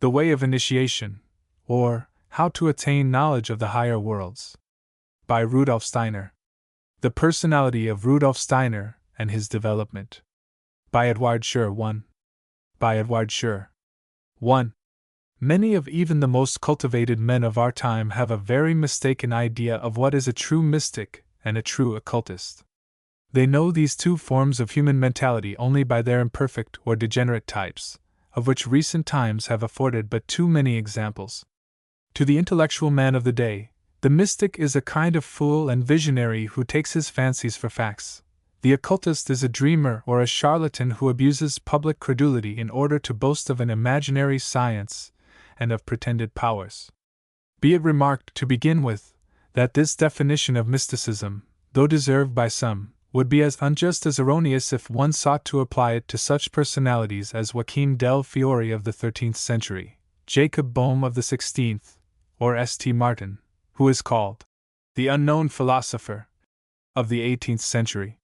The Way of Initiation, or How to Attain Knowledge of the Higher Worlds, by Rudolf Steiner. The Personality of Rudolf Steiner and His Development, by Edward Schur. 1. By Edward Schur. 1. Many of even the most cultivated men of our time have a very mistaken idea of what is a true mystic and a true occultist. They know these two forms of human mentality only by their imperfect or degenerate types, of which recent times have afforded but too many examples. To the intellectual man of the day, the mystic is a kind of fool and visionary who takes his fancies for facts. The occultist is a dreamer or a charlatan who abuses public credulity in order to boast of an imaginary science and of pretended powers. Be it remarked, to begin with, that this definition of mysticism, though deserved by some, would be as unjust as erroneous if one sought to apply it to such personalities as Joachim del Fiore of the 13th century, Jacob Boehme of the 16th, or S.T. Martin, who is called the unknown philosopher of the 18th century.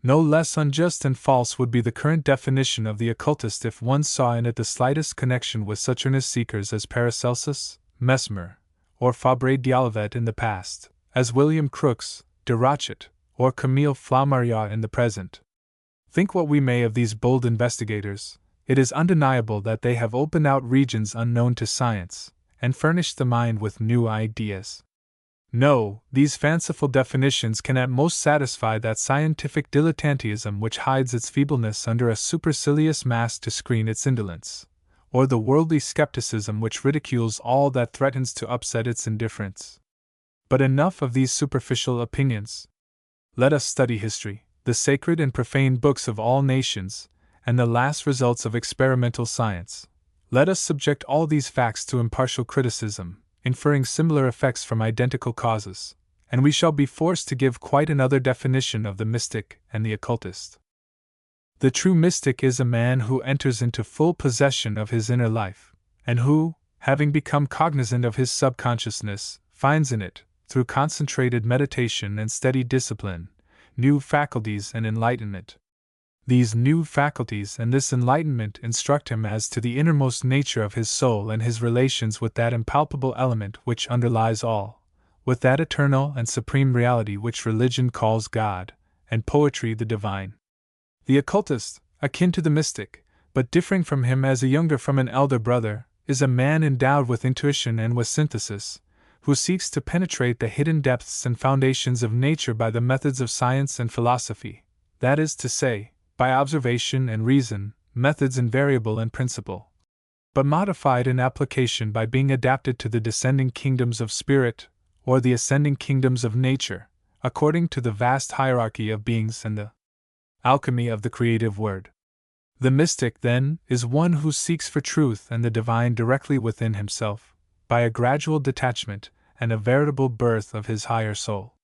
No less unjust and false would be the current definition of the occultist if one saw in it the slightest connection with such earnest seekers as Paracelsus, Mesmer, or Fabre d'Olivet in the past, as William Crookes, de Rochet, or Camille Flammarion in the present. Think what we may of these bold investigators, it is undeniable that they have opened out regions unknown to science, and furnished the mind with new ideas. No, these fanciful definitions can at most satisfy that scientific dilettantism which hides its feebleness under a supercilious mask to screen its indolence, or the worldly skepticism which ridicules all that threatens to upset its indifference. But enough of these superficial opinions. Let us study history, the sacred and profane books of all nations, and the last results of experimental science. Let us subject all these facts to impartial criticism, inferring similar effects from identical causes, and we shall be forced to give quite another definition of the mystic and the occultist. The true mystic is a man who enters into full possession of his inner life, and who, having become cognizant of his subconsciousness, finds in it, through concentrated meditation and steady discipline, new faculties and enlightenment. These new faculties and this enlightenment instruct him as to the innermost nature of his soul and his relations with that impalpable element which underlies all, with that eternal and supreme reality which religion calls God, and poetry the divine. The occultist, akin to the mystic, but differing from him as a younger from an elder brother, is a man endowed with intuition and with synthesis, who seeks to penetrate the hidden depths and foundations of nature by the methods of science and philosophy, that is to say, by observation and reason, methods invariable in principle, but modified in application by being adapted to the descending kingdoms of spirit, or the ascending kingdoms of nature, according to the vast hierarchy of beings and the alchemy of the creative word. The mystic, then, is one who seeks for truth and the divine directly within himself, by a gradual detachment and a veritable birth of his higher soul.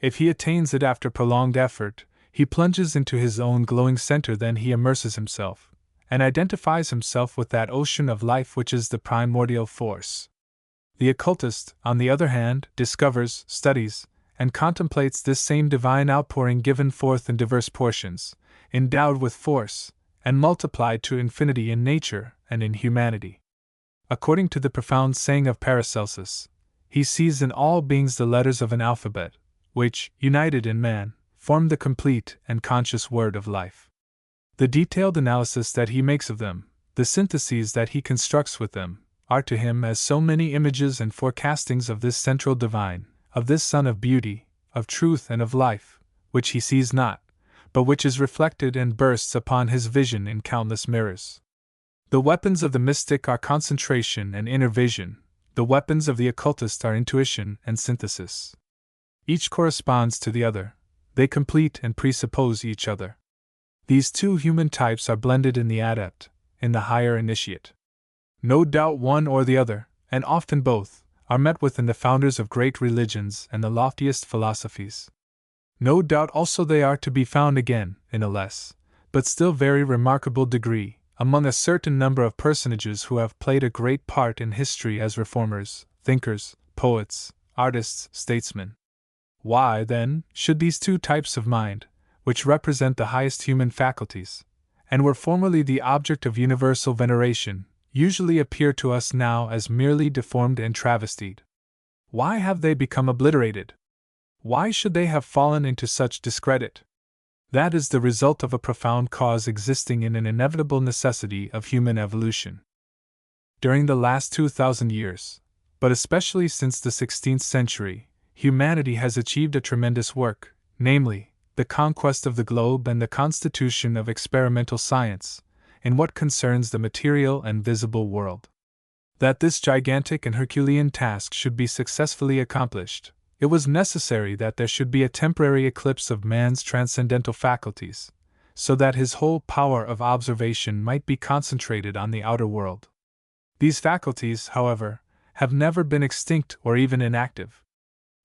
If he attains it after prolonged effort, he plunges into his own glowing center, then he immerses himself, and identifies himself with that ocean of life which is the primordial force. The occultist, on the other hand, discovers, studies, and contemplates this same divine outpouring given forth in diverse portions, endowed with force, and multiplied to infinity in nature and in humanity. According to the profound saying of Paracelsus, he sees in all beings the letters of an alphabet, which, united in man, form the complete and conscious word of life. The detailed analysis that he makes of them, the syntheses that he constructs with them, are to him as so many images and forecastings of this central divine, of this sun of beauty, of truth and of life, which he sees not, but which is reflected and bursts upon his vision in countless mirrors. The weapons of the mystic are concentration and inner vision, the weapons of the occultist are intuition and synthesis. Each corresponds to the other. They complete and presuppose each other. These two human types are blended in the adept, in the higher initiate. No doubt one or the other, and often both, are met with in the founders of great religions and the loftiest philosophies. No doubt also they are to be found again, in a less, but still very remarkable degree, among a certain number of personages who have played a great part in history as reformers, thinkers, poets, artists, statesmen. Why, then, should these two types of mind, which represent the highest human faculties, and were formerly the object of universal veneration, usually appear to us now as merely deformed and travestied. Why have they become obliterated? Why should they have fallen into such discredit? That is the result of a profound cause existing in an inevitable necessity of human evolution. During the last 2,000 years, but especially since the 16th century, humanity has achieved a tremendous work, namely, the conquest of the globe and the constitution of experimental science, in what concerns the material and visible world. That this gigantic and Herculean task should be successfully accomplished, it was necessary that there should be a temporary eclipse of man's transcendental faculties, so that his whole power of observation might be concentrated on the outer world. These faculties, however, have never been extinct or even inactive.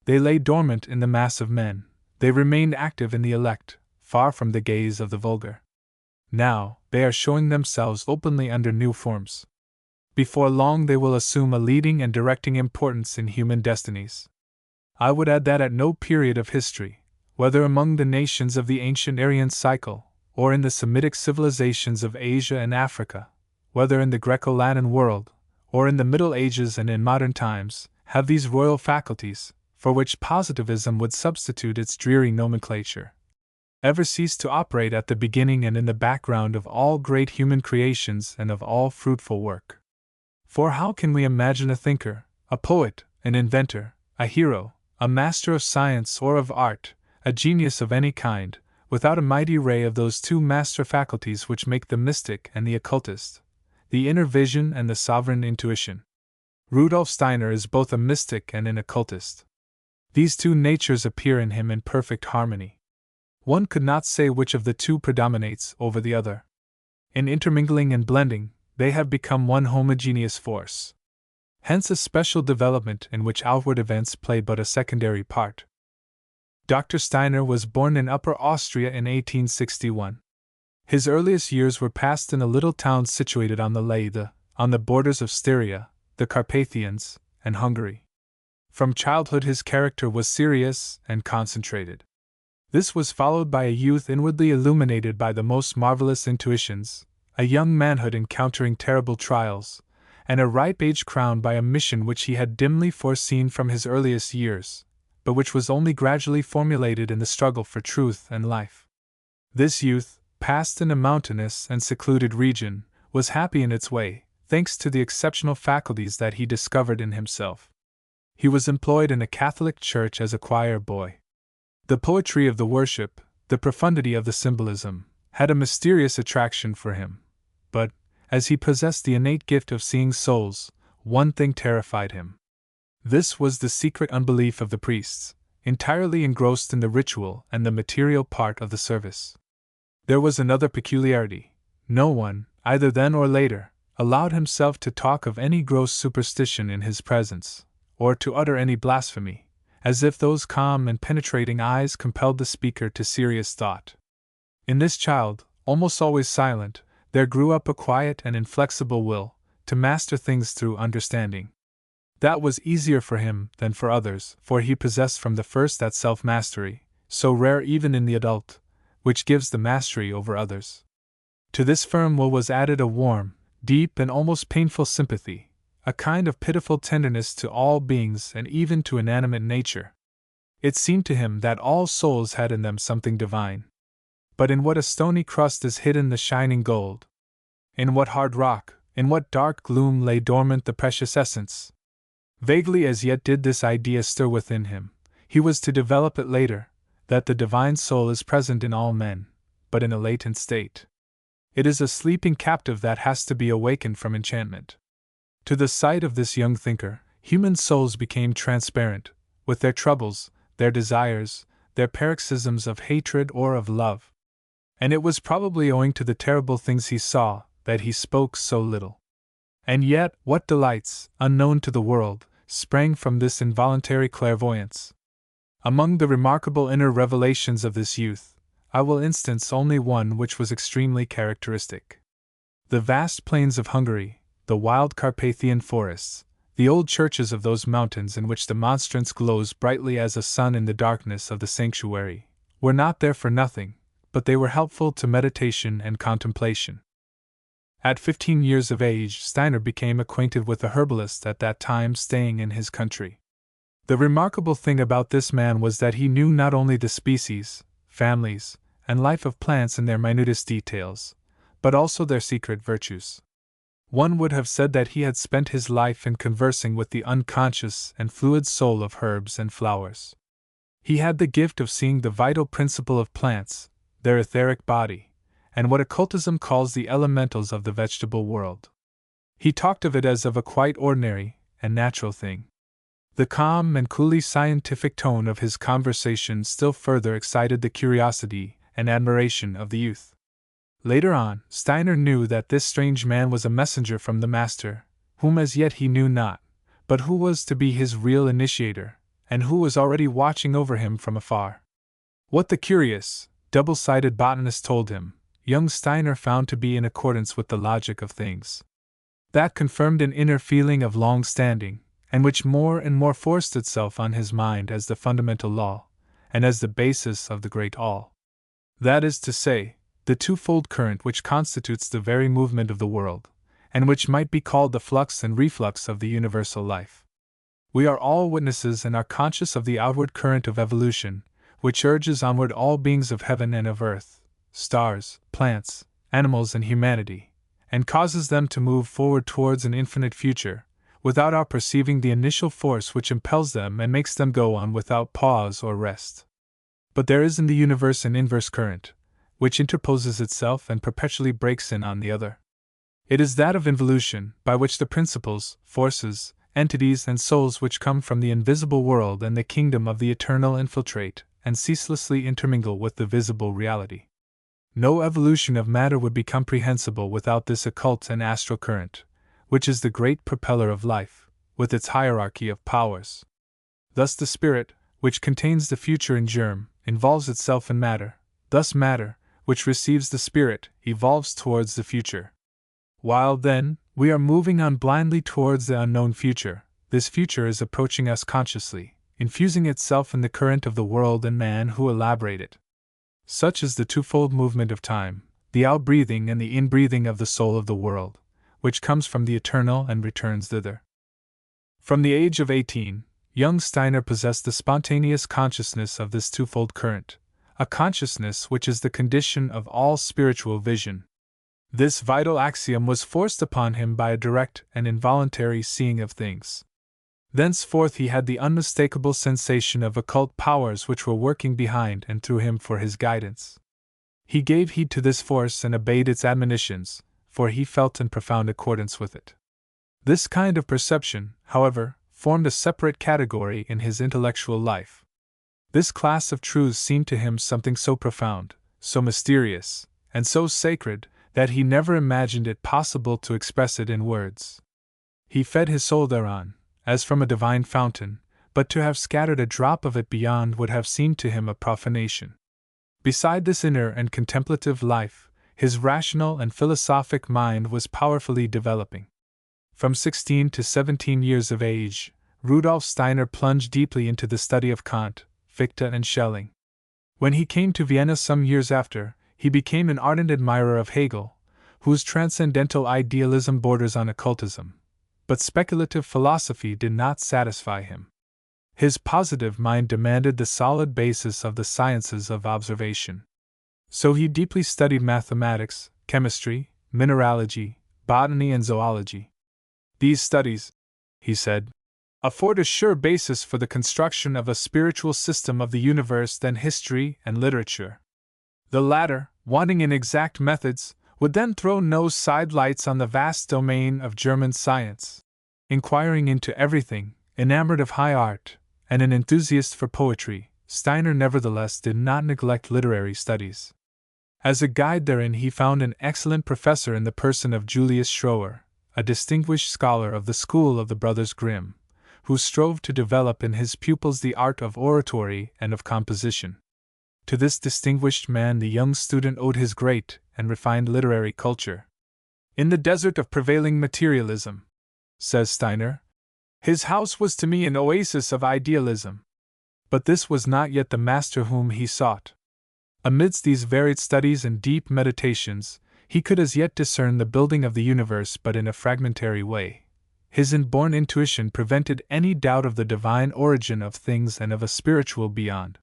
They lay dormant in the mass of men, they remained active in the elect, far from the gaze of the vulgar. Now, they are showing themselves openly under new forms. Before long they will assume a leading and directing importance in human destinies. I would add that at no period of history, whether among the nations of the ancient Aryan cycle, or in the Semitic civilizations of Asia and Africa, whether in the Greco-Latin world, or in the Middle Ages and in modern times, have these royal faculties, for which positivism would substitute its dreary nomenclature, ever ceased to operate at the beginning and in the background of all great human creations and of all fruitful work. For how can we imagine a thinker, a poet, an inventor, a hero, a master of science or of art, a genius of any kind, without a mighty ray of those two master faculties which make the mystic and the occultist, the inner vision and the sovereign intuition? Rudolf Steiner is both a mystic and an occultist. These two natures appear in him in perfect harmony. One could not say which of the two predominates over the other. In intermingling and blending, they have become one homogeneous force. Hence a special development in which outward events play but a secondary part. Dr. Steiner was born in Upper Austria in 1861. His earliest years were passed in a little town situated on the Leyde, on the borders of Styria, the Carpathians, and Hungary. From childhood his character was serious and concentrated. This was followed by a youth inwardly illuminated by the most marvelous intuitions, a young manhood encountering terrible trials, and a ripe age crowned by a mission which he had dimly foreseen from his earliest years, but which was only gradually formulated in the struggle for truth and life. This youth, passed in a mountainous and secluded region, was happy in its way, thanks to the exceptional faculties that he discovered in himself. He was employed in a Catholic church as a choir boy. The poetry of the worship, the profundity of the symbolism, had a mysterious attraction for him, but, as he possessed the innate gift of seeing souls, one thing terrified him. This was the secret unbelief of the priests, entirely engrossed in the ritual and the material part of the service. There was another peculiarity: no one, either then or later, allowed himself to talk of any gross superstition in his presence, or to utter any blasphemy, as if those calm and penetrating eyes compelled the speaker to serious thought. In this child, almost always silent, there grew up a quiet and inflexible will, to master things through understanding. That was easier for him than for others, for he possessed from the first that self-mastery, so rare even in the adult, which gives the mastery over others. To this firm will was added a warm, deep and almost painful sympathy, a kind of pitiful tenderness to all beings and even to inanimate nature. It seemed to him that all souls had in them something divine. But in what a stony crust is hidden the shining gold? In what hard rock, in what dark gloom lay dormant the precious essence? Vaguely as yet did this idea stir within him. He was to develop it later, that the divine soul is present in all men, but in a latent state. It is a sleeping captive that has to be awakened from enchantment. To the sight of this young thinker, human souls became transparent, with their troubles, their desires, their paroxysms of hatred or of love. And it was probably owing to the terrible things he saw that he spoke so little. And yet, what delights, unknown to the world, sprang from this involuntary clairvoyance! Among the remarkable inner revelations of this youth, I will instance only one which was extremely characteristic. The vast plains of Hungary, the wild Carpathian forests, the old churches of those mountains in which the monstrance glows brightly as a sun in the darkness of the sanctuary, were not there for nothing, but they were helpful to meditation and contemplation. At 15 years of age, Steiner became acquainted with a herbalist at that time staying in his country. The remarkable thing about this man was that he knew not only the species, families, and life of plants in their minutest details, but also their secret virtues. One would have said that he had spent his life in conversing with the unconscious and fluid soul of herbs and flowers. He had the gift of seeing the vital principle of plants, their etheric body, and what occultism calls the elementals of the vegetable world. He talked of it as of a quite ordinary and natural thing. The calm and coolly scientific tone of his conversation still further excited the curiosity and admiration of the youth. Later on, Steiner knew that this strange man was a messenger from the Master, whom as yet he knew not, but who was to be his real initiator, and who was already watching over him from afar. What the curious, double-sided botanist told him, young Steiner found to be in accordance with the logic of things. That confirmed an inner feeling of long standing, and which more and more forced itself on his mind as the fundamental law, and as the basis of the great all. That is to say, the twofold current which constitutes the very movement of the world, and which might be called the flux and reflux of the universal life. We are all witnesses and are conscious of the outward current of evolution, which urges onward all beings of heaven and of earth, stars, plants, animals, and humanity, and causes them to move forward towards an infinite future, without our perceiving the initial force which impels them and makes them go on without pause or rest. But there is in the universe an inverse current, which interposes itself and perpetually breaks in on the other. It is that of involution, by which the principles, forces, entities, and souls which come from the invisible world and the kingdom of the eternal infiltrate and ceaselessly intermingle with the visible reality. No evolution of matter would be comprehensible without this occult and astral current, which is the great propeller of life, with its hierarchy of powers. Thus the spirit, which contains the future in germ, involves itself in matter, thus matter, which receives the spirit, evolves towards the future. While, then, we are moving on blindly towards the unknown future, this future is approaching us consciously, infusing itself in the current of the world and man who elaborate it. Such is the twofold movement of time, the outbreathing and the inbreathing of the soul of the world, which comes from the eternal and returns thither. From the age of 18, young Steiner possessed the spontaneous consciousness of this twofold current, a consciousness which is the condition of all spiritual vision. This vital axiom was forced upon him by a direct and involuntary seeing of things. Thenceforth he had the unmistakable sensation of occult powers which were working behind and through him for his guidance. He gave heed to this force and obeyed its admonitions, for he felt in profound accordance with it. This kind of perception, however, formed a separate category in his intellectual life. This class of truths seemed to him something so profound, so mysterious, and so sacred, that he never imagined it possible to express it in words. He fed his soul thereon, as from a divine fountain, but to have scattered a drop of it beyond would have seemed to him a profanation. Beside this inner and contemplative life, his rational and philosophic mind was powerfully developing. From 16 to 17 years of age, Rudolf Steiner plunged deeply into the study of Kant, Fichte, and Schelling. When he came to Vienna some years after, he became an ardent admirer of Hegel, whose transcendental idealism borders on occultism. But speculative philosophy did not satisfy him. His positive mind demanded the solid basis of the sciences of observation. So he deeply studied mathematics, chemistry, mineralogy, botany, and zoology. These studies, he said, afford a sure basis for the construction of a spiritual system of the universe than history and literature. The latter, wanting in exact methods, would then throw no sidelights on the vast domain of German science. Inquiring into everything, enamored of high art, and an enthusiast for poetry, Steiner nevertheless did not neglect literary studies. As a guide therein he found an excellent professor in the person of Julius Schroer, a distinguished scholar of the school of the brothers Grimm, who strove to develop in his pupils the art of oratory and of composition. To this distinguished man the young student owed his great and refined literary culture. In the desert of prevailing materialism, says Steiner, his house was to me an oasis of idealism. But this was not yet the master whom he sought. Amidst these varied studies and deep meditations, He could as yet discern the building of the universe but in a fragmentary way. His inborn intuition prevented any doubt of the divine origin of things and of a spiritual beyond.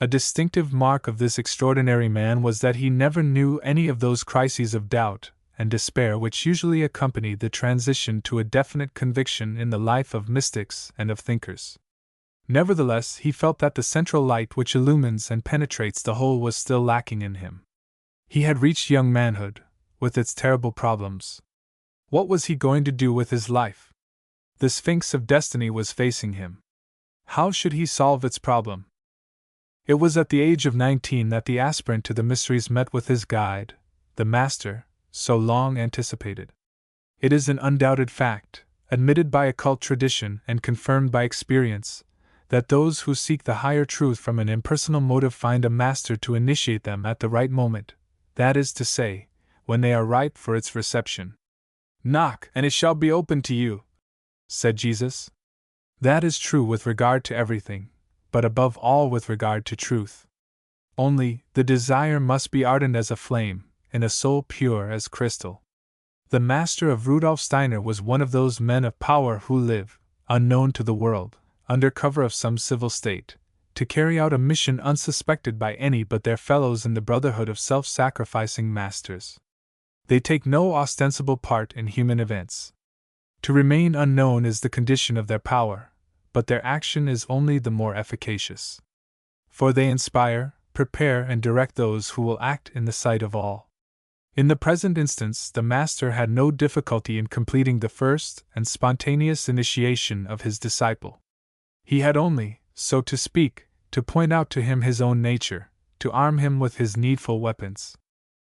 A distinctive mark of this extraordinary man was that he never knew any of those crises of doubt and despair which usually accompany the transition to a definite conviction in the life of mystics and of thinkers. Nevertheless, he felt that the central light which illumines and penetrates the whole was still lacking in him. He had reached young manhood, with its terrible problems. What was he going to do with his life? The Sphinx of Destiny was facing him. How should he solve its problem? It was at the age of 19 that the aspirant to the mysteries met with his guide, the Master, so long anticipated. It is an undoubted fact, admitted by occult tradition and confirmed by experience, that those who seek the higher truth from an impersonal motive find a master to initiate them at the right moment, that is to say, when they are ripe for its reception. "Knock, and it shall be opened to you," said Jesus. That is true with regard to everything, but above all with regard to truth. Only, the desire must be ardent as a flame, in a soul pure as crystal. The master of Rudolf Steiner was one of those men of power who live, unknown to the world, under cover of some civil state, to carry out a mission unsuspected by any but their fellows in the brotherhood of self-sacrificing masters. They take no ostensible part in human events. To remain unknown is the condition of their power, but their action is only the more efficacious. For they inspire, prepare, and direct those who will act in the sight of all. In the present instance, the master had no difficulty in completing the first and spontaneous initiation of his disciple. He had only, so to speak, to point out to him his own nature, to arm him with his needful weapons.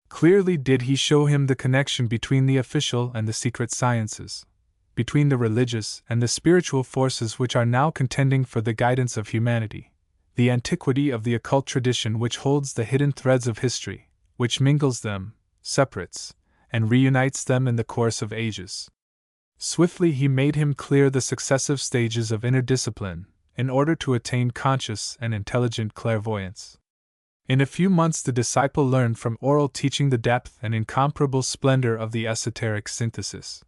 Clearly did he show him the connection between the official and the secret sciences, between the religious and the spiritual forces which are now contending for the guidance of humanity, the antiquity of the occult tradition which holds the hidden threads of history, which mingles them, separates, and reunites them in the course of ages. Swiftly he made him clear the successive stages of inner discipline, in order to attain conscious and intelligent clairvoyance. In a few months the disciple learned from oral teaching the depth and incomparable splendor of the esoteric synthesis.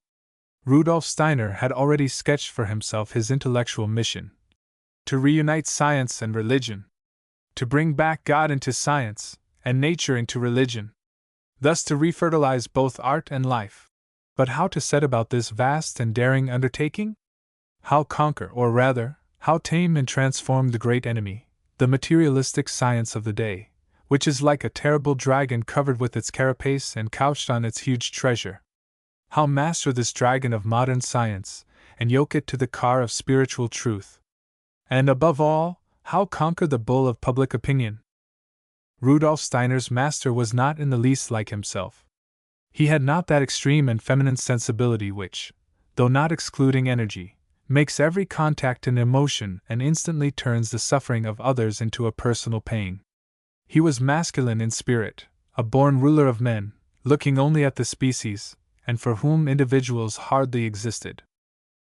Rudolf Steiner had already sketched for himself his intellectual mission: to reunite science and religion, to bring back God into science, and nature into religion, thus to refertilize both art and life. But how to set about this vast and daring undertaking? How conquer, or rather, how tame and transform the great enemy, the materialistic science of the day, which is like a terrible dragon covered with its carapace and couched on its huge treasure? How master this dragon of modern science, and yoke it to the car of spiritual truth? And above all, how conquer the bull of public opinion? Rudolf Steiner's master was not in the least like himself. He had not that extreme and feminine sensibility which, though not excluding energy, makes every contact an emotion and instantly turns the suffering of others into a personal pain. He was masculine in spirit, a born ruler of men, looking only at the species, and for whom individuals hardly existed.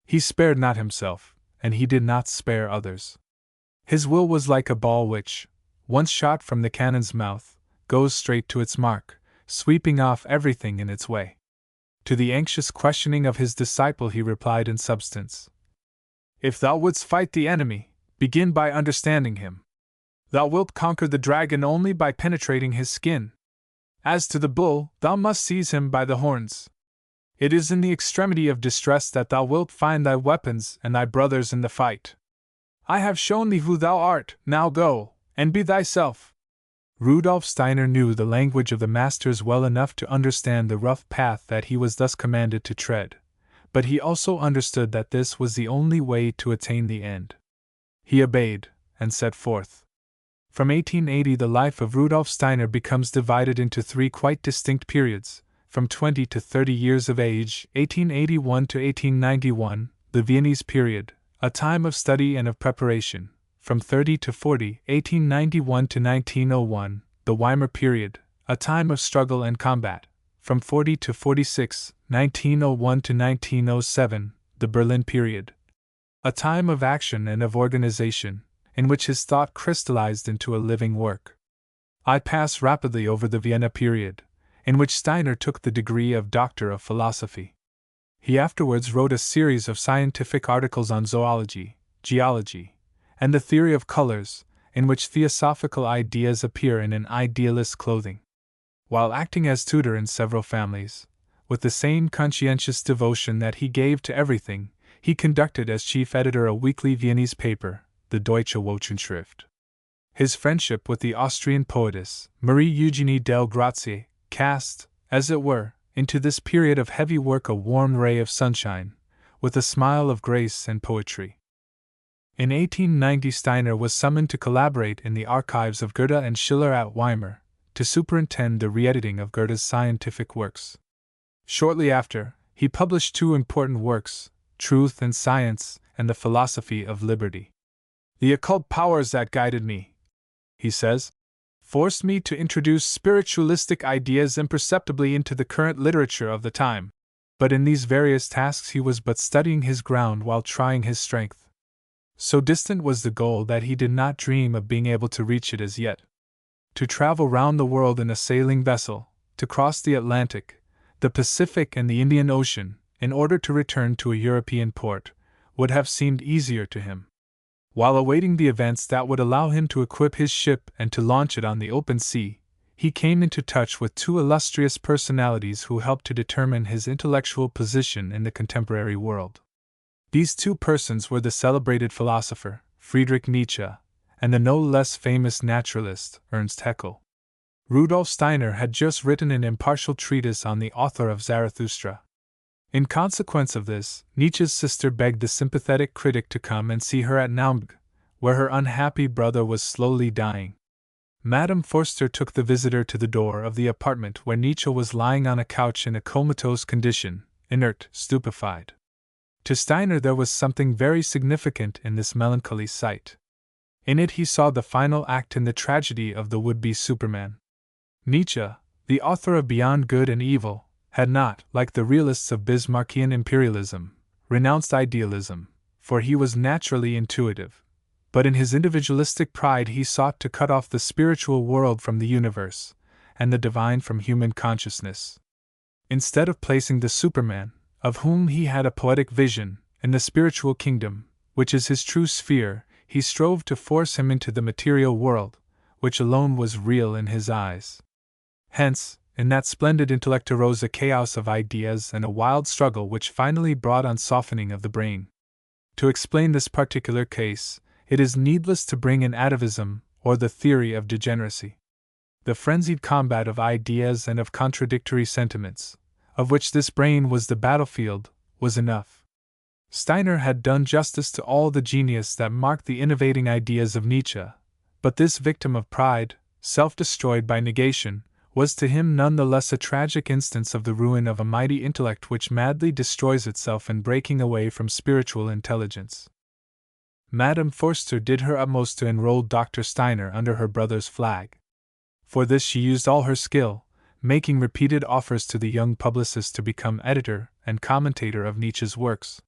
He spared not himself, and he did not spare others. His will was like a ball which, once shot from the cannon's mouth, goes straight to its mark, sweeping off everything in its way. To the anxious questioning of his disciple he replied in substance: "If thou wouldst fight the enemy, begin by understanding him. Thou wilt conquer the dragon only by penetrating his skin. As to the bull, thou must seize him by the horns. It is in the extremity of distress that thou wilt find thy weapons and thy brothers in the fight. I have shown thee who thou art, now go, and be thyself." Rudolf Steiner knew the language of the masters well enough to understand the rough path that he was thus commanded to tread, but he also understood that this was the only way to attain the end. He obeyed, and set forth. From 1880 the life of Rudolf Steiner becomes divided into three quite distinct periods. From 20 to 30 years of age, 1881 to 1891, the Viennese period, a time of study and of preparation. From 30 to 40, 1891 to 1901, the Weimar period, a time of struggle and combat. From 40 to 46, 1901 to 1907, the Berlin period, a time of action and of organization, in which his thought crystallized into a living work. I pass rapidly over the Vienna period, in which Steiner took the degree of Doctor of Philosophy. He afterwards wrote a series of scientific articles on zoology, geology, and the theory of colors, in which theosophical ideas appear in an idealist's clothing. While acting as tutor in several families, with the same conscientious devotion that he gave to everything, he conducted as chief editor a weekly Viennese paper, the Deutsche Wochenschrift. His friendship with the Austrian poetess, Marie Eugenie del Grazie, cast, as it were, into this period of heavy work a warm ray of sunshine, with a smile of grace and poetry. In 1890 Steiner was summoned to collaborate in the archives of Goethe and Schiller at Weimar, to superintend the re-editing of Goethe's scientific works. Shortly after, he published two important works, Truth and Science and The Philosophy of Liberty. The occult powers that guided me, he says, forced me to introduce spiritualistic ideas imperceptibly into the current literature of the time. But in these various tasks he was but studying his ground while trying his strength. So distant was the goal that he did not dream of being able to reach it as yet. To travel round the world in a sailing vessel, to cross the Atlantic, the Pacific and the Indian Ocean, in order to return to a European port, would have seemed easier to him. While awaiting the events that would allow him to equip his ship and to launch it on the open sea, he came into touch with two illustrious personalities who helped to determine his intellectual position in the contemporary world. These two persons were the celebrated philosopher, Friedrich Nietzsche, and the no less famous naturalist, Ernst Haeckel. Rudolf Steiner had just written an impartial treatise on the author of Zarathustra. In consequence of this, Nietzsche's sister begged the sympathetic critic to come and see her at Naumburg, where her unhappy brother was slowly dying. Madame Forster took the visitor to the door of the apartment where Nietzsche was lying on a couch in a comatose condition, inert, stupefied. To Steiner there was something very significant in this melancholy sight. In it he saw the final act in the tragedy of the would-be Superman. Nietzsche, the author of Beyond Good and Evil, had not, like the realists of Bismarckian imperialism, renounced idealism, for he was naturally intuitive, but in his individualistic pride he sought to cut off the spiritual world from the universe, and the divine from human consciousness. Instead of placing the Superman, of whom he had a poetic vision, in the spiritual kingdom, which is his true sphere, he strove to force him into the material world, which alone was real in his eyes. Hence, in that splendid intellect arose a chaos of ideas and a wild struggle which finally brought on softening of the brain. To explain this particular case, it is needless to bring in atavism, or the theory of degeneracy. The frenzied combat of ideas and of contradictory sentiments, of which this brain was the battlefield, was enough. Steiner had done justice to all the genius that marked the innovating ideas of Nietzsche, but this victim of pride, self-destroyed by negation, was to him none the less a tragic instance of the ruin of a mighty intellect which madly destroys itself in breaking away from spiritual intelligence. Madame Forster did her utmost to enroll Dr. Steiner under her brother's flag. For this she used all her skill, making repeated offers to the young publicist to become editor and commentator of Nietzsche's works.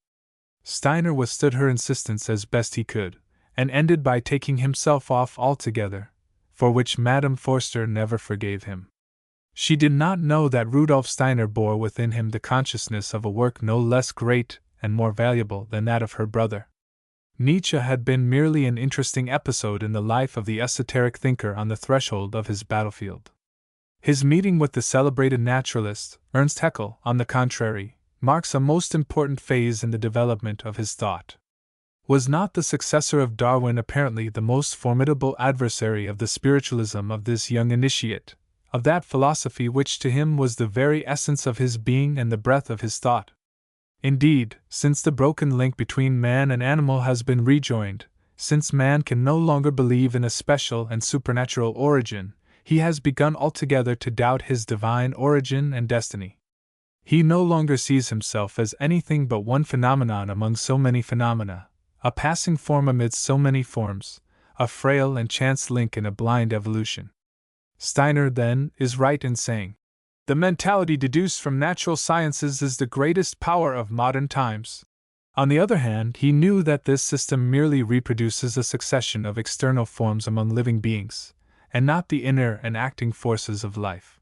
Steiner withstood her insistence as best he could, and ended by taking himself off altogether, for which Madame Forster never forgave him. She did not know that Rudolf Steiner bore within him the consciousness of a work no less great and more valuable than that of her brother. Nietzsche had been merely an interesting episode in the life of the esoteric thinker on the threshold of his battlefield. His meeting with the celebrated naturalist, Ernst Haeckel, on the contrary, marks a most important phase in the development of his thought. Was not the successor of Darwin apparently the most formidable adversary of the spiritualism of this young initiate, of that philosophy which to him was the very essence of his being and the breath of his thought? Indeed, since the broken link between man and animal has been rejoined, since man can no longer believe in a special and supernatural origin, he has begun altogether to doubt his divine origin and destiny. He no longer sees himself as anything but one phenomenon among so many phenomena, a passing form amidst so many forms, a frail and chance link in a blind evolution. Steiner, then, is right in saying, "The mentality deduced from natural sciences is the greatest power of modern times." On the other hand, he knew that this system merely reproduces a succession of external forms among living beings, and not the inner and acting forces of life.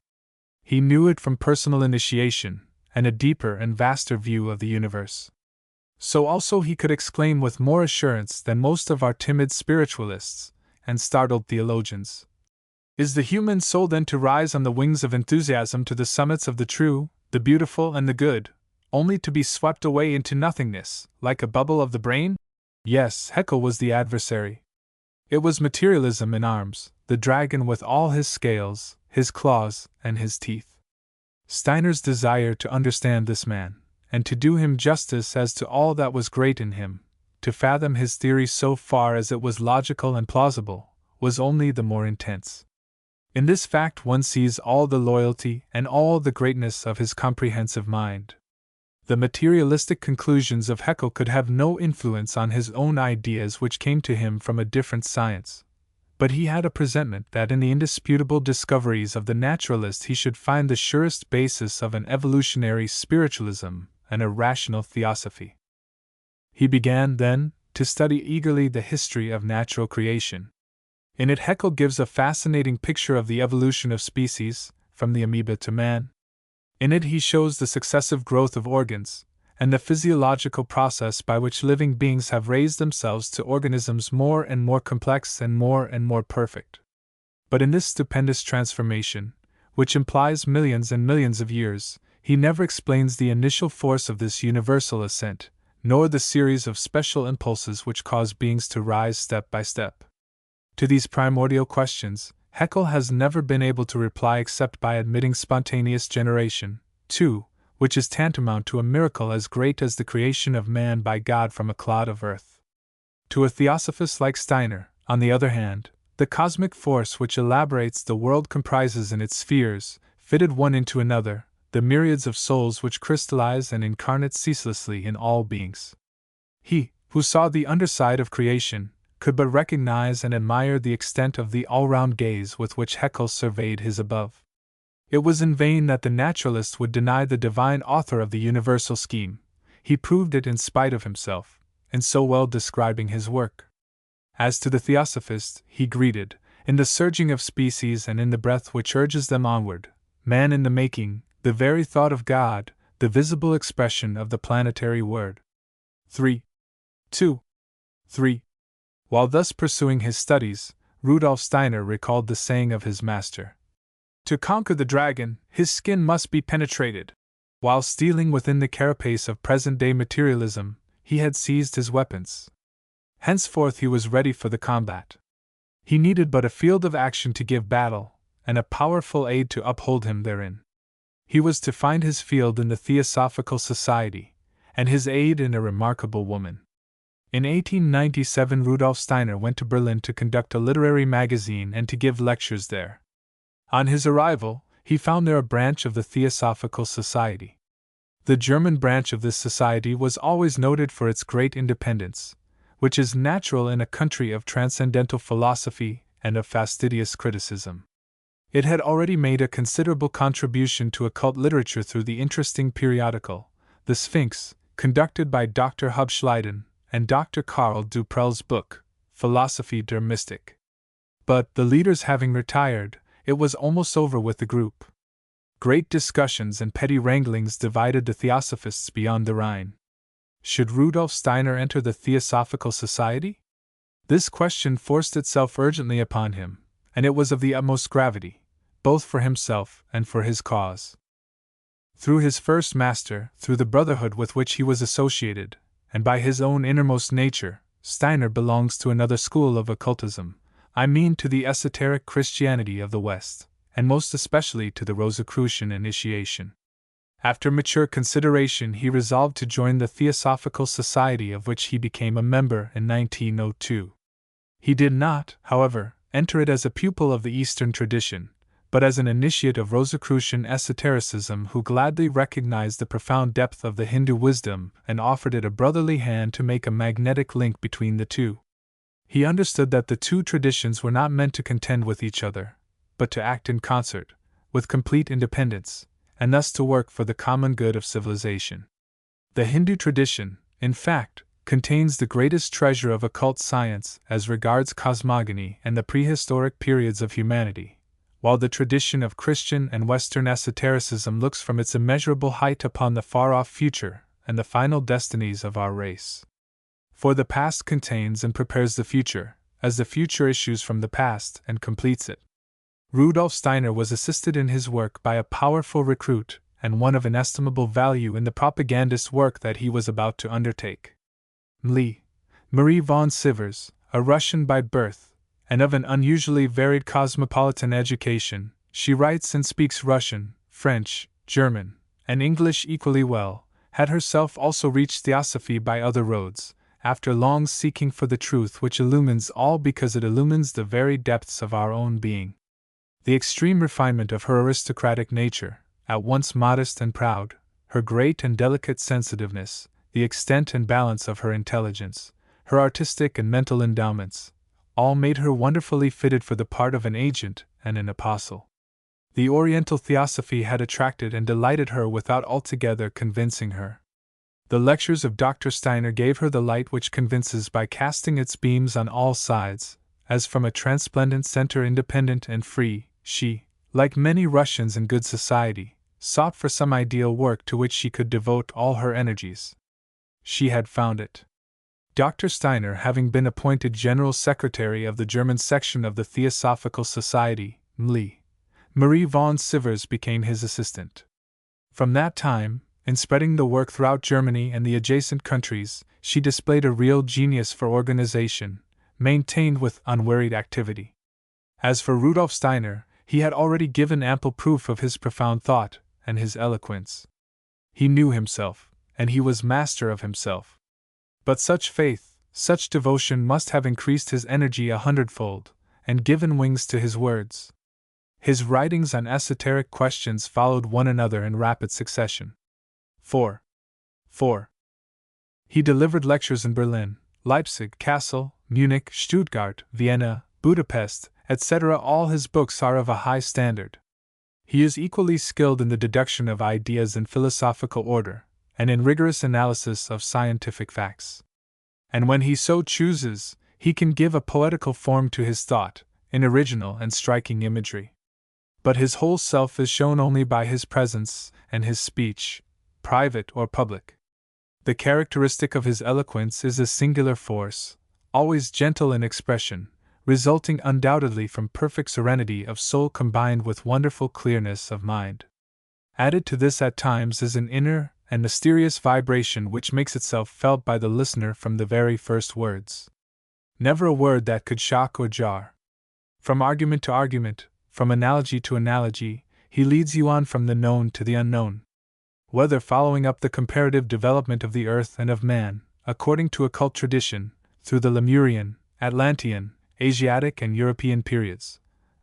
He knew it from personal initiation, and a deeper and vaster view of the universe. So also he could exclaim with more assurance than most of our timid spiritualists and startled theologians. Is the human soul then to rise on the wings of enthusiasm to the summits of the true, the beautiful, and the good, only to be swept away into nothingness, like a bubble of the brain? Yes, Haeckel was the adversary. It was materialism in arms, the dragon with all his scales, his claws, and his teeth. Steiner's desire to understand this man, and to do him justice as to all that was great in him, to fathom his theory so far as it was logical and plausible, was only the more intense. In this fact one sees all the loyalty and all the greatness of his comprehensive mind. The materialistic conclusions of Haeckel could have no influence on his own ideas which came to him from a different science. But he had a presentiment that in the indisputable discoveries of the naturalist he should find the surest basis of an evolutionary spiritualism and a rational theosophy. He began, then, to study eagerly the history of natural creation. In it Haeckel gives a fascinating picture of the evolution of species, from the amoeba to man. In it he shows the successive growth of organs, and the physiological process by which living beings have raised themselves to organisms more and more complex and more perfect. But in this stupendous transformation, which implies millions and millions of years, he never explains the initial force of this universal ascent, nor the series of special impulses which cause beings to rise step by step. To these primordial questions, Haeckel has never been able to reply except by admitting spontaneous generation, too, which is tantamount to a miracle as great as the creation of man by God from a clod of earth. To a theosophist like Steiner, on the other hand, the cosmic force which elaborates the world comprises in its spheres, fitted one into another, the myriads of souls which crystallize and incarnate ceaselessly in all beings. He, who saw the underside of creation, could but recognize and admire the extent of the all-round gaze with which Haeckel surveyed his above. It was in vain that the naturalist would deny the divine author of the universal scheme. He proved it in spite of himself, in so well describing his work. As to the theosophist, he greeted, in the surging of species and in the breath which urges them onward, man in the making, the very thought of God, the visible expression of the planetary word. 3. 2. 3. While thus pursuing his studies, Rudolf Steiner recalled the saying of his master. To conquer the dragon, his skin must be penetrated. While stealing within the carapace of present-day materialism, he had seized his weapons. Henceforth he was ready for the combat. He needed but a field of action to give battle, and a powerful aid to uphold him therein. He was to find his field in the Theosophical Society, and his aid in a remarkable woman. In 1897 Rudolf Steiner went to Berlin to conduct a literary magazine and to give lectures there. On his arrival, he found there a branch of the Theosophical Society. The German branch of this society was always noted for its great independence, which is natural in a country of transcendental philosophy and of fastidious criticism. It had already made a considerable contribution to occult literature through the interesting periodical, The Sphinx, conducted by Dr. Hubschleiden, and Dr. Karl Duprell's book, Philosophie der Mystik. But, the leaders having retired, it was almost over with the group. Great discussions and petty wranglings divided the theosophists beyond the Rhine. Should Rudolf Steiner enter the Theosophical Society? This question forced itself urgently upon him, and it was of the utmost gravity, both for himself and for his cause. Through his first master, through the brotherhood with which he was associated, and by his own innermost nature, Steiner belongs to another school of occultism, I mean to the esoteric Christianity of the West, and most especially to the Rosicrucian initiation. After mature consideration he resolved to join the Theosophical Society, of which he became a member in 1902. He did not, however, enter it as a pupil of the Eastern tradition, but as an initiate of Rosicrucian esotericism who gladly recognized the profound depth of the Hindu wisdom and offered it a brotherly hand to make a magnetic link between the two. He understood that the two traditions were not meant to contend with each other, but to act in concert, with complete independence, and thus to work for the common good of civilization. The Hindu tradition, in fact, contains the greatest treasure of occult science as regards cosmogony and the prehistoric periods of humanity, while the tradition of Christian and Western esotericism looks from its immeasurable height upon the far-off future and the final destinies of our race. For the past contains and prepares the future, as the future issues from the past and completes it. Rudolf Steiner was assisted in his work by a powerful recruit and one of inestimable value in the propagandist work that he was about to undertake. Marie von Sivers, a Russian by birth, and of an unusually varied cosmopolitan education, she writes and speaks Russian, French, German, and English equally well, had herself also reached theosophy by other roads, after long seeking for the truth which illumines all because it illumines the very depths of our own being. The extreme refinement of her aristocratic nature, at once modest and proud, her great and delicate sensitiveness, the extent and balance of her intelligence, her artistic and mental endowments, all made her wonderfully fitted for the part of an agent and an apostle. The Oriental theosophy had attracted and delighted her without altogether convincing her. The lectures of Dr. Steiner gave her the light which convinces by casting its beams on all sides, as from a transplendent center independent and free. She, like many Russians in good society, sought for some ideal work to which she could devote all her energies. She had found it. Dr. Steiner having been appointed General Secretary of the German section of the Theosophical Society, Marie von Sivers became his assistant. From that time, in spreading the work throughout Germany and the adjacent countries, she displayed a real genius for organization, maintained with unwearied activity. As for Rudolf Steiner, he had already given ample proof of his profound thought and his eloquence. He knew himself, and he was master of himself. But such faith, such devotion must have increased his energy 100-fold, and given wings to his words. His writings on esoteric questions followed one another in rapid succession. 4. He delivered lectures in Berlin, Leipzig, Kassel, Munich, Stuttgart, Vienna, Budapest, etc. All his books are of a high standard. He is equally skilled in the deduction of ideas in philosophical order, and in rigorous analysis of scientific facts. And when he so chooses, he can give a poetical form to his thought, in original and striking imagery. But his whole self is shown only by his presence and his speech, private or public. The characteristic of his eloquence is a singular force, always gentle in expression, resulting undoubtedly from perfect serenity of soul combined with wonderful clearness of mind. Added to this at times is an inner and mysterious vibration which makes itself felt by the listener from the very first words. Never a word that could shock or jar. From argument to argument, from analogy to analogy, he leads you on from the known to the unknown. Whether following up the comparative development of the earth and of man, according to occult tradition, through the Lemurian, Atlantean, Asiatic and European periods,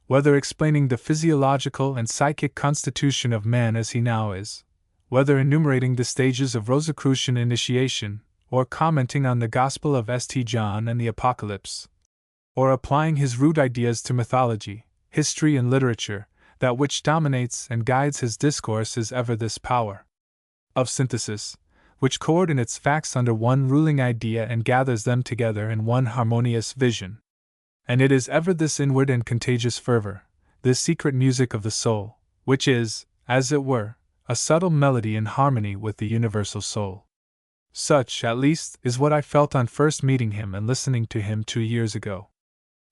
whether explaining the physiological and psychic constitution of man as he now is, whether enumerating the stages of Rosicrucian initiation, or commenting on the Gospel of St. John and the Apocalypse, or applying his rude ideas to mythology, history and literature, that which dominates and guides his discourse is ever this power of synthesis, which coordinates facts under one ruling idea and gathers them together in one harmonious vision. And it is ever this inward and contagious fervor, this secret music of the soul, which is, as it were, a subtle melody in harmony with the universal soul. Such, at least, is what I felt on first meeting him and listening to him 2 years ago.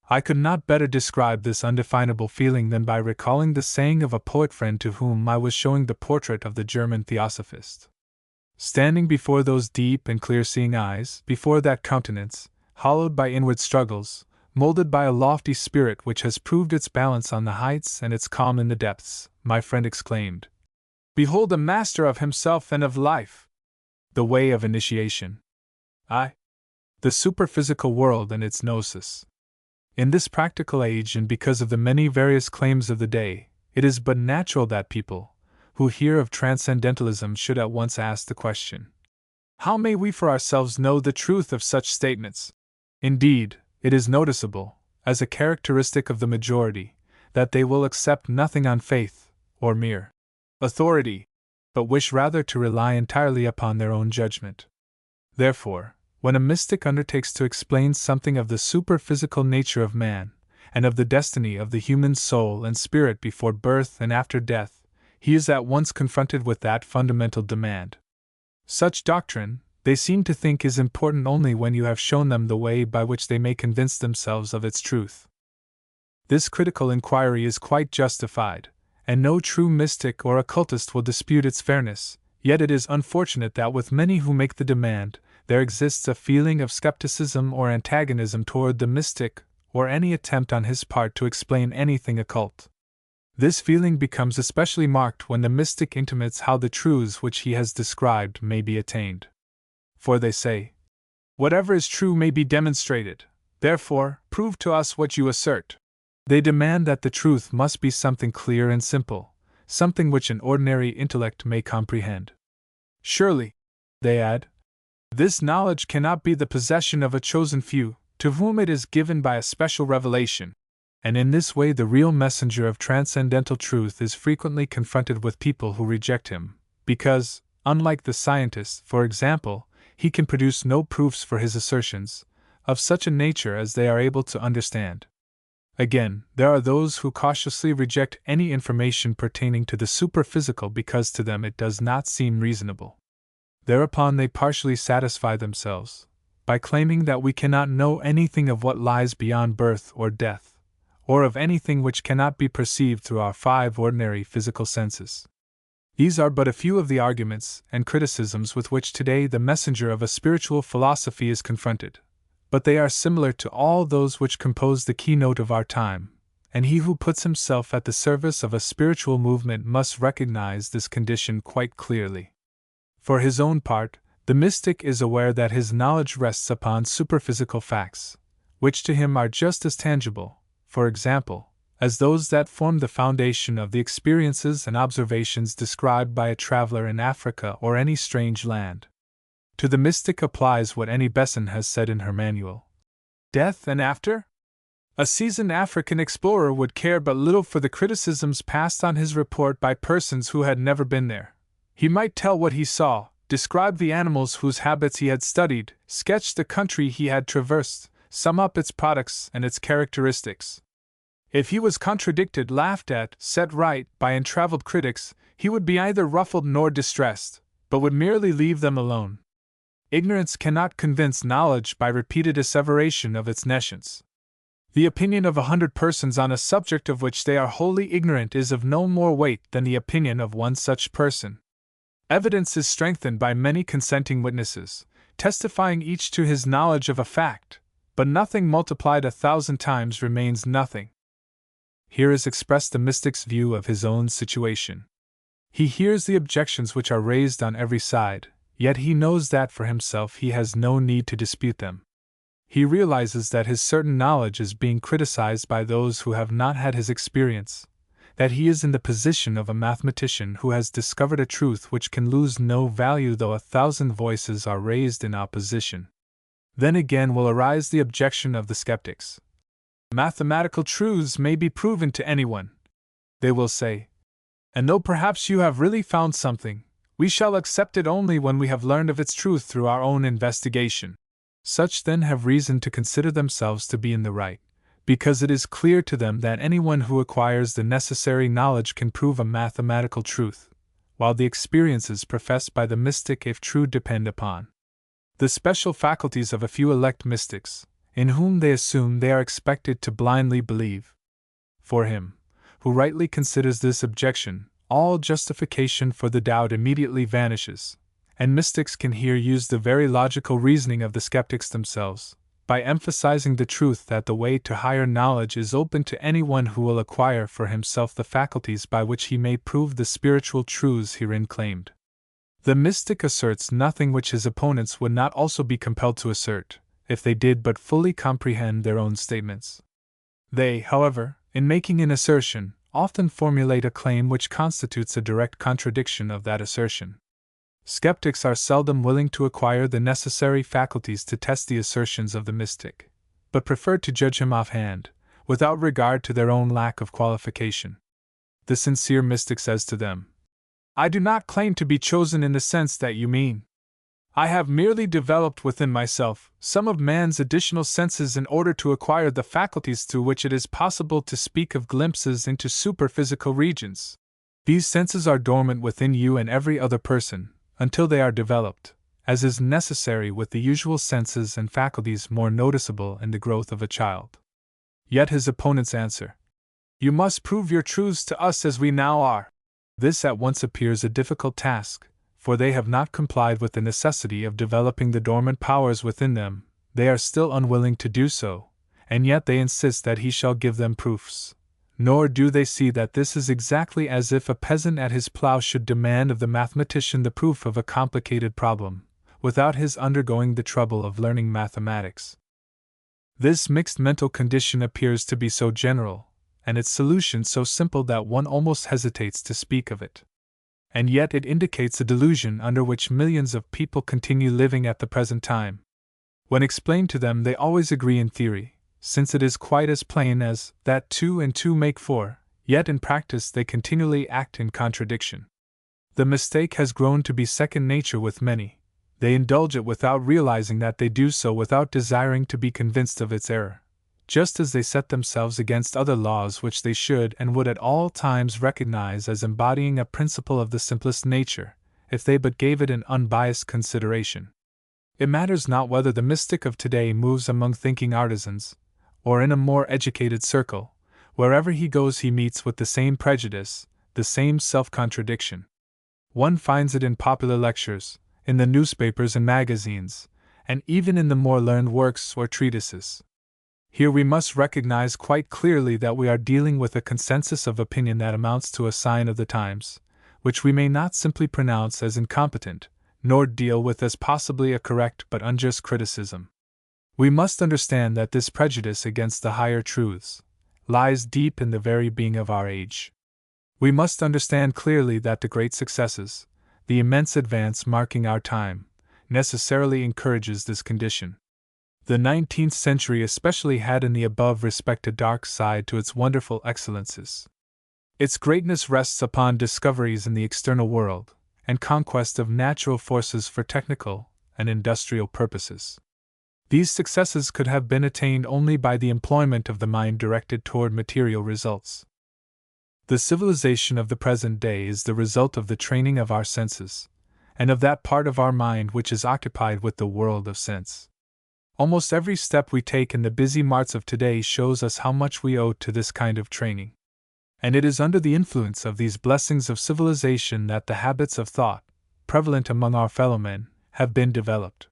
I could not better describe this undefinable feeling than by recalling the saying of a poet friend to whom I was showing the portrait of the German theosophist. Standing before those deep and clear-seeing eyes, before that countenance, hollowed by inward struggles, molded by a lofty spirit which has proved its balance on the heights and its calm in the depths, my friend exclaimed, "Behold a master of himself and of life! The way of initiation. The superphysical world and its gnosis." In this practical age, and because of the many various claims of the day, it is but natural that people, who hear of transcendentalism, should at once ask the question, how may we for ourselves know the truth of such statements? Indeed, it is noticeable, as a characteristic of the majority, that they will accept nothing on faith, or mere authority, but wish rather to rely entirely upon their own judgment. Therefore, when a mystic undertakes to explain something of the superphysical nature of man, and of the destiny of the human soul and spirit before birth and after death, he is at once confronted with that fundamental demand. Such doctrine, they seem to think, is important only when you have shown them the way by which they may convince themselves of its truth. This critical inquiry is quite justified, and no true mystic or occultist will dispute its fairness, yet it is unfortunate that with many who make the demand, there exists a feeling of skepticism or antagonism toward the mystic, or any attempt on his part to explain anything occult. This feeling becomes especially marked when the mystic intimates how the truths which he has described may be attained. For they say, "Whatever is true may be demonstrated, therefore, prove to us what you assert." They demand that the truth must be something clear and simple, something which an ordinary intellect may comprehend. Surely, they add, this knowledge cannot be the possession of a chosen few, to whom it is given by a special revelation. And in this way the real messenger of transcendental truth is frequently confronted with people who reject him, because, unlike the scientist, for example, he can produce no proofs for his assertions, of such a nature as they are able to understand. Again, there are those who cautiously reject any information pertaining to the superphysical because to them it does not seem reasonable. Thereupon they partially satisfy themselves by claiming that we cannot know anything of what lies beyond birth or death, or of anything which cannot be perceived through our 5 ordinary physical senses. These are but a few of the arguments and criticisms with which today the messenger of a spiritual philosophy is confronted, but they are similar to all those which compose the keynote of our time, and he who puts himself at the service of a spiritual movement must recognize this condition quite clearly. For his own part, the mystic is aware that his knowledge rests upon superphysical facts, which to him are just as tangible, for example, as those that form the foundation of the experiences and observations described by a traveler in Africa or any strange land. To the mystic applies what Annie Besson has said in her manual. Death and after? A seasoned African explorer would care but little for the criticisms passed on his report by persons who had never been there. He might tell what he saw, describe the animals whose habits he had studied, sketch the country he had traversed, sum up its products and its characteristics. If he was contradicted, laughed at, set right by untraveled critics, he would be neither ruffled nor distressed, but would merely leave them alone. Ignorance cannot convince knowledge by repeated asseveration of its nescience. The opinion of 100 persons on a subject of which they are wholly ignorant is of no more weight than the opinion of one such person. Evidence is strengthened by many consenting witnesses, testifying each to his knowledge of a fact, but nothing multiplied 1,000 times remains nothing. Here is expressed the mystic's view of his own situation. He hears the objections which are raised on every side, yet he knows that for himself he has no need to dispute them. He realizes that his certain knowledge is being criticized by those who have not had his experience, that he is in the position of a mathematician who has discovered a truth which can lose no value though 1,000 voices are raised in opposition. Then again will arise the objection of the skeptics. Mathematical truths may be proven to anyone, they will say, and though perhaps you have really found something, we shall accept it only when we have learned of its truth through our own investigation. Such then have reason to consider themselves to be in the right, because it is clear to them that anyone who acquires the necessary knowledge can prove a mathematical truth, while the experiences professed by the mystic, if true, depend upon the special faculties of a few elect mystics, in whom they assume they are expected to blindly believe. For him, who rightly considers this objection, all justification for the doubt immediately vanishes, and mystics can here use the very logical reasoning of the skeptics themselves, by emphasizing the truth that the way to higher knowledge is open to anyone who will acquire for himself the faculties by which he may prove the spiritual truths herein claimed. The mystic asserts nothing which his opponents would not also be compelled to assert, if they did but fully comprehend their own statements. They, however, in making an assertion, often formulate a claim which constitutes a direct contradiction of that assertion. Skeptics are seldom willing to acquire the necessary faculties to test the assertions of the mystic, but prefer to judge him offhand, without regard to their own lack of qualification. The sincere mystic says to them, "I do not claim to be chosen in the sense that you mean. I have merely developed within myself some of man's additional senses in order to acquire the faculties through which it is possible to speak of glimpses into superphysical regions. These senses are dormant within you and every other person, until they are developed, as is necessary with the usual senses and faculties more noticeable in the growth of a child. Yet his opponents answer, "You must prove your truths to us as we now are." This at once appears a difficult task, for they have not complied with the necessity of developing the dormant powers within them. They are still unwilling to do so, and yet they insist that he shall give them proofs. Nor do they see that this is exactly as if a peasant at his plough should demand of the mathematician the proof of a complicated problem, without his undergoing the trouble of learning mathematics. This mixed mental condition appears to be so general, and its solution so simple that one almost hesitates to speak of it. And yet it indicates a delusion under which millions of people continue living at the present time. When explained to them, they always agree in theory, since it is quite as plain as that 2 and 2 make 4, yet in practice they continually act in contradiction. The mistake has grown to be second nature with many. They indulge it without realizing that they do so without desiring to be convinced of its error, just as they set themselves against other laws which they should and would at all times recognize as embodying a principle of the simplest nature, if they but gave it an unbiased consideration. It matters not whether the mystic of today moves among thinking artisans, or in a more educated circle. Wherever he goes he meets with the same prejudice, the same self-contradiction. One finds it in popular lectures, in the newspapers and magazines, and even in the more learned works or treatises. Here we must recognize quite clearly that we are dealing with a consensus of opinion that amounts to a sign of the times, which we may not simply pronounce as incompetent, nor deal with as possibly a correct but unjust criticism. We must understand that this prejudice against the higher truths lies deep in the very being of our age. We must understand clearly that the great successes, the immense advance marking our time, necessarily encourages this condition. The 19th century especially had in the above respect a dark side to its wonderful excellences. Its greatness rests upon discoveries in the external world, and conquest of natural forces for technical and industrial purposes. These successes could have been attained only by the employment of the mind directed toward material results. The civilization of the present day is the result of the training of our senses, and of that part of our mind which is occupied with the world of sense. Almost every step we take in the busy marts of today shows us how much we owe to this kind of training. And it is under the influence of these blessings of civilization that the habits of thought, prevalent among our fellow men, have been developed.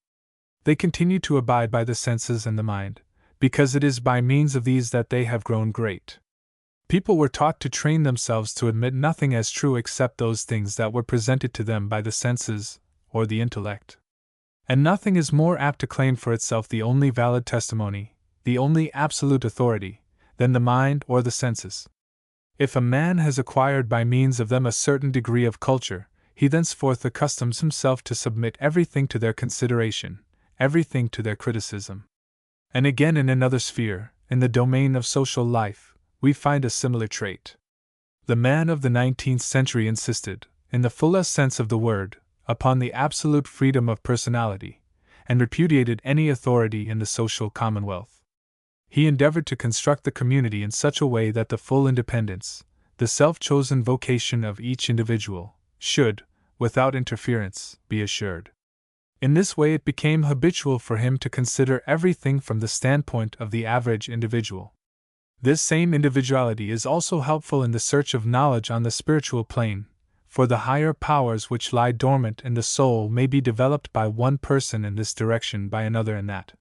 They continue to abide by the senses and the mind, because it is by means of these that they have grown great. People were taught to train themselves to admit nothing as true except those things that were presented to them by the senses or the intellect. And nothing is more apt to claim for itself the only valid testimony, the only absolute authority, than the mind or the senses. If a man has acquired by means of them a certain degree of culture, he thenceforth accustoms himself to submit everything to their consideration, everything to their criticism. And again, in another sphere, in the domain of social life, we find a similar trait. The man of the 19th century insisted, in the fullest sense of the word, upon the absolute freedom of personality, and repudiated any authority in the social commonwealth. He endeavored to construct the community in such a way that the full independence, the self-chosen vocation of each individual, should, without interference, be assured. In this way it became habitual for him to consider everything from the standpoint of the average individual. This same individuality is also helpful in the search of knowledge on the spiritual plane, for the higher powers which lie dormant in the soul may be developed by one person in this direction, by another in that.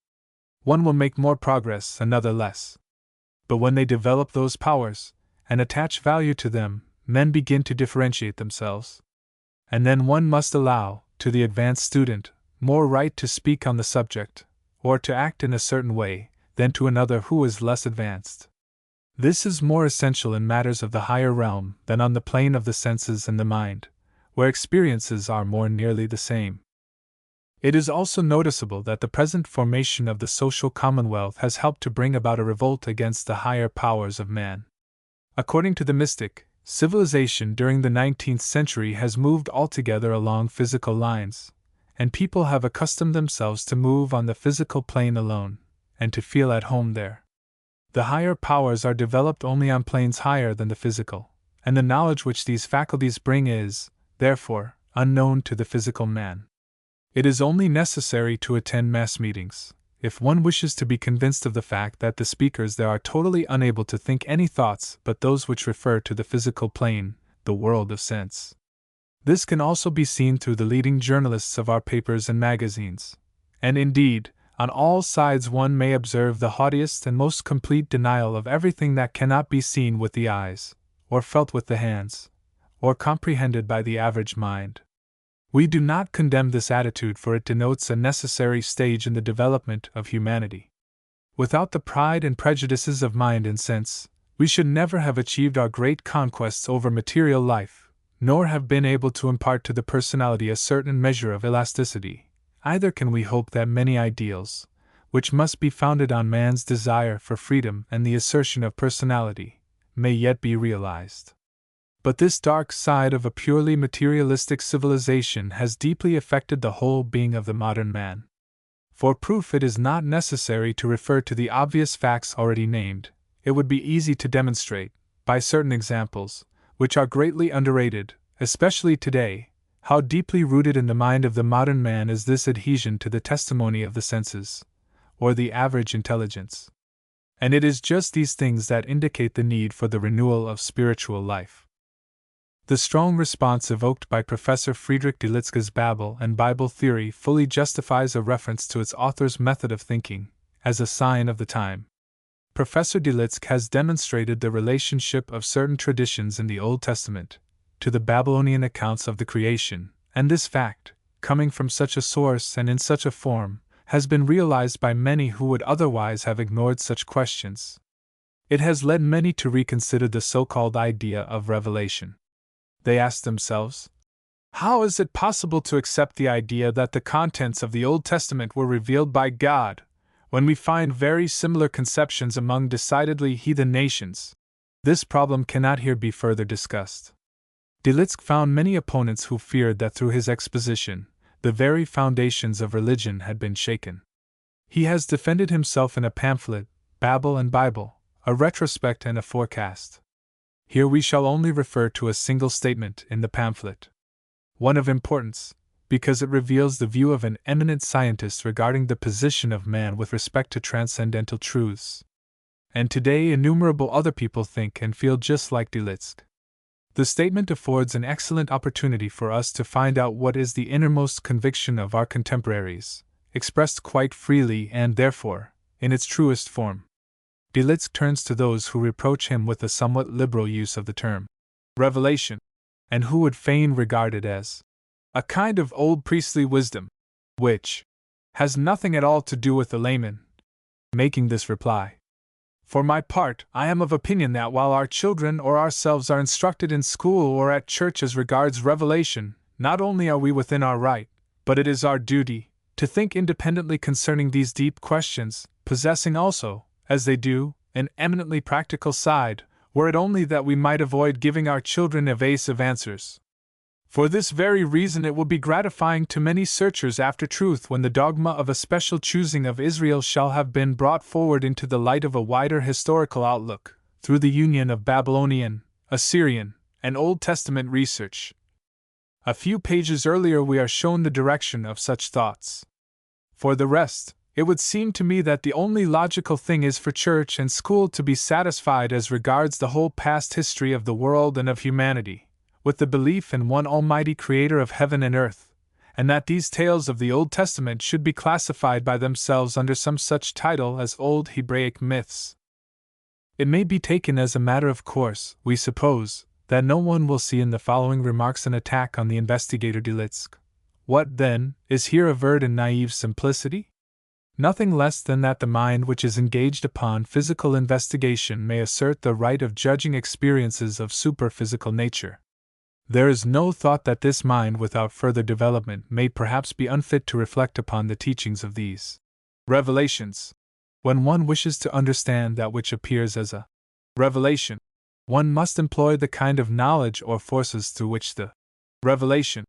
One will make more progress, another less. But when they develop those powers, and attach value to them, men begin to differentiate themselves. And then one must allow, to the advanced student, more right to speak on the subject, or to act in a certain way, than to another who is less advanced. This is more essential in matters of the higher realm than on the plane of the senses and the mind, where experiences are more nearly the same. It is also noticeable that the present formation of the social commonwealth has helped to bring about a revolt against the higher powers of man. According to the mystic, civilization during the 19th century has moved altogether along physical lines, and people have accustomed themselves to move on the physical plane alone, and to feel at home there. The higher powers are developed only on planes higher than the physical, and the knowledge which these faculties bring is, therefore, unknown to the physical man. It is only necessary to attend mass meetings, if one wishes to be convinced of the fact that the speakers there are totally unable to think any thoughts but those which refer to the physical plane, the world of sense. This can also be seen through the leading journalists of our papers and magazines, and indeed, on all sides one may observe the haughtiest and most complete denial of everything that cannot be seen with the eyes, or felt with the hands, or comprehended by the average mind. We do not condemn this attitude, for it denotes a necessary stage in the development of humanity. Without the pride and prejudices of mind and sense, we should never have achieved our great conquests over material life, nor have been able to impart to the personality a certain measure of elasticity. Either can we hope that many ideals, which must be founded on man's desire for freedom and the assertion of personality, may yet be realized. But this dark side of a purely materialistic civilization has deeply affected the whole being of the modern man. For proof, it is not necessary to refer to the obvious facts already named. It would be easy to demonstrate, by certain examples, which are greatly underrated, especially today, how deeply rooted in the mind of the modern man is this adhesion to the testimony of the senses, or the average intelligence. And it is just these things that indicate the need for the renewal of spiritual life. The strong response evoked by Professor Friedrich Delitzsch's Babel and Bible theory fully justifies a reference to its author's method of thinking, as a sign of the time. Professor Delitzsch has demonstrated the relationship of certain traditions in the Old Testament to the Babylonian accounts of the creation, and this fact, coming from such a source and in such a form, has been realized by many who would otherwise have ignored such questions. It has led many to reconsider the so-called idea of revelation. They ask themselves, how is it possible to accept the idea that the contents of the Old Testament were revealed by God, when we find very similar conceptions among decidedly heathen nations? This problem cannot here be further discussed. Delitzsch found many opponents who feared that through his exposition, the very foundations of religion had been shaken. He has defended himself in a pamphlet, Babel and Bible, a retrospect and a forecast. Here we shall only refer to a single statement in the pamphlet. One of importance, because it reveals the view of an eminent scientist regarding the position of man with respect to transcendental truths. And today innumerable other people think and feel just like Delitzsch. The statement affords an excellent opportunity for us to find out what is the innermost conviction of our contemporaries, expressed quite freely and, therefore, in its truest form. Delitzsch turns to those who reproach him with a somewhat liberal use of the term revelation, and who would fain regard it as a kind of old priestly wisdom, which has nothing at all to do with the layman, making this reply: for my part, I am of opinion that while our children or ourselves are instructed in school or at church as regards revelation, not only are we within our right, but it is our duty, to think independently concerning these deep questions, possessing also, as they do, an eminently practical side, were it only that we might avoid giving our children evasive answers. For this very reason it will be gratifying to many searchers after truth when the dogma of a special choosing of Israel shall have been brought forward into the light of a wider historical outlook, through the union of Babylonian, Assyrian, and Old Testament research. A few pages earlier we are shown the direction of such thoughts. For the rest, it would seem to me that the only logical thing is for church and school to be satisfied as regards the whole past history of the world and of humanity, with the belief in one almighty creator of heaven and earth, and that these tales of the Old Testament should be classified by themselves under some such title as Old Hebraic myths. It may be taken as a matter of course, we suppose, that no one will see in the following remarks an attack on the investigator Delitzsch. What, then, is here averred in naive simplicity? Nothing less than that the mind which is engaged upon physical investigation may assert the right of judging experiences of superphysical nature. There is no thought that this mind without further development may perhaps be unfit to reflect upon the teachings of these revelations. When one wishes to understand that which appears as a revelation, one must employ the kind of knowledge or forces through which the revelation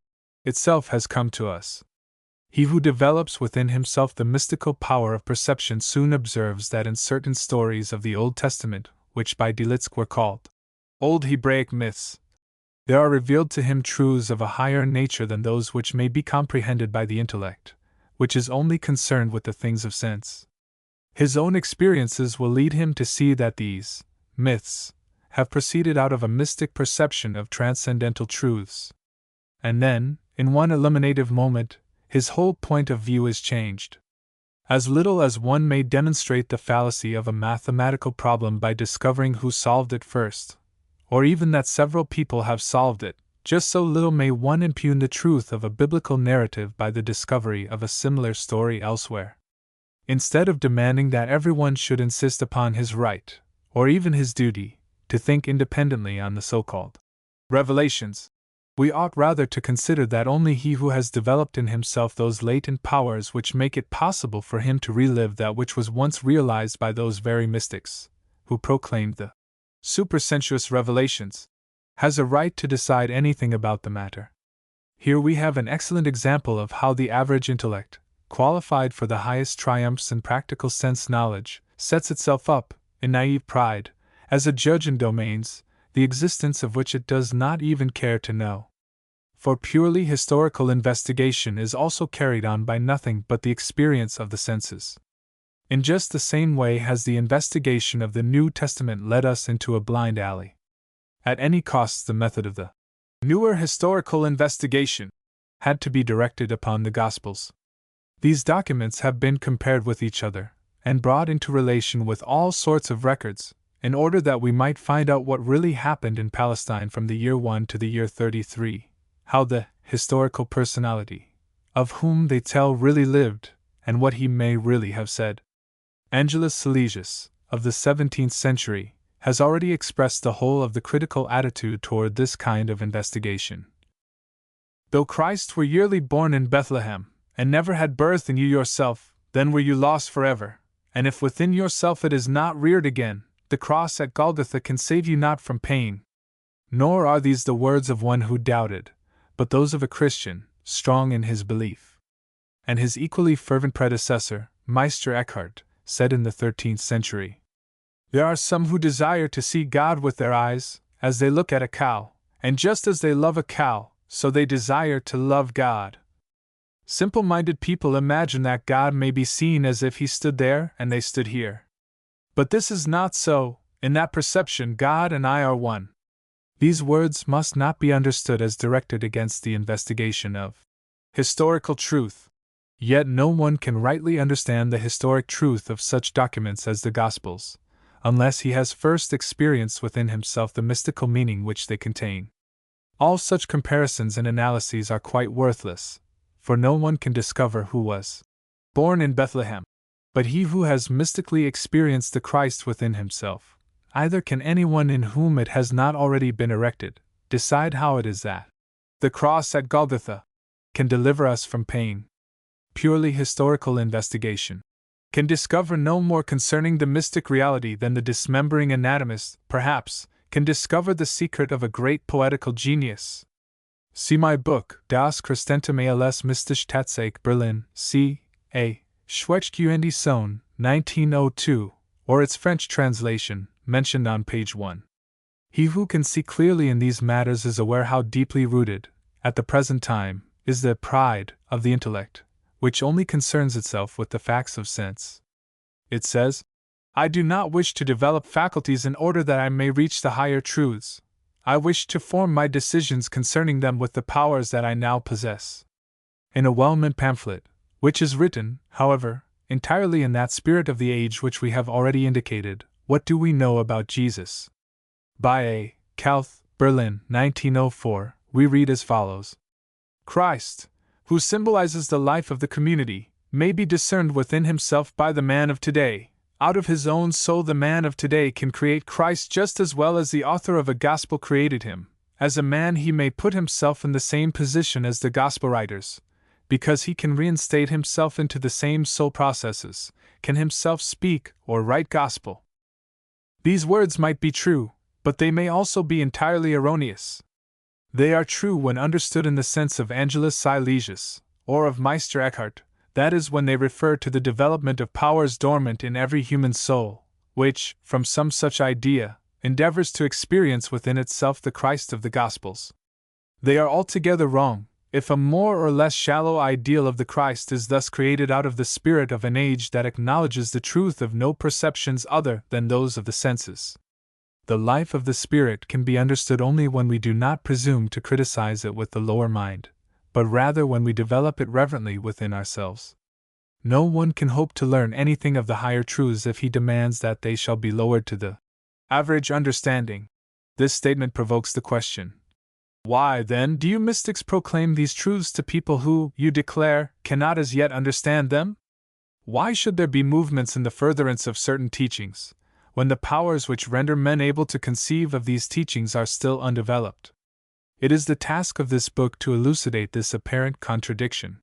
itself has come to us. He who develops within himself the mystical power of perception soon observes that in certain stories of the Old Testament, which by Delitzsch were called Old Hebraic myths, there are revealed to him truths of a higher nature than those which may be comprehended by the intellect, which is only concerned with the things of sense. His own experiences will lead him to see that these myths have proceeded out of a mystic perception of transcendental truths. And then, in one illuminative moment, his whole point of view is changed. As little as one may demonstrate the fallacy of a mathematical problem by discovering who solved it first, or even that several people have solved it, just so little may one impugn the truth of a biblical narrative by the discovery of a similar story elsewhere. Instead of demanding that everyone should insist upon his right, or even his duty, to think independently on the so-called revelations, we ought rather to consider that only he who has developed in himself those latent powers which make it possible for him to relive that which was once realized by those very mystics, who proclaimed the supersensuous revelations, has a right to decide anything about the matter. Here we have an excellent example of how the average intellect, qualified for the highest triumphs in practical sense knowledge, sets itself up, in naive pride, as a judge in domains, the existence of which it does not even care to know. For purely historical investigation is also carried on by nothing but the experience of the senses. In just the same way has the investigation of the New Testament led us into a blind alley. At any cost, the method of the newer historical investigation had to be directed upon the Gospels. These documents have been compared with each other, and brought into relation with all sorts of records, in order that we might find out what really happened in Palestine from the year 1 to the year 33, how the historical personality, of whom they tell, really lived, and what he may really have said. Angelus Silesius, of the 17th century, has already expressed the whole of the critical attitude toward this kind of investigation. Though Christ were yearly born in Bethlehem, and never had birth in you yourself, then were you lost forever, and if within yourself it is not reared again, the cross at Golgotha can save you not from pain. Nor are these the words of one who doubted, but those of a Christian, strong in his belief. And his equally fervent predecessor, Meister Eckhart, said in the 13th century, "There are some who desire to see God with their eyes, as they look at a cow, and just as they love a cow, so they desire to love God. Simple-minded people imagine that God may be seen as if he stood there and they stood here. But this is not so. In that perception God and I are one." These words must not be understood as directed against the investigation of historical truth. Yet no one can rightly understand the historic truth of such documents as the Gospels, unless he has first experienced within himself the mystical meaning which they contain. All such comparisons and analyses are quite worthless, for no one can discover who was born in Bethlehem. But he who has mystically experienced the Christ within himself, either can anyone in whom it has not already been erected, decide how it is that the cross at Golgotha can deliver us from pain. Purely historical investigation can discover no more concerning the mystic reality than the dismembering anatomist, perhaps, can discover the secret of a great poetical genius. See my book, Das Christentum als Mystische Tatsache, Berlin, C. A. Schwechq Sohn, 1902, or its French translation, mentioned on page 1. He who can see clearly in these matters is aware how deeply rooted, at the present time, is the pride of the intellect, which only concerns itself with the facts of sense. It says, "I do not wish to develop faculties in order that I may reach the higher truths. I wish to form my decisions concerning them with the powers that I now possess." In a well-meant pamphlet, which is written, however, entirely in that spirit of the age which we have already indicated, What Do We Know About Jesus? By A. Kauth, Berlin, 1904, we read as follows. Christ, who symbolizes the life of the community, may be discerned within himself by the man of today. Out of his own soul the man of today can create Christ just as well as the author of a gospel created him. As a man he may put himself in the same position as the gospel writers, because he can reinstate himself into the same soul processes, can himself speak or write gospel. These words might be true, but they may also be entirely erroneous. They are true when understood in the sense of Angelus Silesius, or of Meister Eckhart, that is, when they refer to the development of powers dormant in every human soul, which, from some such idea, endeavors to experience within itself the Christ of the Gospels. They are altogether wrong, if a more or less shallow ideal of the Christ is thus created out of the spirit of an age that acknowledges the truth of no perceptions other than those of the senses. The life of the Spirit can be understood only when we do not presume to criticize it with the lower mind, but rather when we develop it reverently within ourselves. No one can hope to learn anything of the higher truths if he demands that they shall be lowered to the average understanding. This statement provokes the question: why, then, do you mystics proclaim these truths to people who, you declare, cannot as yet understand them? Why should there be movements in the furtherance of certain teachings, when the powers which render men able to conceive of these teachings are still undeveloped? It is the task of this book to elucidate this apparent contradiction.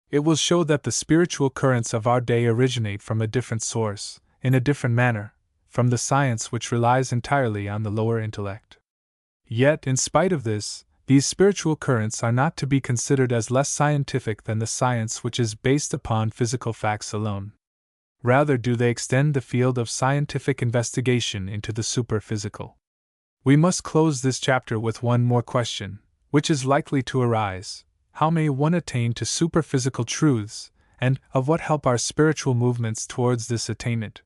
It will show that the spiritual currents of our day originate from a different source, in a different manner, from the science which relies entirely on the lower intellect. Yet, in spite of this, these spiritual currents are not to be considered as less scientific than the science which is based upon physical facts alone. Rather do they extend the field of scientific investigation into the superphysical. We must close this chapter with one more question, which is likely to arise: how may one attain to superphysical truths, and of what help are spiritual movements towards this attainment?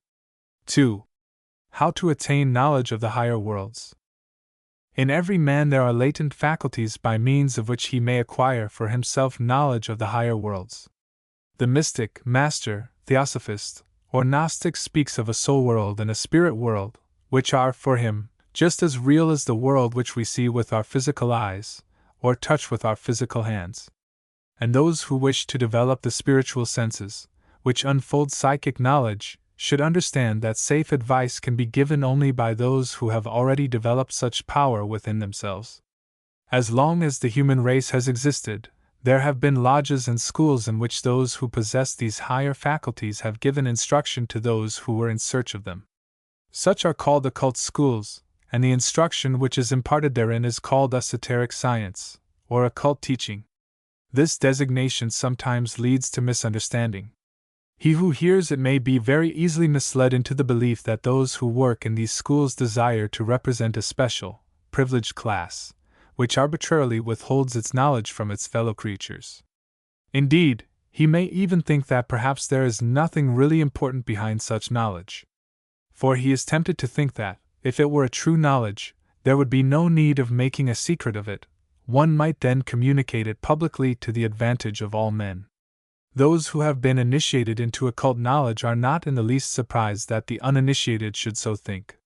2. How to attain knowledge of the higher worlds. In every man there are latent faculties by means of which he may acquire for himself knowledge of the higher worlds. The mystic, master, theosophist, or Gnostic speaks of a soul world and a spirit world, which are, for him, just as real as the world which we see with our physical eyes, or touch with our physical hands. And those who wish to develop the spiritual senses, which unfold psychic knowledge, should understand that safe advice can be given only by those who have already developed such power within themselves. As long as the human race has existed, there have been lodges and schools in which those who possess these higher faculties have given instruction to those who were in search of them. Such are called occult schools, and the instruction which is imparted therein is called esoteric science, or occult teaching. This designation sometimes leads to misunderstanding. He who hears it may be very easily misled into the belief that those who work in these schools desire to represent a special, privileged class, which arbitrarily withholds its knowledge from its fellow creatures. Indeed, he may even think that perhaps there is nothing really important behind such knowledge. For he is tempted to think that, if it were a true knowledge, there would be no need of making a secret of it. One might then communicate it publicly to the advantage of all men. Those who have been initiated into occult knowledge are not in the least surprised that the uninitiated should so think.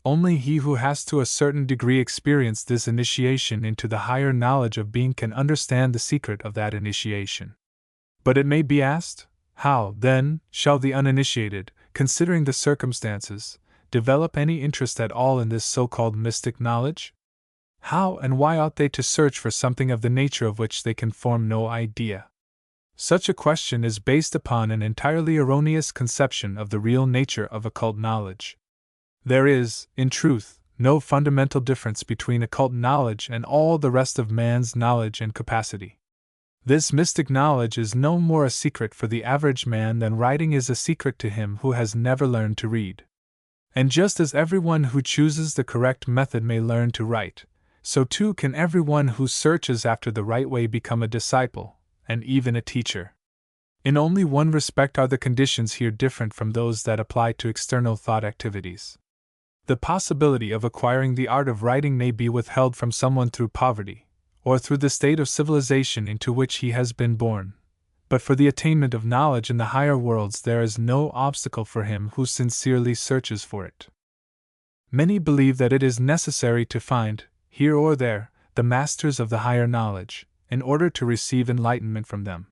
Only he who has to a certain degree experienced this initiation into the higher knowledge of being can understand the secret of that initiation. But it may be asked, how, then, shall the uninitiated, considering the circumstances, develop any interest at all in this so-called mystic knowledge? How and why ought they to search for something of the nature of which they can form no idea? Such a question is based upon an entirely erroneous conception of the real nature of occult knowledge. There is, in truth, no fundamental difference between occult knowledge and all the rest of man's knowledge and capacity. This mystic knowledge is no more a secret for the average man than writing is a secret to him who has never learned to read. And just as everyone who chooses the correct method may learn to write, so too can everyone who searches after the right way become a disciple, and even a teacher. In only one respect are the conditions here different from those that apply to external thought activities. The possibility of acquiring the art of writing may be withheld from someone through poverty, or through the state of civilization into which he has been born. But for the attainment of knowledge in the higher worlds there is no obstacle for him who sincerely searches for it. Many believe that it is necessary to find, here or there, the masters of the higher knowledge, in order to receive enlightenment from them.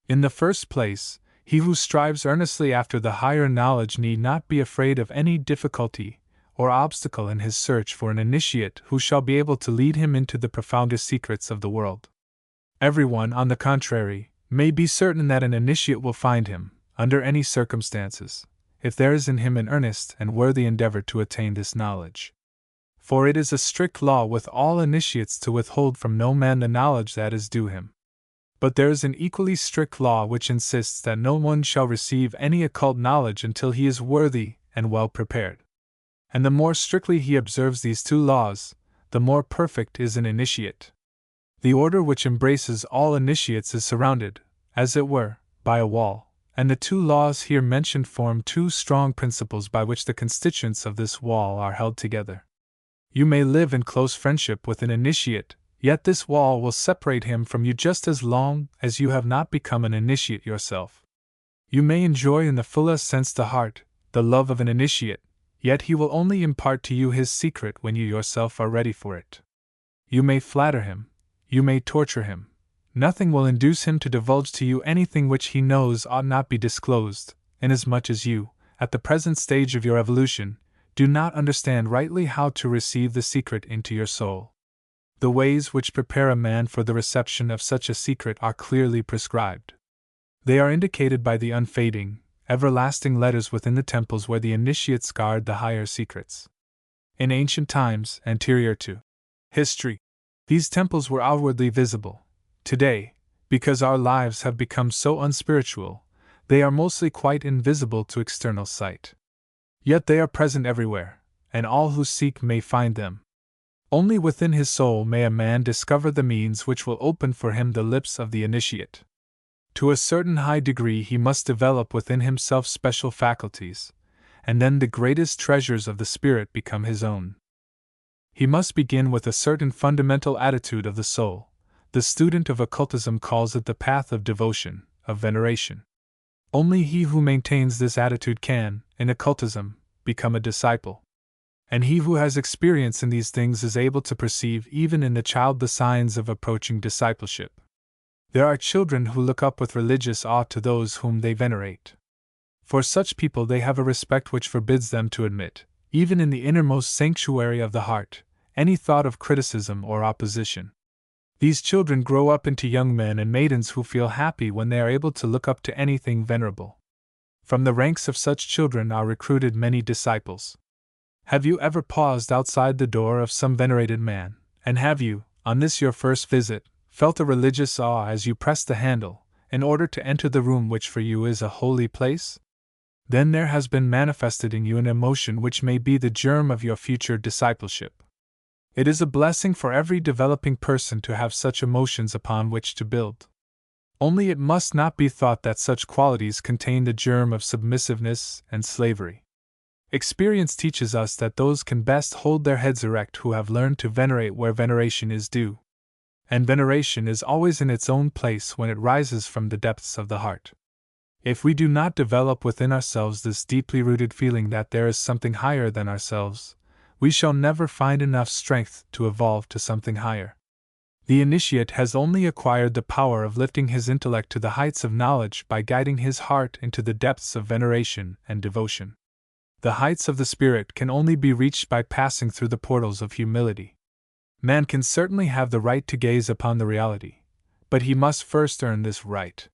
In the first place, he who strives earnestly after the higher knowledge need not be afraid of any difficulty or obstacle in his search for an initiate who shall be able to lead him into the profoundest secrets of the world. Everyone, on the contrary, may be certain that an initiate will find him, under any circumstances, if there is in him an earnest and worthy endeavor to attain this knowledge. For it is a strict law with all initiates to withhold from no man the knowledge that is due him. But there is an equally strict law which insists that no one shall receive any occult knowledge until he is worthy and well prepared. And the more strictly he observes these two laws, the more perfect is an initiate. The order which embraces all initiates is surrounded, as it were, by a wall, and the two laws here mentioned form two strong principles by which the constituents of this wall are held together. You may live in close friendship with an initiate, yet this wall will separate him from you just as long as you have not become an initiate yourself. You may enjoy in the fullest sense the heart, the love of an initiate, yet he will only impart to you his secret when you yourself are ready for it. You may flatter him, you may torture him, nothing will induce him to divulge to you anything which he knows ought not be disclosed, inasmuch as you, at the present stage of your evolution, do not understand rightly how to receive the secret into your soul. The ways which prepare a man for the reception of such a secret are clearly prescribed. They are indicated by the unfading, everlasting letters within the temples where the initiates guard the higher secrets. In ancient times, anterior to history, these temples were outwardly visible. Today, because our lives have become so unspiritual, they are mostly quite invisible to external sight. Yet they are present everywhere, and all who seek may find them. Only within his soul may a man discover the means which will open for him the lips of the initiate. To a certain high degree he must develop within himself special faculties, and then the greatest treasures of the spirit become his own. He must begin with a certain fundamental attitude of the soul. The student of occultism calls it the path of devotion, of veneration. Only he who maintains this attitude can, in occultism, become a disciple. And he who has experience in these things is able to perceive even in the child the signs of approaching discipleship. There are children who look up with religious awe to those whom they venerate. For such people they have a respect which forbids them to admit, even in the innermost sanctuary of the heart, any thought of criticism or opposition. These children grow up into young men and maidens who feel happy when they are able to look up to anything venerable. From the ranks of such children are recruited many disciples. Have you ever paused outside the door of some venerated man, and have you, on this your first visit, felt a religious awe as you pressed the handle, in order to enter the room which for you is a holy place? Then there has been manifested in you an emotion which may be the germ of your future discipleship. It is a blessing for every developing person to have such emotions upon which to build. Only it must not be thought that such qualities contain the germ of submissiveness and slavery. Experience teaches us that those can best hold their heads erect who have learned to venerate where veneration is due. And veneration is always in its own place when it rises from the depths of the heart. If we do not develop within ourselves this deeply rooted feeling that there is something higher than ourselves, we shall never find enough strength to evolve to something higher. The initiate has only acquired the power of lifting his intellect to the heights of knowledge by guiding his heart into the depths of veneration and devotion. The heights of the spirit can only be reached by passing through the portals of humility. Man can certainly have the right to gaze upon the reality, but he must first earn this right.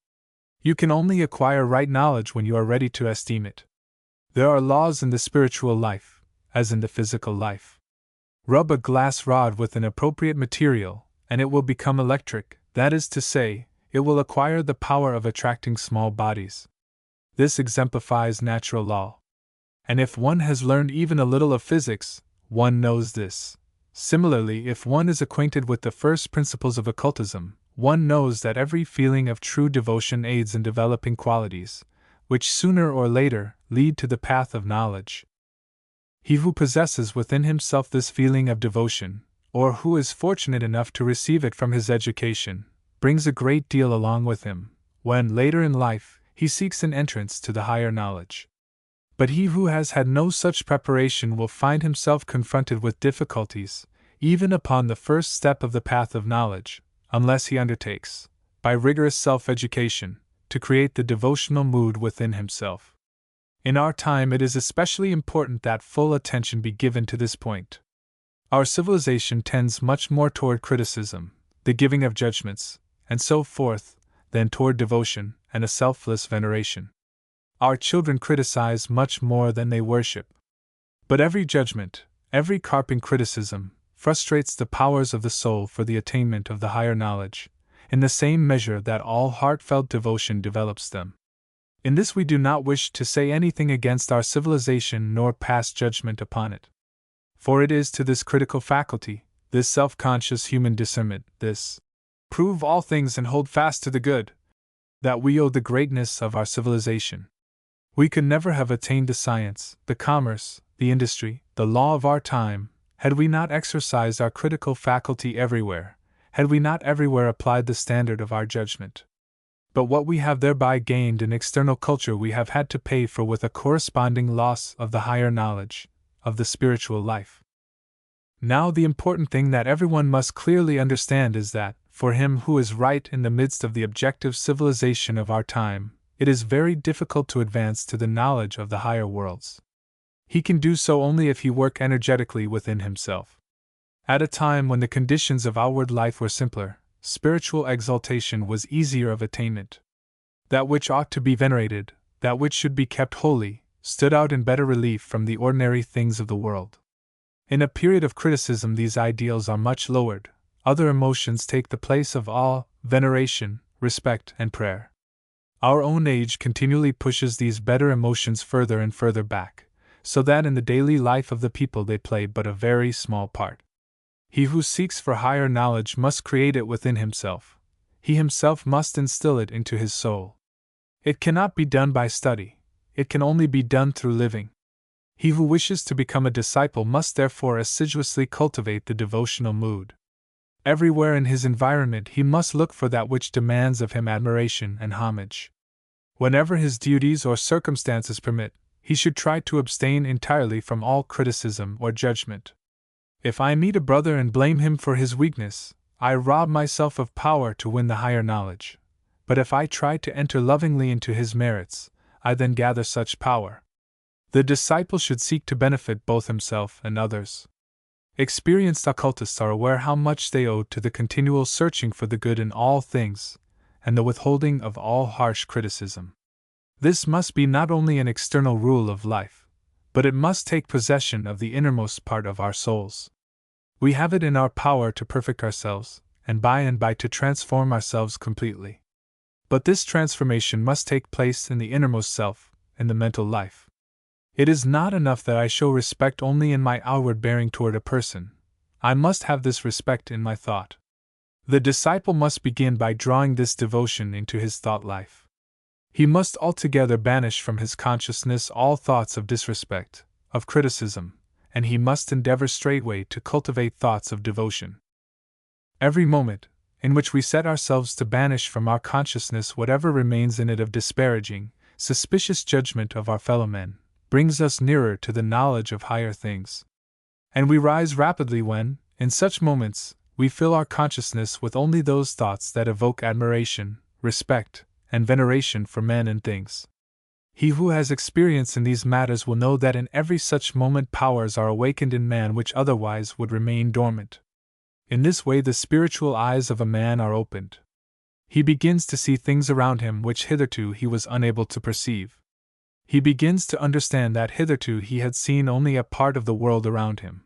You can only acquire right knowledge when you are ready to esteem it. There are laws in the spiritual life, as in the physical life. Rub a glass rod with an appropriate material, and it will become electric, that is to say, it will acquire the power of attracting small bodies. This exemplifies natural law. And if one has learned even a little of physics, one knows this. Similarly, if one is acquainted with the first principles of occultism, one knows that every feeling of true devotion aids in developing qualities, which sooner or later lead to the path of knowledge. He who possesses within himself this feeling of devotion, or who is fortunate enough to receive it from his education, brings a great deal along with him, when, later in life, he seeks an entrance to the higher knowledge. But he who has had no such preparation will find himself confronted with difficulties, even upon the first step of the path of knowledge, unless he undertakes, by rigorous self-education, to create the devotional mood within himself. In our time it is especially important that full attention be given to this point. Our civilization tends much more toward criticism, the giving of judgments, and so forth, than toward devotion and a selfless veneration. Our children criticize much more than they worship. But every judgment, every carping criticism, frustrates the powers of the soul for the attainment of the higher knowledge, in the same measure that all heartfelt devotion develops them. In this we do not wish to say anything against our civilization nor pass judgment upon it. For it is to this critical faculty, this self-conscious human discernment, this prove all things and hold fast to the good, that we owe the greatness of our civilization. We could never have attained the science, the commerce, the industry, the law of our time, had we not exercised our critical faculty everywhere, had we not everywhere applied the standard of our judgment. But what we have thereby gained in external culture we have had to pay for with a corresponding loss of the higher knowledge, of the spiritual life. Now the important thing that everyone must clearly understand is that, for him who is right in the midst of the objective civilization of our time, it is very difficult to advance to the knowledge of the higher worlds. He can do so only if he work energetically within himself. At a time when the conditions of outward life were simpler, spiritual exaltation was easier of attainment. That which ought to be venerated, that which should be kept holy, stood out in better relief from the ordinary things of the world. In a period of criticism these ideals are much lowered, other emotions take the place of awe, veneration, respect, and prayer. Our own age continually pushes these better emotions further and further back, so that in the daily life of the people they play but a very small part. He who seeks for higher knowledge must create it within himself. He himself must instill it into his soul. It cannot be done by study, it can only be done through living. He who wishes to become a disciple must therefore assiduously cultivate the devotional mood. Everywhere in his environment he must look for that which demands of him admiration and homage. Whenever his duties or circumstances permit, he should try to abstain entirely from all criticism or judgment. If I meet a brother and blame him for his weakness, I rob myself of power to win the higher knowledge. But if I try to enter lovingly into his merits, I then gather such power. The disciple should seek to benefit both himself and others. Experienced occultists are aware how much they owe to the continual searching for the good in all things, and the withholding of all harsh criticism. This must be not only an external rule of life, but it must take possession of the innermost part of our souls. We have it in our power to perfect ourselves, and by to transform ourselves completely. But this transformation must take place in the innermost self, in the mental life. It is not enough that I show respect only in my outward bearing toward a person. I must have this respect in my thought. The disciple must begin by drawing this devotion into his thought life. He must altogether banish from his consciousness all thoughts of disrespect, of criticism, and he must endeavor straightway to cultivate thoughts of devotion. Every moment, in which we set ourselves to banish from our consciousness whatever remains in it of disparaging, suspicious judgment of our fellow men, brings us nearer to the knowledge of higher things. And we rise rapidly when, in such moments, we fill our consciousness with only those thoughts that evoke admiration, respect, and veneration for men and things. He who has experience in these matters will know that in every such moment powers are awakened in man which otherwise would remain dormant. In this way the spiritual eyes of a man are opened. He begins to see things around him which hitherto he was unable to perceive. He begins to understand that hitherto he had seen only a part of the world around him.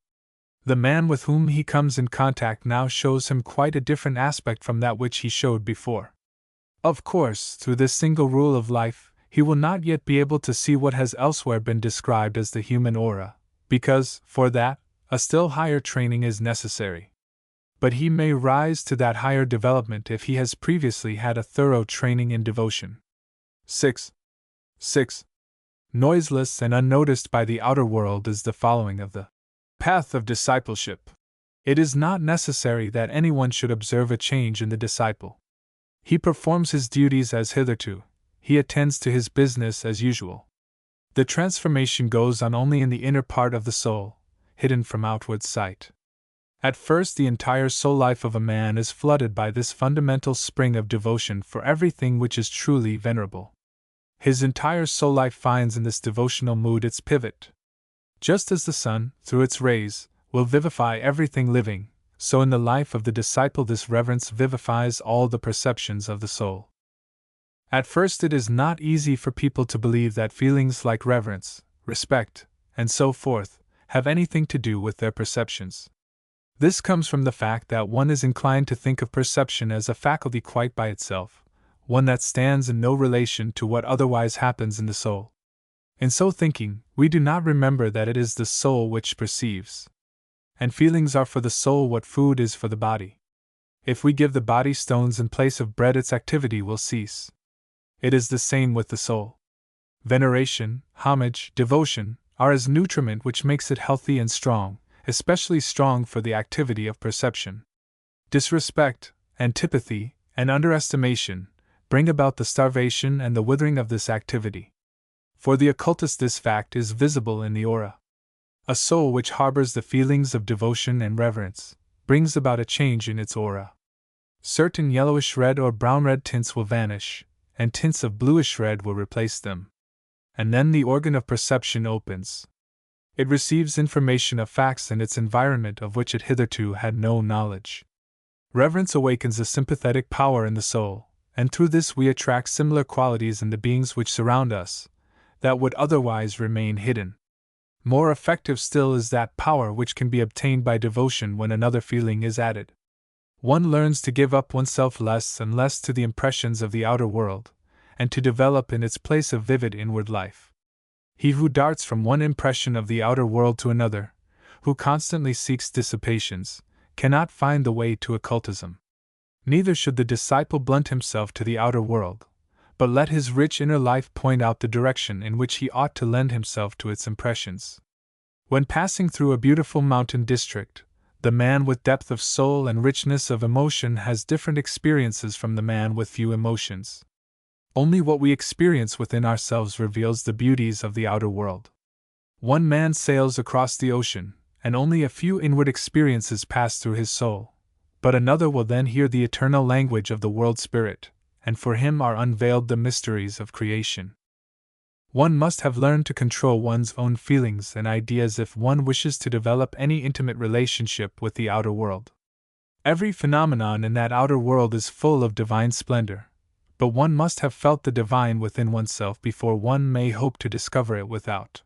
The man with whom he comes in contact now shows him quite a different aspect from that which he showed before. Of course, through this single rule of life, he will not yet be able to see what has elsewhere been described as the human aura, because, for that, a still higher training is necessary. But he may rise to that higher development if he has previously had a thorough training in devotion. 6. Noiseless and unnoticed by the outer world is the following of the path of discipleship. It is not necessary that anyone should observe a change in the disciple. He performs his duties as hitherto, he attends to his business as usual. The transformation goes on only in the inner part of the soul, hidden from outward sight. At first the entire soul life of a man is flooded by this fundamental spring of devotion for everything which is truly venerable. His entire soul life finds in this devotional mood its pivot. Just as the sun, through its rays, will vivify everything living, so in the life of the disciple this reverence vivifies all the perceptions of the soul. At first it is not easy for people to believe that feelings like reverence, respect, and so forth, have anything to do with their perceptions. This comes from the fact that one is inclined to think of perception as a faculty quite by itself, one that stands in no relation to what otherwise happens in the soul. In so thinking, we do not remember that it is the soul which perceives. And feelings are for the soul what food is for the body. If we give the body stones in place of bread, its activity will cease. It is the same with the soul. Veneration, homage, devotion are as nutriment which makes it healthy and strong, especially strong for the activity of perception. Disrespect, antipathy, and underestimation bring about the starvation and the withering of this activity. For the occultist, this fact is visible in the aura. A soul which harbors the feelings of devotion and reverence brings about a change in its aura. Certain yellowish red or brown red tints will vanish, and tints of bluish red will replace them. And then the organ of perception opens. It receives information of facts in its environment of which it hitherto had no knowledge. Reverence awakens a sympathetic power in the soul, and through this we attract similar qualities in the beings which surround us, that would otherwise remain hidden. More effective still is that power which can be obtained by devotion when another feeling is added. One learns to give up oneself less and less to the impressions of the outer world, and to develop in its place a vivid inward life. He who darts from one impression of the outer world to another, who constantly seeks dissipations, cannot find the way to occultism. Neither should the disciple blunt himself to the outer world, but let his rich inner life point out the direction in which he ought to lend himself to its impressions. When passing through a beautiful mountain district, the man with depth of soul and richness of emotion has different experiences from the man with few emotions. Only what we experience within ourselves reveals the beauties of the outer world. One man sails across the ocean, and only a few inward experiences pass through his soul, but another will then hear the eternal language of the world spirit, and for him are unveiled the mysteries of creation. One must have learned to control one's own feelings and ideas if one wishes to develop any intimate relationship with the outer world. Every phenomenon in that outer world is full of divine splendor, but one must have felt the divine within oneself before one may hope to discover it without.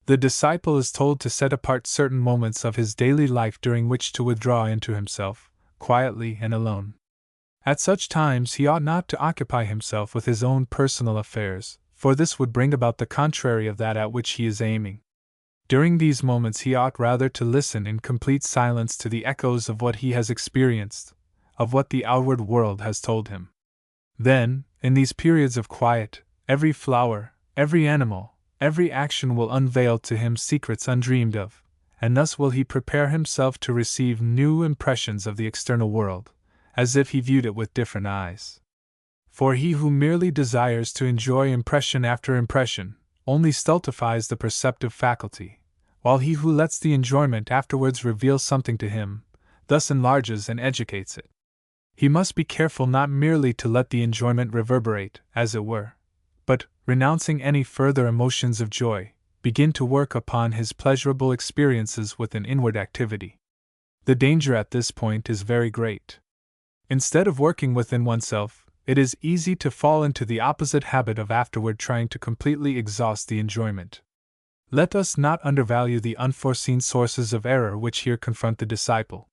The disciple is told to set apart certain moments of his daily life during which to withdraw into himself, quietly and alone. At such times he ought not to occupy himself with his own personal affairs, for this would bring about the contrary of that at which he is aiming. During these moments he ought rather to listen in complete silence to the echoes of what he has experienced, of what the outward world has told him. Then, in these periods of quiet, every flower, every animal, every action will unveil to him secrets undreamed of, and thus will he prepare himself to receive new impressions of the external world, as if he viewed it with different eyes. For he who merely desires to enjoy impression after impression only stultifies the perceptive faculty, while he who lets the enjoyment afterwards reveal something to him, thus enlarges and educates it. He must be careful not merely to let the enjoyment reverberate, as it were, but, renouncing any further emotions of joy, begin to work upon his pleasurable experiences with an inward activity. The danger at this point is very great. Instead of working within oneself, it is easy to fall into the opposite habit of afterward trying to completely exhaust the enjoyment. Let us not undervalue the unforeseen sources of error which here confront the disciple.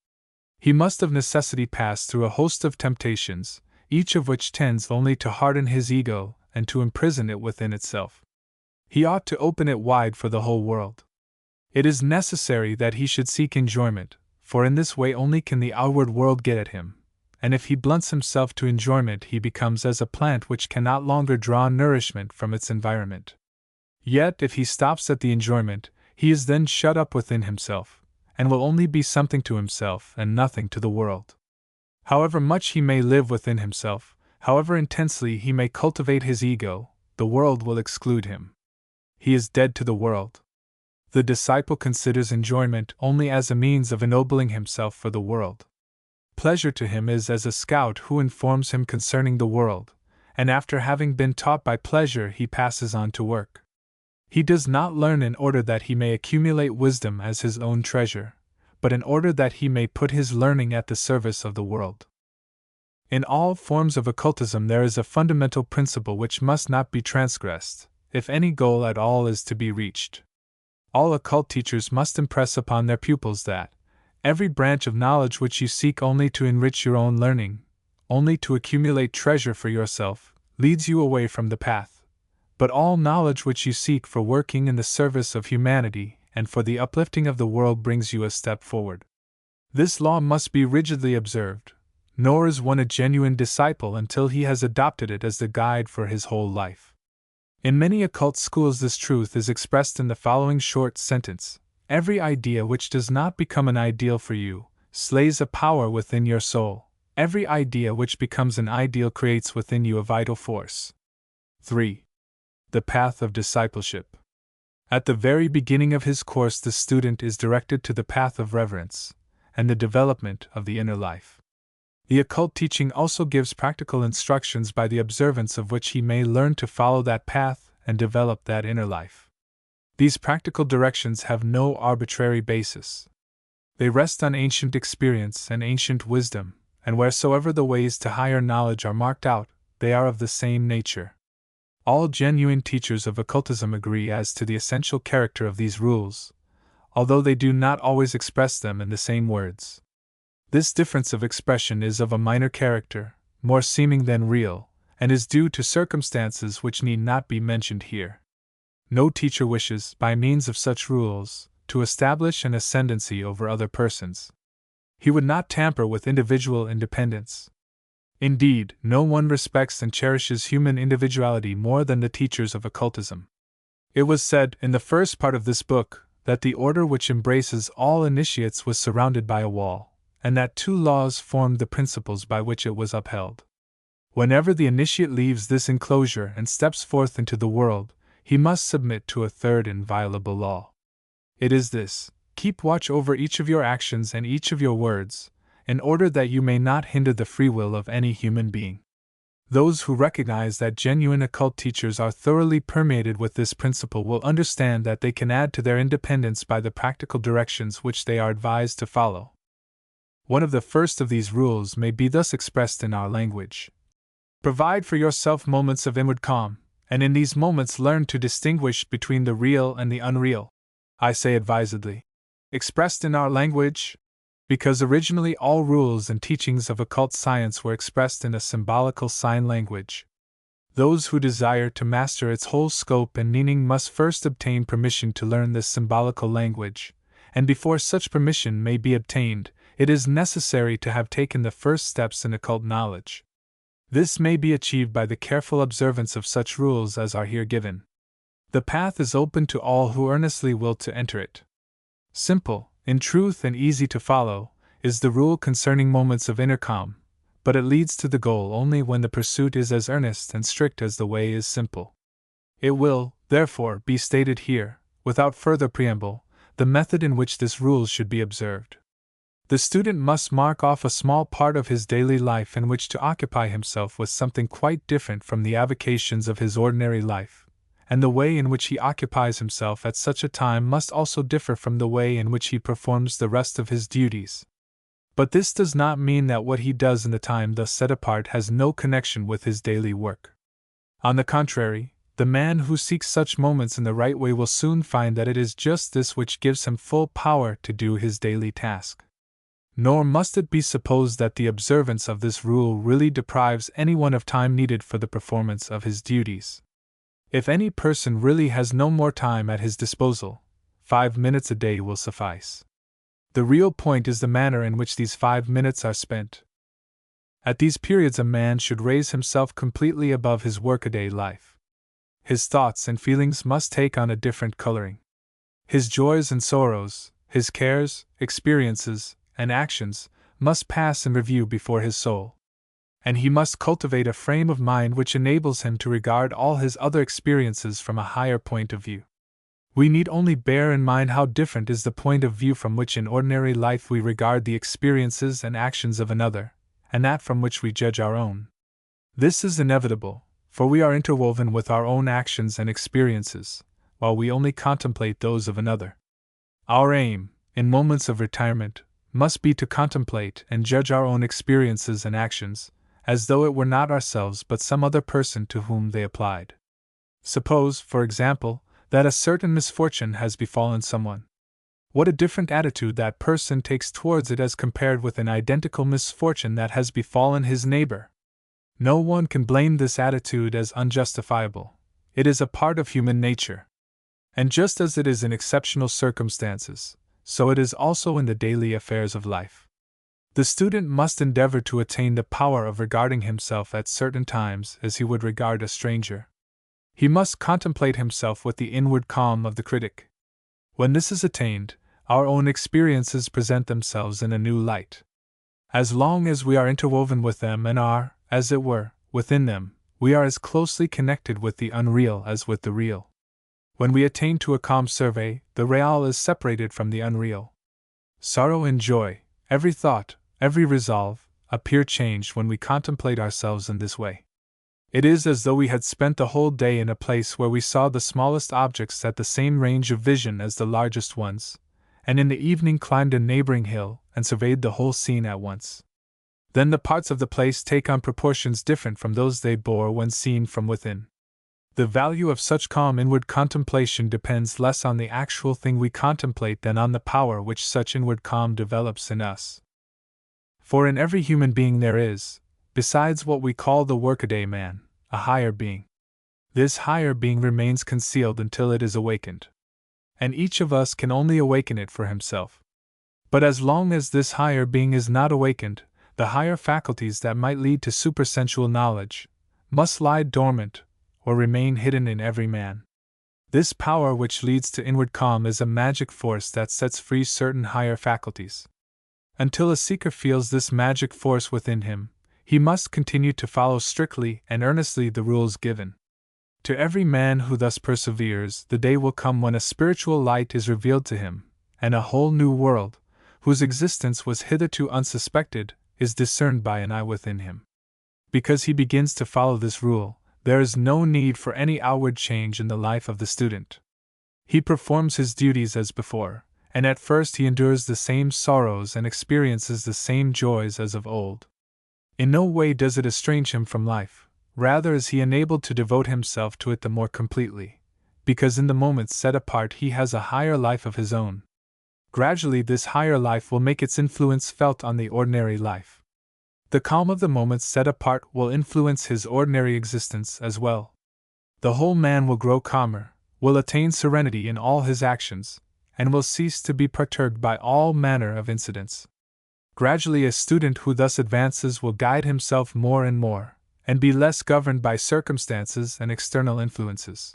He must of necessity pass through a host of temptations, each of which tends only to harden his ego and to imprison it within itself. He ought to open it wide for the whole world. It is necessary that he should seek enjoyment, for in this way only can the outward world get at him, and if he blunts himself to enjoyment he becomes as a plant which cannot longer draw nourishment from its environment. Yet if he stops at the enjoyment, he is then shut up within himself, and will only be something to himself and nothing to the world. However much he may live within himself, however intensely he may cultivate his ego, the world will exclude him. He is dead to the world. The disciple considers enjoyment only as a means of ennobling himself for the world. Pleasure to him is as a scout who informs him concerning the world, and after having been taught by pleasure he passes on to work. He does not learn in order that he may accumulate wisdom as his own treasure, but in order that he may put his learning at the service of the world. In all forms of occultism there is a fundamental principle which must not be transgressed, if any goal at all is to be reached. All occult teachers must impress upon their pupils that, Every branch of knowledge which you seek only to enrich your own learning, only to accumulate treasure for yourself, leads you away from the path. But all knowledge which you seek for working in the service of humanity and for the uplifting of the world brings you a step forward. This law must be rigidly observed, nor is one a genuine disciple until he has adopted it as the guide for his whole life. In many occult schools, this truth is expressed in the following short sentence: every idea which does not become an ideal for you slays a power within your soul. Every idea which becomes an ideal creates within you a vital force. 3. The path of discipleship. At the very beginning of his course, the student is directed to the path of reverence and the development of the inner life. The occult teaching also gives practical instructions by the observance of which he may learn to follow that path and develop that inner life. These practical directions have no arbitrary basis. They rest on ancient experience and ancient wisdom, and wheresoever the ways to higher knowledge are marked out, they are of the same nature. All genuine teachers of occultism agree as to the essential character of these rules, although they do not always express them in the same words. This difference of expression is of a minor character, more seeming than real, and is due to circumstances which need not be mentioned here. No teacher wishes, by means of such rules, to establish an ascendancy over other persons. He would not tamper with individual independence. Indeed, no one respects and cherishes human individuality more than the teachers of occultism. It was said, in the first part of this book, that the order which embraces all initiates was surrounded by a wall, and that two laws formed the principles by which it was upheld. Whenever the initiate leaves this enclosure and steps forth into the world, he must submit to a third inviolable law. It is this: keep watch over each of your actions and each of your words, in order that you may not hinder the free will of any human being. Those who recognize that genuine occult teachers are thoroughly permeated with this principle will understand that they can add to their independence by the practical directions which they are advised to follow. One of the first of these rules may be thus expressed in our language: provide for yourself moments of inward calm, and in these moments learn to distinguish between the real and the unreal. I say advisedly, expressed in our language, because originally all rules and teachings of occult science were expressed in a symbolical sign language. Those who desire to master its whole scope and meaning must first obtain permission to learn this symbolical language, and before such permission may be obtained, it is necessary to have taken the first steps in occult knowledge. This may be achieved by the careful observance of such rules as are here given. The path is open to all who earnestly will to enter it. Simple, in truth, and easy to follow, is the rule concerning moments of inner calm, but it leads to the goal only when the pursuit is as earnest and strict as the way is simple. It will, therefore, be stated here, without further preamble, the method in which this rule should be observed. The student must mark off a small part of his daily life in which to occupy himself with something quite different from the avocations of his ordinary life, and the way in which he occupies himself at such a time must also differ from the way in which he performs the rest of his duties. But this does not mean that what he does in the time thus set apart has no connection with his daily work. On the contrary, the man who seeks such moments in the right way will soon find that it is just this which gives him full power to do his daily task. Nor must it be supposed that the observance of this rule really deprives anyone of time needed for the performance of his duties. If any person really has no more time at his disposal, 5 minutes a day will suffice. The real point is the manner in which these 5 minutes are spent. At these periods a man should raise himself completely above his workaday life. His thoughts and feelings must take on a different coloring. His joys and sorrows, his cares, experiences, and actions must pass in review before his soul. And he must cultivate a frame of mind which enables him to regard all his other experiences from a higher point of view. We need only bear in mind how different is the point of view from which in ordinary life we regard the experiences and actions of another, and that from which we judge our own. This is inevitable, for we are interwoven with our own actions and experiences, while we only contemplate those of another. Our aim, in moments of retirement, must be to contemplate and judge our own experiences and actions, as though it were not ourselves but some other person to whom they applied. Suppose, for example, that a certain misfortune has befallen someone. What a different attitude that person takes towards it as compared with an identical misfortune that has befallen his neighbor. No one can blame this attitude as unjustifiable. It is a part of human nature. And just as it is in exceptional circumstances, so it is also in the daily affairs of life. The student must endeavor to attain the power of regarding himself at certain times as he would regard a stranger. He must contemplate himself with the inward calm of the critic. When this is attained, our own experiences present themselves in a new light. As long as we are interwoven with them and are, as it were, within them, we are as closely connected with the unreal as with the real. When we attain to a calm survey, the real is separated from the unreal. Sorrow and joy, every thought, every resolve, appear changed when we contemplate ourselves in this way. It is as though we had spent the whole day in a place where we saw the smallest objects at the same range of vision as the largest ones, and in the evening climbed a neighboring hill and surveyed the whole scene at once. Then the parts of the place take on proportions different from those they bore when seen from within. The value of such calm inward contemplation depends less on the actual thing we contemplate than on the power which such inward calm develops in us. For in every human being there is, besides what we call the workaday man, a higher being. This higher being remains concealed until it is awakened. And each of us can only awaken it for himself. But as long as this higher being is not awakened, the higher faculties that might lead to supersensual knowledge must lie dormant or remain hidden in every man. This power which leads to inward calm is a magic force that sets free certain higher faculties. Until a seeker feels this magic force within him, he must continue to follow strictly and earnestly the rules given. To every man who thus perseveres, the day will come when a spiritual light is revealed to him, and a whole new world, whose existence was hitherto unsuspected, is discerned by an eye within him. Because he begins to follow this rule, there is no need for any outward change in the life of the student. He performs his duties as before, and at first he endures the same sorrows and experiences the same joys as of old. In no way does it estrange him from life, rather is he enabled to devote himself to it the more completely, because in the moments set apart he has a higher life of his own. Gradually this higher life will make its influence felt on the ordinary life. The calm of the moments set apart will influence his ordinary existence as well. The whole man will grow calmer, will attain serenity in all his actions, and will cease to be perturbed by all manner of incidents. Gradually a student who thus advances will guide himself more and more, and be less governed by circumstances and external influences.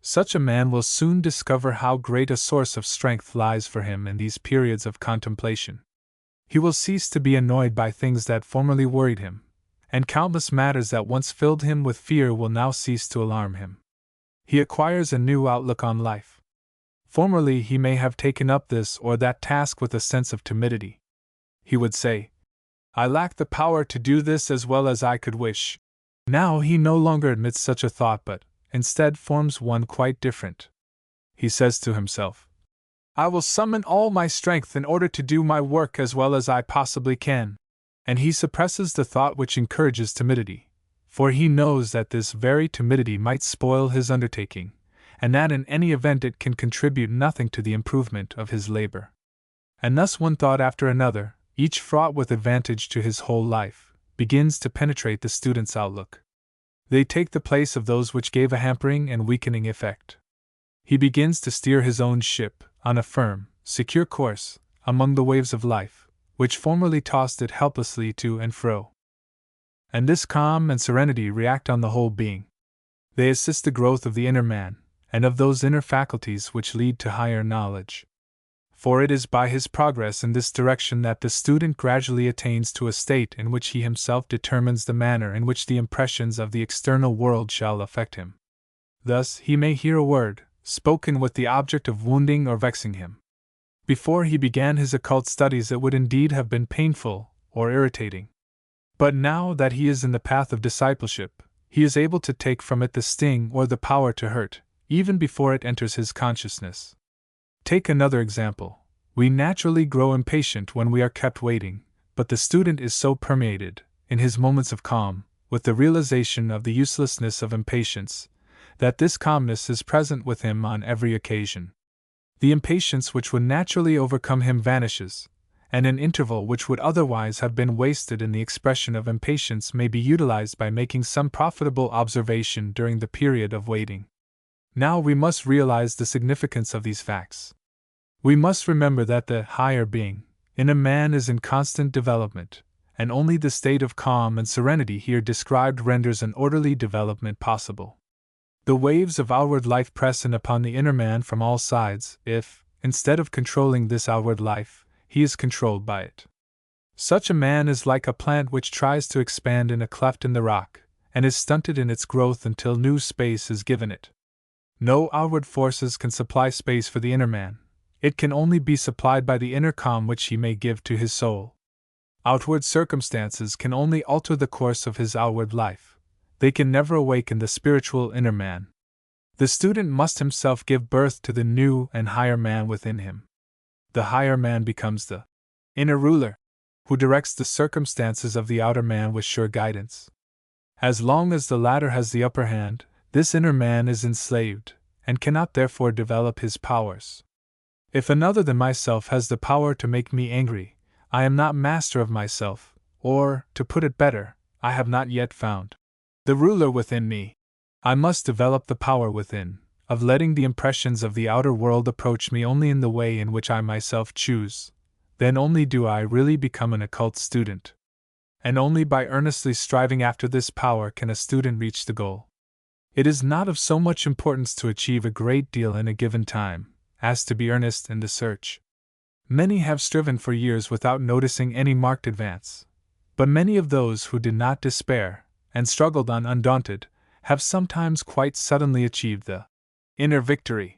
Such a man will soon discover how great a source of strength lies for him in these periods of contemplation. He will cease to be annoyed by things that formerly worried him, and countless matters that once filled him with fear will now cease to alarm him. He acquires a new outlook on life. Formerly he may have taken up this or that task with a sense of timidity. He would say, "I lack the power to do this as well as I could wish." Now he no longer admits such a thought but, instead, forms one quite different. He says to himself, "I will summon all my strength in order to do my work as well as I possibly can." And he suppresses the thought which encourages timidity, for he knows that this very timidity might spoil his undertaking, and that in any event it can contribute nothing to the improvement of his labor. And thus one thought after another, each fraught with advantage to his whole life, begins to penetrate the student's outlook. They take the place of those which gave a hampering and weakening effect. He begins to steer his own ship, on a firm, secure course, among the waves of life, which formerly tossed it helplessly to and fro. And this calm and serenity react on the whole being. They assist the growth of the inner man, and of those inner faculties which lead to higher knowledge. For it is by his progress in this direction that the student gradually attains to a state in which he himself determines the manner in which the impressions of the external world shall affect him. Thus he may hear a word, spoken with the object of wounding or vexing him. Before he began his occult studies it would indeed have been painful or irritating. But now that he is in the path of discipleship, he is able to take from it the sting or the power to hurt, even before it enters his consciousness. Take another example. We naturally grow impatient when we are kept waiting, but the student is so permeated, in his moments of calm, with the realization of the uselessness of impatience, that this calmness is present with him on every occasion. The impatience which would naturally overcome him vanishes, and an interval which would otherwise have been wasted in the expression of impatience may be utilized by making some profitable observation during the period of waiting. Now we must realize the significance of these facts. We must remember that the higher being in a man is in constant development, and only the state of calm and serenity here described renders an orderly development possible. The waves of outward life press in upon the inner man from all sides if, instead of controlling this outward life, he is controlled by it. Such a man is like a plant which tries to expand in a cleft in the rock, and is stunted in its growth until new space is given it. No outward forces can supply space for the inner man. It can only be supplied by the inner calm which he may give to his soul. Outward circumstances can only alter the course of his outward life. They can never awaken the spiritual inner man. The student must himself give birth to the new and higher man within him. The higher man becomes the inner ruler, who directs the circumstances of the outer man with sure guidance. As long as the latter has the upper hand, this inner man is enslaved, and cannot therefore develop his powers. If another than myself has the power to make me angry, I am not master of myself, or, to put it better, I have not yet found the ruler within me. I must develop the power within, of letting the impressions of the outer world approach me only in the way in which I myself choose. Then only do I really become an occult student. And only by earnestly striving after this power can a student reach the goal. It is not of so much importance to achieve a great deal in a given time, as to be earnest in the search. Many have striven for years without noticing any marked advance, but many of those who did not despair, and struggled on undaunted, have sometimes quite suddenly achieved the inner victory.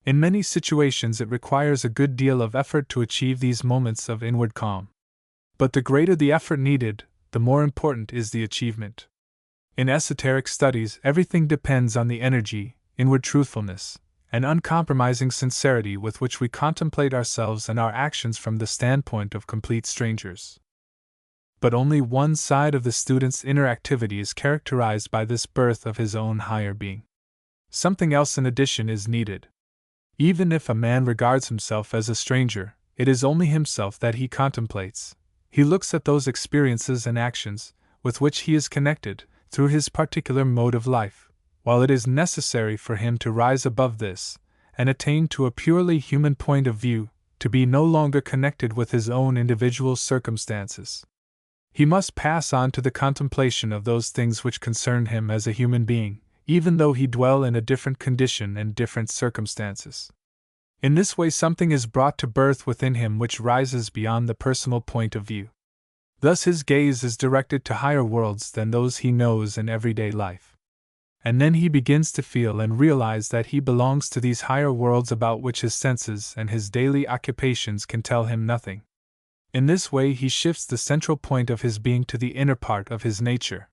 In many situations it requires a good deal of effort to achieve these moments of inward calm. But the greater the effort needed, the more important is the achievement. In esoteric studies, everything depends on the energy, inward truthfulness, and uncompromising sincerity with which we contemplate ourselves and our actions from the standpoint of complete strangers. But only one side of the student's inner activity is characterized by this birth of his own higher being. Something else in addition is needed. Even if a man regards himself as a stranger, it is only himself that he contemplates. He looks at those experiences and actions, with which he is connected, through his particular mode of life, while it is necessary for him to rise above this, and attain to a purely human point of view, to be no longer connected with his own individual circumstances. He must pass on to the contemplation of those things which concern him as a human being, even though he dwell in a different condition and different circumstances. In this way something is brought to birth within him which rises beyond the personal point of view. Thus his gaze is directed to higher worlds than those he knows in everyday life. And then he begins to feel and realize that he belongs to these higher worlds about which his senses and his daily occupations can tell him nothing. In this way he shifts the central point of his being to the inner part of his nature.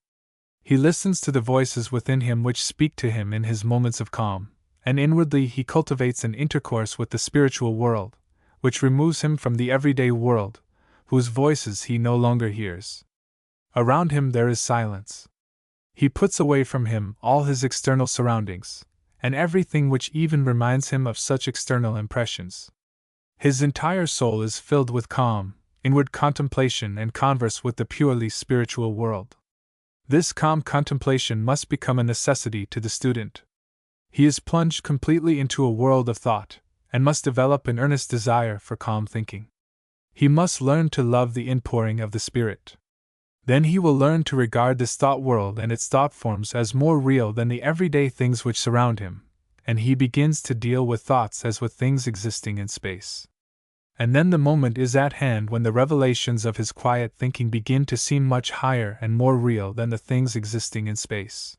He listens to the voices within him which speak to him in his moments of calm, and inwardly he cultivates an intercourse with the spiritual world, which removes him from the everyday world, whose voices he no longer hears. Around him there is silence. He puts away from him all his external surroundings, and everything which even reminds him of such external impressions. His entire soul is filled with calm, inward contemplation and converse with the purely spiritual world. This calm contemplation must become a necessity to the student. He is plunged completely into a world of thought, and must develop an earnest desire for calm thinking. He must learn to love the inpouring of the Spirit. Then he will learn to regard this thought world and its thought forms as more real than the everyday things which surround him, and he begins to deal with thoughts as with things existing in space. And then the moment is at hand when the revelations of his quiet thinking begin to seem much higher and more real than the things existing in space.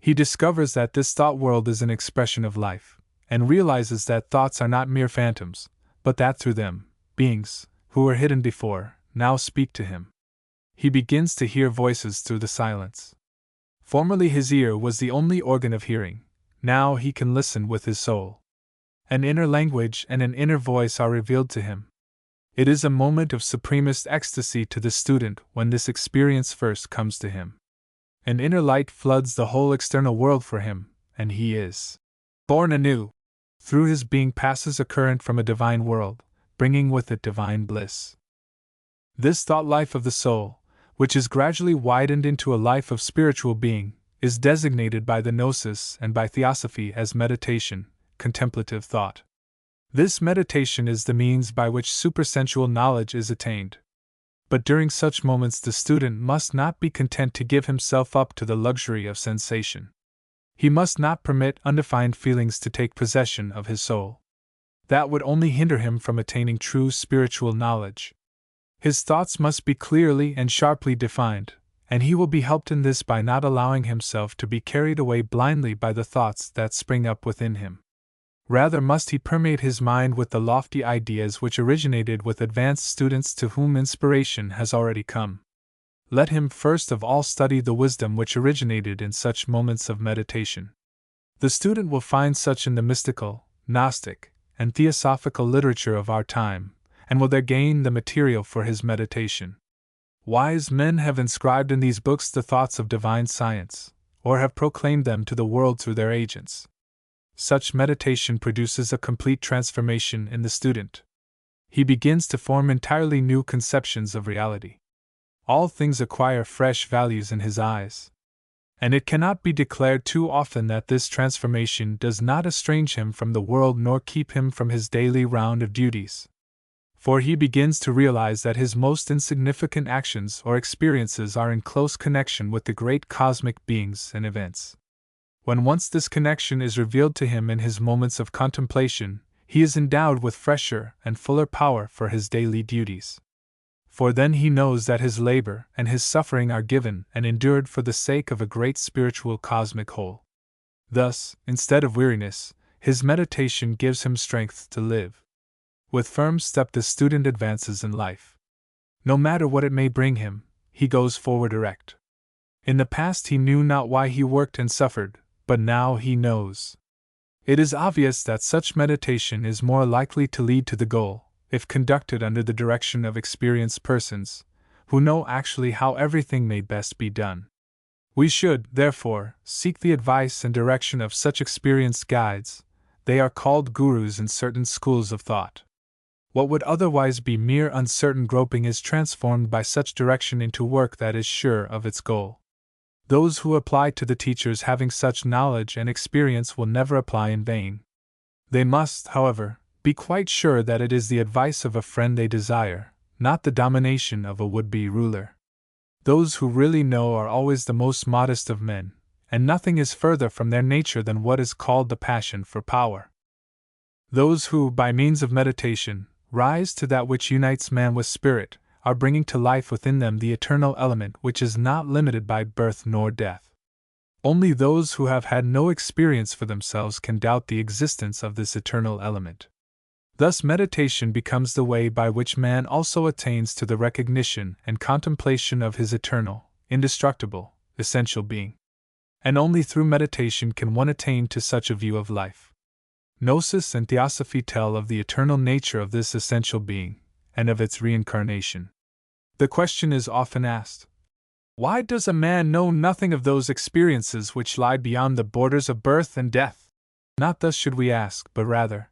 He discovers that this thought world is an expression of life, and realizes that thoughts are not mere phantoms, but that through them, beings, who were hidden before, now speak to him. He begins to hear voices through the silence. Formerly his ear was the only organ of hearing, now he can listen with his soul. An inner language and an inner voice are revealed to him. It is a moment of supremest ecstasy to the student when this experience first comes to him. An inner light floods the whole external world for him, and he is born anew. Through his being passes a current from a divine world, bringing with it divine bliss. This thought life of the soul, which is gradually widened into a life of spiritual being, is designated by the Gnosis and by Theosophy as meditation, contemplative thought. This meditation is the means by which supersensual knowledge is attained. But during such moments the student must not be content to give himself up to the luxury of sensation. He must not permit undefined feelings to take possession of his soul. That would only hinder him from attaining true spiritual knowledge. His thoughts must be clearly and sharply defined, and he will be helped in this by not allowing himself to be carried away blindly by the thoughts that spring up within him. Rather must he permeate his mind with the lofty ideas which originated with advanced students to whom inspiration has already come. Let him first of all study the wisdom which originated in such moments of meditation. The student will find such in the mystical, Gnostic, and theosophical literature of our time, and will there gain the material for his meditation. Wise men have inscribed in these books the thoughts of divine science, or have proclaimed them to the world through their agents. Such meditation produces a complete transformation in the student. He begins to form entirely new conceptions of reality. All things acquire fresh values in his eyes. And it cannot be declared too often that this transformation does not estrange him from the world nor keep him from his daily round of duties. For he begins to realize that his most insignificant actions or experiences are in close connection with the great cosmic beings and events. When once this connection is revealed to him in his moments of contemplation, he is endowed with fresher and fuller power for his daily duties. For then he knows that his labor and his suffering are given and endured for the sake of a great spiritual cosmic whole. Thus, instead of weariness, his meditation gives him strength to live. With firm step the student advances in life. No matter what it may bring him, he goes forward erect. In the past he knew not why he worked and suffered, but now he knows. It is obvious that such meditation is more likely to lead to the goal, if conducted under the direction of experienced persons, who know actually how everything may best be done. We should, therefore, seek the advice and direction of such experienced guides. They are called gurus in certain schools of thought. What would otherwise be mere uncertain groping is transformed by such direction into work that is sure of its goal. Those who apply to the teachers having such knowledge and experience will never apply in vain. They must, however, be quite sure that it is the advice of a friend they desire, not the domination of a would-be ruler. Those who really know are always the most modest of men, and nothing is further from their nature than what is called the passion for power. Those who, by means of meditation, rise to that which unites man with spirit, are bringing to life within them the eternal element which is not limited by birth nor death. Only those who have had no experience for themselves can doubt the existence of this eternal element. Thus meditation becomes the way by which man also attains to the recognition and contemplation of his eternal, indestructible, essential being. And only through meditation can one attain to such a view of life. Gnosis and Theosophy tell of the eternal nature of this essential being, and of its reincarnation. The question is often asked, why does a man know nothing of those experiences which lie beyond the borders of birth and death? Not thus should we ask, but rather,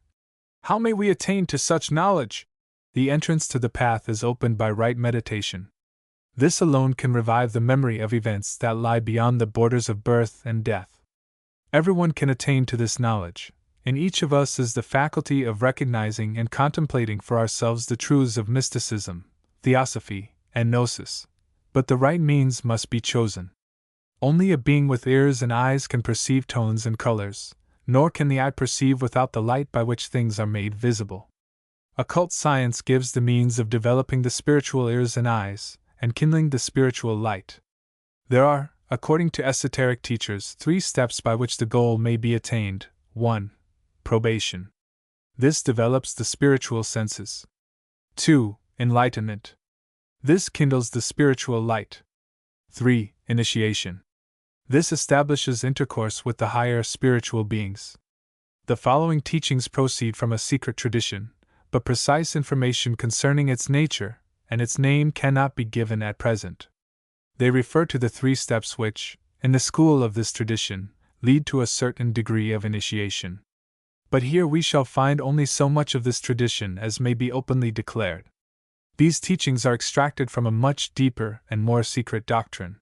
how may we attain to such knowledge? The entrance to the path is opened by right meditation. This alone can revive the memory of events that lie beyond the borders of birth and death. Everyone can attain to this knowledge. In each of us is the faculty of recognizing and contemplating for ourselves the truths of mysticism, theosophy, and gnosis, but the right means must be chosen. Only a being with ears and eyes can perceive tones and colors, nor can the eye perceive without the light by which things are made visible. Occult science gives the means of developing the spiritual ears and eyes, and kindling the spiritual light. There are, according to esoteric teachers, 3 steps by which the goal may be attained. 1. Probation. This develops the spiritual senses. 2. Enlightenment. This kindles the spiritual light. 3. Initiation. This establishes intercourse with the higher spiritual beings. The following teachings proceed from a secret tradition, but precise information concerning its nature and its name cannot be given at present. They refer to the 3 steps which, in the school of this tradition, lead to a certain degree of initiation. But here we shall find only so much of this tradition as may be openly declared. These teachings are extracted from a much deeper and more secret doctrine.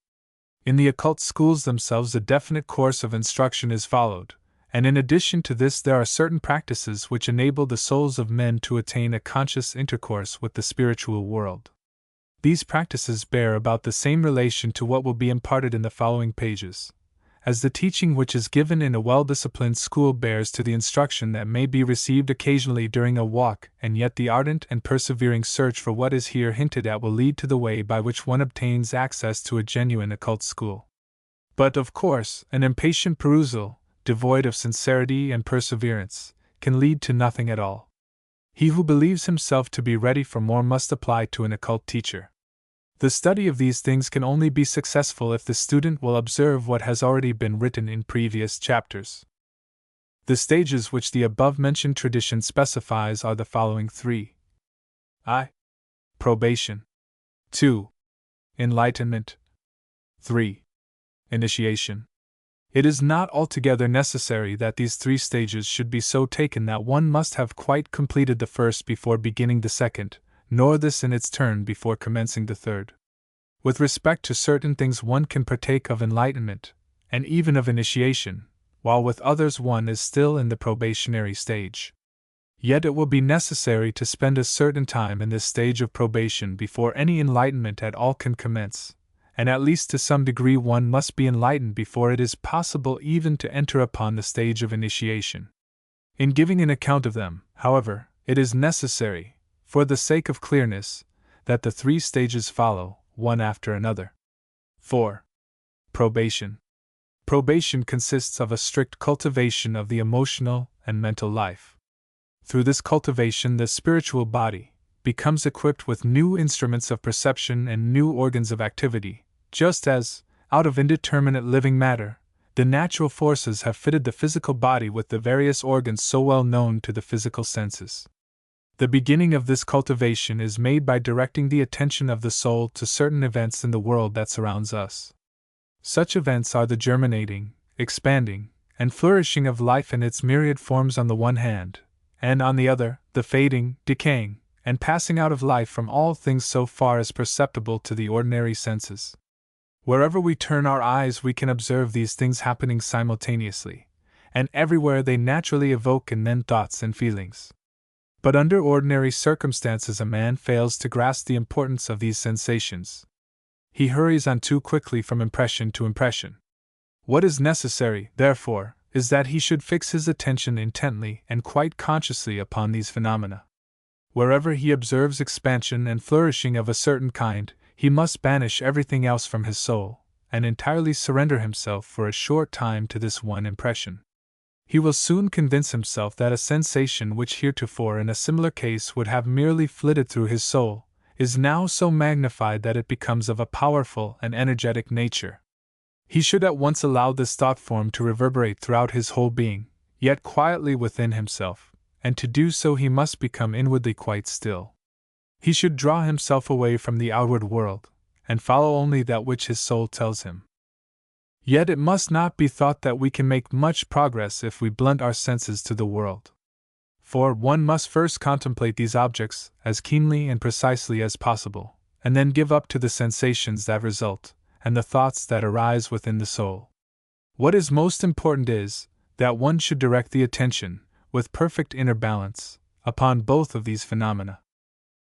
In the occult schools themselves, a definite course of instruction is followed, and in addition to this, there are certain practices which enable the souls of men to attain a conscious intercourse with the spiritual world. These practices bear about the same relation to what will be imparted in the following pages, as the teaching which is given in a well-disciplined school bears to the instruction that may be received occasionally during a walk, and yet the ardent and persevering search for what is here hinted at will lead to the way by which one obtains access to a genuine occult school. But, of course, an impatient perusal, devoid of sincerity and perseverance, can lead to nothing at all. He who believes himself to be ready for more must apply to an occult teacher. The study of these things can only be successful if the student will observe what has already been written in previous chapters. The stages which the above-mentioned tradition specifies are the following 3. I. Probation. 2. Enlightenment. 3. Initiation. It is not altogether necessary that these 3 stages should be so taken that one must have quite completed the first before beginning the second, nor this in its turn before commencing the third. With respect to certain things one can partake of enlightenment, and even of initiation, while with others one is still in the probationary stage. Yet it will be necessary to spend a certain time in this stage of probation before any enlightenment at all can commence, and at least to some degree one must be enlightened before it is possible even to enter upon the stage of initiation. In giving an account of them, however, it is necessary, for the sake of clearness, that the 3 stages follow, one after another. 4. Probation. Probation consists of a strict cultivation of the emotional and mental life. Through this cultivation, the spiritual body becomes equipped with new instruments of perception and new organs of activity, just as, out of indeterminate living matter, the natural forces have fitted the physical body with the various organs so well known to the physical senses. The beginning of this cultivation is made by directing the attention of the soul to certain events in the world that surrounds us. Such events are the germinating, expanding, and flourishing of life in its myriad forms on the one hand, and on the other, the fading, decaying, and passing out of life from all things so far as perceptible to the ordinary senses. Wherever we turn our eyes we can observe these things happening simultaneously, and everywhere they naturally evoke in men thoughts and feelings. But under ordinary circumstances a man fails to grasp the importance of these sensations. He hurries on too quickly from impression to impression. What is necessary, therefore, is that he should fix his attention intently and quite consciously upon these phenomena. Wherever he observes expansion and flourishing of a certain kind, he must banish everything else from his soul, and entirely surrender himself for a short time to this one impression. He will soon convince himself that a sensation which heretofore in a similar case would have merely flitted through his soul, is now so magnified that it becomes of a powerful and energetic nature. He should at once allow this thought form to reverberate throughout his whole being, yet quietly within himself, and to do so he must become inwardly quite still. He should draw himself away from the outward world, and follow only that which his soul tells him. Yet it must not be thought that we can make much progress if we blunt our senses to the world. For one must first contemplate these objects as keenly and precisely as possible, and then give up to the sensations that result, and the thoughts that arise within the soul. What is most important is, that one should direct the attention, with perfect inner balance, upon both of these phenomena.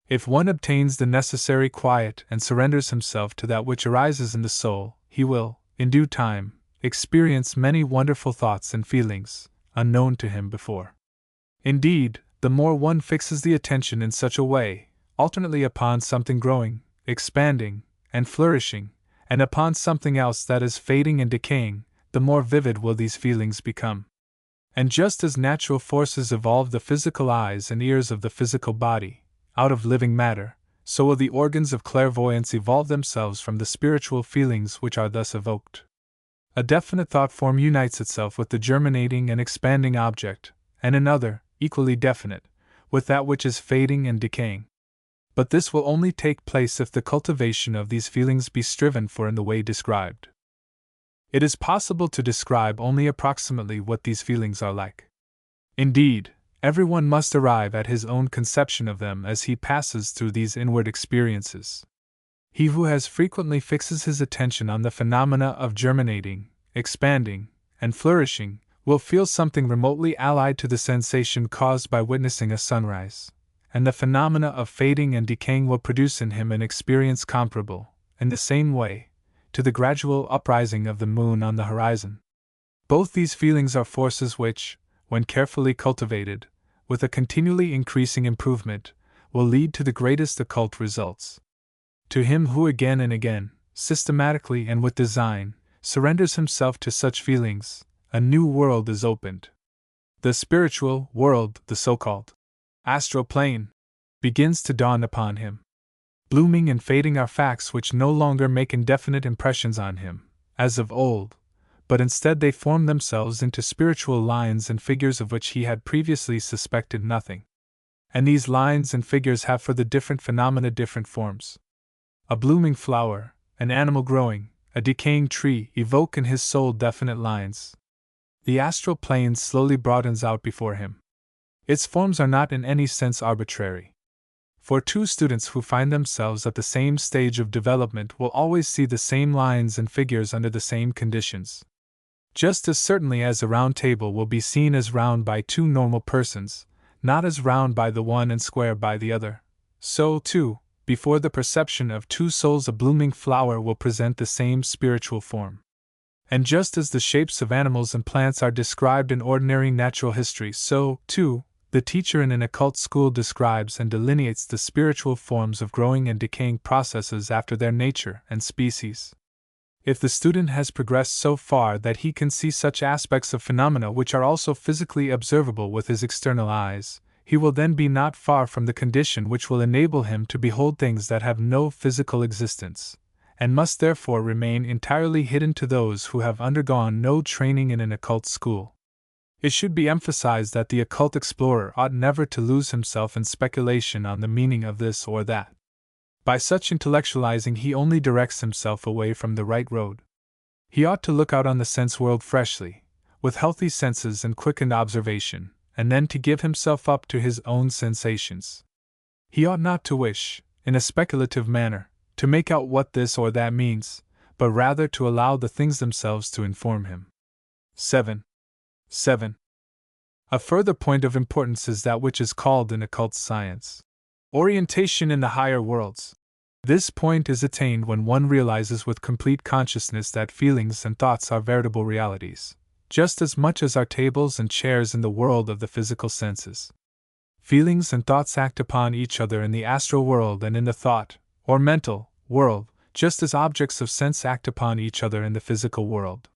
If one obtains the necessary quiet and surrenders himself to that which arises in the soul, he will, in due time, experience many wonderful thoughts and feelings, unknown to him before. Indeed, the more one fixes the attention in such a way, alternately upon something growing, expanding, and flourishing, and upon something else that is fading and decaying, the more vivid will these feelings become. And just as natural forces evolve the physical eyes and ears of the physical body, out of living matter, so will the organs of clairvoyance evolve themselves from the spiritual feelings which are thus evoked. A definite thought form unites itself with the germinating and expanding object, and another, equally definite, with that which is fading and decaying. But this will only take place if the cultivation of these feelings be striven for in the way described. It is possible to describe only approximately what these feelings are like. Indeed, everyone must arrive at his own conception of them as he passes through these inward experiences. He who has frequently fixes his attention on the phenomena of germinating, expanding, and flourishing, will feel something remotely allied to the sensation caused by witnessing a sunrise, and the phenomena of fading and decaying will produce in him an experience comparable, in the same way, to the gradual uprising of the moon on the horizon. Both these feelings are forces which, when carefully cultivated, with a continually increasing improvement, will lead to the greatest occult results. To him who again and again, systematically and with design, surrenders himself to such feelings, a new world is opened. The spiritual world, the so-called astral plane, begins to dawn upon him. Blooming and fading are facts which no longer make indefinite impressions on him, as of old, but instead they form themselves into spiritual lines and figures of which he had previously suspected nothing. And these lines and figures have for the different phenomena different forms. A blooming flower, an animal growing, a decaying tree evoke in his soul definite lines. The astral plane slowly broadens out before him. Its forms are not in any sense arbitrary. For two students who find themselves at the same stage of development will always see the same lines and figures under the same conditions. Just as certainly as a round table will be seen as round by two normal persons, not as round by the one and square by the other, so, too, before the perception of two souls a blooming flower will present the same spiritual form. And just as the shapes of animals and plants are described in ordinary natural history, so, too, the teacher in an occult school describes and delineates the spiritual forms of growing and decaying processes after their nature and species. If the student has progressed so far that he can see such aspects of phenomena which are also physically observable with his external eyes, he will then be not far from the condition which will enable him to behold things that have no physical existence, and must therefore remain entirely hidden to those who have undergone no training in an occult school. It should be emphasized that the occult explorer ought never to lose himself in speculation on the meaning of this or that. By such intellectualizing he only directs himself away from the right road. He ought to look out on the sense world freshly, with healthy senses and quickened observation, and then to give himself up to his own sensations. He ought not to wish, in a speculative manner, to make out what this or that means, but rather to allow the things themselves to inform him. 7. A further point of importance is that which is called in occult science orientation in the higher worlds. This point is attained when one realizes with complete consciousness that feelings and thoughts are veritable realities, just as much as are tables and chairs in the world of the physical senses. Feelings and thoughts act upon each other in the astral world and in the thought, or mental, world, just as objects of sense act upon each other in the physical world.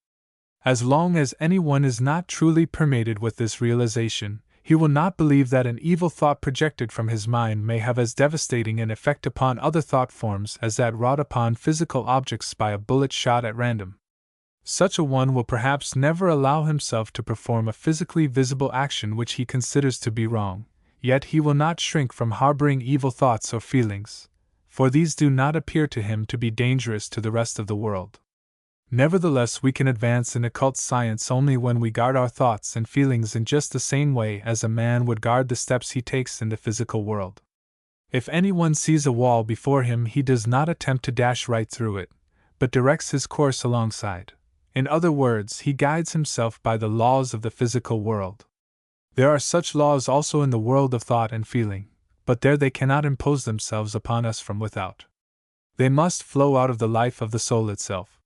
As long as anyone is not truly permeated with this realization, he will not believe that an evil thought projected from his mind may have as devastating an effect upon other thought forms as that wrought upon physical objects by a bullet shot at random. Such a one will perhaps never allow himself to perform a physically visible action which he considers to be wrong, yet he will not shrink from harboring evil thoughts or feelings, for these do not appear to him to be dangerous to the rest of the world. Nevertheless, we can advance in occult science only when we guard our thoughts and feelings in just the same way as a man would guard the steps he takes in the physical world. If anyone sees a wall before him, he does not attempt to dash right through it, but directs his course alongside. In other words, he guides himself by the laws of the physical world. There are such laws also in the world of thought and feeling, but there they cannot impose themselves upon us from without. They must flow out of the life of the soul itself.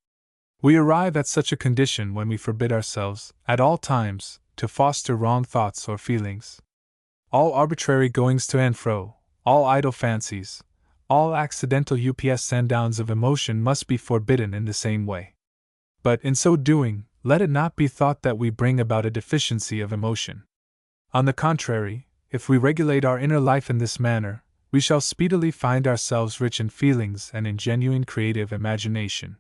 We arrive at such a condition when we forbid ourselves, at all times, to foster wrong thoughts or feelings. All arbitrary goings to and fro, all idle fancies, all accidental ups and downs of emotion must be forbidden in the same way. But in so doing, let it not be thought that we bring about a deficiency of emotion. On the contrary, if we regulate our inner life in this manner, we shall speedily find ourselves rich in feelings and in genuine creative imagination.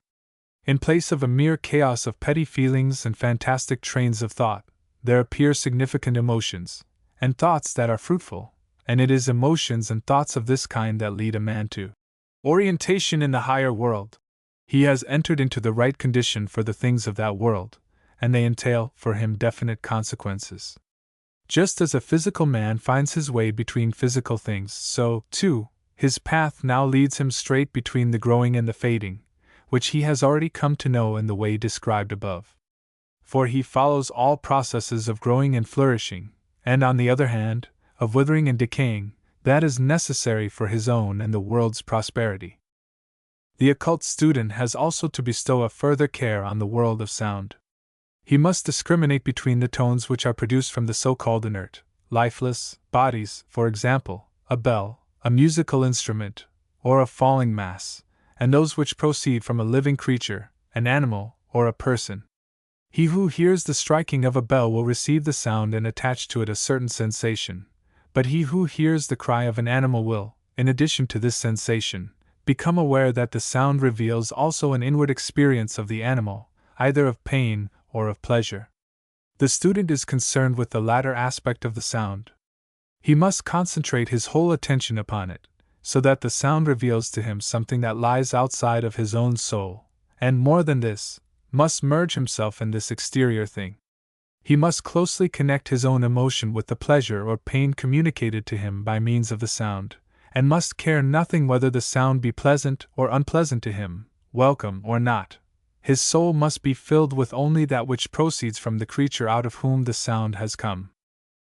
In place of a mere chaos of petty feelings and fantastic trains of thought, there appear significant emotions, and thoughts that are fruitful, and it is emotions and thoughts of this kind that lead a man to orientation in the higher world. He has entered into the right condition for the things of that world, and they entail for him definite consequences. Just as a physical man finds his way between physical things, so, too, his path now leads him straight between the growing and the fading, which he has already come to know in the way described above. For he follows all processes of growing and flourishing, and on the other hand, of withering and decaying, that is necessary for his own and the world's prosperity. The occult student has also to bestow a further care on the world of sound. He must discriminate between the tones which are produced from the so-called inert, lifeless bodies, for example, a bell, a musical instrument, or a falling mass, and those which proceed from a living creature, an animal, or a person. He who hears the striking of a bell will receive the sound and attach to it a certain sensation, but he who hears the cry of an animal will, in addition to this sensation, become aware that the sound reveals also an inward experience of the animal, either of pain or of pleasure. The student is concerned with the latter aspect of the sound. He must concentrate his whole attention upon it, so that the sound reveals to him something that lies outside of his own soul, and more than this, must merge himself in this exterior thing. He must closely connect his own emotion with the pleasure or pain communicated to him by means of the sound, and must care nothing whether the sound be pleasant or unpleasant to him, welcome or not. His soul must be filled with only that which proceeds from the creature out of whom the sound has come.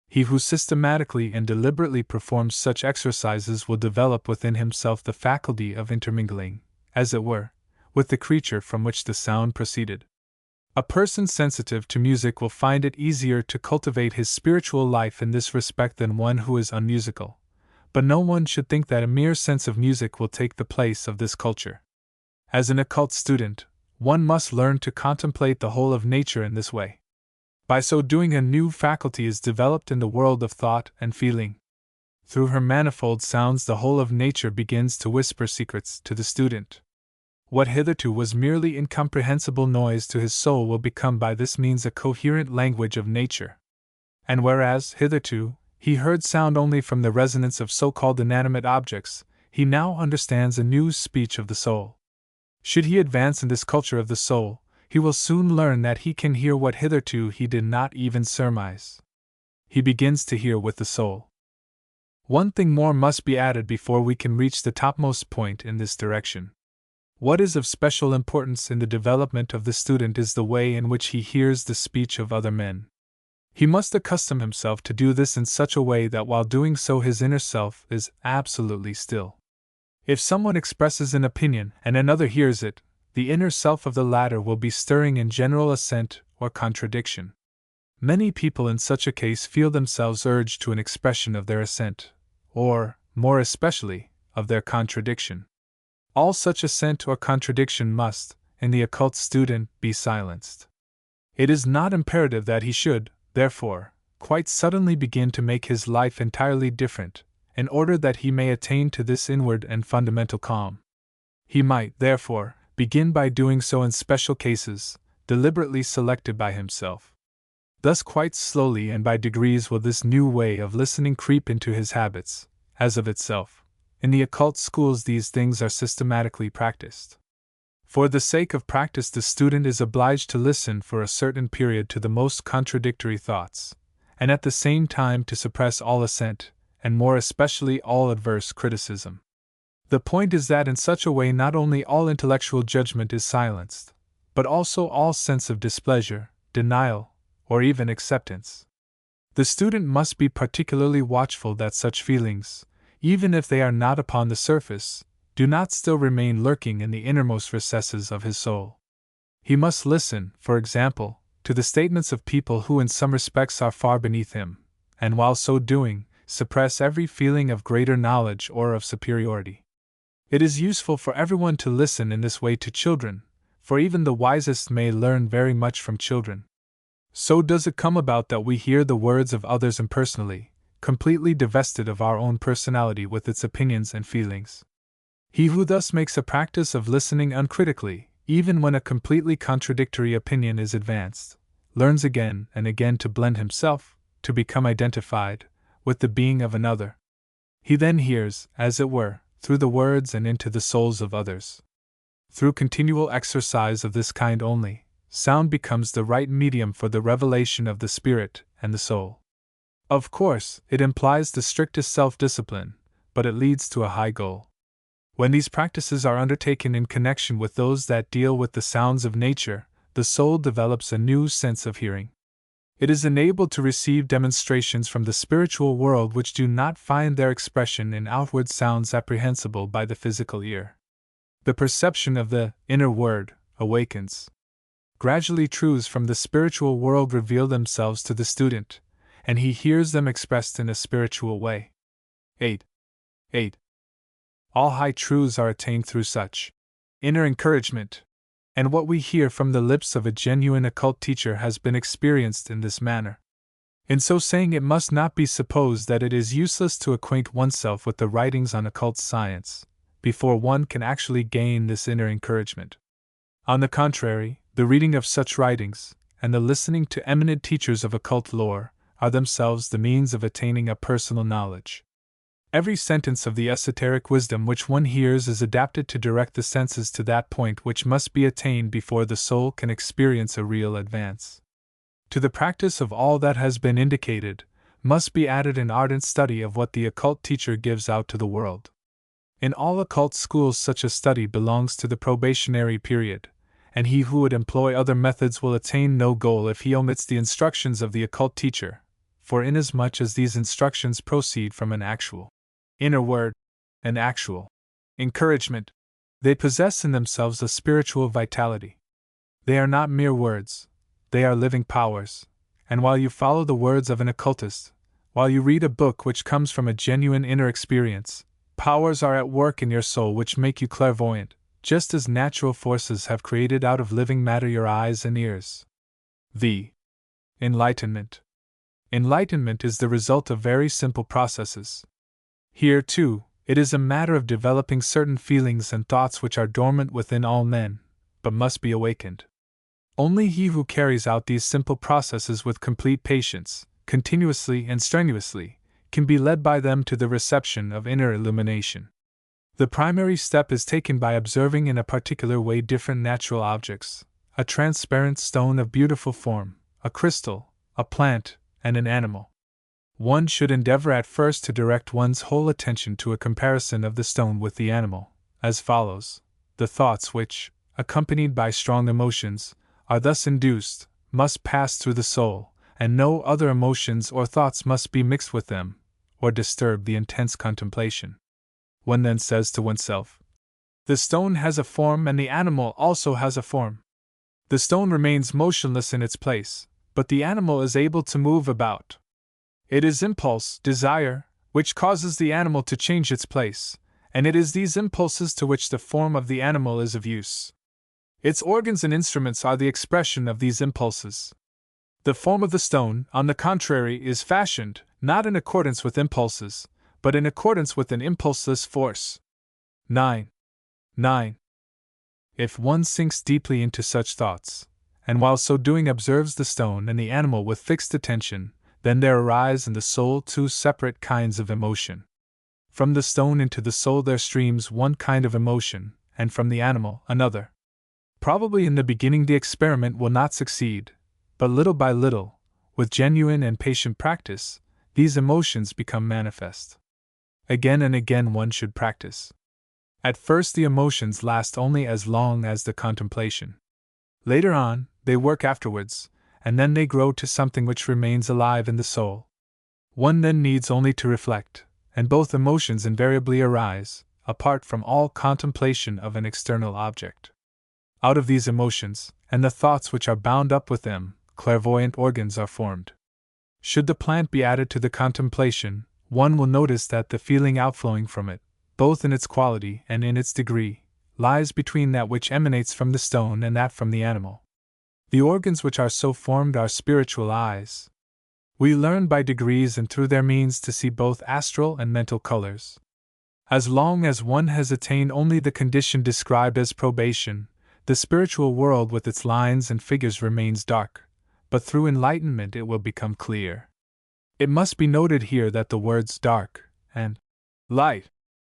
He who systematically and deliberately performs such exercises will develop within himself the faculty of intermingling, as it were, with the creature from which the sound proceeded. A person sensitive to music will find it easier to cultivate his spiritual life in this respect than one who is unmusical, but no one should think that a mere sense of music will take the place of this culture. As an occult student, one must learn to contemplate the whole of nature in this way. By so doing, a new faculty is developed in the world of thought and feeling. Through her manifold sounds, the whole of nature begins to whisper secrets to the student. What hitherto was merely incomprehensible noise to his soul will become by this means a coherent language of nature. And whereas, hitherto, he heard sound only from the resonance of so-called inanimate objects, he now understands a new speech of the soul. Should he advance in this culture of the soul, he will soon learn that he can hear what hitherto he did not even surmise. He begins to hear with the soul. One thing more must be added before we can reach the topmost point in this direction. What is of special importance in the development of the student is the way in which he hears the speech of other men. He must accustom himself to do this in such a way that while doing so his inner self is absolutely still. If someone expresses an opinion and another hears it, the inner self of the latter will be stirring in general assent or contradiction. Many people in such a case feel themselves urged to an expression of their assent, or, more especially, of their contradiction. All such assent or contradiction must, in the occult student, be silenced. It is not imperative that he should, therefore, quite suddenly begin to make his life entirely different, in order that he may attain to this inward and fundamental calm. He might, therefore, begin by doing so in special cases, deliberately selected by himself. Thus quite slowly and by degrees will this new way of listening creep into his habits, as of itself. In the occult schools these things are systematically practiced. For the sake of practice the student is obliged to listen for a certain period to the most contradictory thoughts, and at the same time to suppress all assent, and more especially all adverse criticism. The point is that in such a way not only all intellectual judgment is silenced, but also all sense of displeasure, denial, or even acceptance. The student must be particularly watchful that such feelings, even if they are not upon the surface, do not still remain lurking in the innermost recesses of his soul. He must listen, for example, to the statements of people who in some respects are far beneath him, and while so doing, suppress every feeling of greater knowledge or of superiority. It is useful for everyone to listen in this way to children, for even the wisest may learn very much from children. So does it come about that we hear the words of others impersonally, completely divested of our own personality with its opinions and feelings. He who thus makes a practice of listening uncritically, even when a completely contradictory opinion is advanced, learns again and again to blend himself, to become identified, with the being of another. He then hears, as it were, through the words and into the souls of others. Through continual exercise of this kind only, sound becomes the right medium for the revelation of the spirit and the soul. Of course, it implies the strictest self-discipline, but it leads to a high goal. When these practices are undertaken in connection with those that deal with the sounds of nature, the soul develops a new sense of hearing. It is enabled to receive demonstrations from the spiritual world which do not find their expression in outward sounds apprehensible by the physical ear. The perception of the inner word awakens. Gradually, truths from the spiritual world reveal themselves to the student, and he hears them expressed in a spiritual way. 8. All high truths are attained through such inner encouragement, and what we hear from the lips of a genuine occult teacher has been experienced in this manner. In so saying, it must not be supposed that it is useless to acquaint oneself with the writings on occult science, before one can actually gain this inner encouragement. On the contrary, the reading of such writings, and the listening to eminent teachers of occult lore, are themselves the means of attaining a personal knowledge. Every sentence of the esoteric wisdom which one hears is adapted to direct the senses to that point which must be attained before the soul can experience a real advance. To the practice of all that has been indicated, must be added an ardent study of what the occult teacher gives out to the world. In all occult schools, such a study belongs to the probationary period, and he who would employ other methods will attain no goal if he omits the instructions of the occult teacher, for inasmuch as these instructions proceed from an actual inner word, an actual encouragement, they possess in themselves a spiritual vitality. They are not mere words, they are living powers, and while you follow the words of an occultist, while you read a book which comes from a genuine inner experience, powers are at work in your soul which make you clairvoyant, just as natural forces have created out of living matter your eyes and ears. The enlightenment. Enlightenment is the result of very simple processes. Here, too, it is a matter of developing certain feelings and thoughts which are dormant within all men, but must be awakened. Only he who carries out these simple processes with complete patience, continuously and strenuously, can be led by them to the reception of inner illumination. The primary step is taken by observing in a particular way different natural objects, a transparent stone of beautiful form, a crystal, a plant, and an animal. One should endeavor at first to direct one's whole attention to a comparison of the stone with the animal, as follows. The thoughts which, accompanied by strong emotions, are thus induced, must pass through the soul, and no other emotions or thoughts must be mixed with them, or disturb the intense contemplation. One then says to oneself, the stone has a form and the animal also has a form. The stone remains motionless in its place, but the animal is able to move about. It is impulse, desire, which causes the animal to change its place, and it is these impulses to which the form of the animal is of use. Its organs and instruments are the expression of these impulses. The form of the stone, on the contrary, is fashioned, not in accordance with impulses, but in accordance with an impulseless force. 9. If one sinks deeply into such thoughts, and while so doing observes the stone and the animal with fixed attention, then there arise in the soul two separate kinds of emotion. From the stone into the soul there streams one kind of emotion, and from the animal another. Probably in the beginning the experiment will not succeed, but little by little, with genuine and patient practice, these emotions become manifest. Again and again one should practice. At first the emotions last only as long as the contemplation. Later on, they work afterwards, and then they grow to something which remains alive in the soul. One then needs only to reflect, and both emotions invariably arise, apart from all contemplation of an external object. Out of these emotions, and the thoughts which are bound up with them, clairvoyant organs are formed. Should the plant be added to the contemplation, one will notice that the feeling outflowing from it, both in its quality and in its degree, lies between that which emanates from the stone and that from the animal. The organs which are so formed are spiritual eyes. We learn by degrees and through their means to see both astral and mental colors. As long as one has attained only the condition described as probation, the spiritual world with its lines and figures remains dark, but through enlightenment it will become clear. It must be noted here that the words dark and light,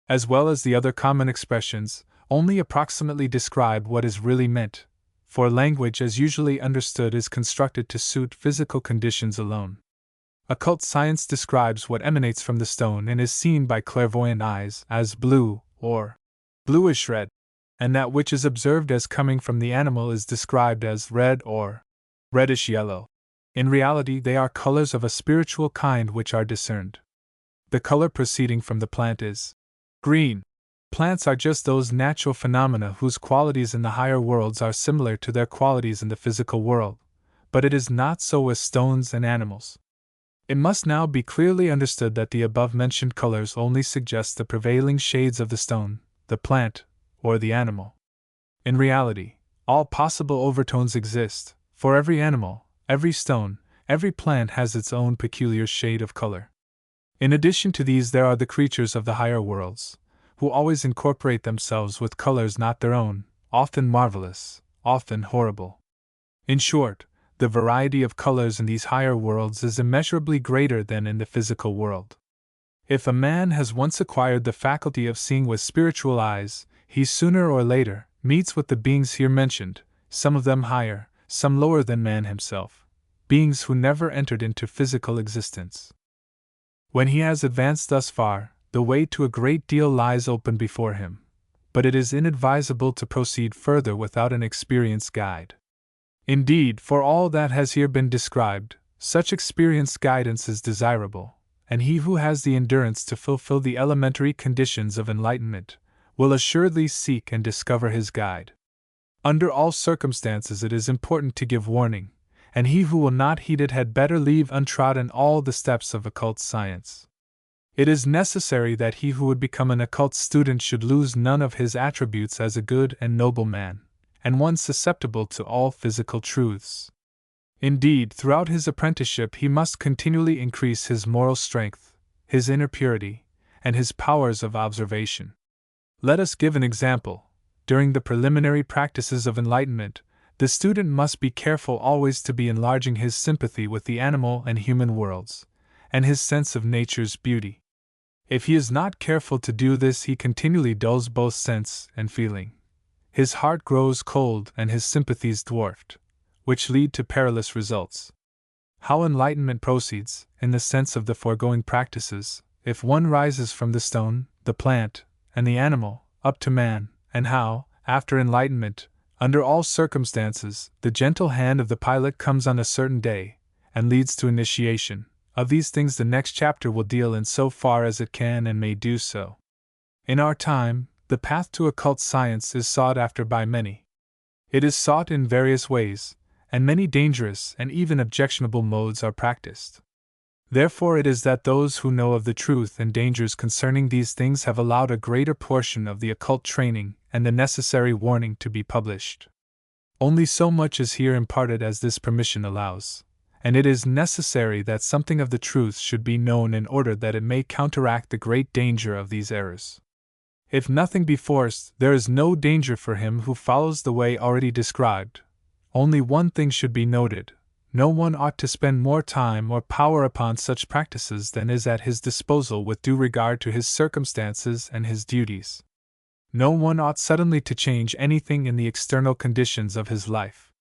as well as the other common expressions, only approximately describe what is really meant, for language as usually understood is constructed to suit physical conditions alone. Occult science describes what emanates from the stone and is seen by clairvoyant eyes as blue or bluish red, and that which is observed as coming from the animal is described as red or reddish yellow. In reality, they are colors of a spiritual kind which are discerned. The color proceeding from the plant is green. Plants are just those natural phenomena whose qualities in the higher worlds are similar to their qualities in the physical world, but it is not so with stones and animals. It must now be clearly understood that the above-mentioned colors only suggest the prevailing shades of the stone, the plant, or the animal. In reality, all possible overtones exist, for every animal, every stone, every plant has its own peculiar shade of color. In addition to these, there are the creatures of the higher worlds, who always incorporate themselves with colors not their own, often marvelous, often horrible. In short, the variety of colors in these higher worlds is immeasurably greater than in the physical world. If a man has once acquired the faculty of seeing with spiritual eyes, he sooner or later meets with the beings here mentioned, some of them higher, some lower than man himself, beings who never entered into physical existence. When he has advanced thus far, the way to a great deal lies open before him, but it is inadvisable to proceed further without an experienced guide. Indeed, for all that has here been described, such experienced guidance is desirable, and he who has the endurance to fulfill the elementary conditions of enlightenment will assuredly seek and discover his guide. Under all circumstances, it is important to give warning, and he who will not heed it had better leave untrodden all the steps of occult science. It is necessary that he who would become an occult student should lose none of his attributes as a good and noble man, and one susceptible to all physical truths. Indeed, throughout his apprenticeship he must continually increase his moral strength, his inner purity, and his powers of observation. Let us give an example. During the preliminary practices of enlightenment, the student must be careful always to be enlarging his sympathy with the animal and human worlds, and his sense of nature's beauty. If he is not careful to do this, he continually dulls both sense and feeling. His heart grows cold and his sympathies dwarfed, which lead to perilous results. How enlightenment proceeds, in the sense of the foregoing practices, if one rises from the stone, the plant, and the animal, up to man, and how, after enlightenment, under all circumstances, the gentle hand of the pilot comes on a certain day, and leads to initiation. Of these things the next chapter will deal in so far as it can and may do so. In our time, the path to occult science is sought after by many. It is sought in various ways, and many dangerous and even objectionable modes are practiced. Therefore it is that those who know of the truth and dangers concerning these things have allowed a greater portion of the occult training and the necessary warning to be published. Only so much is here imparted as this permission allows, and it is necessary that something of the truth should be known in order that it may counteract the great danger of these errors. If nothing be forced, there is no danger for him who follows the way already described. Only one thing should be noted: no one ought to spend more time or power upon such practices than is at his disposal with due regard to his circumstances and his duties. No one ought suddenly to change anything in the external conditions of his life.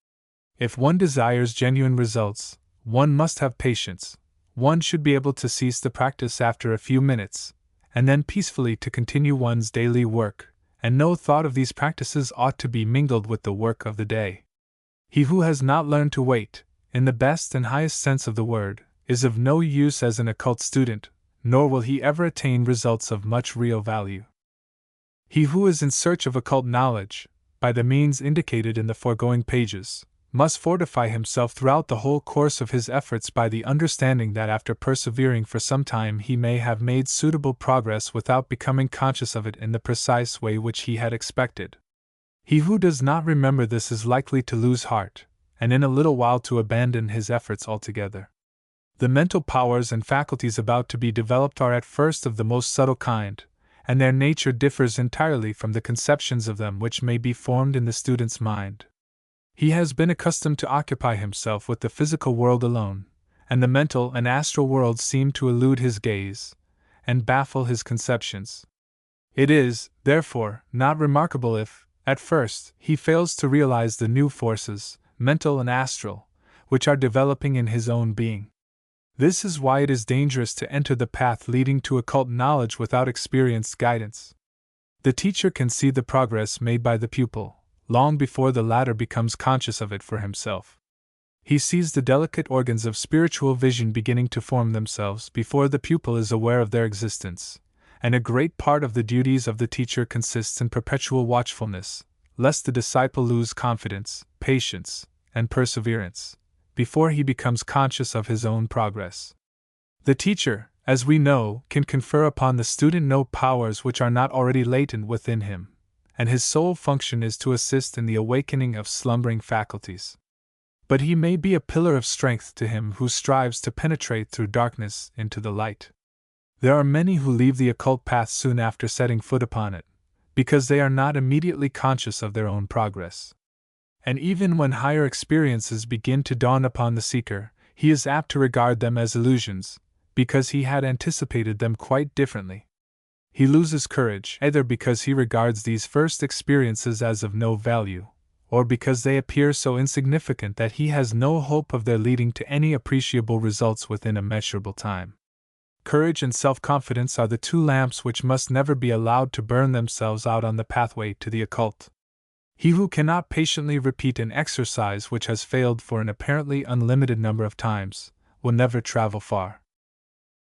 If one desires genuine results, one must have patience. One should be able to cease the practice after a few minutes, and then peacefully to continue one's daily work, and no thought of these practices ought to be mingled with the work of the day. He who has not learned to wait, in the best and highest sense of the word, is of no use as an occult student, nor will he ever attain results of much real value. He who is in search of occult knowledge, by the means indicated in the foregoing pages, must fortify himself throughout the whole course of his efforts by the understanding that after persevering for some time he may have made suitable progress without becoming conscious of it in the precise way which he had expected. He who does not remember this is likely to lose heart, and in a little while to abandon his efforts altogether. The mental powers and faculties about to be developed are at first of the most subtle kind, and their nature differs entirely from the conceptions of them which may be formed in the student's mind. He has been accustomed to occupy himself with the physical world alone, and the mental and astral worlds seem to elude his gaze, and baffle his conceptions. It is, therefore, not remarkable if, at first, he fails to realize the new forces, mental and astral, which are developing in his own being. This is why it is dangerous to enter the path leading to occult knowledge without experienced guidance. The teacher can see the progress made by the pupil, long before the latter becomes conscious of it for himself. He sees the delicate organs of spiritual vision beginning to form themselves before the pupil is aware of their existence, and a great part of the duties of the teacher consists in perpetual watchfulness, lest the disciple lose confidence, patience, and perseverance, before he becomes conscious of his own progress. The teacher, as we know, can confer upon the student no powers which are not already latent within him, and his sole function is to assist in the awakening of slumbering faculties. But he may be a pillar of strength to him who strives to penetrate through darkness into the light. There are many who leave the occult path soon after setting foot upon it, because they are not immediately conscious of their own progress. And even when higher experiences begin to dawn upon the seeker, he is apt to regard them as illusions, because he had anticipated them quite differently. He loses courage either because he regards these first experiences as of no value, or because they appear so insignificant that he has no hope of their leading to any appreciable results within a measurable time. Courage and self-confidence are the two lamps which must never be allowed to burn themselves out on the pathway to the occult. He who cannot patiently repeat an exercise which has failed for an apparently unlimited number of times will never travel far.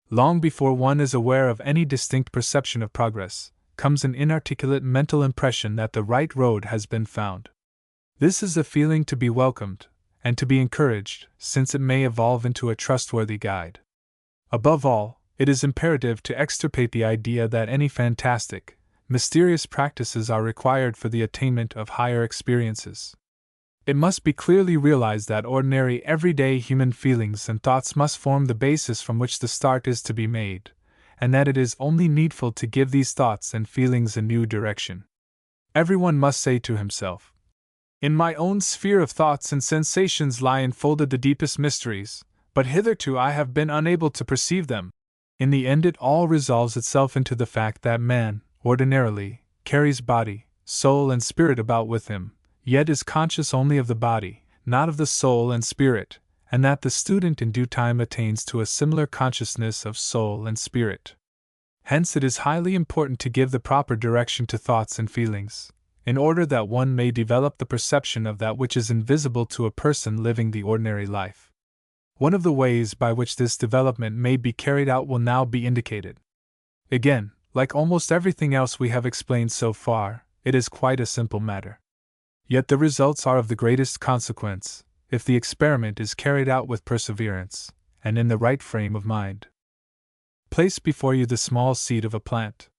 Long before one is aware of any distinct perception of progress, comes an inarticulate mental impression that the right road has been found. This is a feeling to be welcomed, and to be encouraged, since it may evolve into a trustworthy guide. Above all, it is imperative to extirpate the idea that any fantastic, mysterious practices are required for the attainment of higher experiences. It must be clearly realized that ordinary, everyday human feelings and thoughts must form the basis from which the start is to be made, and that it is only needful to give these thoughts and feelings a new direction. Everyone must say to himself, "In my own sphere of thoughts and sensations lie enfolded the deepest mysteries, but hitherto I have been unable to perceive them." In the end, it all resolves itself into the fact that man, ordinarily, carries body, soul, and spirit about with him, yet is conscious only of the body, not of the soul and spirit, and that the student in due time attains to a similar consciousness of soul and spirit. Hence it is highly important to give the proper direction to thoughts and feelings, in order that one may develop the perception of that which is invisible to a person living the ordinary life. One of the ways by which this development may be carried out will now be indicated. Again, like almost everything else we have explained so far, it is quite a simple matter. Yet the results are of the greatest consequence, if the experiment is carried out with perseverance, and in the right frame of mind. Place before you the small seed of a plant.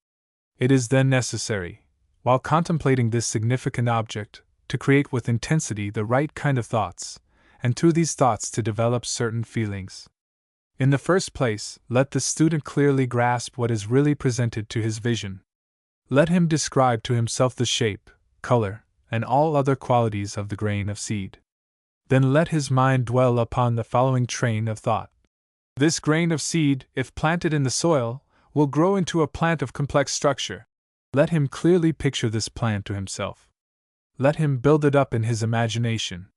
It is then necessary, while contemplating this significant object, to create with intensity the right kind of thoughts, and through these thoughts to develop certain feelings. In the first place, let the student clearly grasp what is really presented to his vision. Let him describe to himself the shape, color, and all other qualities of the grain of seed. Then let his mind dwell upon the following train of thought. This grain of seed, if planted in the soil, will grow into a plant of complex structure. Let him clearly picture this plant to himself. Let him build it up in his imagination.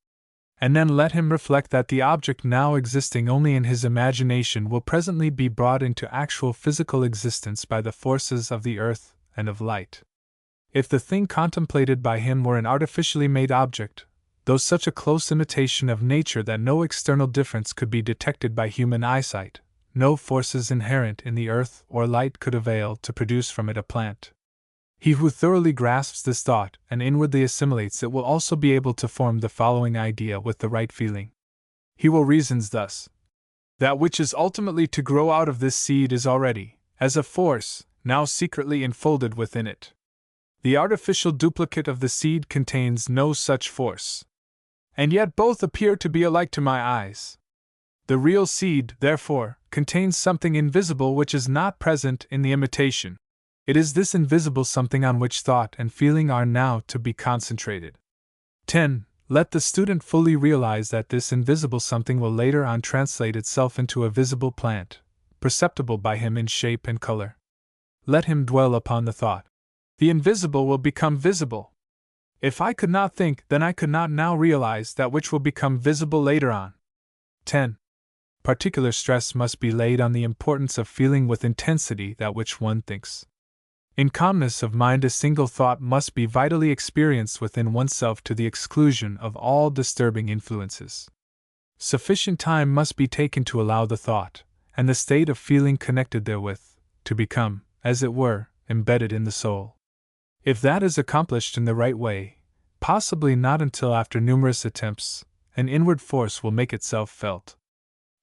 And then let him reflect that the object now existing only in his imagination will presently be brought into actual physical existence by the forces of the earth and of light. If the thing contemplated by him were an artificially made object, though such a close imitation of nature that no external difference could be detected by human eyesight, no forces inherent in the earth or light could avail to produce from it a plant. He who thoroughly grasps this thought and inwardly assimilates it will also be able to form the following idea with the right feeling. He will reason thus: that which is ultimately to grow out of this seed is already, as a force, now secretly enfolded within it. The artificial duplicate of the seed contains no such force. And yet both appear to be alike to my eyes. The real seed, therefore, contains something invisible which is not present in the imitation. It is this invisible something on which thought and feeling are now to be concentrated. 10. Let the student fully realize that this invisible something will later on translate itself into a visible plant, perceptible by him in shape and color. Let him dwell upon the thought: the invisible will become visible. If I could not think, then I could not now realize that which will become visible later on. 10. particular stress must be laid on the importance of feeling with intensity that which one thinks. In calmness of mind, a single thought must be vitally experienced within oneself to the exclusion of all disturbing influences. Sufficient time must be taken to allow the thought, and the state of feeling connected therewith, to become, as it were, embedded in the soul. If that is accomplished in the right way, possibly not until after numerous attempts, an inward force will make itself felt.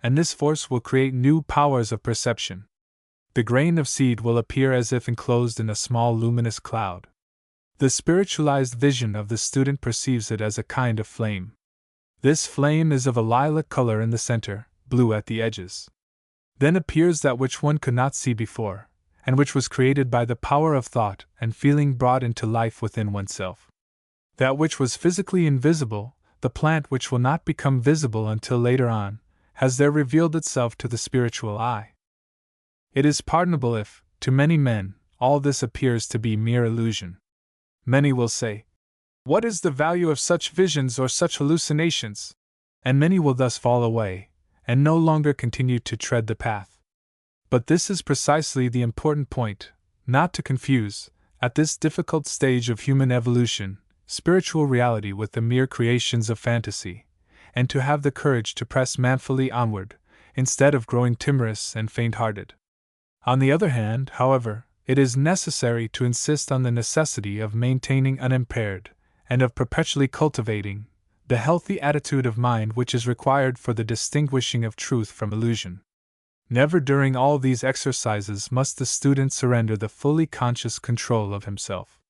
And this force will create new powers of perception. The grain of seed will appear as if enclosed in a small luminous cloud. The spiritualized vision of the student perceives it as a kind of flame. This flame is of a lilac color in the center, blue at the edges. Then appears that which one could not see before, and which was created by the power of thought and feeling brought into life within oneself. That which was physically invisible, the plant which will not become visible until later on, has there revealed itself to the spiritual eye. It is pardonable if, to many men, all this appears to be mere illusion. Many will say, "What is the value of such visions or such hallucinations?" And many will thus fall away, and no longer continue to tread the path. But this is precisely the important point, not to confuse, at this difficult stage of human evolution, spiritual reality with the mere creations of fantasy, and to have the courage to press manfully onward, instead of growing timorous and faint-hearted. On the other hand, however, it is necessary to insist on the necessity of maintaining unimpaired, and of perpetually cultivating, the healthy attitude of mind which is required for the distinguishing of truth from illusion. Never during all these exercises must the student surrender the fully conscious control of himself.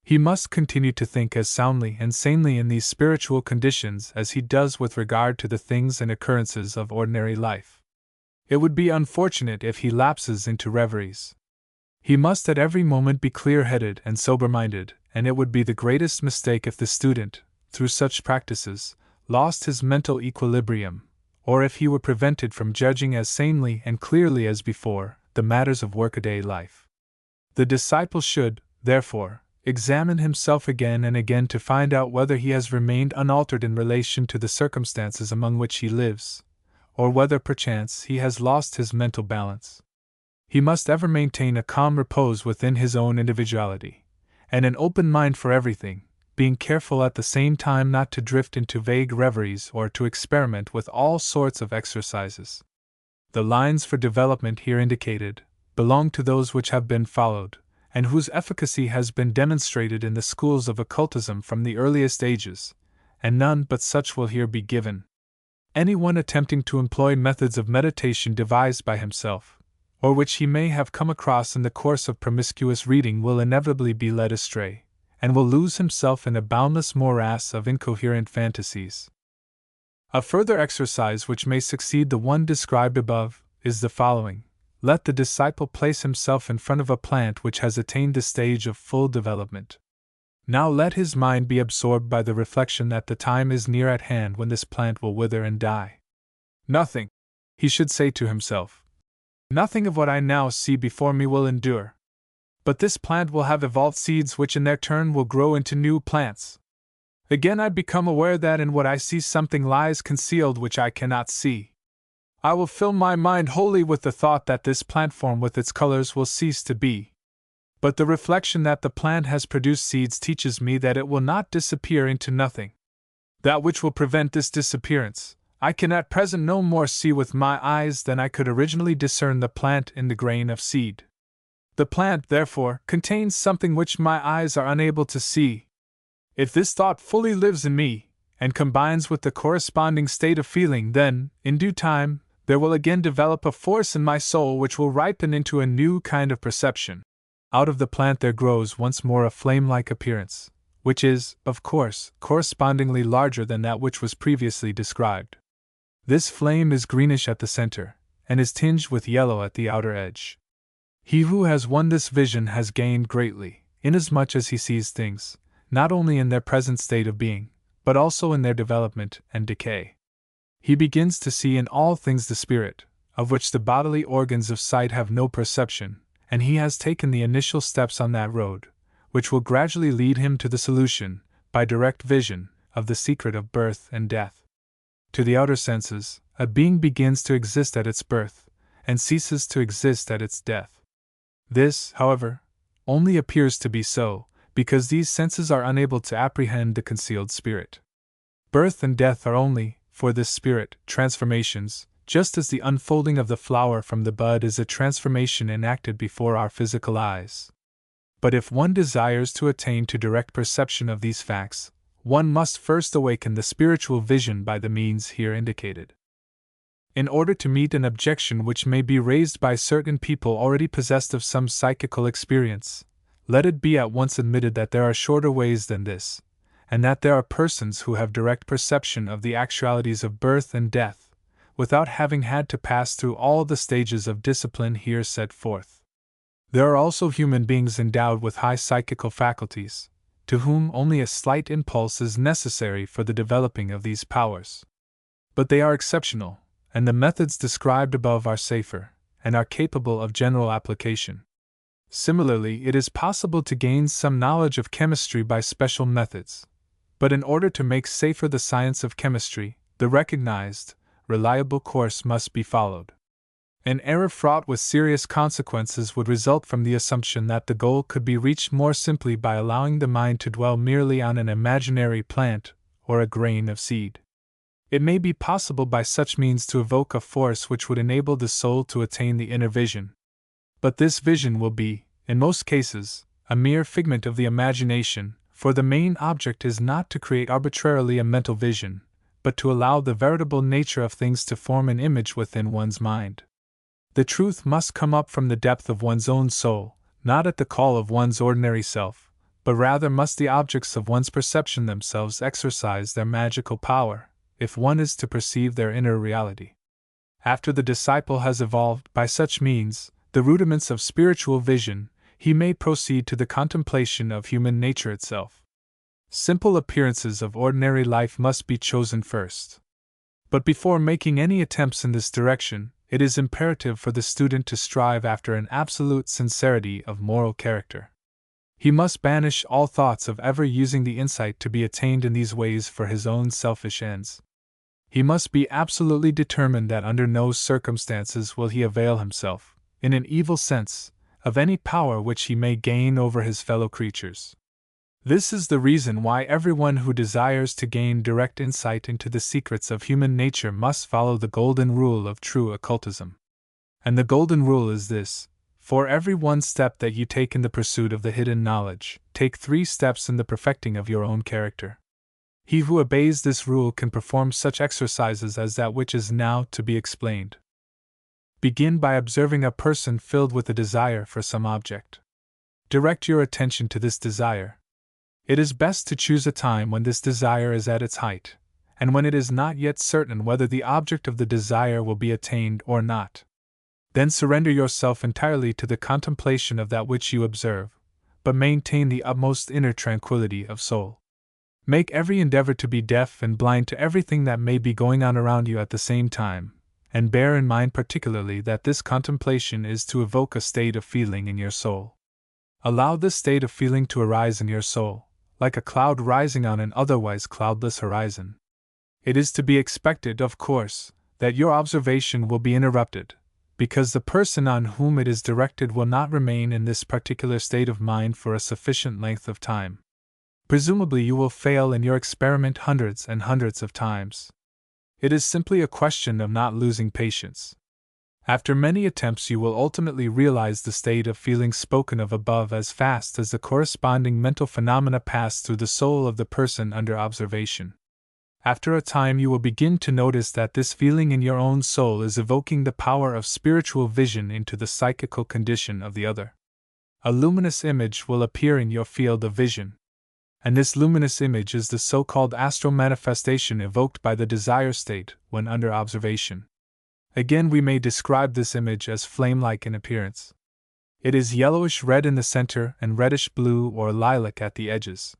He must continue to think as soundly and sanely in these spiritual conditions as he does with regard to the things and occurrences of ordinary life. It would be unfortunate if he lapses into reveries. He must at every moment be clear-headed and sober-minded, and it would be the greatest mistake if the student, through such practices, lost his mental equilibrium, or if he were prevented from judging as sanely and clearly as before the matters of workaday life. The disciple should, therefore, examine himself again and again to find out whether he has remained unaltered in relation to the circumstances among which he lives, or whether perchance he has lost his mental balance. He must ever maintain a calm repose within his own individuality, and an open mind for everything, being careful at the same time not to drift into vague reveries or to experiment with all sorts of exercises. The lines for development here indicated belong to those which have been followed, and whose efficacy has been demonstrated in the schools of occultism from the earliest ages, and none but such will here be given. Anyone attempting to employ methods of meditation devised by himself, or which he may have come across in the course of promiscuous reading, will inevitably be led astray, and will lose himself in a boundless morass of incoherent fantasies. A further exercise which may succeed the one described above is the following. Let the disciple place himself in front of a plant which has attained the stage of full development. Now let his mind be absorbed by the reflection that the time is near at hand when this plant will wither and die. Nothing, he should say to himself, nothing of what I now see before me will endure. But this plant will have evolved seeds which in their turn will grow into new plants. Again I become aware that in what I see something lies concealed which I cannot see. I will fill my mind wholly with the thought that this plant form with its colors will cease to be. But the reflection that the plant has produced seeds teaches me that it will not disappear into nothing. That which will prevent this disappearance, I can at present no more see with my eyes than I could originally discern the plant in the grain of seed. The plant, therefore, contains something which my eyes are unable to see. If this thought fully lives in me, and combines with the corresponding state of feeling, then, in due time, there will again develop a force in my soul which will ripen into a new kind of perception. Out of the plant there grows once more a flame-like appearance, which is, of course, correspondingly larger than that which was previously described. This flame is greenish at the center, and is tinged with yellow at the outer edge. He who has won this vision has gained greatly, inasmuch as he sees things, not only in their present state of being, but also in their development and decay. He begins to see in all things the spirit, of which the bodily organs of sight have no perception, and he has taken the initial steps on that road, which will gradually lead him to the solution, by direct vision, of the secret of birth and death. To the outer senses, a being begins to exist at its birth, and ceases to exist at its death. This, however, only appears to be so, because these senses are unable to apprehend the concealed spirit. Birth and death are only, for this spirit, transformations, just as the unfolding of the flower from the bud is a transformation enacted before our physical eyes. But if one desires to attain to direct perception of these facts, one must first awaken the spiritual vision by the means here indicated. In order to meet an objection which may be raised by certain people already possessed of some psychical experience, let it be at once admitted that there are shorter ways than this, and that there are persons who have direct perception of the actualities of birth and death, without having had to pass through all the stages of discipline here set forth. There are also human beings endowed with high psychical faculties, to whom only a slight impulse is necessary for the developing of these powers. But they are exceptional, and the methods described above are safer, and are capable of general application. Similarly, it is possible to gain some knowledge of chemistry by special methods, but in order to make safer the science of chemistry, the recognized, reliable course must be followed. An error fraught with serious consequences would result from the assumption that the goal could be reached more simply by allowing the mind to dwell merely on an imaginary plant or a grain of seed. It may be possible by such means to evoke a force which would enable the soul to attain the inner vision. But this vision will be, in most cases, a mere figment of the imagination, for the main object is not to create arbitrarily a mental vision, but to allow the veritable nature of things to form an image within one's mind. The truth must come up from the depth of one's own soul, not at the call of one's ordinary self, but rather must the objects of one's perception themselves exercise their magical power, if one is to perceive their inner reality. After the disciple has evolved, by such means, the rudiments of spiritual vision, he may proceed to the contemplation of human nature itself. Simple appearances of ordinary life must be chosen first. But before making any attempts in this direction, it is imperative for the student to strive after an absolute sincerity of moral character. He must banish all thoughts of ever using the insight to be attained in these ways for his own selfish ends. He must be absolutely determined that under no circumstances will he avail himself, in an evil sense, of any power which he may gain over his fellow creatures. This is the reason why everyone who desires to gain direct insight into the secrets of human nature must follow the golden rule of true occultism. And the golden rule is this: for every one step that you take in the pursuit of the hidden knowledge, take 3 steps in the perfecting of your own character. He who obeys this rule can perform such exercises as that which is now to be explained. Begin by observing a person filled with a desire for some object. Direct your attention to this desire. It is best to choose a time when this desire is at its height, and when it is not yet certain whether the object of the desire will be attained or not. Then surrender yourself entirely to the contemplation of that which you observe, but maintain the utmost inner tranquility of soul. Make every endeavor to be deaf and blind to everything that may be going on around you at the same time, and bear in mind particularly that this contemplation is to evoke a state of feeling in your soul. Allow this state of feeling to arise in your soul, like a cloud rising on an otherwise cloudless horizon. It is to be expected, of course, that your observation will be interrupted, because the person on whom it is directed will not remain in this particular state of mind for a sufficient length of time. Presumably you will fail in your experiment hundreds and hundreds of times. It is simply a question of not losing patience. After many attempts you will ultimately realize the state of feeling spoken of above as fast as the corresponding mental phenomena pass through the soul of the person under observation. After a time you will begin to notice that this feeling in your own soul is evoking the power of spiritual vision into the psychical condition of the other. A luminous image will appear in your field of vision, and this luminous image is the so-called astral manifestation evoked by the desire state when under observation. Again, we may describe this image as flame-like in appearance. It is yellowish-red in the center and reddish-blue or lilac at the edges.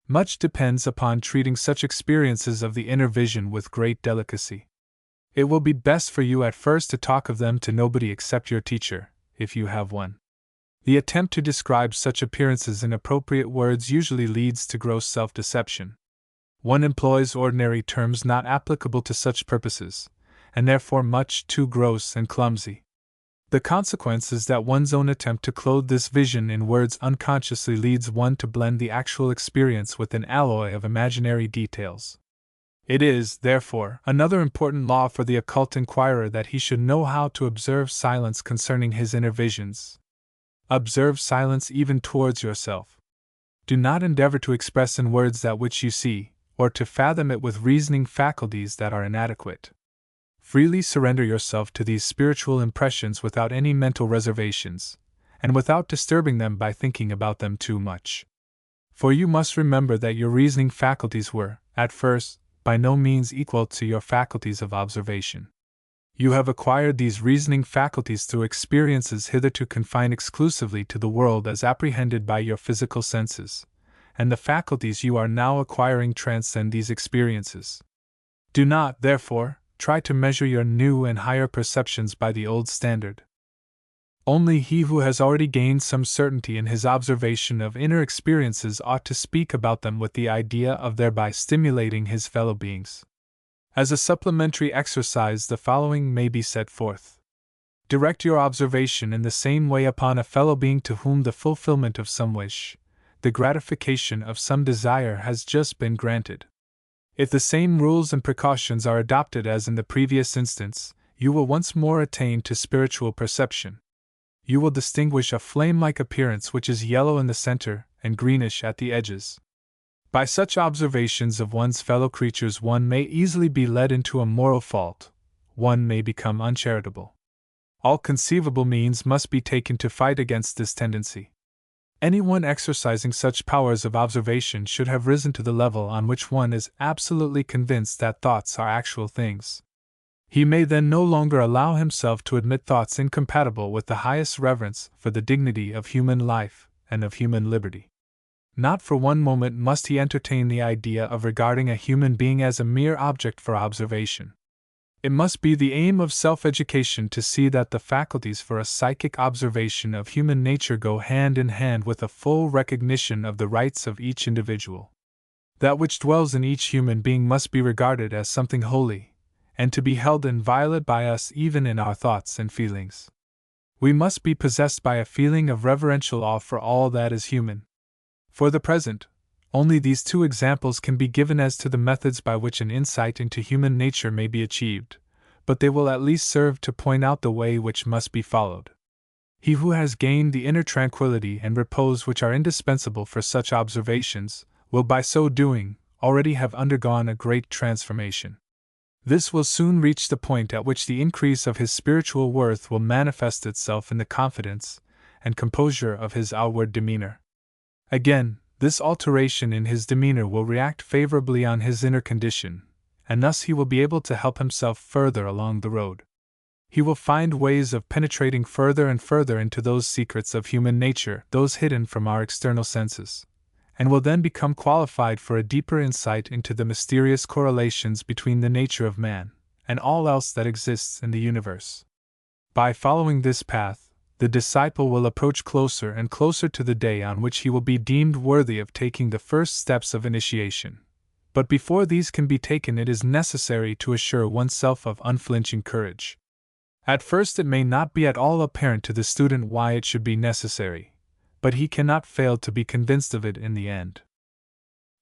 Much depends upon treating such experiences of the inner vision with great delicacy. It will be best for you at first to talk of them to nobody except your teacher, if you have one. The attempt to describe such appearances in appropriate words usually leads to gross self-deception. One employs ordinary terms not applicable to such purposes, and therefore much too gross and clumsy. The consequence is that one's own attempt to clothe this vision in words unconsciously leads one to blend the actual experience with an alloy of imaginary details. It is, therefore, another important law for the occult inquirer that he should know how to observe silence concerning his inner visions. Observe silence even towards yourself. Do not endeavor to express in words that which you see, or to fathom it with reasoning faculties that are inadequate. Freely surrender yourself to these spiritual impressions without any mental reservations, and without disturbing them by thinking about them too much. For you must remember that your reasoning faculties were, at first, by no means equal to your faculties of observation. You have acquired these reasoning faculties through experiences hitherto confined exclusively to the world as apprehended by your physical senses, and the faculties you are now acquiring transcend these experiences. Do not, therefore, try to measure your new and higher perceptions by the old standard. Only he who has already gained some certainty in his observation of inner experiences ought to speak about them with the idea of thereby stimulating his fellow beings. As a supplementary exercise, the following may be set forth. Direct your observation in the same way upon a fellow being to whom the fulfillment of some wish, the gratification of some desire has just been granted. If the same rules and precautions are adopted as in the previous instance, you will once more attain to spiritual perception. You will distinguish a flame-like appearance which is yellow in the center and greenish at the edges. By such observations of one's fellow creatures one may easily be led into a moral fault, one may become uncharitable. All conceivable means must be taken to fight against this tendency. Anyone exercising such powers of observation should have risen to the level on which one is absolutely convinced that thoughts are actual things. He may then no longer allow himself to admit thoughts incompatible with the highest reverence for the dignity of human life and of human liberty. Not for one moment must he entertain the idea of regarding a human being as a mere object for observation. It must be the aim of self-education to see that the faculties for a psychic observation of human nature go hand in hand with a full recognition of the rights of each individual. That which dwells in each human being must be regarded as something holy, and to be held inviolate by us even in our thoughts and feelings. We must be possessed by a feeling of reverential awe for all that is human. For the present, only these two examples can be given as to the methods by which an insight into human nature may be achieved, but they will at least serve to point out the way which must be followed. He who has gained the inner tranquility and repose which are indispensable for such observations will by so doing already have undergone a great transformation. This will soon reach the point at which the increase of his spiritual worth will manifest itself in the confidence and composure of his outward demeanor. Again, this alteration in his demeanor will react favorably on his inner condition, and thus he will be able to help himself further along the road. He will find ways of penetrating further and further into those secrets of human nature, those hidden from our external senses, and will then become qualified for a deeper insight into the mysterious correlations between the nature of man and all else that exists in the universe. By following this path, the disciple will approach closer and closer to the day on which he will be deemed worthy of taking the first steps of initiation. But before these can be taken, it is necessary to assure oneself of unflinching courage. At first, it may not be at all apparent to the student why it should be necessary, but he cannot fail to be convinced of it in the end.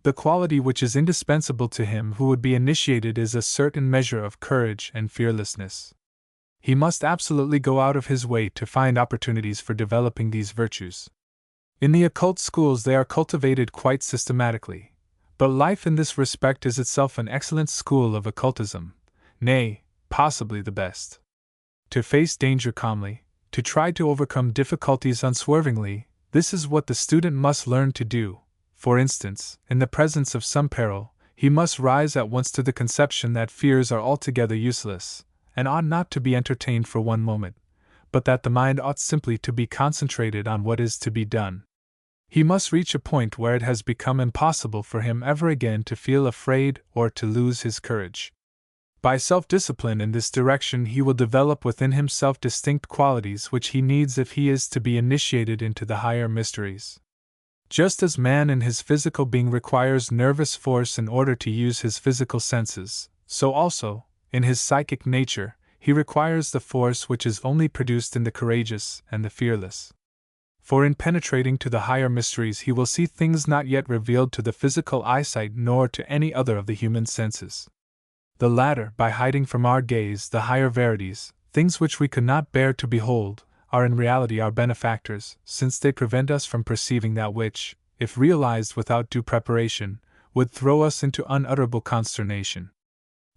The quality which is indispensable to him who would be initiated is a certain measure of courage and fearlessness. He must absolutely go out of his way to find opportunities for developing these virtues. In the occult schools they are cultivated quite systematically, but life in this respect is itself an excellent school of occultism, nay, possibly the best. To face danger calmly, to try to overcome difficulties unswervingly, this is what the student must learn to do. For instance, in the presence of some peril, he must rise at once to the conception that fears are altogether useless, and ought not to be entertained for one moment, but that the mind ought simply to be concentrated on what is to be done. He must reach a point where it has become impossible for him ever again to feel afraid or to lose his courage. By self-discipline in this direction he will develop within himself distinct qualities which he needs if he is to be initiated into the higher mysteries. Just as man in his physical being requires nervous force in order to use his physical senses, so also, In his psychic nature, he requires the force which is only produced in the courageous and the fearless. For in penetrating to the higher mysteries he will see things not yet revealed to the physical eyesight nor to any other of the human senses. The latter, by hiding from our gaze the higher verities, things which we could not bear to behold, are in reality our benefactors, since they prevent us from perceiving that which, if realized without due preparation, would throw us into unutterable consternation.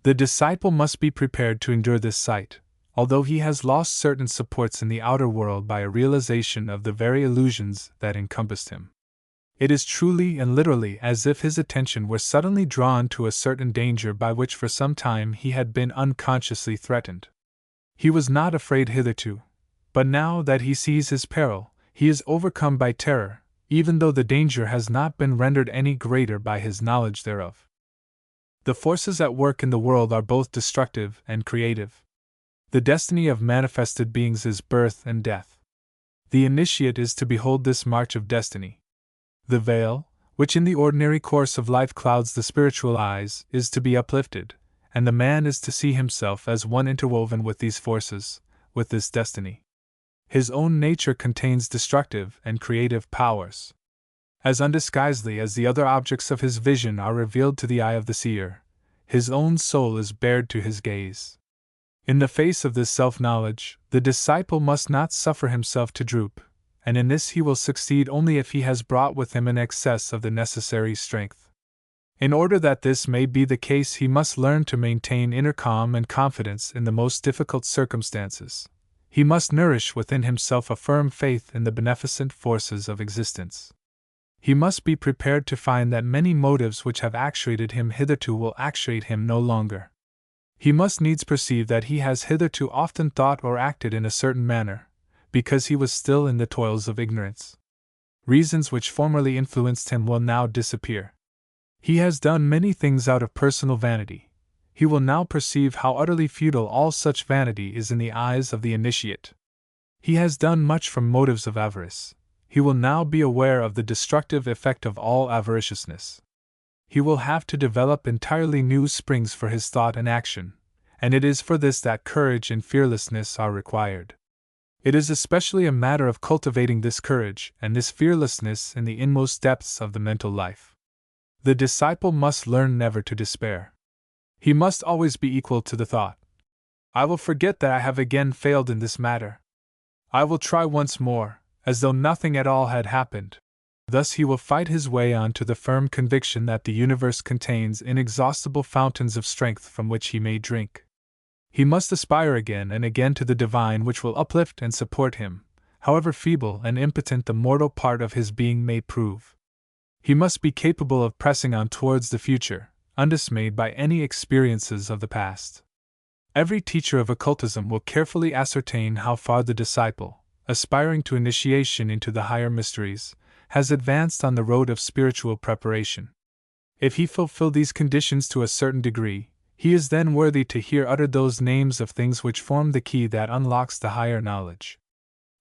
The disciple must be prepared to endure this sight, although he has lost certain supports in the outer world by a realization of the very illusions that encompassed him. It is truly and literally as if his attention were suddenly drawn to a certain danger by which for some time he had been unconsciously threatened. He was not afraid hitherto, but now that he sees his peril, he is overcome by terror, even though the danger has not been rendered any greater by his knowledge thereof. The forces at work in the world are both destructive and creative. The destiny of manifested beings is birth and death. The initiate is to behold this march of destiny. The veil, which in the ordinary course of life clouds the spiritual eyes, is to be uplifted, and the man is to see himself as one interwoven with these forces, with this destiny. His own nature contains destructive and creative powers. As undisguisedly as the other objects of his vision are revealed to the eye of the seer, his own soul is bared to his gaze. In the face of this self-knowledge, the disciple must not suffer himself to droop, and in this he will succeed only if he has brought with him an excess of the necessary strength. In order that this may be the case, he must learn to maintain inner calm and confidence in the most difficult circumstances. He must nourish within himself a firm faith in the beneficent forces of existence. He must be prepared to find that many motives which have actuated him hitherto will actuate him no longer. He must needs perceive that he has hitherto often thought or acted in a certain manner, because he was still in the toils of ignorance. Reasons which formerly influenced him will now disappear. He has done many things out of personal vanity. He will now perceive how utterly futile all such vanity is in the eyes of the initiate. He has done much from motives of avarice. He will now be aware of the destructive effect of all avariciousness. He will have to develop entirely new springs for his thought and action, and it is for this that courage and fearlessness are required. It is especially a matter of cultivating this courage and this fearlessness in the inmost depths of the mental life. The disciple must learn never to despair. He must always be equal to the thought, "I will forget that I have again failed in this matter. I will try once more, as though nothing at all had happened." Thus he will fight his way on to the firm conviction that the universe contains inexhaustible fountains of strength from which he may drink. He must aspire again and again to the divine which will uplift and support him, however feeble and impotent the mortal part of his being may prove. He must be capable of pressing on towards the future, undismayed by any experiences of the past. Every teacher of occultism will carefully ascertain how far the disciple, aspiring to initiation into the higher mysteries, has advanced on the road of spiritual preparation. If he fulfill these conditions to a certain degree, he is then worthy to hear uttered those names of things which form the key that unlocks the higher knowledge.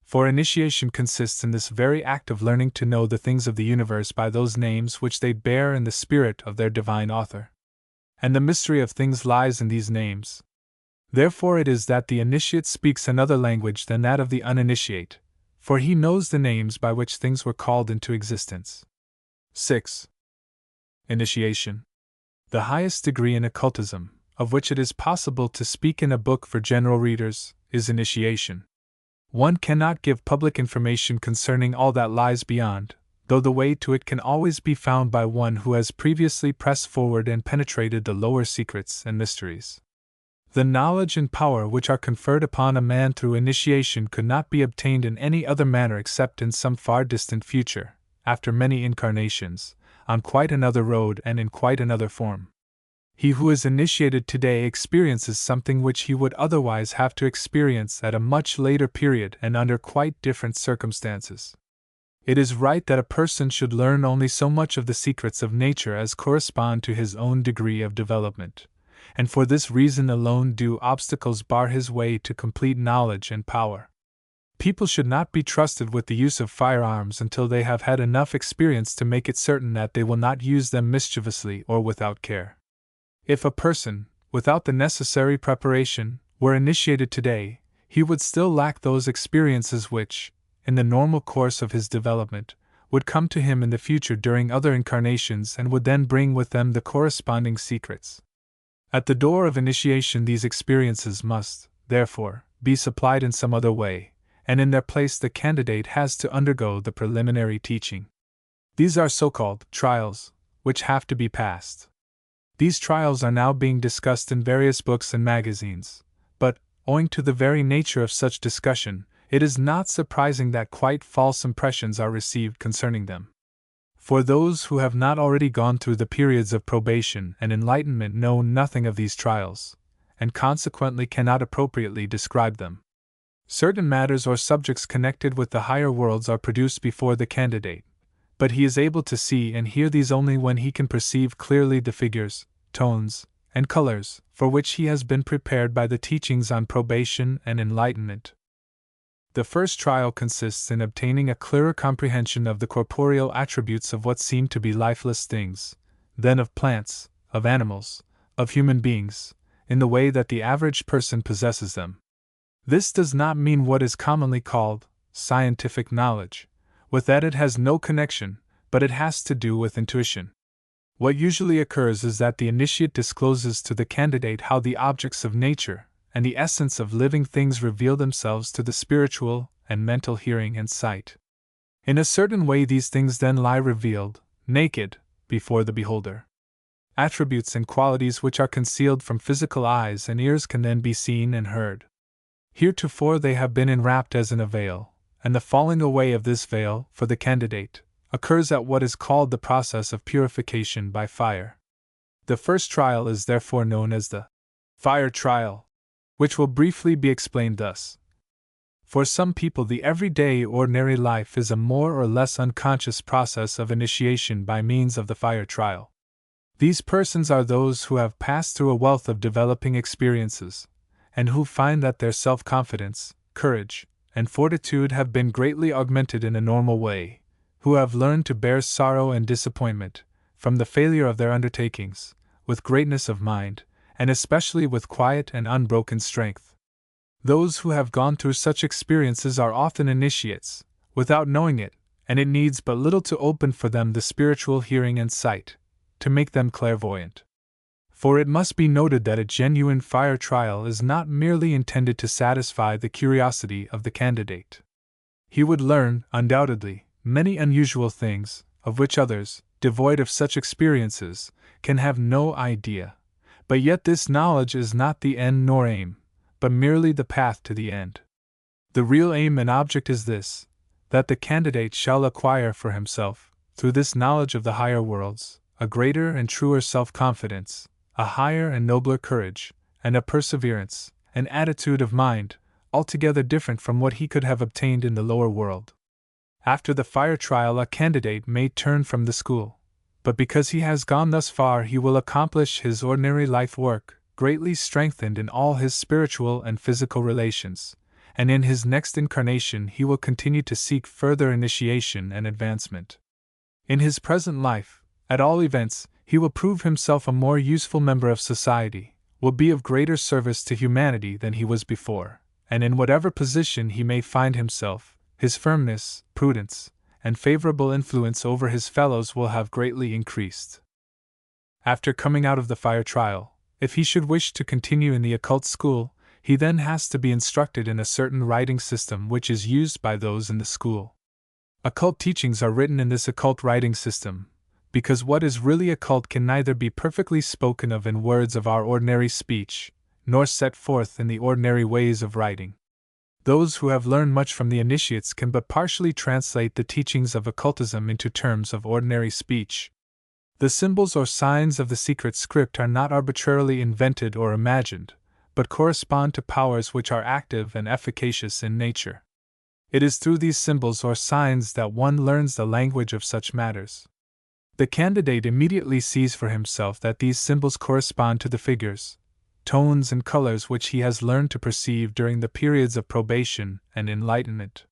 For initiation consists in this very act of learning to know the things of the universe by those names which they bear in the spirit of their divine author. And the mystery of things lies in these names. Therefore it is that the initiate speaks another language than that of the uninitiate, for he knows the names by which things were called into existence. 6. Initiation. The highest degree in occultism, of which it is possible to speak in a book for general readers, is initiation. One cannot give public information concerning all that lies beyond, though the way to it can always be found by one who has previously pressed forward and penetrated the lower secrets and mysteries. The knowledge and power which are conferred upon a man through initiation could not be obtained in any other manner except in some far distant future, after many incarnations, on quite another road and in quite another form. He who is initiated today experiences something which he would otherwise have to experience at a much later period and under quite different circumstances. It is right that a person should learn only so much of the secrets of nature as correspond to his own degree of development, and for this reason alone do obstacles bar his way to complete knowledge and power. People should not be trusted with the use of firearms until they have had enough experience to make it certain that they will not use them mischievously or without care. If a person, without the necessary preparation, were initiated today, he would still lack those experiences which, in the normal course of his development, would come to him in the future during other incarnations and would then bring with them the corresponding secrets. At the door of initiation, these experiences must, therefore, be supplied in some other way, and in their place the candidate has to undergo the preliminary teaching. These are so-called trials, which have to be passed. These trials are now being discussed in various books and magazines, but, owing to the very nature of such discussion, it is not surprising that quite false impressions are received concerning them. For those who have not already gone through the periods of probation and enlightenment know nothing of these trials, and consequently cannot appropriately describe them. Certain matters or subjects connected with the higher worlds are produced before the candidate, but he is able to see and hear these only when he can perceive clearly the figures, tones, and colors, for which he has been prepared by the teachings on probation and enlightenment. The first trial consists in obtaining a clearer comprehension of the corporeal attributes of what seem to be lifeless things, then of plants, of animals, of human beings, in the way that the average person possesses them. This does not mean what is commonly called scientific knowledge. With that it has no connection, but it has to do with intuition. What usually occurs is that the initiate discloses to the candidate how the objects of nature and the essence of living things reveal themselves to the spiritual and mental hearing and sight. In a certain way these things then lie revealed, naked, before the beholder. Attributes and qualities which are concealed from physical eyes and ears can then be seen and heard. Heretofore they have been enwrapped as in a veil, and the falling away of this veil, for the candidate, occurs at what is called the process of purification by fire. The first trial is therefore known as the fire trial, which will briefly be explained thus. For some people the everyday ordinary life is a more or less unconscious process of initiation by means of the fire trial. These persons are those who have passed through a wealth of developing experiences, and who find that their self-confidence, courage, and fortitude have been greatly augmented in a normal way, who have learned to bear sorrow and disappointment, from the failure of their undertakings, with greatness of mind, and especially with quiet and unbroken strength. Those who have gone through such experiences are often initiates, without knowing it, and it needs but little to open for them the spiritual hearing and sight, to make them clairvoyant. For it must be noted that a genuine fire trial is not merely intended to satisfy the curiosity of the candidate. He would learn, undoubtedly, many unusual things, of which others, devoid of such experiences, can have no idea. But yet this knowledge is not the end nor aim, but merely the path to the end. The real aim and object is this, that the candidate shall acquire for himself, through this knowledge of the higher worlds, a greater and truer self-confidence, a higher and nobler courage, and a perseverance, an attitude of mind, altogether different from what he could have obtained in the lower world. After the fire trial a candidate may turn from the school, but because he has gone thus far he will accomplish his ordinary life work, greatly strengthened in all his spiritual and physical relations, and in his next incarnation he will continue to seek further initiation and advancement. In his present life, at all events, he will prove himself a more useful member of society, will be of greater service to humanity than he was before, and in whatever position he may find himself, his firmness, prudence, and favorable influence over his fellows will have greatly increased. After coming out of the fire trial, if he should wish to continue in the occult school, he then has to be instructed in a certain writing system which is used by those in the school. Occult teachings are written in this occult writing system, because what is really occult can neither be perfectly spoken of in words of our ordinary speech, nor set forth in the ordinary ways of writing. Those who have learned much from the initiates can but partially translate the teachings of occultism into terms of ordinary speech. The symbols or signs of the secret script are not arbitrarily invented or imagined, but correspond to powers which are active and efficacious in nature. It is through these symbols or signs that one learns the language of such matters. The candidate immediately sees for himself that these symbols correspond to the figures, tones, and colors which he has learned to perceive during the periods of probation and enlightenment.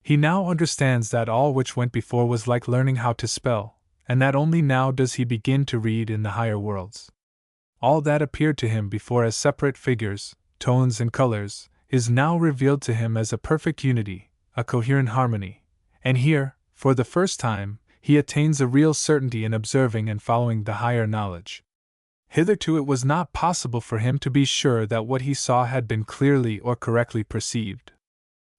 He now understands that all which went before was like learning how to spell, and that only now does he begin to read in the higher worlds. all that appeared to him before as separate figures, tones, and colors, is now revealed to him as a perfect unity, a coherent harmony, and here, for the first time, he attains a real certainty in observing and following the higher knowledge. Hitherto it was not possible for him to be sure that what he saw had been clearly or correctly perceived.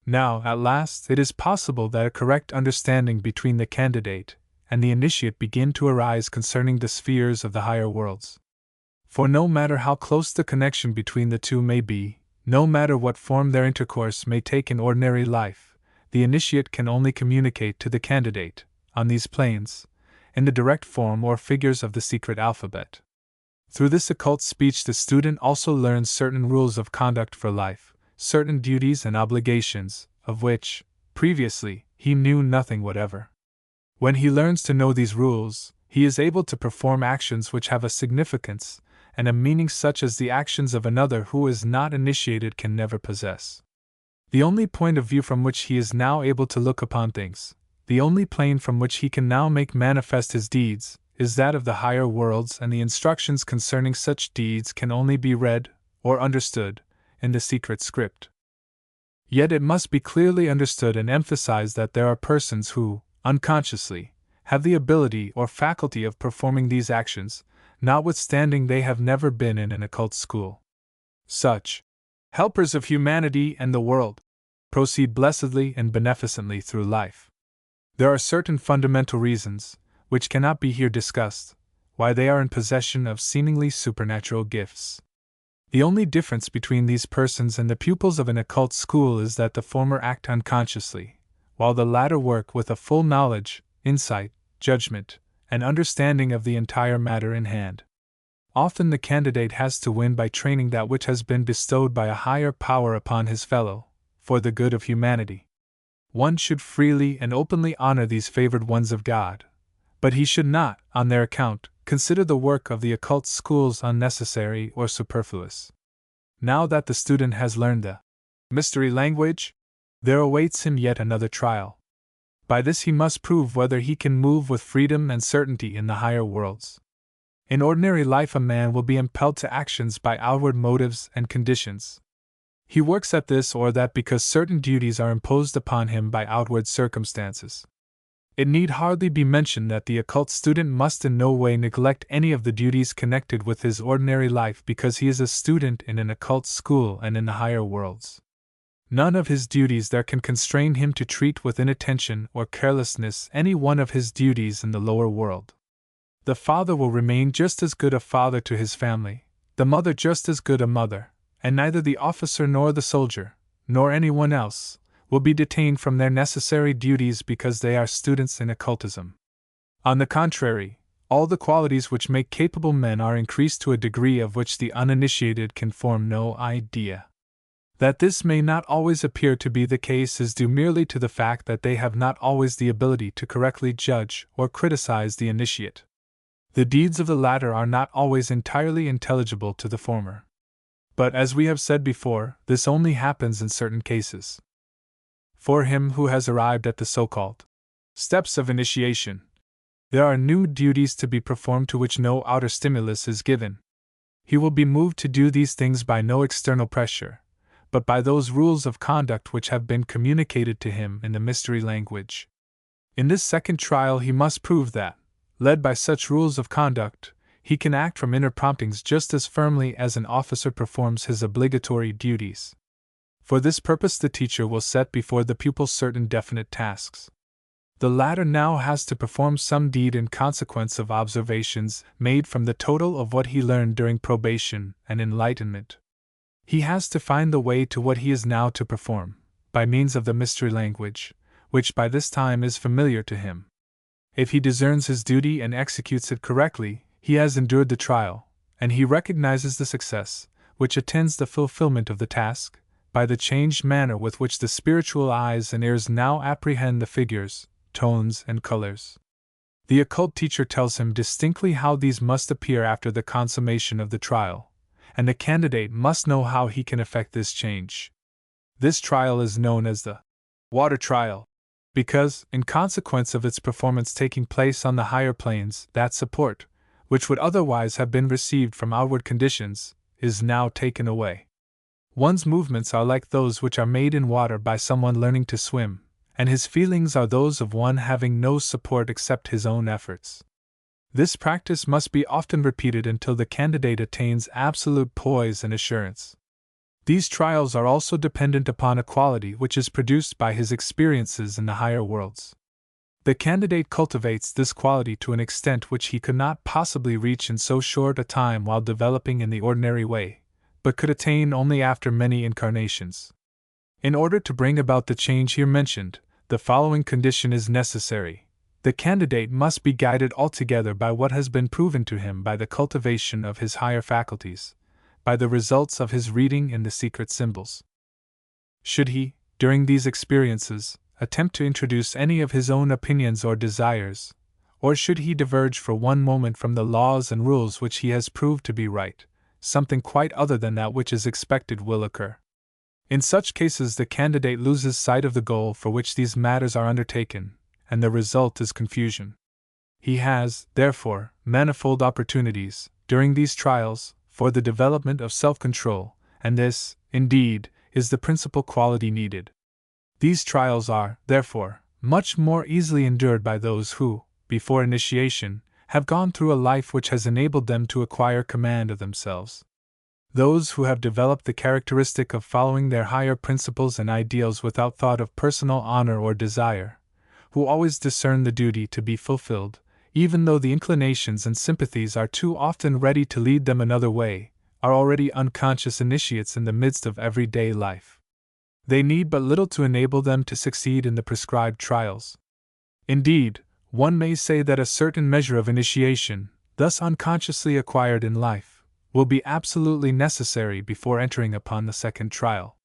Now, at last, it is possible that a correct understanding between the candidate and the initiate begin to arise concerning the spheres of the higher worlds. For no matter how close the connection between the two may be, no matter what form their intercourse may take in ordinary life, the initiate can only communicate to the candidate, on these planes, in the direct form or figures of the secret alphabet. Through this occult speech, the student also learns certain rules of conduct for life, certain duties and obligations, of which, previously, he knew nothing whatever. When he learns to know these rules, he is able to perform actions which have a significance and a meaning such as the actions of another who is not initiated can never possess. The only point of view from which he is now able to look upon things, the only plane from which he can now make manifest his deeds, is that of the higher worlds, and the instructions concerning such deeds can only be read, or understood, in the secret script. Yet it must be clearly understood and emphasized that there are persons who, unconsciously, have the ability or faculty of performing these actions, notwithstanding they have never been in an occult school. Such helpers of humanity and the world proceed blessedly and beneficently through life. There are certain fundamental reasons, which cannot be here discussed, why they are in possession of seemingly supernatural gifts. The only difference between these persons and the pupils of an occult school is that the former act unconsciously, while the latter work with a full knowledge, insight, judgment, and understanding of the entire matter in hand. Often the candidate has to win by training that which has been bestowed by a higher power upon his fellow, for the good of humanity. One should freely and openly honor these favored ones of God, but he should not, on their account, consider the work of the occult schools unnecessary or superfluous. Now that the student has learned the mystery language, there awaits him yet another trial. By this he must prove whether he can move with freedom and certainty in the higher worlds. In ordinary life, a man will be impelled to actions by outward motives and conditions. He works at this or that because certain duties are imposed upon him by outward circumstances. It need hardly be mentioned that the occult student must in no way neglect any of the duties connected with his ordinary life because he is a student in an occult school and in the higher worlds. None of his duties there can constrain him to treat with inattention or carelessness any one of his duties in the lower world. The father will remain just as good a father to his family, the mother just as good a mother, and neither the officer nor the soldier, nor anyone else, will be detained from their necessary duties because they are students in occultism. On the contrary, all the qualities which make capable men are increased to a degree of which the uninitiated can form no idea. That this may not always appear to be the case is due merely to the fact that they have not always the ability to correctly judge or criticize the initiate. The deeds of the latter are not always entirely intelligible to the former. But as we have said before, this only happens in certain cases. For him who has arrived at the so-called steps of initiation, there are new duties to be performed to which no outer stimulus is given. He will be moved to do these things by no external pressure, but by those rules of conduct which have been communicated to him in the mystery language. In this second trial he must prove that, led by such rules of conduct, he can act from inner promptings just as firmly as an officer performs his obligatory duties. For this purpose the teacher will set before the pupil certain definite tasks. The latter now has to perform some deed in consequence of observations made from the total of what he learned during probation and enlightenment. He has to find the way to what he is now to perform, by means of the mystery language, which by this time is familiar to him. If he discerns his duty and executes it correctly, he has endured the trial, and he recognizes the success, which attends the fulfillment of the task, by the changed manner with which the spiritual eyes and ears now apprehend the figures, tones, and colors. The occult teacher tells him distinctly how these must appear after the consummation of the trial, and the candidate must know how he can effect this change. This trial is known as the water trial, because, in consequence of its performance taking place on the higher planes, that support, which would otherwise have been received from outward conditions, is now taken away. One's movements are like those which are made in water by someone learning to swim, and his feelings are those of one having no support except his own efforts. This practice must be often repeated until the candidate attains absolute poise and assurance. These trials are also dependent upon a quality which is produced by his experiences in the higher worlds. The candidate cultivates this quality to an extent which he could not possibly reach in so short a time while developing in the ordinary way, but could attain only after many incarnations. In order to bring about the change here mentioned, the following condition is necessary. The candidate must be guided altogether by what has been proven to him by the cultivation of his higher faculties, by the results of his reading in the secret symbols. Should he, during these experiences, attempt to introduce any of his own opinions or desires, or should he diverge for one moment from the laws and rules which he has proved to be right, something quite other than that which is expected will occur. In such cases the candidate loses sight of the goal for which these matters are undertaken, and the result is confusion. He has, therefore, manifold opportunities, during these trials, for the development of self-control, and this, indeed, is the principal quality needed. These trials are, therefore, much more easily endured by those who, before initiation, have gone through a life which has enabled them to acquire command of themselves. Those who have developed the characteristic of following their higher principles and ideals without thought of personal honor or desire, who always discern the duty to be fulfilled, even though the inclinations and sympathies are too often ready to lead them another way, are already unconscious initiates in the midst of everyday life. They need but little to enable them to succeed in the prescribed trials. Indeed, one may say that a certain measure of initiation, thus unconsciously acquired in life, will be absolutely necessary before entering upon the second trial.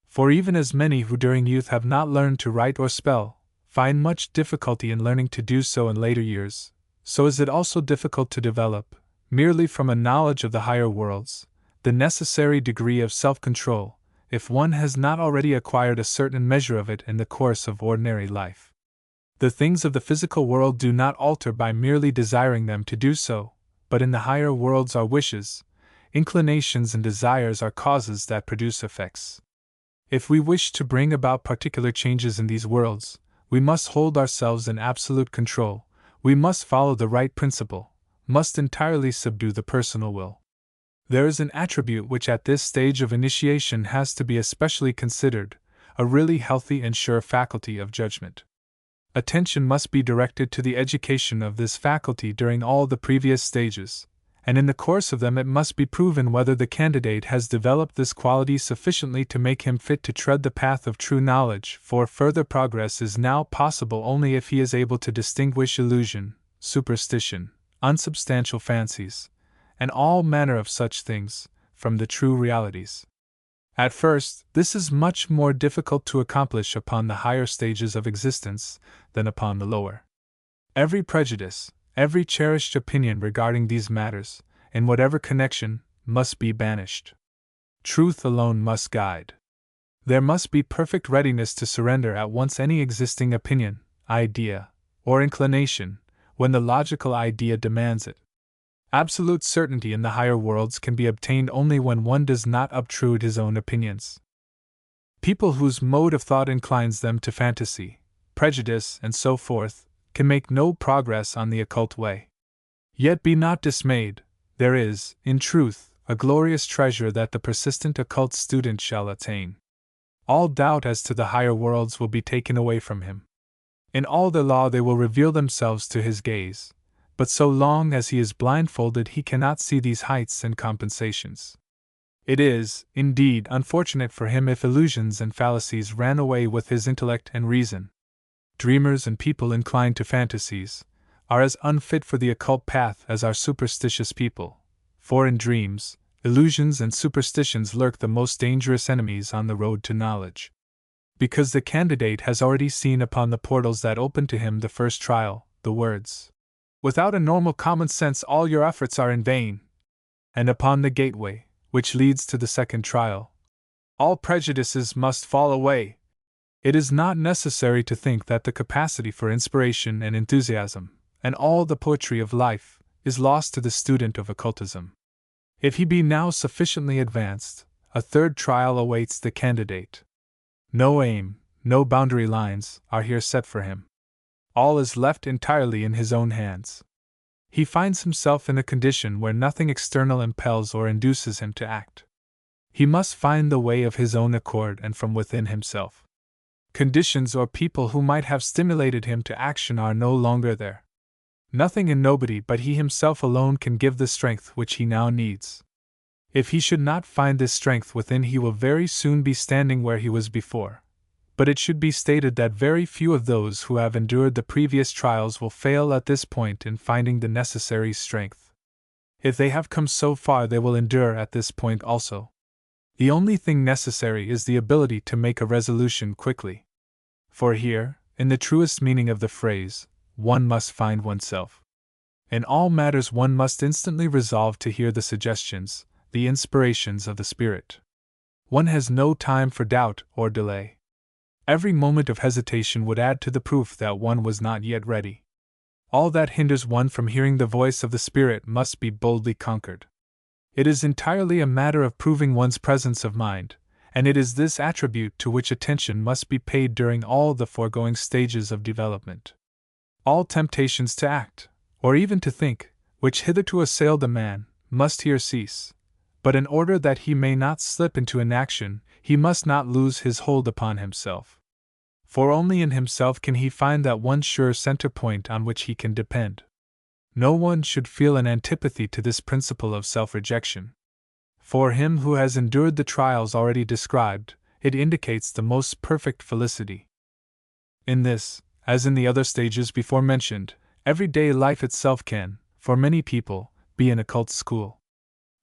For even as many who during youth have not learned to write or spell, find much difficulty in learning to do so in later years, so is it also difficult to develop, merely from a knowledge of the higher worlds, the necessary degree of self-control, if one has not already acquired a certain measure of it in the course of ordinary life. The things of the physical world do not alter by merely desiring them to do so, but in the higher worlds are wishes, inclinations and desires are causes that produce effects. If we wish to bring about particular changes in these worlds, we must hold ourselves in absolute control, we must follow the right principle, must entirely subdue the personal will. There is an attribute which at this stage of initiation has to be especially considered, a really healthy and sure faculty of judgment. Attention must be directed to the education of this faculty during all the previous stages, and in the course of them it must be proven whether the candidate has developed this quality sufficiently to make him fit to tread the path of true knowledge, for further progress is now possible only if he is able to distinguish illusion, superstition, unsubstantial fancies, and all manner of such things, from the true realities. At first, this is much more difficult to accomplish upon the higher stages of existence than upon the lower. Every prejudice, every cherished opinion regarding these matters, in whatever connection, must be banished. Truth alone must guide. There must be perfect readiness to surrender at once any existing opinion, idea, or inclination, when the logical idea demands it. Absolute certainty in the higher worlds can be obtained only when one does not obtrude his own opinions. People whose mode of thought inclines them to fantasy, prejudice, and so forth, can make no progress on the occult way. Yet be not dismayed, there is, in truth, a glorious treasure that the persistent occult student shall attain. All doubt as to the higher worlds will be taken away from him. In all their law they will reveal themselves to his gaze, but so long as he is blindfolded he cannot see these heights and compensations. It is, indeed, unfortunate for him if illusions and fallacies ran away with his intellect and reason. Dreamers and people inclined to fantasies are as unfit for the occult path as are superstitious people, for in dreams, illusions and superstitions lurk the most dangerous enemies on the road to knowledge. Because the candidate has already seen upon the portals that open to him the first trial, the words, "Without a normal common sense all your efforts are in vain," and upon the gateway, which leads to the second trial, "All prejudices must fall away," it is not necessary to think that the capacity for inspiration and enthusiasm, and all the poetry of life, is lost to the student of occultism. If he be now sufficiently advanced, a third trial awaits the candidate. No aim, no boundary lines are here set for him. All is left entirely in his own hands. He finds himself in a condition where nothing external impels or induces him to act. He must find the way of his own accord and from within himself. Conditions or people who might have stimulated him to action are no longer there. Nothing and nobody but he himself alone can give the strength which he now needs. If he should not find this strength within, he will very soon be standing where he was before. But it should be stated that very few of those who have endured the previous trials will fail at this point in finding the necessary strength. If they have come so far, they will endure at this point also. The only thing necessary is the ability to make a resolution quickly. For here, in the truest meaning of the phrase, one must find oneself. In all matters one must instantly resolve to hear the suggestions, the inspirations of the Spirit. One has no time for doubt or delay. Every moment of hesitation would add to the proof that one was not yet ready. All that hinders one from hearing the voice of the Spirit must be boldly conquered. It is entirely a matter of proving one's presence of mind, and it is this attribute to which attention must be paid during all the foregoing stages of development. All temptations to act, or even to think, which hitherto assailed a man, must here cease. But in order that he may not slip into inaction, he must not lose his hold upon himself. For only in himself can he find that one sure center point on which he can depend. No one should feel an antipathy to this principle of self-rejection. For him who has endured the trials already described, it indicates the most perfect felicity. In this, as in the other stages before mentioned, everyday life itself can, for many people, be an occult school.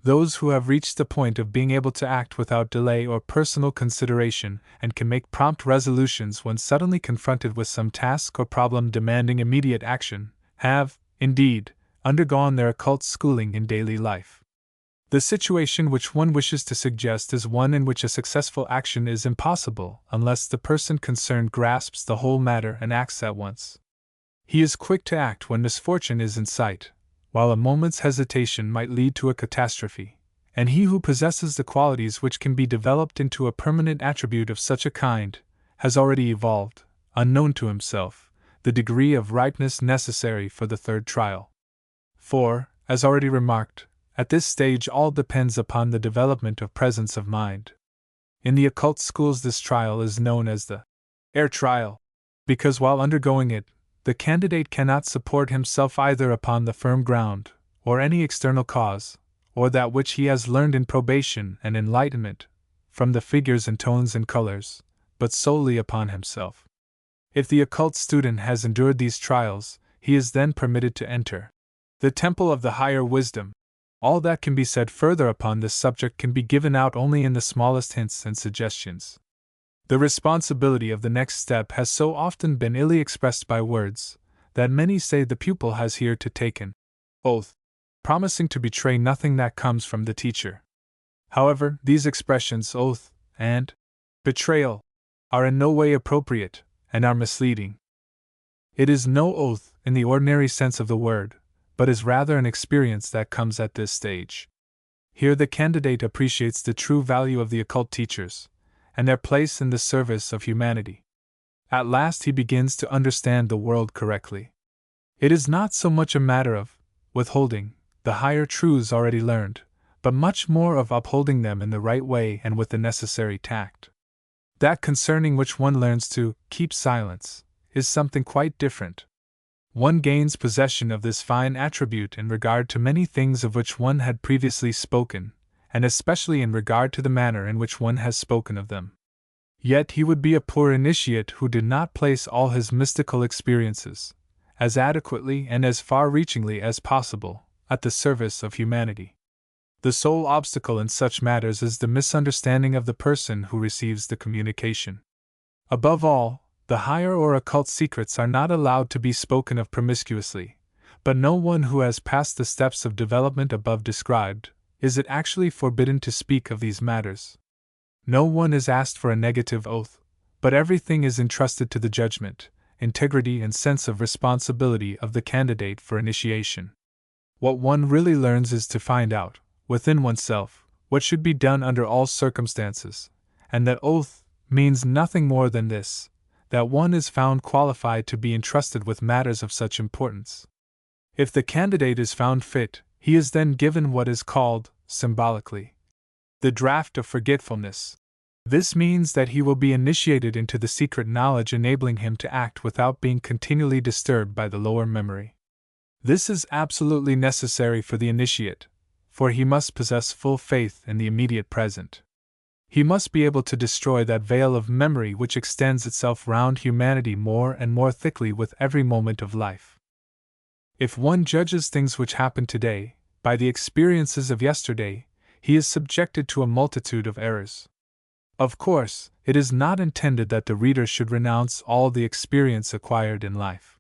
Those who have reached the point of being able to act without delay or personal consideration and can make prompt resolutions when suddenly confronted with some task or problem demanding immediate action, have, indeed, undergone their occult schooling in daily life. The situation which one wishes to suggest is one in which a successful action is impossible unless the person concerned grasps the whole matter and acts at once. He is quick to act when misfortune is in sight, while a moment's hesitation might lead to a catastrophe, and he who possesses the qualities which can be developed into a permanent attribute of such a kind, has already evolved, unknown to himself, the degree of ripeness necessary for the third trial. For, as already remarked, at this stage all depends upon the development of presence of mind. In the occult schools this trial is known as the air trial, because while undergoing it, the candidate cannot support himself either upon the firm ground, or any external cause, or that which he has learned in probation and enlightenment, from the figures and tones and colors, but solely upon himself. If the occult student has endured these trials, he is then permitted to enter the temple of the higher wisdom. All that can be said further upon this subject can be given out only in the smallest hints and suggestions. The responsibility of the next step has so often been illy expressed by words, that many say the pupil has here to take an oath, promising to betray nothing that comes from the teacher. However, these expressions, oath and betrayal, are in no way appropriate, and are misleading. It is no oath in the ordinary sense of the word, but is rather an experience that comes at this stage. Here the candidate appreciates the true value of the occult teachers, and their place in the service of humanity. At last he begins to understand the world correctly. It is not so much a matter of withholding the higher truths already learned, but much more of upholding them in the right way and with the necessary tact. That concerning which one learns to keep silence is something quite different. One gains possession of this fine attribute in regard to many things of which one had previously spoken, and especially in regard to the manner in which one has spoken of them. Yet he would be a poor initiate who did not place all his mystical experiences, as adequately and as far-reachingly as possible, at the service of humanity. The sole obstacle in such matters is the misunderstanding of the person who receives the communication. Above all, the higher or occult secrets are not allowed to be spoken of promiscuously, but no one who has passed the steps of development above described is it actually forbidden to speak of these matters. No one is asked for a negative oath, but everything is entrusted to the judgment, integrity and sense of responsibility of the candidate for initiation. What one really learns is to find out, within oneself, what should be done under all circumstances, and that oath means nothing more than this, that one is found qualified to be entrusted with matters of such importance. If the candidate is found fit, he is then given what is called, symbolically, the draft of forgetfulness. This means that he will be initiated into the secret knowledge enabling him to act without being continually disturbed by the lower memory. This is absolutely necessary for the initiate, for he must possess full faith in the immediate present. He must be able to destroy that veil of memory which extends itself round humanity more and more thickly with every moment of life. If one judges things which happen today by the experiences of yesterday, he is subjected to a multitude of errors. Of course, it is not intended that the reader should renounce all the experience acquired in life.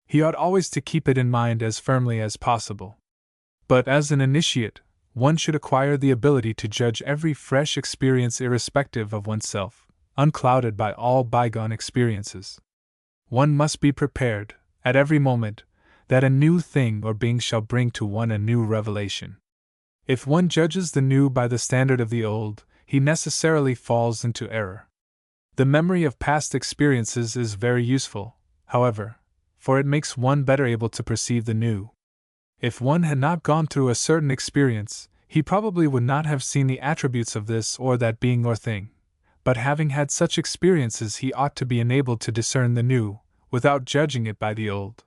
He ought always to keep it in mind as firmly as possible. But as an initiate, one should acquire the ability to judge every fresh experience irrespective of oneself, unclouded by all bygone experiences. One must be prepared, at every moment, that a new thing or being shall bring to one a new revelation. If one judges the new by the standard of the old, he necessarily falls into error. The memory of past experiences is very useful, however, for it makes one better able to perceive the new. If one had not gone through a certain experience, he probably would not have seen the attributes of this or that being or thing, but having had such experiences he ought to be enabled to discern the new, without judging it by the old.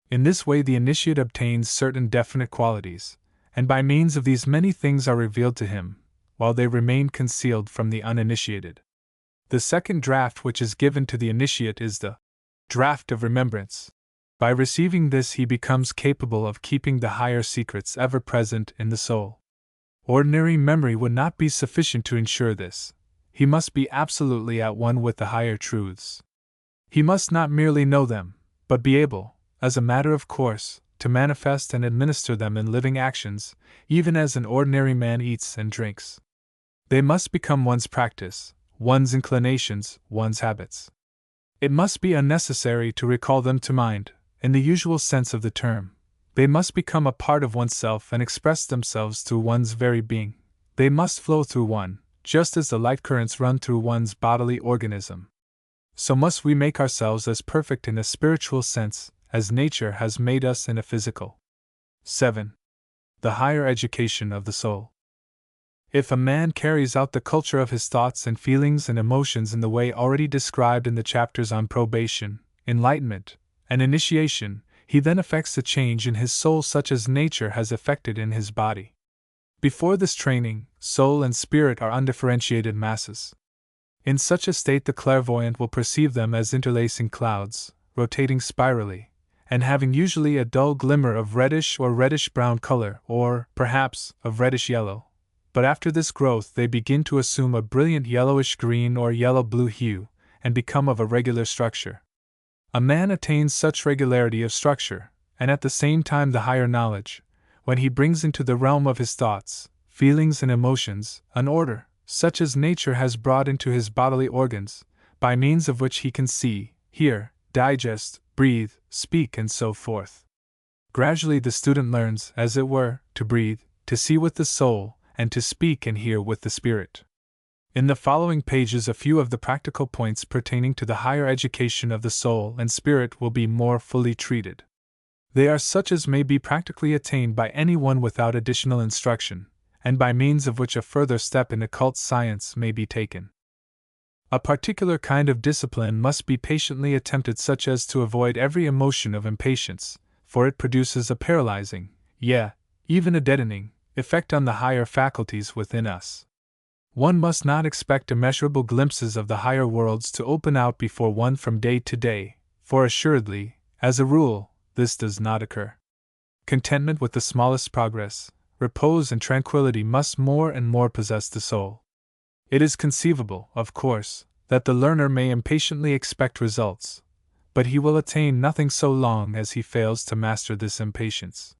In this way the initiate obtains certain definite qualities, and by means of these many things are revealed to him, while they remain concealed from the uninitiated. The second draft which is given to the initiate is the draft of remembrance. By receiving this he becomes capable of keeping the higher secrets ever present in the soul. Ordinary memory would not be sufficient to ensure this. He must be absolutely at one with the higher truths. He must not merely know them, but be able, as a matter of course, to manifest and administer them in living actions, even as an ordinary man eats and drinks. They must become one's practice, one's inclinations, one's habits. It must be unnecessary to recall them to mind, in the usual sense of the term. They must become a part of oneself and express themselves through one's very being. They must flow through one, just as the light currents run through one's bodily organism. So must we make ourselves as perfect in a spiritual sense as nature has made us in a physical. 7. The higher education of the soul. If a man carries out the culture of his thoughts and feelings and emotions in the way already described in the chapters on probation, enlightenment, and initiation, he then effects a change in his soul such as nature has effected in his body. Before this training, soul and spirit are undifferentiated masses. In such a state the clairvoyant will perceive them as interlacing clouds, rotating spirally, and having usually a dull glimmer of reddish or reddish-brown color, or, perhaps, of reddish-yellow. But after this growth they begin to assume a brilliant yellowish-green or yellow-blue hue, and become of a regular structure. A man attains such regularity of structure, and at the same time the higher knowledge, when he brings into the realm of his thoughts, feelings and emotions, an order, such as nature has brought into his bodily organs, by means of which he can see, hear, digest, breathe, speak, and so forth. Gradually the student learns, as it were, to breathe, to see with the soul, and to speak and hear with the spirit. In the following pages a few of the practical points pertaining to the higher education of the soul and spirit will be more fully treated. They are such as may be practically attained by anyone without additional instruction, and by means of which a further step in occult science may be taken. A particular kind of discipline must be patiently attempted such as to avoid every emotion of impatience, for it produces a paralyzing, yea, even a deadening, effect on the higher faculties within us. One must not expect immeasurable glimpses of the higher worlds to open out before one from day to day, for assuredly, as a rule, this does not occur. Contentment with the smallest progress, repose and tranquility must more and more possess the soul. It is conceivable, of course, that the learner may impatiently expect results, but he will attain nothing so long as he fails to master this impatience.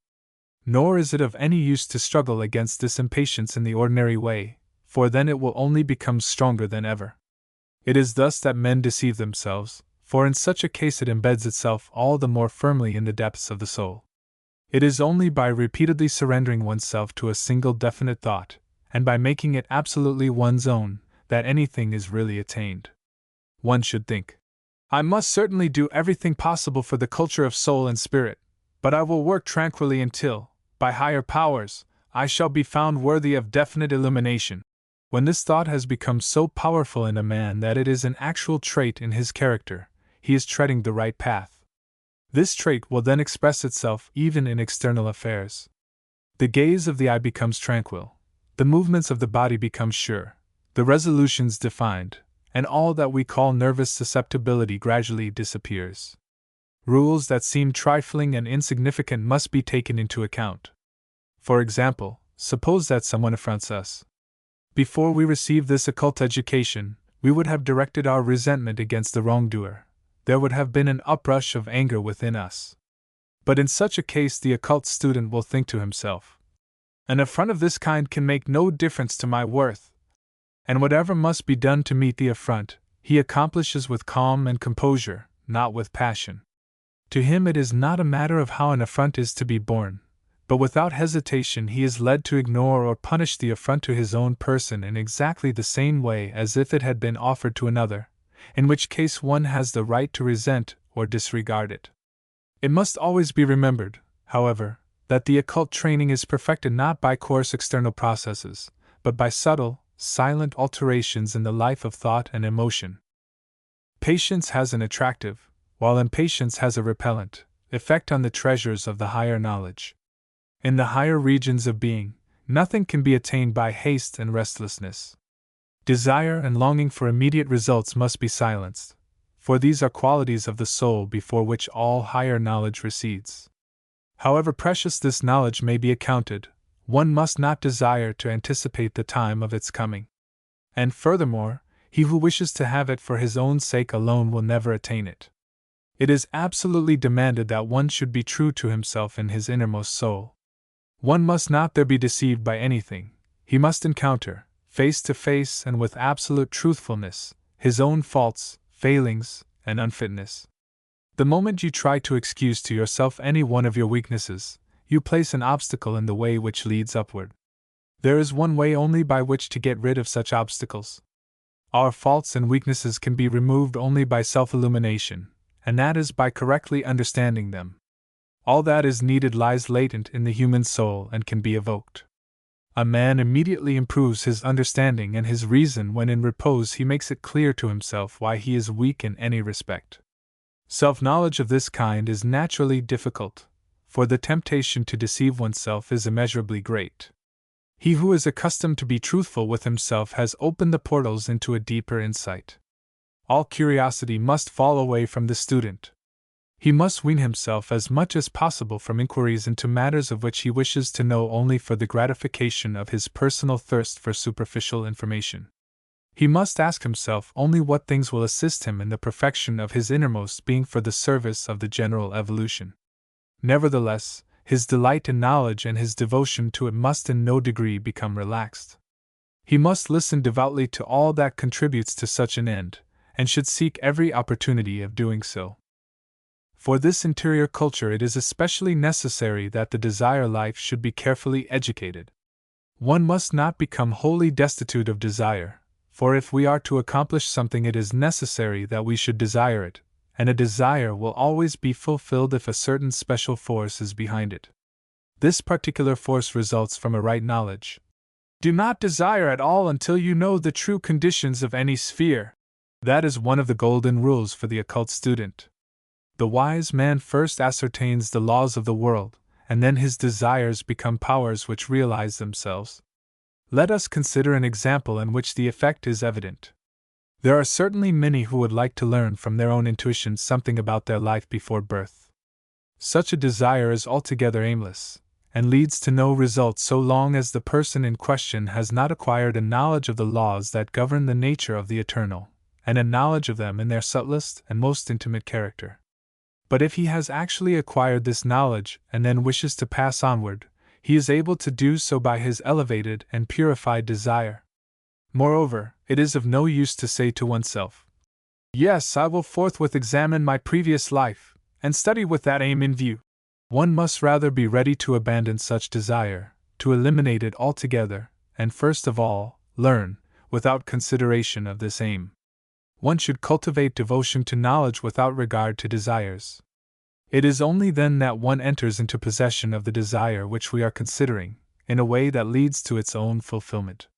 Nor is it of any use to struggle against this impatience in the ordinary way, for then it will only become stronger than ever. It is thus that men deceive themselves, for in such a case it embeds itself all the more firmly in the depths of the soul. It is only by repeatedly surrendering oneself to a single definite thought, and by making it absolutely one's own, that anything is really attained. One should think, I must certainly do everything possible for the culture of soul and spirit, but I will work tranquilly until, by higher powers, I shall be found worthy of definite illumination. When this thought has become so powerful in a man that it is an actual trait in his character, he is treading the right path. This trait will then express itself even in external affairs. The gaze of the eye becomes tranquil, the movements of the body become sure, the resolutions defined, and all that we call nervous susceptibility gradually disappears. Rules that seem trifling and insignificant must be taken into account. For example, suppose that someone affronts us. Before we receive this occult education, we would have directed our resentment against the wrongdoer. There would have been an uprush of anger within us. But in such a case, the occult student will think to himself, an affront of this kind can make no difference to my worth, and whatever must be done to meet the affront, he accomplishes with calm and composure, not with passion. To him it is not a matter of how an affront is to be borne, but without hesitation he is led to ignore or punish the affront to his own person in exactly the same way as if it had been offered to another, in which case one has the right to resent or disregard it. It must always be remembered, however, that the occult training is perfected not by coarse external processes, but by subtle, silent alterations in the life of thought and emotion. Patience has an attractive, while impatience has a repellent, effect on the treasures of the higher knowledge. In the higher regions of being, nothing can be attained by haste and restlessness. Desire and longing for immediate results must be silenced, for these are qualities of the soul before which all higher knowledge recedes. However precious this knowledge may be accounted, one must not desire to anticipate the time of its coming. And furthermore, he who wishes to have it for his own sake alone will never attain it. It is absolutely demanded that one should be true to himself in his innermost soul. One must not there be deceived by anything. He must encounter, face to face and with absolute truthfulness, his own faults, failings, and unfitness. The moment you try to excuse to yourself any one of your weaknesses, you place an obstacle in the way which leads upward. There is one way only by which to get rid of such obstacles. Our faults and weaknesses can be removed only by self-illumination, and that is by correctly understanding them. All that is needed lies latent in the human soul and can be evoked. A man immediately improves his understanding and his reason when in repose he makes it clear to himself why he is weak in any respect. Self-knowledge of this kind is naturally difficult, for the temptation to deceive oneself is immeasurably great. He who is accustomed to be truthful with himself has opened the portals into a deeper insight. All curiosity must fall away from the student. He must wean himself as much as possible from inquiries into matters of which he wishes to know only for the gratification of his personal thirst for superficial information. He must ask himself only what things will assist him in the perfection of his innermost being for the service of the general evolution. Nevertheless, his delight in knowledge and his devotion to it must in no degree become relaxed. He must listen devoutly to all that contributes to such an end, and should seek every opportunity of doing so. For this interior culture it is especially necessary that the desire life should be carefully educated. One must not become wholly destitute of desire, for if we are to accomplish something it is necessary that we should desire it, and a desire will always be fulfilled if a certain special force is behind it. This particular force results from a right knowledge. Do not desire at all until you know the true conditions of any sphere. That is one of the golden rules for the occult student. The wise man first ascertains the laws of the world, and then his desires become powers which realize themselves. Let us consider an example in which the effect is evident. There are certainly many who would like to learn from their own intuition something about their life before birth. Such a desire is altogether aimless, and leads to no result so long as the person in question has not acquired a knowledge of the laws that govern the nature of the eternal, and a knowledge of them in their subtlest and most intimate character. But if he has actually acquired this knowledge and then wishes to pass onward, he is able to do so by his elevated and purified desire. Moreover, it is of no use to say to oneself, "Yes, I will forthwith examine my previous life, and study with that aim in view." One must rather be ready to abandon such desire, to eliminate it altogether, and first of all, learn, without consideration of this aim. One should cultivate devotion to knowledge without regard to desires. It is only then that one enters into possession of the desire which we are considering, in a way that leads to its own fulfillment.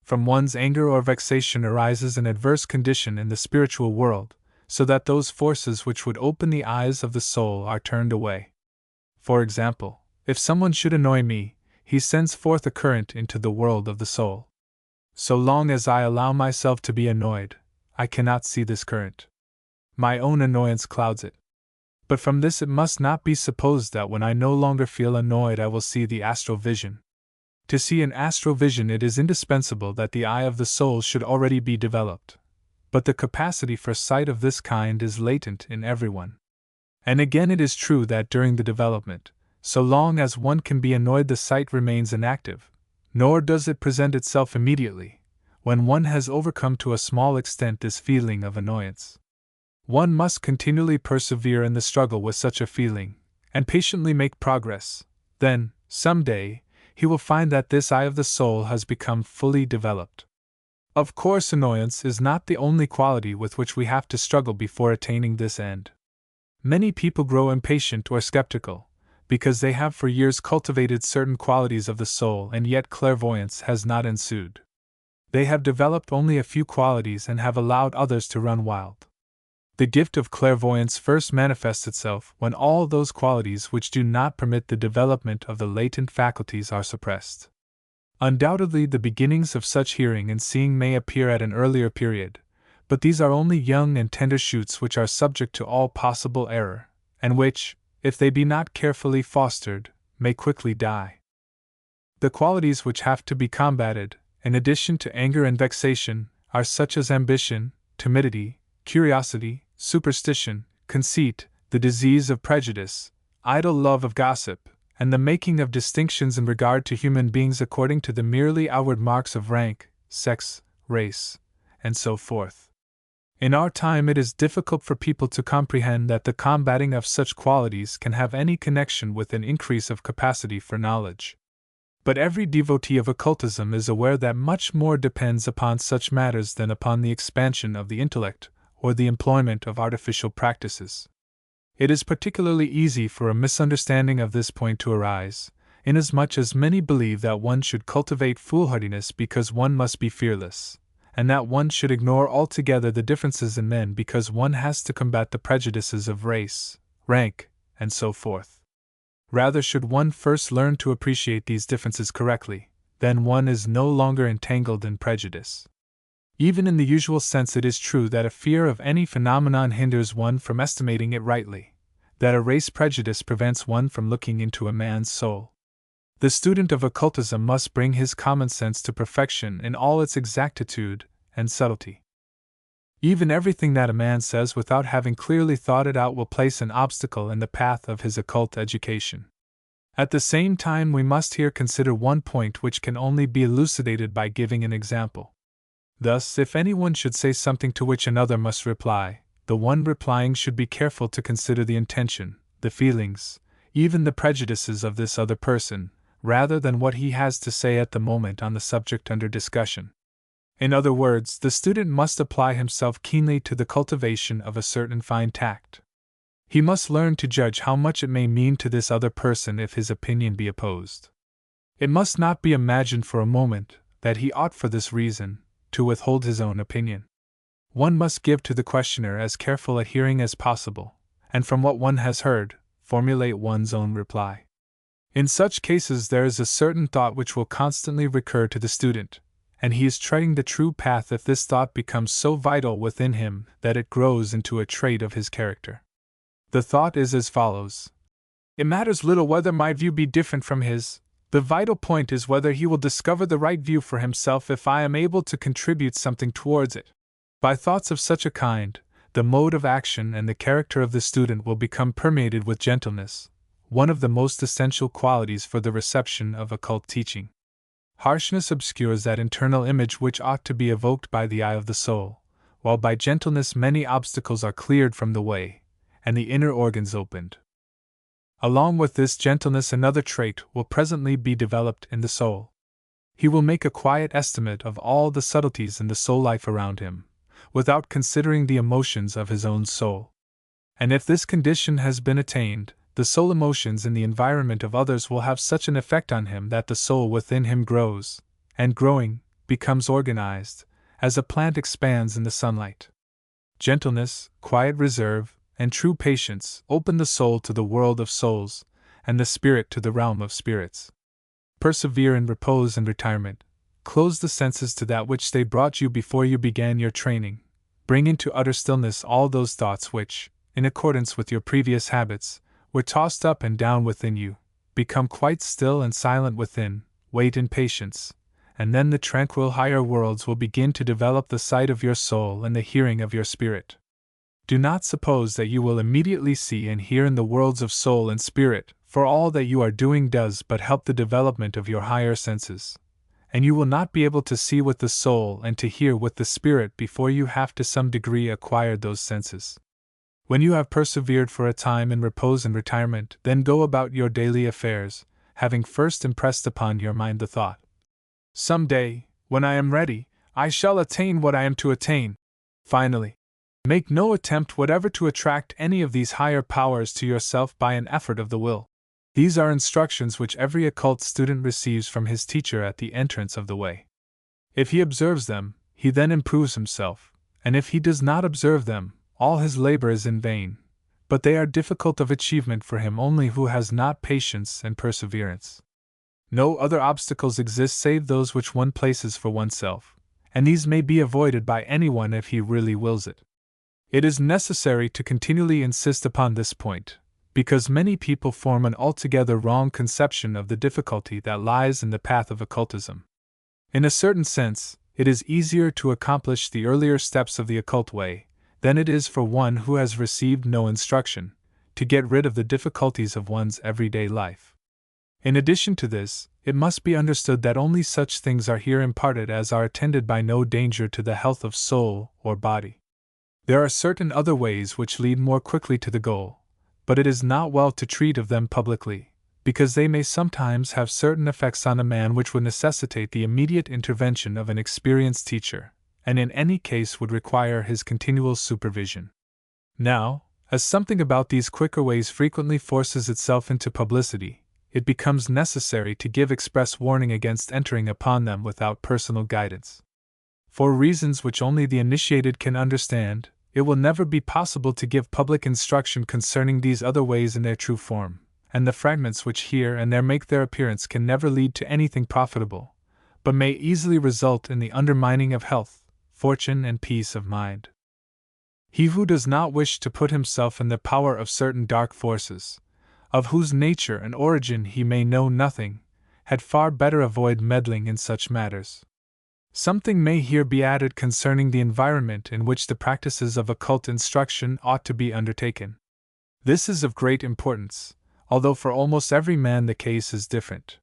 From one's anger or vexation arises an adverse condition in the spiritual world, so that those forces which would open the eyes of the soul are turned away. For example, if someone should annoy me, he sends forth a current into the world of the soul. So long as I allow myself to be annoyed, I cannot see this current. My own annoyance clouds it. But from this it must not be supposed that when I no longer feel annoyed I will see the astral vision. To see an astral vision it is indispensable that the eye of the soul should already be developed. But the capacity for sight of this kind is latent in everyone. And again it is true that during the development, so long as one can be annoyed the sight remains inactive, nor does it present itself immediately, when one has overcome to a small extent this feeling of annoyance. One must continually persevere in the struggle with such a feeling, and patiently make progress. Then, some day, he will find that this eye of the soul has become fully developed. Of course, annoyance is not the only quality with which we have to struggle before attaining this end. Many people grow impatient or skeptical, because they have for years cultivated certain qualities of the soul and yet clairvoyance has not ensued. They have developed only a few qualities and have allowed others to run wild. The gift of clairvoyance first manifests itself when all those qualities which do not permit the development of the latent faculties are suppressed. Undoubtedly, the beginnings of such hearing and seeing may appear at an earlier period, but these are only young and tender shoots which are subject to all possible error, and which, if they be not carefully fostered, may quickly die. The qualities which have to be combated, in addition to anger and vexation, are such as ambition, timidity, curiosity, superstition, conceit, the disease of prejudice, idle love of gossip, and the making of distinctions in regard to human beings according to the merely outward marks of rank, sex, race, and so forth. In our time it is difficult for people to comprehend that the combating of such qualities can have any connection with an increase of capacity for knowledge. But every devotee of occultism is aware that much more depends upon such matters than upon the expansion of the intellect or the employment of artificial practices. It is particularly easy for a misunderstanding of this point to arise, inasmuch as many believe that one should cultivate foolhardiness because one must be fearless, and that one should ignore altogether the differences in men because one has to combat the prejudices of race, rank, and so forth. Rather should one first learn to appreciate these differences correctly, then one is no longer entangled in prejudice. Even in the usual sense it is true that a fear of any phenomenon hinders one from estimating it rightly, that a race prejudice prevents one from looking into a man's soul. The student of occultism must bring his common sense to perfection in all its exactitude and subtlety. Even everything that a man says without having clearly thought it out will place an obstacle in the path of his occult education. At the same time we must here consider one point which can only be elucidated by giving an example. Thus, if anyone should say something to which another must reply, the one replying should be careful to consider the intention, the feelings, even the prejudices of this other person, rather than what he has to say at the moment on the subject under discussion. In other words, the student must apply himself keenly to the cultivation of a certain fine tact. He must learn to judge how much it may mean to this other person if his opinion be opposed. It must not be imagined for a moment that he ought for this reason to withhold his own opinion. One must give to the questioner as careful a hearing as possible, and from what one has heard, formulate one's own reply. In such cases there is a certain thought which will constantly recur to the student, and he is treading the true path if this thought becomes so vital within him that it grows into a trait of his character. The thought is as follows: it matters little whether my view be different from his. The vital point is whether he will discover the right view for himself if I am able to contribute something towards it. By thoughts of such a kind, the mode of action and the character of the student will become permeated with gentleness, one of the most essential qualities for the reception of occult teaching. Harshness obscures that internal image which ought to be evoked by the eye of the soul, while by gentleness many obstacles are cleared from the way, and the inner organs opened. Along with this gentleness, another trait will presently be developed in the soul. He will make a quiet estimate of all the subtleties in the soul life around him, without considering the emotions of his own soul. And if this condition has been attained, the soul emotions in the environment of others will have such an effect on him that the soul within him grows, and growing, becomes organized, as a plant expands in the sunlight. Gentleness, quiet reserve, and true patience open the soul to the world of souls, and the spirit to the realm of spirits. Persevere in repose and retirement. Close the senses to that which they brought you before you began your training. Bring into utter stillness all those thoughts which, in accordance with your previous habits, were tossed up and down within you. Become quite still and silent within, wait in patience, and then the tranquil higher worlds will begin to develop the sight of your soul and the hearing of your spirit. Do not suppose that you will immediately see and hear in the worlds of soul and spirit, for all that you are doing does but help the development of your higher senses, and you will not be able to see with the soul and to hear with the spirit before you have to some degree acquired those senses. When you have persevered for a time in repose and retirement, then go about your daily affairs, having first impressed upon your mind the thought, "Some day, when I am ready, I shall attain what I am to attain." Finally, make no attempt whatever to attract any of these higher powers to yourself by an effort of the will. These are instructions which every occult student receives from his teacher at the entrance of the way. If he observes them, he then improves himself, and if he does not observe them, all his labor is in vain, but they are difficult of achievement for him only who has not patience and perseverance. No other obstacles exist save those which one places for oneself, and these may be avoided by anyone if he really wills it. It is necessary to continually insist upon this point, because many people form an altogether wrong conception of the difficulty that lies in the path of occultism. In a certain sense, it is easier to accomplish the earlier steps of the occult way than it is for one who has received no instruction to get rid of the difficulties of one's everyday life. In addition to this, it must be understood that only such things are here imparted as are attended by no danger to the health of soul or body. There are certain other ways which lead more quickly to the goal, but it is not well to treat of them publicly, because they may sometimes have certain effects on a man which would necessitate the immediate intervention of an experienced teacher, and in any case would require his continual supervision. Now, as something about these quicker ways frequently forces itself into publicity, it becomes necessary to give express warning against entering upon them without personal guidance. For reasons which only the initiated can understand, it will never be possible to give public instruction concerning these other ways in their true form, and the fragments which here and there make their appearance can never lead to anything profitable, but may easily result in the undermining of health, fortune, and peace of mind. He who does not wish to put himself in the power of certain dark forces, of whose nature and origin he may know nothing, had far better avoid meddling in such matters. Something may here be added concerning the environment in which the practices of occult instruction ought to be undertaken. This is of great importance, although for almost every man the case is different.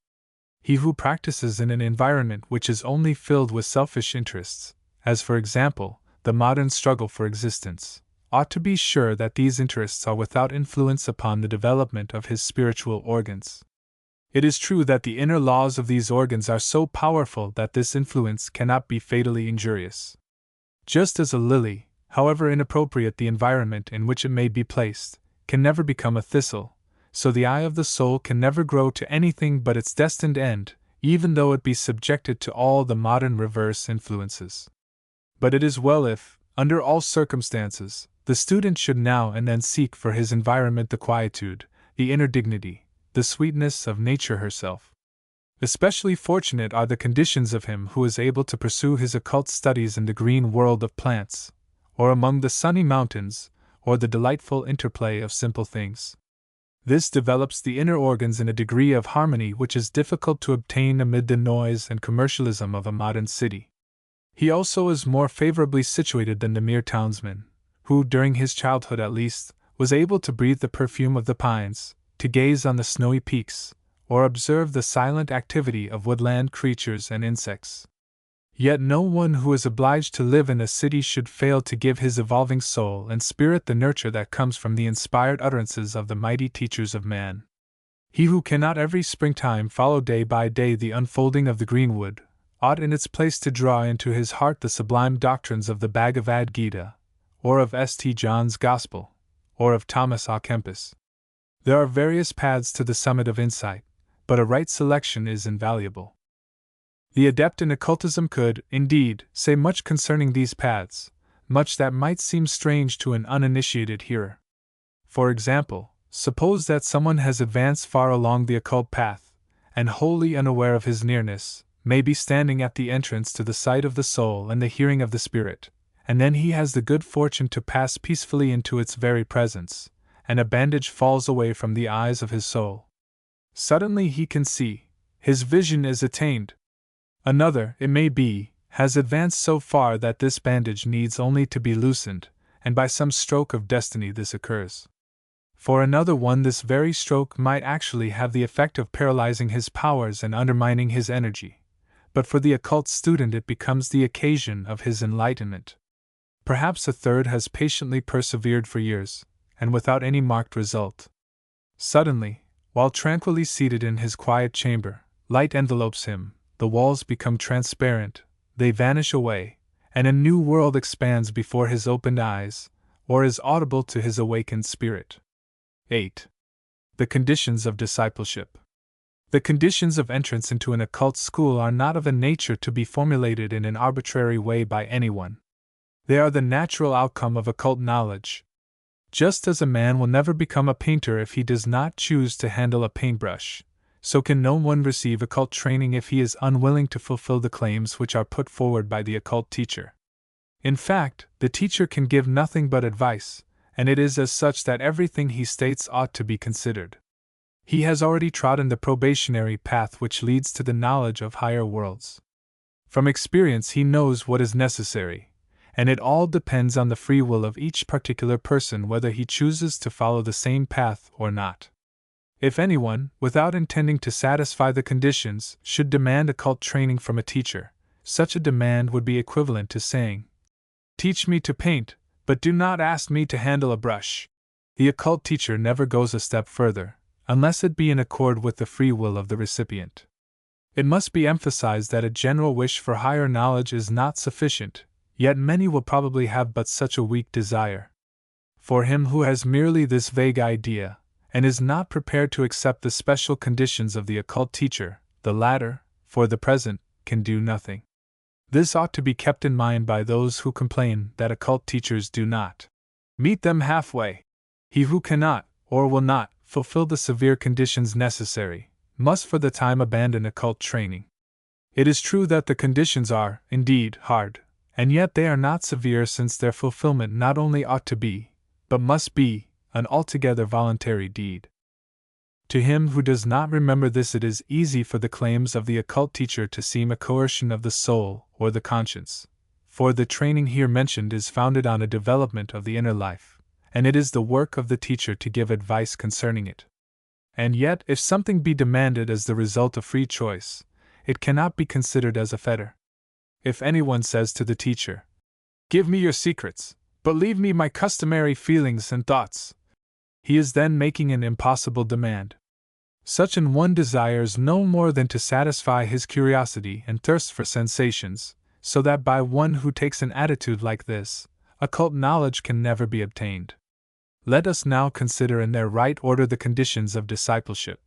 He who practices in an environment which is only filled with selfish interests, as for example, the modern struggle for existence, ought to be sure that these interests are without influence upon the development of his spiritual organs. It is true that the inner laws of these organs are so powerful that this influence cannot be fatally injurious. Just as a lily, however inappropriate the environment in which it may be placed, can never become a thistle, so the eye of the soul can never grow to anything but its destined end, even though it be subjected to all the modern reverse influences. But it is well if, under all circumstances, the student should now and then seek for his environment the quietude, the inner dignity, the sweetness of nature herself. Especially fortunate are the conditions of him who is able to pursue his occult studies in the green world of plants, or among the sunny mountains, or the delightful interplay of simple things. This develops the inner organs in a degree of harmony which is difficult to obtain amid the noise and commercialism of a modern city. He also is more favorably situated than the mere townsman, who, during his childhood at least, was able to breathe the perfume of the pines, to gaze on the snowy peaks, or observe the silent activity of woodland creatures and insects. Yet no one who is obliged to live in a city should fail to give his evolving soul and spirit the nurture that comes from the inspired utterances of the mighty teachers of man. He who cannot every springtime follow day by day the unfolding of the greenwood, ought in its place to draw into his heart the sublime doctrines of the Bhagavad Gita, or of St. John's Gospel, or of Thomas A. Kempis. There are various paths to the summit of insight, but a right selection is invaluable. The adept in occultism could, indeed, say much concerning these paths, much that might seem strange to an uninitiated hearer. For example, suppose that someone has advanced far along the occult path, and wholly unaware of his nearness, may be standing at the entrance to the sight of the soul and the hearing of the spirit, and then he has the good fortune to pass peacefully into its very presence, and a bandage falls away from the eyes of his soul. Suddenly he can see, his vision is attained. Another, it may be, has advanced so far that this bandage needs only to be loosened, and by some stroke of destiny this occurs. For another one, this very stroke might actually have the effect of paralyzing his powers and undermining his energy, but for the occult student it becomes the occasion of his enlightenment. Perhaps a third has patiently persevered for years, and without any marked result. Suddenly, while tranquilly seated in his quiet chamber, light envelopes him, the walls become transparent, they vanish away, and a new world expands before his opened eyes, or is audible to his awakened spirit. 8. The conditions of discipleship. The conditions of entrance into an occult school are not of a nature to be formulated in an arbitrary way by anyone. They are the natural outcome of occult knowledge. Just as a man will never become a painter if he does not choose to handle a paintbrush, so can no one receive occult training if he is unwilling to fulfill the claims which are put forward by the occult teacher. In fact, the teacher can give nothing but advice, and it is as such that everything he states ought to be considered. He has already trodden the probationary path which leads to the knowledge of higher worlds. From experience he knows what is necessary, and it all depends on the free will of each particular person whether he chooses to follow the same path or not. If anyone, without intending to satisfy the conditions, should demand occult training from a teacher, such a demand would be equivalent to saying, "Teach me to paint, but do not ask me to handle a brush." The occult teacher never goes a step further, unless it be in accord with the free will of the recipient. It must be emphasized that a general wish for higher knowledge is not sufficient, yet many will probably have but such a weak desire. For him who has merely this vague idea, and is not prepared to accept the special conditions of the occult teacher, the latter, for the present, can do nothing. This ought to be kept in mind by those who complain that occult teachers do not meet them halfway. He who cannot, or will not, fulfill the severe conditions necessary, must for the time abandon occult training. It is true that the conditions are, indeed, hard, and yet they are not severe, since their fulfillment not only ought to be, but must be, an altogether voluntary deed. To him who does not remember this, it is easy for the claims of the occult teacher to seem a coercion of the soul or the conscience, for the training here mentioned is founded on a development of the inner life, and it is the work of the teacher to give advice concerning it. And yet, if something be demanded as the result of free choice, it cannot be considered as a fetter. If anyone says to the teacher, "Give me your secrets, but leave me my customary feelings and thoughts," he is then making an impossible demand. Such an one desires no more than to satisfy his curiosity and thirst for sensations, so that by one who takes an attitude like this, occult knowledge can never be obtained. Let us now consider in their right order the conditions of discipleship.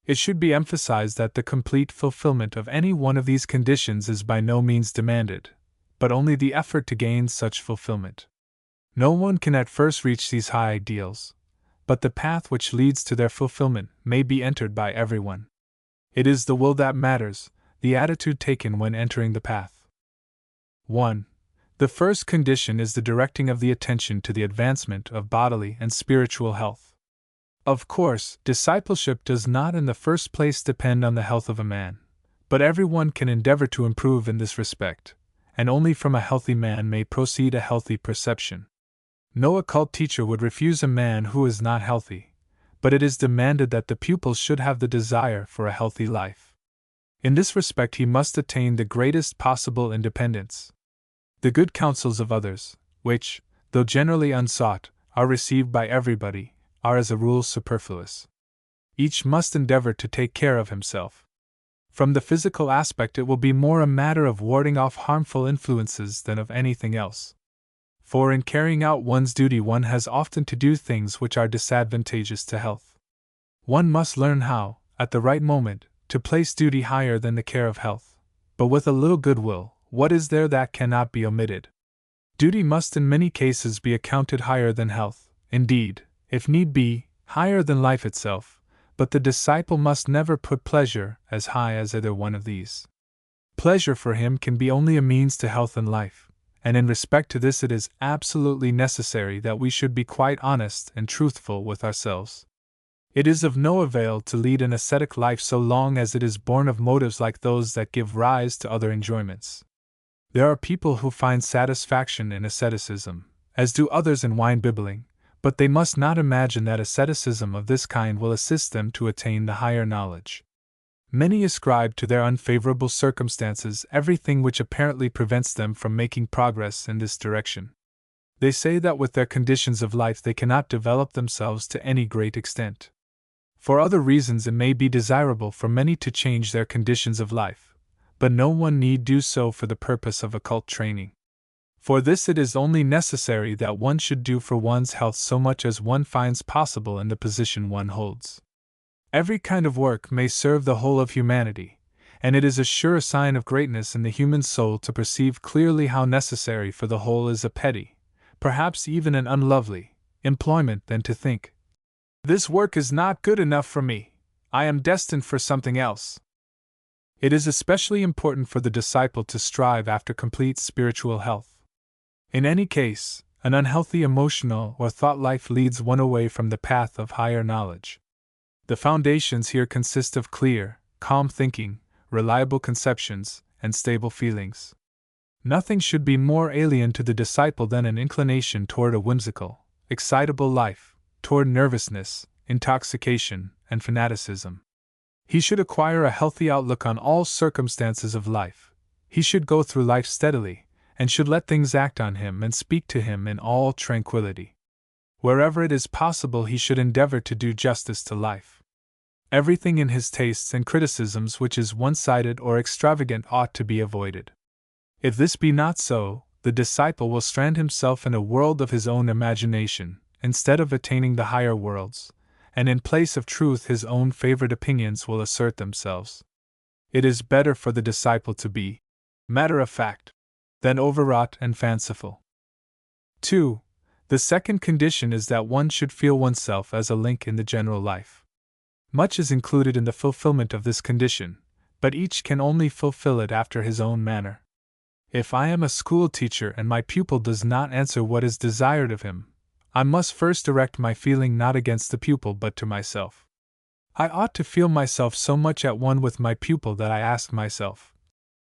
It should be emphasized that the complete fulfillment of any one of these conditions is by no means demanded, but only the effort to gain such fulfillment. No one can at first reach these high ideals, but the path which leads to their fulfillment may be entered by everyone. It is the will that matters, the attitude taken when entering the path. 1. The first condition is the directing of the attention to the advancement of bodily and spiritual health. Of course, discipleship does not in the first place depend on the health of a man, but everyone can endeavor to improve in this respect, and only from a healthy man may proceed a healthy perception. No occult teacher would refuse a man who is not healthy, but it is demanded that the pupils should have the desire for a healthy life. In this respect, he must attain the greatest possible independence. The good counsels of others, which, though generally unsought, are received by everybody, are as a rule superfluous. Each must endeavor to take care of himself. From the physical aspect, it will be more a matter of warding off harmful influences than of anything else. For in carrying out one's duty, one has often to do things which are disadvantageous to health. One must learn how, at the right moment, to place duty higher than the care of health. But with a little goodwill, what is there that cannot be omitted? Duty must in many cases be accounted higher than health, indeed, if need be, higher than life itself, but the disciple must never put pleasure as high as either one of these. Pleasure for him can be only a means to health and life, and in respect to this it is absolutely necessary that we should be quite honest and truthful with ourselves. It is of no avail to lead an ascetic life so long as it is born of motives like those that give rise to other enjoyments. There are people who find satisfaction in asceticism, as do others in wine-bibbling, but they must not imagine that asceticism of this kind will assist them to attain the higher knowledge. Many ascribe to their unfavorable circumstances everything which apparently prevents them from making progress in this direction. They say that with their conditions of life they cannot develop themselves to any great extent. For other reasons it may be desirable for many to change their conditions of life, but no one need do so for the purpose of occult training. For this it is only necessary that one should do for one's health so much as one finds possible in the position one holds. Every kind of work may serve the whole of humanity, and it is a sure sign of greatness in the human soul to perceive clearly how necessary for the whole is a petty, perhaps even an unlovely, employment than to think, "This work is not good enough for me, I am destined for something else." It is especially important for the disciple to strive after complete spiritual health. In any case, an unhealthy emotional or thought life leads one away from the path of higher knowledge. The foundations here consist of clear, calm thinking, reliable conceptions, and stable feelings. Nothing should be more alien to the disciple than an inclination toward a whimsical, excitable life, toward nervousness, intoxication, and fanaticism. He should acquire a healthy outlook on all circumstances of life. He should go through life steadily, and should let things act on him and speak to him in all tranquility. Wherever it is possible, he should endeavor to do justice to life. Everything in his tastes and criticisms which is one-sided or extravagant ought to be avoided. If this be not so, the disciple will strand himself in a world of his own imagination, instead of attaining the higher worlds, and in place of truth his own favorite opinions will assert themselves. It is better for the disciple to be matter-of-fact than overwrought and fanciful. 2. The second condition is that one should feel oneself as a link in the general life. Much is included in the fulfillment of this condition, but each can only fulfill it after his own manner. If I am a school teacher and my pupil does not answer what is desired of him, I must first direct my feeling not against the pupil but to myself. I ought to feel myself so much at one with my pupil that I ask myself,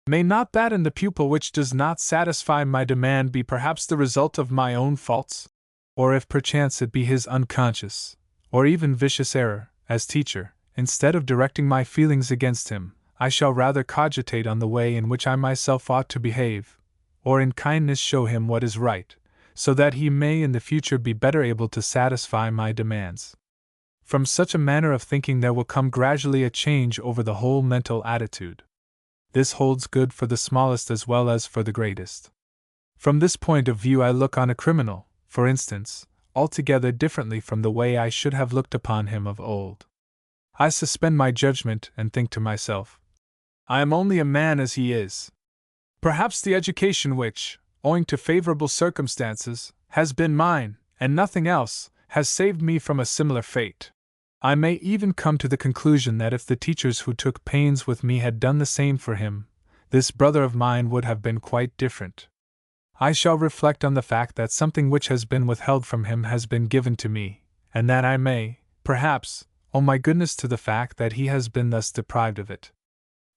may not that in the pupil which does not satisfy my demand be perhaps the result of my own faults? Or if perchance it be his unconscious, or even vicious error, as teacher, instead of directing my feelings against him, I shall rather cogitate on the way in which I myself ought to behave, or in kindness show him what is right, so that he may in the future be better able to satisfy my demands. From such a manner of thinking there will come gradually a change over the whole mental attitude. This holds good for the smallest as well as for the greatest. From this point of view I look on a criminal, for instance, altogether differently from the way I should have looked upon him of old. I suspend my judgment and think to myself, I am only a man as he is. Perhaps the education which, owing to favorable circumstances, has been mine, and nothing else, has saved me from a similar fate. I may even come to the conclusion that if the teachers who took pains with me had done the same for him, this brother of mine would have been quite different. I shall reflect on the fact that something which has been withheld from him has been given to me, and that I may, perhaps, owe my goodness to the fact that he has been thus deprived of it.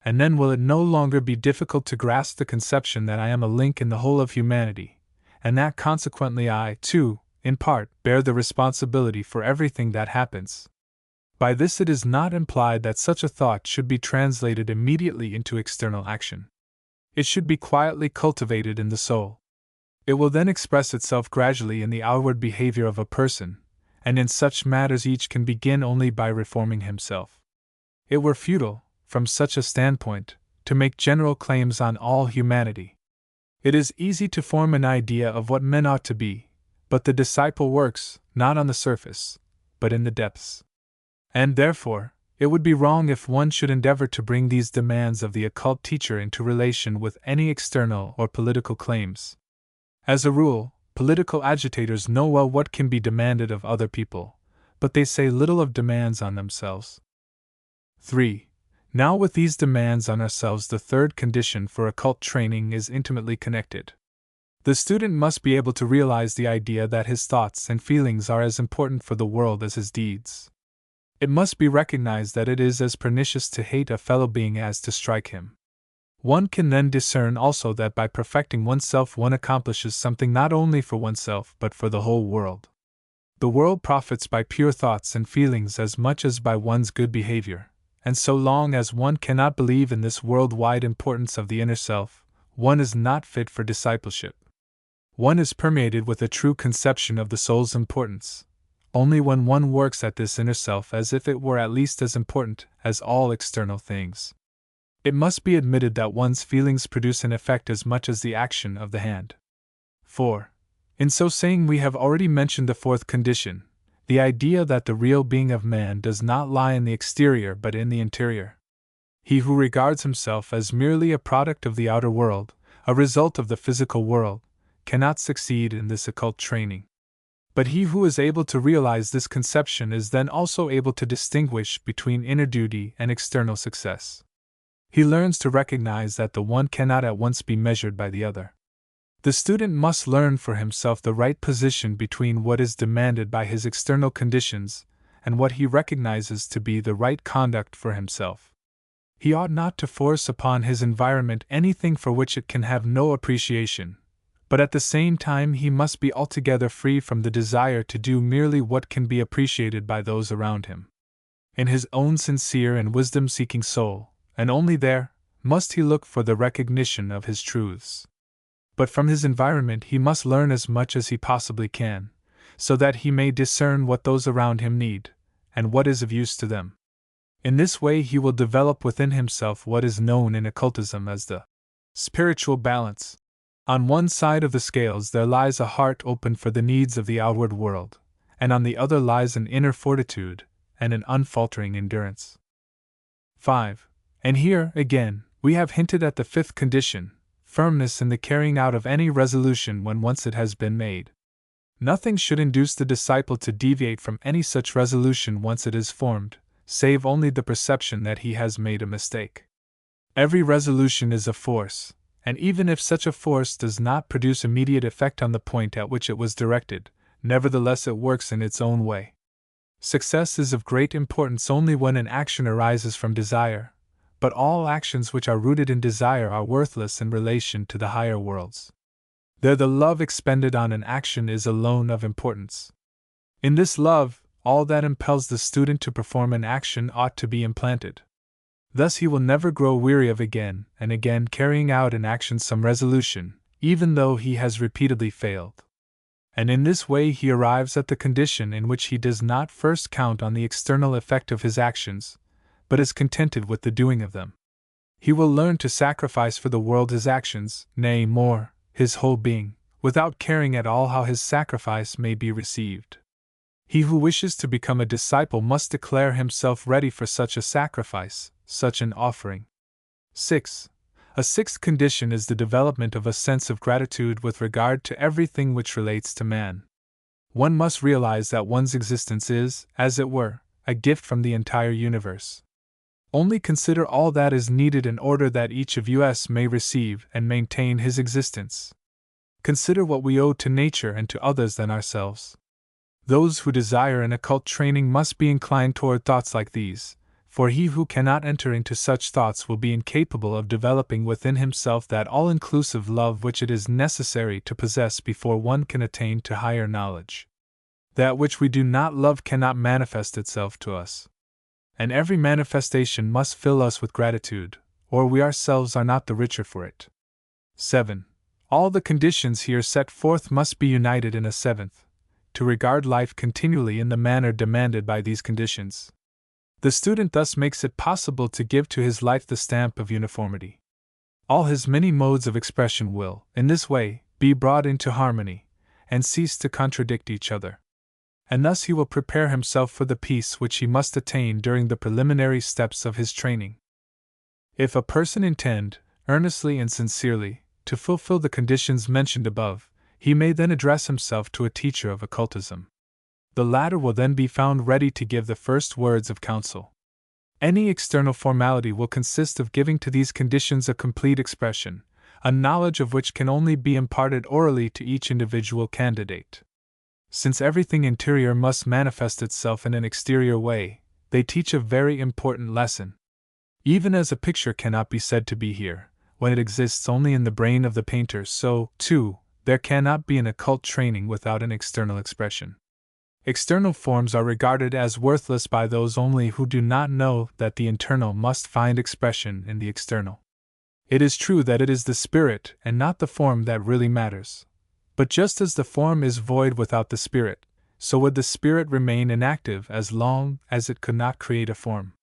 And then will it no longer be difficult to grasp the conception that I am a link in the whole of humanity, and that consequently I, too, in part, bear the responsibility for everything that happens. By this it is not implied that such a thought should be translated immediately into external action. It should be quietly cultivated in the soul. It will then express itself gradually in the outward behavior of a person, and in such matters each can begin only by reforming himself. It were futile, from such a standpoint, to make general claims on all humanity. It is easy to form an idea of what men ought to be, but the disciple works, not on the surface, but in the depths. And therefore, it would be wrong if one should endeavor to bring these demands of the occult teacher into relation with any external or political claims. As a rule, political agitators know well what can be demanded of other people, but they say little of demands on themselves. 3. Now with these demands on ourselves, the third condition for occult training is intimately connected. The student must be able to realize the idea that his thoughts and feelings are as important for the world as his deeds. It must be recognized that it is as pernicious to hate a fellow being as to strike him. One can then discern also that by perfecting oneself one accomplishes something not only for oneself but for the whole world. The world profits by pure thoughts and feelings as much as by one's good behavior, and so long as one cannot believe in this worldwide importance of the inner self, one is not fit for discipleship. One is permeated with a true conception of the soul's importance only when one works at this inner self as if it were at least as important as all external things. It must be admitted that one's feelings produce an effect as much as the action of the hand. 4. In so saying, we have already mentioned the fourth condition, the idea that the real being of man does not lie in the exterior but in the interior. He who regards himself as merely a product of the outer world, a result of the physical world, cannot succeed in this occult training. But he who is able to realize this conception is then also able to distinguish between inner duty and external success. He learns to recognize that the one cannot at once be measured by the other. The student must learn for himself the right position between what is demanded by his external conditions and what he recognizes to be the right conduct for himself. He ought not to force upon his environment anything for which it can have no appreciation, but at the same time he must be altogether free from the desire to do merely what can be appreciated by those around him. In his own sincere and wisdom-seeking soul, and only there, must he look for the recognition of his truths. But from his environment he must learn as much as he possibly can, so that he may discern what those around him need, and what is of use to them. In this way he will develop within himself what is known in occultism as the spiritual balance. On one side of the scales there lies a heart open for the needs of the outward world, and on the other lies an inner fortitude and an unfaltering endurance. 5. And here, again, we have hinted at the fifth condition, firmness in the carrying out of any resolution when once it has been made. Nothing should induce the disciple to deviate from any such resolution once it is formed, save only the perception that he has made a mistake. Every resolution is a force, and even if such a force does not produce immediate effect on the point at which it was directed, nevertheless it works in its own way. Success is of great importance only when an action arises from desire, but all actions which are rooted in desire are worthless in relation to the higher worlds. There the love expended on an action is alone of importance. In this love, all that impels the student to perform an action ought to be implanted. Thus he will never grow weary of again and again carrying out in action some resolution, even though he has repeatedly failed. And in this way he arrives at the condition in which he does not first count on the external effect of his actions, but is contented with the doing of them. He will learn to sacrifice for the world his actions, nay more, his whole being, without caring at all how his sacrifice may be received. He who wishes to become a disciple must declare himself ready for such a sacrifice, such an offering. 6. A sixth condition is the development of a sense of gratitude with regard to everything which relates to man. One must realize that one's existence is, as it were, a gift from the entire universe. Only consider all that is needed in order that each of us may receive and maintain his existence. Consider what we owe to nature and to others than ourselves. Those who desire an occult training must be inclined toward thoughts like these, for he who cannot enter into such thoughts will be incapable of developing within himself that all-inclusive love which it is necessary to possess before one can attain to higher knowledge. That which we do not love cannot manifest itself to us. and every manifestation must fill us with gratitude, or we ourselves are not the richer for it. 7. All the conditions here set forth must be united in a seventh, to regard life continually in the manner demanded by these conditions. The student thus makes it possible to give to his life the stamp of uniformity. All his many modes of expression will, in this way, be brought into harmony, and cease to contradict each other. And thus he will prepare himself for the peace which he must attain during the preliminary steps of his training. If a person intend, earnestly and sincerely, to fulfill the conditions mentioned above, he may then address himself to a teacher of occultism. The latter will then be found ready to give the first words of counsel. Any external formality will consist of giving to these conditions a complete expression, a knowledge of which can only be imparted orally to each individual candidate. Since everything interior must manifest itself in an exterior way, they teach a very important lesson. Even as a picture cannot be said to be here, when it exists only in the brain of the painter, so, too, there cannot be an occult training without an external expression. External forms are regarded as worthless by those only who do not know that the internal must find expression in the external. It is true that it is the spirit and not the form that really matters. But just as the form is void without the spirit, so would the spirit remain inactive as long as it could not create a form.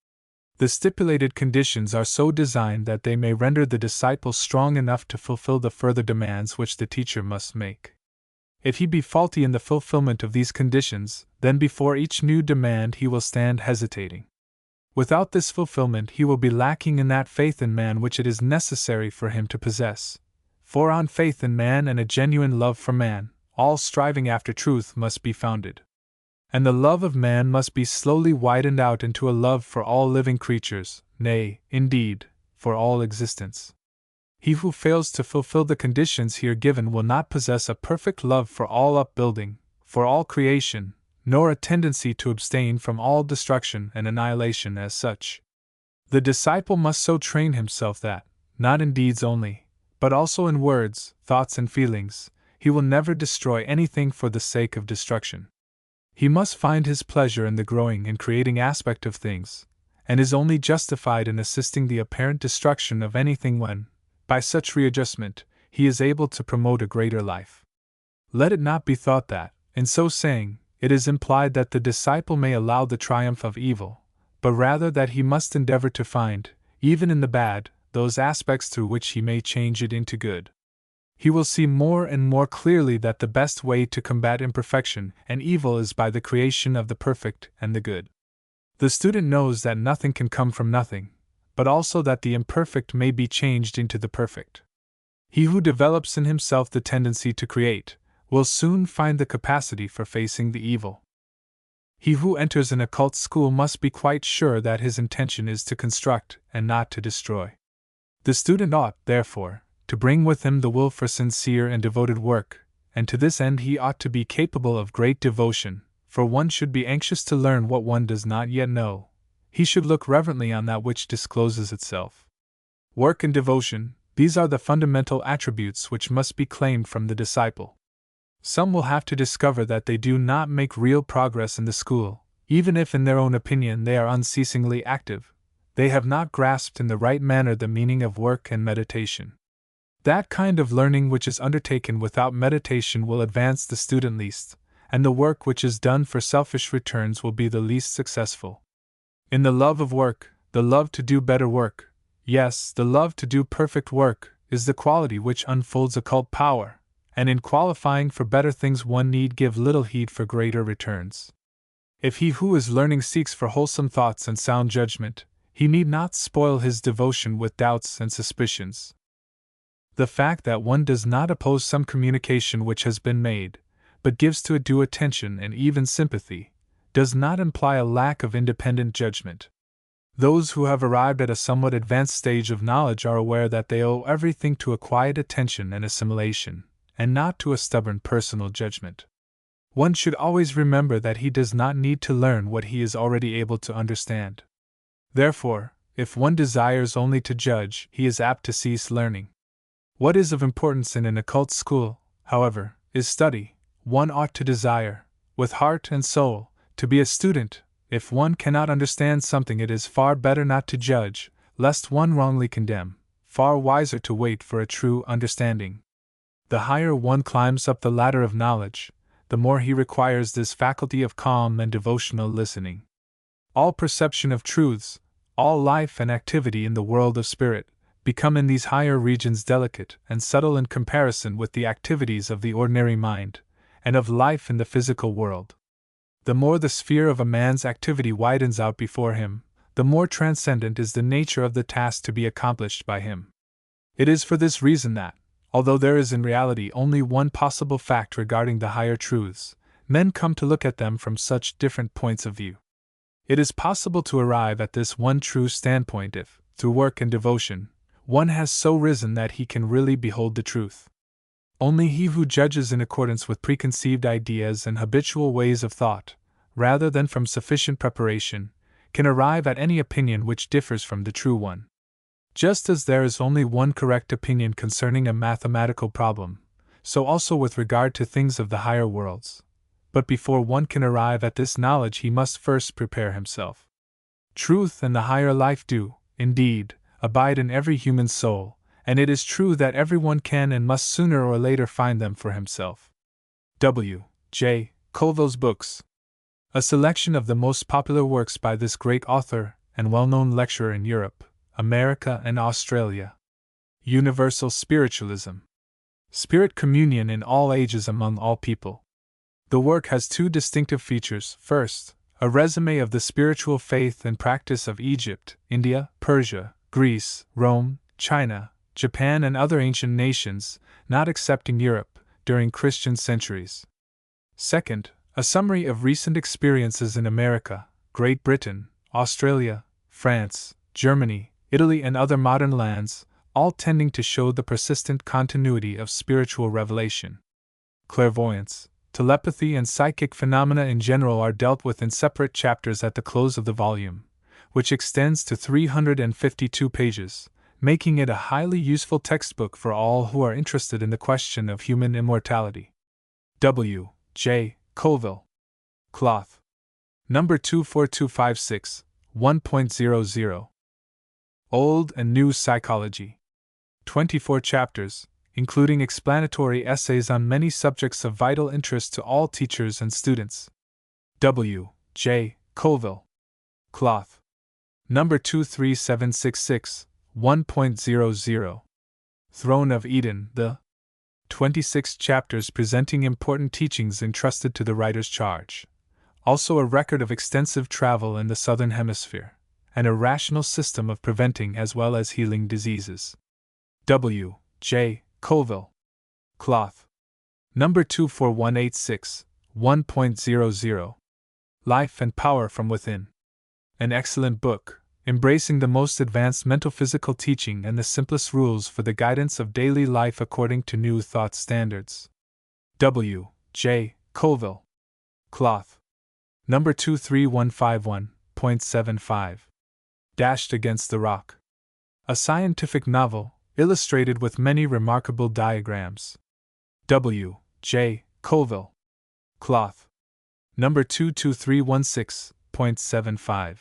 The stipulated conditions are so designed that they may render the disciple strong enough to fulfill the further demands which the teacher must make. If he be faulty in the fulfillment of these conditions, then before each new demand he will stand hesitating. Without this fulfillment he will be lacking in that faith in man which it is necessary for him to possess. For on faith in man and a genuine love for man, all striving after truth must be founded. And the love of man must be slowly widened out into a love for all living creatures, nay, indeed, for all existence. He who fails to fulfill the conditions here given will not possess a perfect love for all upbuilding, for all creation, nor a tendency to abstain from all destruction and annihilation as such. The disciple must so train himself that, not in deeds only, but also in words, thoughts, and feelings, he will never destroy anything for the sake of destruction. He must find his pleasure in the growing and creating aspect of things, and is only justified in assisting the apparent destruction of anything when, by such readjustment, he is able to promote a greater life. Let it not be thought that, in so saying, it is implied that the disciple may allow the triumph of evil, but rather that he must endeavor to find, even in the bad, those aspects through which he may change it into good. He will see more and more clearly that the best way to combat imperfection and evil is by the creation of the perfect and the good. The student knows that nothing can come from nothing, but also that the imperfect may be changed into the perfect. He who develops in himself the tendency to create will soon find the capacity for facing the evil. He who enters an occult school must be quite sure that his intention is to construct and not to destroy. The student ought, therefore, to bring with him the will for sincere and devoted work, and to this end he ought to be capable of great devotion, for one should be anxious to learn what one does not yet know. He should look reverently on that which discloses itself. Work and devotion, these are the fundamental attributes which must be claimed from the disciple. Some will have to discover that they do not make real progress in the school, even if in their own opinion they are unceasingly active. They have not grasped in the right manner the meaning of work and meditation. That kind of learning which is undertaken without meditation will advance the student least, and the work which is done for selfish returns will be the least successful. In the love of work, the love to do better work, yes, the love to do perfect work, is the quality which unfolds occult power, and in qualifying for better things one need give little heed for greater returns. If he who is learning seeks for wholesome thoughts and sound judgment, he need not spoil his devotion with doubts and suspicions. The fact that one does not oppose some communication which has been made, but gives to it due attention and even sympathy, does not imply a lack of independent judgment. Those who have arrived at a somewhat advanced stage of knowledge are aware that they owe everything to a quiet attention and assimilation, and not to a stubborn personal judgment. One should always remember that he does not need to learn what he is already able to understand. Therefore, if one desires only to judge, he is apt to cease learning. What is of importance in an occult school, however, is study. One ought to desire, with heart and soul, to be a student, if one cannot understand something, it is far better not to judge, lest one wrongly condemn, far wiser to wait for a true understanding. The higher one climbs up the ladder of knowledge, the more he requires this faculty of calm and devotional listening. All perception of truths, all life and activity in the world of spirit, become in these higher regions delicate and subtle in comparison with the activities of the ordinary mind, and of life in the physical world. The more the sphere of a man's activity widens out before him, the more transcendent is the nature of the task to be accomplished by him. It is for this reason that, although there is in reality only one possible fact regarding the higher truths, men come to look at them from such different points of view. It is possible to arrive at this one true standpoint if, through work and devotion, one has so risen that he can really behold the truth. Only he who judges in accordance with preconceived ideas and habitual ways of thought, rather than from sufficient preparation, can arrive at any opinion which differs from the true one. Just as there is only one correct opinion concerning a mathematical problem, so also with regard to things of the higher worlds. But before one can arrive at this knowledge, he must first prepare himself. Truth and the higher life do, indeed, abide in every human soul, and it is true that everyone can and must sooner or later find them for himself. W. J. Colville's Books. A selection of the most popular works by this great author and well-known lecturer in Europe, America and Australia. Universal Spiritualism. Spirit communion in all ages among all people. The work has two distinctive features. First, a resume of the spiritual faith and practice of Egypt, India, Persia, Greece, Rome, China, Japan, and other ancient nations, not excepting Europe, during Christian centuries. Second, a summary of recent experiences in America, Great Britain, Australia, France, Germany, Italy, and other modern lands, all tending to show the persistent continuity of spiritual revelation. Clairvoyance, telepathy, and psychic phenomena in general are dealt with in separate chapters at the close of the volume, which extends to 352 pages, making it a highly useful textbook for all who are interested in the question of human immortality. W. J. Colville. Cloth. Number 24256, 1.00. Old and New Psychology. 24 chapters, including explanatory essays on many subjects of vital interest to all teachers and students. W. J. Colville. Cloth. Number 23766, 1.00. Throne of Eden, the 26 chapters presenting important teachings entrusted to the writer's charge. Also a record of extensive travel in the Southern Hemisphere, and a rational system of preventing as well as healing diseases. W. J. Colville. Cloth. Number 24186, 1.00. Life and Power from Within. An excellent book, embracing the most advanced mental physical teaching and the simplest rules for the guidance of daily life according to new thought standards. W. J. Colville. Cloth. Number 23151.75. Dashed Against the Rock. A scientific novel, illustrated with many remarkable diagrams. W. J. Colville. Cloth. Number 22316.75.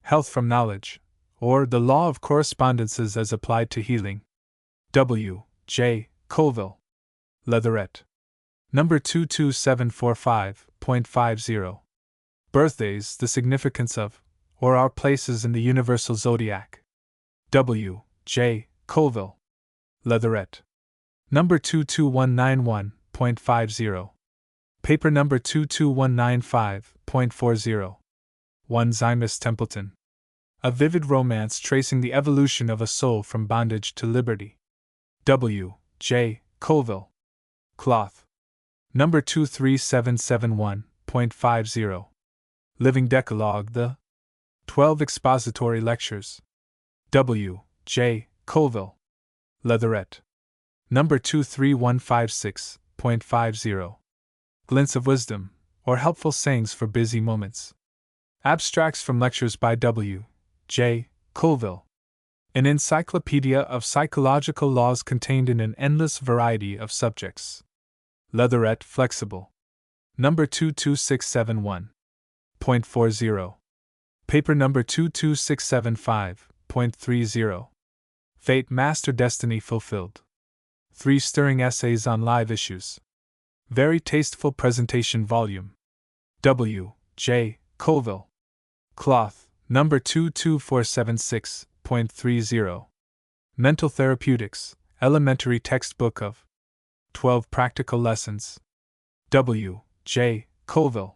Health from Knowledge, or The Law of Correspondences as Applied to Healing. W. J. Colville. Leatherette. Number 22745.50. Birthdays, the Significance of, or Our Places in the Universal Zodiac. W. J. Colville. Leatherette. Number 22191.50. Paper number 22195.40. One Zymus Templeton. A vivid romance tracing the evolution of a soul from bondage to liberty. W. J. Colville. Cloth. Number 23771.50. Living Decalogue, the 12 Expository Lectures. W. J. Colville. Leatherette. Number 23156.50. Glints of Wisdom, or Helpful Sayings for Busy Moments. Abstracts from lectures by W. J. Colville. An encyclopedia of psychological laws contained in an endless variety of subjects. Leatherette Flexible. Number 22671. .40. Paper number 22675.30. Fate Master Destiny Fulfilled. 3 stirring essays on live issues. Very tasteful presentation volume. W. J. Colville. Cloth, number 22476.30. Mental Therapeutics, Elementary Textbook of 12 Practical Lessons. W. J. Colville.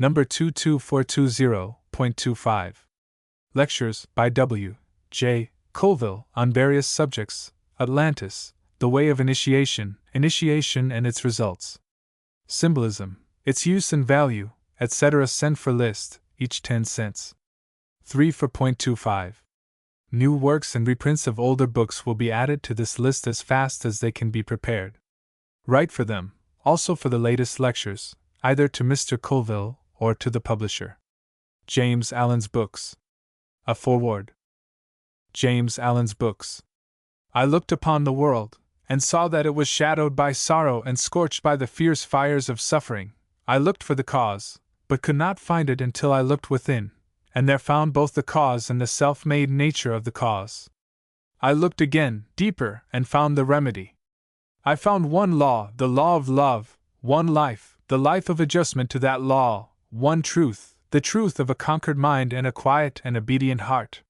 Number 22420.25. Lectures by W. J. Colville on various subjects: Atlantis, The Way of Initiation, Initiation and its Results, Symbolism, Its Use and Value, etc. Send for list, each 10 cents. 3 for .25. New works and reprints of older books will be added to this list as fast as they can be prepared. Write for them, also for the latest lectures, either to Mr. Colville or to the publisher. James Allen's Books. A foreword. James Allen's Books. I looked upon the world, and saw that it was shadowed by sorrow and scorched by the fierce fires of suffering. I looked for the cause, but could not find it until I looked within, and there found both the cause and the self-made nature of the cause. I looked again, deeper, and found the remedy. I found one law, the law of love, one life, the life of adjustment to that law, one truth, the truth of a conquered mind and a quiet and obedient heart.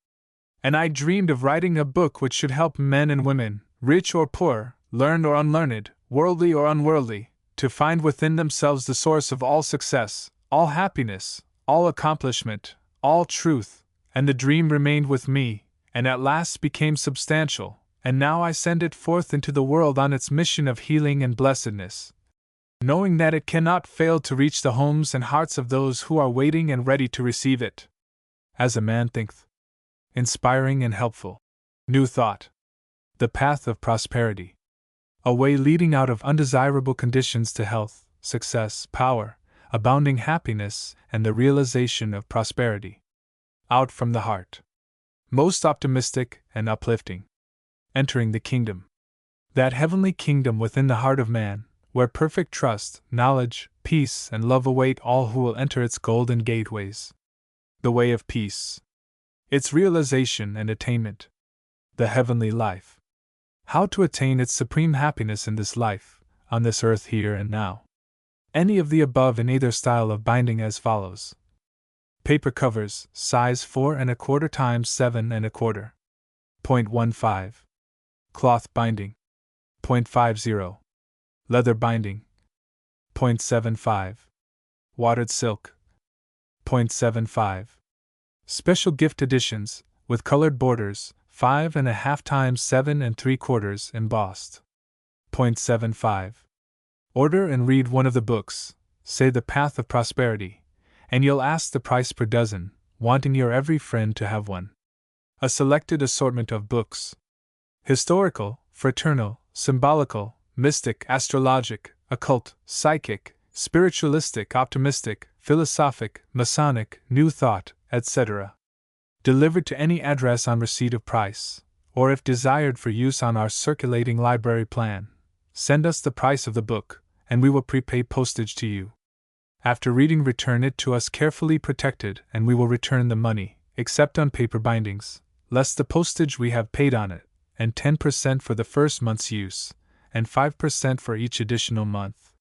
And I dreamed of writing a book which should help men and women, rich or poor, learned or unlearned, worldly or unworldly, to find within themselves the source of all success, all happiness, all accomplishment, all truth, and the dream remained with me, and at last became substantial, and now I send it forth into the world on its mission of healing and blessedness, knowing that it cannot fail to reach the homes and hearts of those who are waiting and ready to receive it. As a Man Thinketh. Inspiring and helpful. New Thought. The Path of Prosperity. A way leading out of undesirable conditions to health, success, power, abounding happiness, and the realization of prosperity. Out from the heart. Most optimistic and uplifting. Entering the kingdom. That heavenly kingdom within the heart of man, where perfect trust, knowledge, peace, and love await all who will enter its golden gateways. The way of peace. Its realization and attainment. The heavenly life. How to attain its supreme happiness in this life, on this earth here and now. Any of the above in either style of binding as follows. Paper covers, size 4 1/4 x 7 1/4. .15. Cloth binding. .50. Leather binding. .75. Watered silk. .75. Special gift editions, with colored borders, 5 1/2 x 7 3/4 embossed. .75. Order and read one of the books, say The Path of Prosperity, and you'll ask the price per dozen, wanting your every friend to have one. A selected assortment of books. Historical, fraternal, symbolical, mystic, astrologic, occult, psychic, spiritualistic, optimistic, philosophic, Masonic, New Thought, etc. Delivered to any address on receipt of price, or if desired for use on our circulating library plan, send us the price of the book, and we will prepay postage to you. After reading, return it to us carefully protected, and we will return the money, except on paper bindings, less the postage we have paid on it, and 10% for the first month's use, and 5% for each additional month.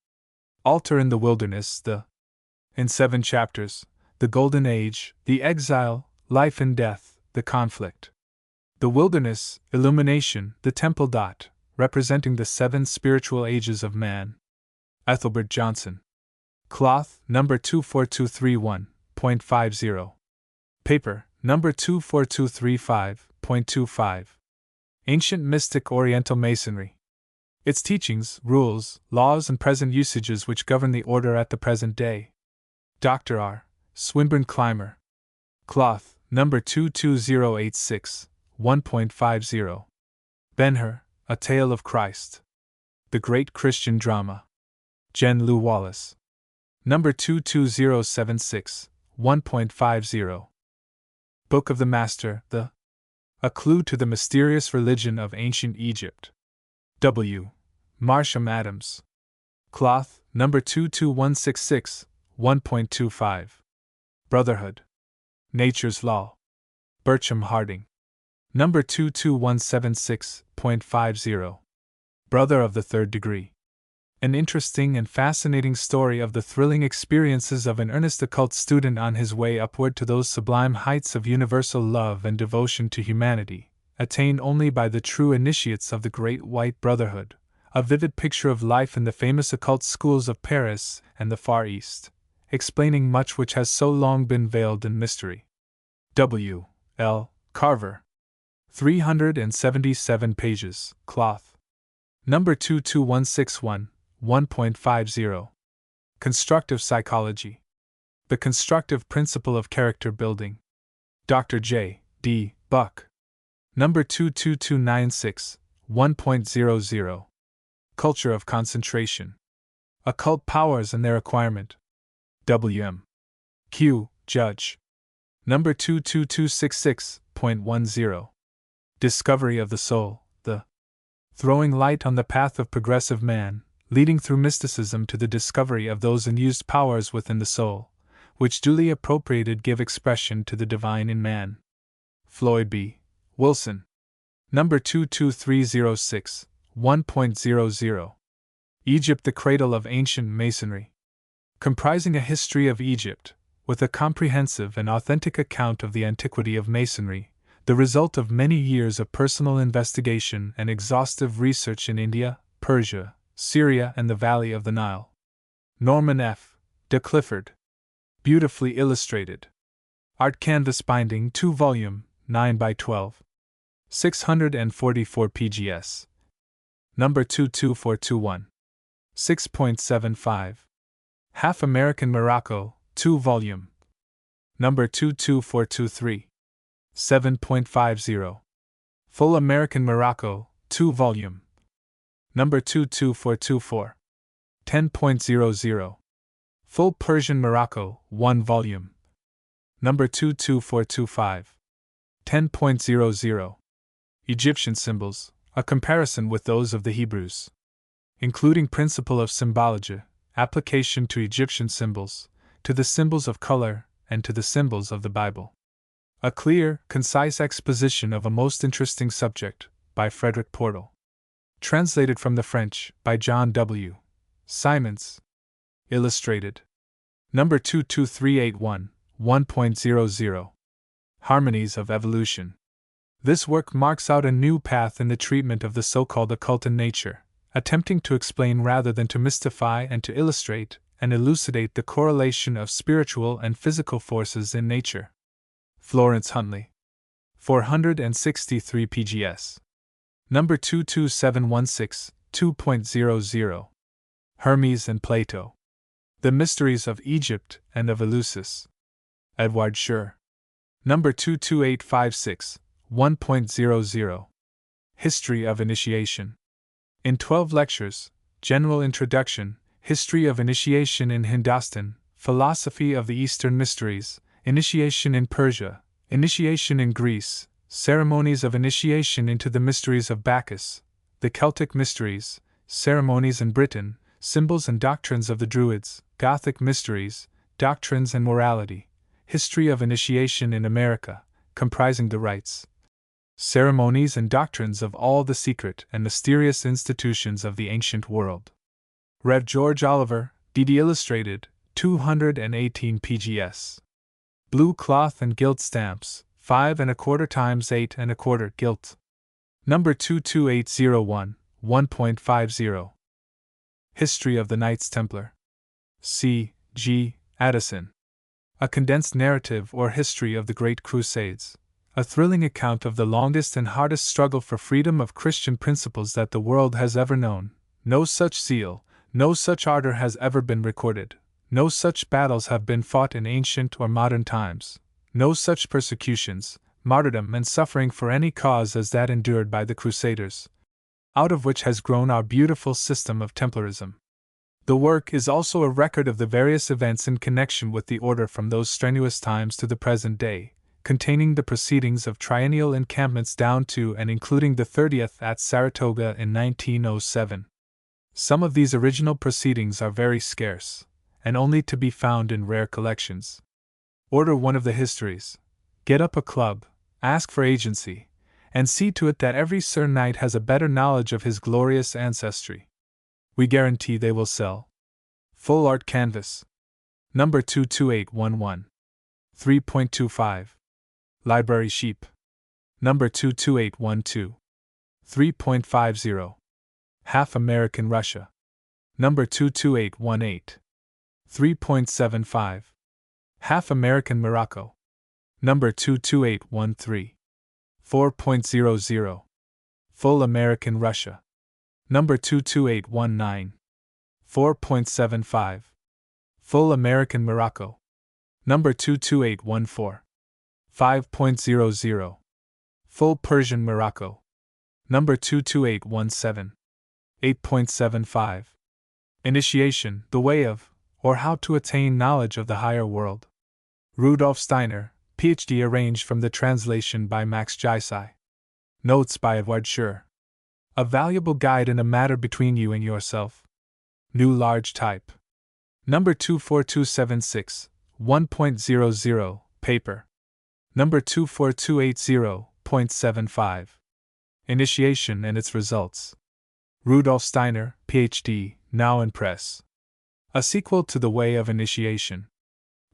Altar in the Wilderness, in 7 chapters, the Golden Age, the Exile, Life and Death, the Conflict. The Wilderness, Illumination, the Temple. Representing the 7 spiritual ages of man. Ethelbert Johnson. Cloth, number 24231.50. Paper, number 24235.25. Ancient Mystic Oriental Masonry. Its teachings, rules, laws, and present usages which govern the order at the present day. Dr. R. Swinburne Clymer. Cloth, number 22086, 1.50. Ben-Hur, A Tale of Christ. The Great Christian Drama. Jen Lou Wallace. Number 22076, 1.50. Book of the Master, A Clue to the Mysterious Religion of Ancient Egypt. W. Marsham Adams. Cloth, number 22166, 1.25. Brotherhood. Nature's Law. Bircham Harding. Number 22176.50. Brother of the Third Degree. An interesting and fascinating story of the thrilling experiences of an earnest occult student on his way upward to those sublime heights of universal love and devotion to humanity, attained only by the true initiates of the Great White Brotherhood, a vivid picture of life in the famous occult schools of Paris and the Far East, explaining much which has so long been veiled in mystery. W. L. Carver. 377 pages, cloth. Number 22161. 1.50. Constructive Psychology. The Constructive Principle of Character Building. Dr. J. D. Buck. Number 22296. 1.00. Culture of Concentration. Occult Powers and Their Acquirement. W. M. Q. Judge. Number 22266.10. Discovery of the Soul, the throwing light on the path of progressive man, leading through mysticism to the discovery of those unused powers within the soul, which duly appropriated give expression to the divine in man. Floyd B. Wilson. Number 22306, 1.00. Egypt, the Cradle of Ancient Masonry. Comprising a history of Egypt, with a comprehensive and authentic account of the antiquity of Masonry, the result of many years of personal investigation and exhaustive research in India, Persia, Syria, and the Valley of the Nile. Norman F. de Clifford. Beautifully illustrated. Art canvas binding, 2 volume, 9 by 12. 644 pgs. Number 22421. 6.75. Half American Morocco, 2 volume. Number 22423. 7.50. Full American Morocco, 2 volume. Number 22424. 10.00. Full Persian Morocco, 1 volume. Number 22425. 10.00. Egyptian Symbols, a comparison with those of the Hebrews. Including Principle of Symbology, application to Egyptian symbols, to the symbols of color, and to the symbols of the Bible. A clear, concise exposition of a most interesting subject, by Frederick Portal. Translated from the French, by John W. Simons. Illustrated. Number 22381, 1.00. Harmonies of Evolution. This work marks out a new path in the treatment of the so-called occult in nature, attempting to explain rather than to mystify and to illustrate and elucidate the correlation of spiritual and physical forces in nature. Florence Huntley. 463 pgs. Number 22716, 2.00. Hermes and Plato. The Mysteries of Egypt and of Eleusis. Edward Scher. Number 22856, 1.00. History of Initiation. In 12 lectures, General Introduction, History of Initiation in Hindustan, Philosophy of the Eastern Mysteries, Initiation in Persia, Initiation in Greece, Ceremonies of Initiation into the Mysteries of Bacchus, the Celtic Mysteries, Ceremonies in Britain, Symbols and Doctrines of the Druids, Gothic Mysteries, Doctrines and Morality, History of Initiation in America, comprising the rites, ceremonies and doctrines of all the secret and mysterious institutions of the ancient world. Rev. George Oliver, D.D. Illustrated, 218 pgs. Blue cloth and gilt stamps, 5 1/4 times 8 1/4 gilt. Number 22801, 1.50. History of the Knights Templar. C. G. Addison. A condensed narrative or history of the Great Crusades. A thrilling account of the longest and hardest struggle for freedom of Christian principles that the world has ever known. No such zeal, no such ardor has ever been recorded. No such battles have been fought in ancient or modern times. No such persecutions, martyrdom, and suffering for any cause as that endured by the Crusaders, out of which has grown our beautiful system of Templarism. The work is also a record of the various events in connection with the order from those strenuous times to the present day, containing the proceedings of triennial encampments down to and including the 30th at Saratoga in 1907. Some of these original proceedings are very scarce, and only to be found in rare collections. Order one of the histories, get up a club, ask for agency, and see to it that every Sir Knight has a better knowledge of his glorious ancestry. We guarantee they will sell. Full art canvas. Number 22811. 3.25. Library sheep. Number 22812. 3.50. Half American Russia. Number 22818. 3.75. Half American Morocco. Number 22813. 4.00. Full American Russia. Number 22819. 4.75. Full American Morocco. Number 22814. 5.00. Full Persian Morocco. Number 22817. 8.75. Initiation, the way of, or how to attain knowledge of the higher world. Rudolf Steiner, Ph.D. arranged from the translation by Max Geisai. Notes by Edward Schur. A valuable guide in a matter between you and yourself. New large type. Number 24276, 1.00, paper. Number 24280.75. Initiation and its results. Rudolf Steiner, Ph.D., now in press. A sequel to The Way of Initiation.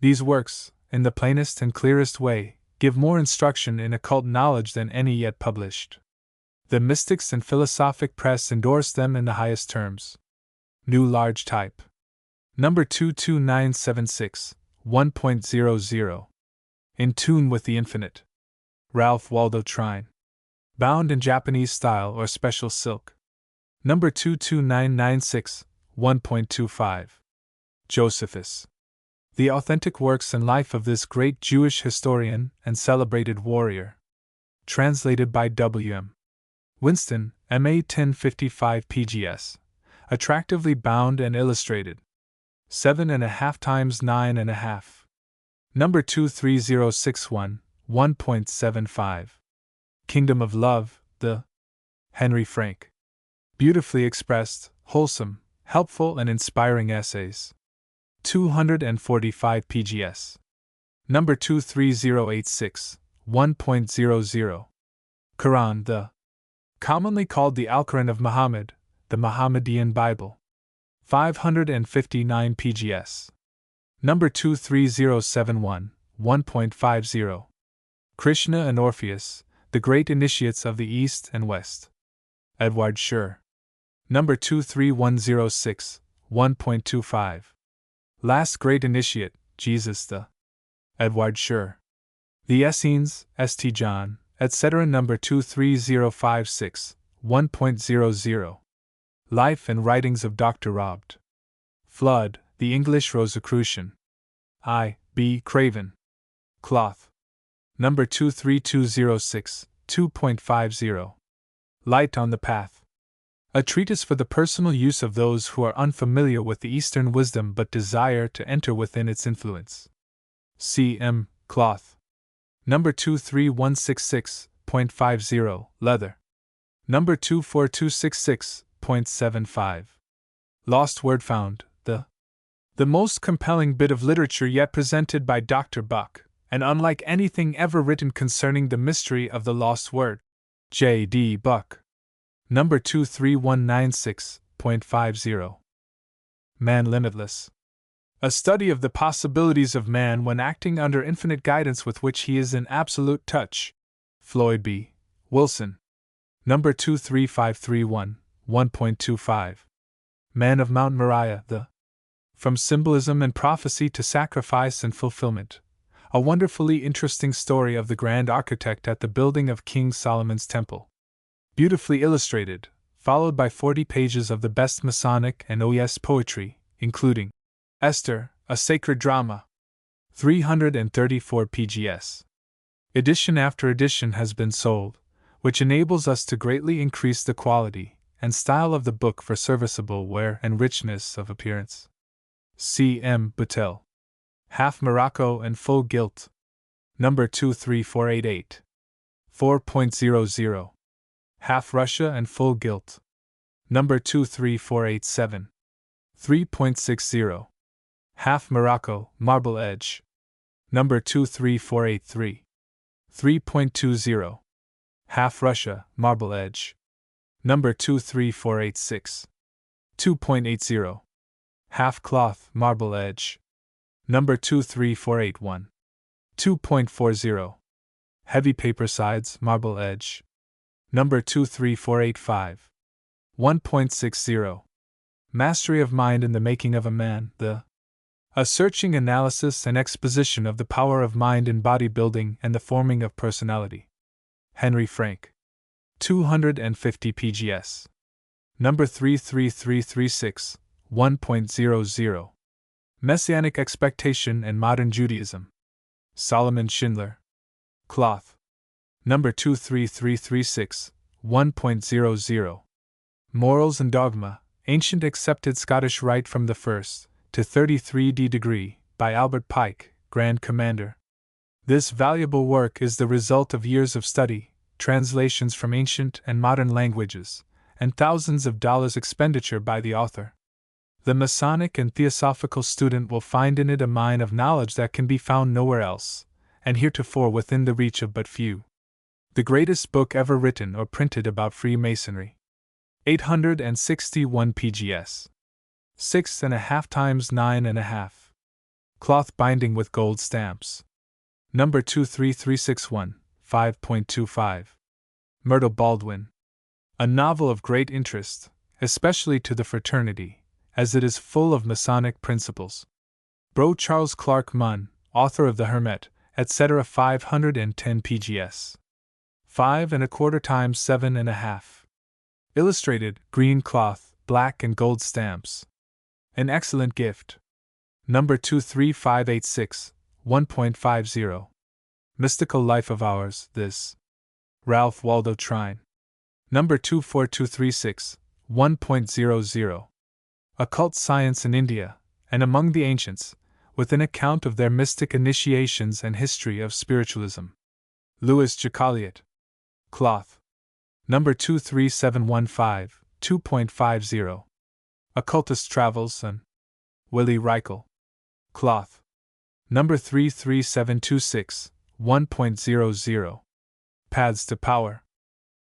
These works, in the plainest and clearest way, give more instruction in occult knowledge than any yet published. The mystics and philosophic press endorse them in the highest terms. New large type. Number 22976, 1.00. In Tune with the Infinite. Ralph Waldo Trine. Bound in Japanese style or special silk. Number 22996, 1.25. Josephus. The authentic works and life of this great Jewish historian and celebrated warrior. Translated by W.M. Winston, M.A. 1055 PGS. Attractively bound and illustrated. 7.5 times 9.5. Number 23061, 1.75. Kingdom of Love, the Henry Frank. Beautifully expressed, wholesome, helpful and inspiring essays. 245 PGS. Number 23086, 1.00. Quran, the commonly called the Al-Quran of Muhammad, the Mohammedan Bible. 559 PGS. Number 23071, 1.50. Krishna and Orpheus, the Great Initiates of the East and West. Edward Schur. Number 23106, 1.25. Last Great Initiate, Jesus the Edward Schur. The Essenes, St. John, etc. Number 23056, 1.00. Life and Writings of Dr. Robert Flood, The English Rosicrucian. I. B. Craven. Cloth. Number 23206, 2.50. Light on the Path. A treatise for the personal use of those who are unfamiliar with the Eastern wisdom but desire to enter within its influence. C. M. Cloth. Number 23166.50, Leather. Number 24266.75. Lost Word Found, the most compelling bit of literature yet presented by Dr. Buck, and unlike anything ever written concerning the mystery of the lost word. J. D. Buck. Number 23196.50. Man Limitless. A study of the possibilities of man when acting under infinite guidance with which he is in absolute touch. Floyd B. Wilson. Number 23531, 1.25. Man of Mount Moriah, the From Symbolism and Prophecy to Sacrifice and Fulfillment. A wonderfully interesting story of the grand architect at the building of King Solomon's Temple. Beautifully illustrated, followed by 40 pages of the best Masonic and OES poetry, including Esther, a Sacred Drama. 334 PGS. Edition after edition has been sold, which enables us to greatly increase the quality and style of the book for serviceable wear and richness of appearance. C. M. Buttel. Half Morocco and Full Gilt. Number 23488. 4.00. Half Russia and Full Gilt. Number 23487. 3.60. Half Morocco, Marble Edge. Number 23483. 3.20. Half Russia, Marble Edge. Number 23486. 2.80. Half Cloth, Marble Edge. Number 23481. 2.40. Heavy Paper Sides, Marble Edge. Number 23485. 1.60. Mastery of Mind in the Making of a Man, a searching analysis and exposition of the power of mind in bodybuilding and the forming of personality. Henry Frank. 250 pgs. Number 33336. 1.00. Messianic Expectation and Modern Judaism. Solomon Schindler. Cloth. Number 23336. 1.00. Morals and Dogma, Ancient Accepted Scottish Rite from the 1st to 33d degree, by Albert Pike, Grand Commander. This valuable work is the result of years of study, translations from ancient and modern languages, and thousands of dollars expenditure by the author. The Masonic and Theosophical student will find in it a mine of knowledge that can be found nowhere else, and heretofore within the reach of but few. The greatest book ever written or printed about Freemasonry. 861 pgs. 6.5 times 9.5. Cloth binding with gold stamps. Number 23361, 5.25. Myrtle Baldwin. A novel of great interest, especially to the fraternity, as it is full of Masonic principles. Bro Charles Clark Munn, author of The Hermit, etc. 510 pgs. 5.25 times 7.5. Illustrated, green cloth, black and gold stamps. An excellent gift. Number 23586, 1.50. Mystical Life of Ours, this. Ralph Waldo Trine. Number 24236, 1.00. Occult Science in India, and Among the Ancients, with an account of their mystic initiations and history of spiritualism. Louis Jacoliot. Cloth. Number 23715, 2.50. Occultist Travels and Willie Reichel. Cloth. Number 33726, 1.00. Paths to Power.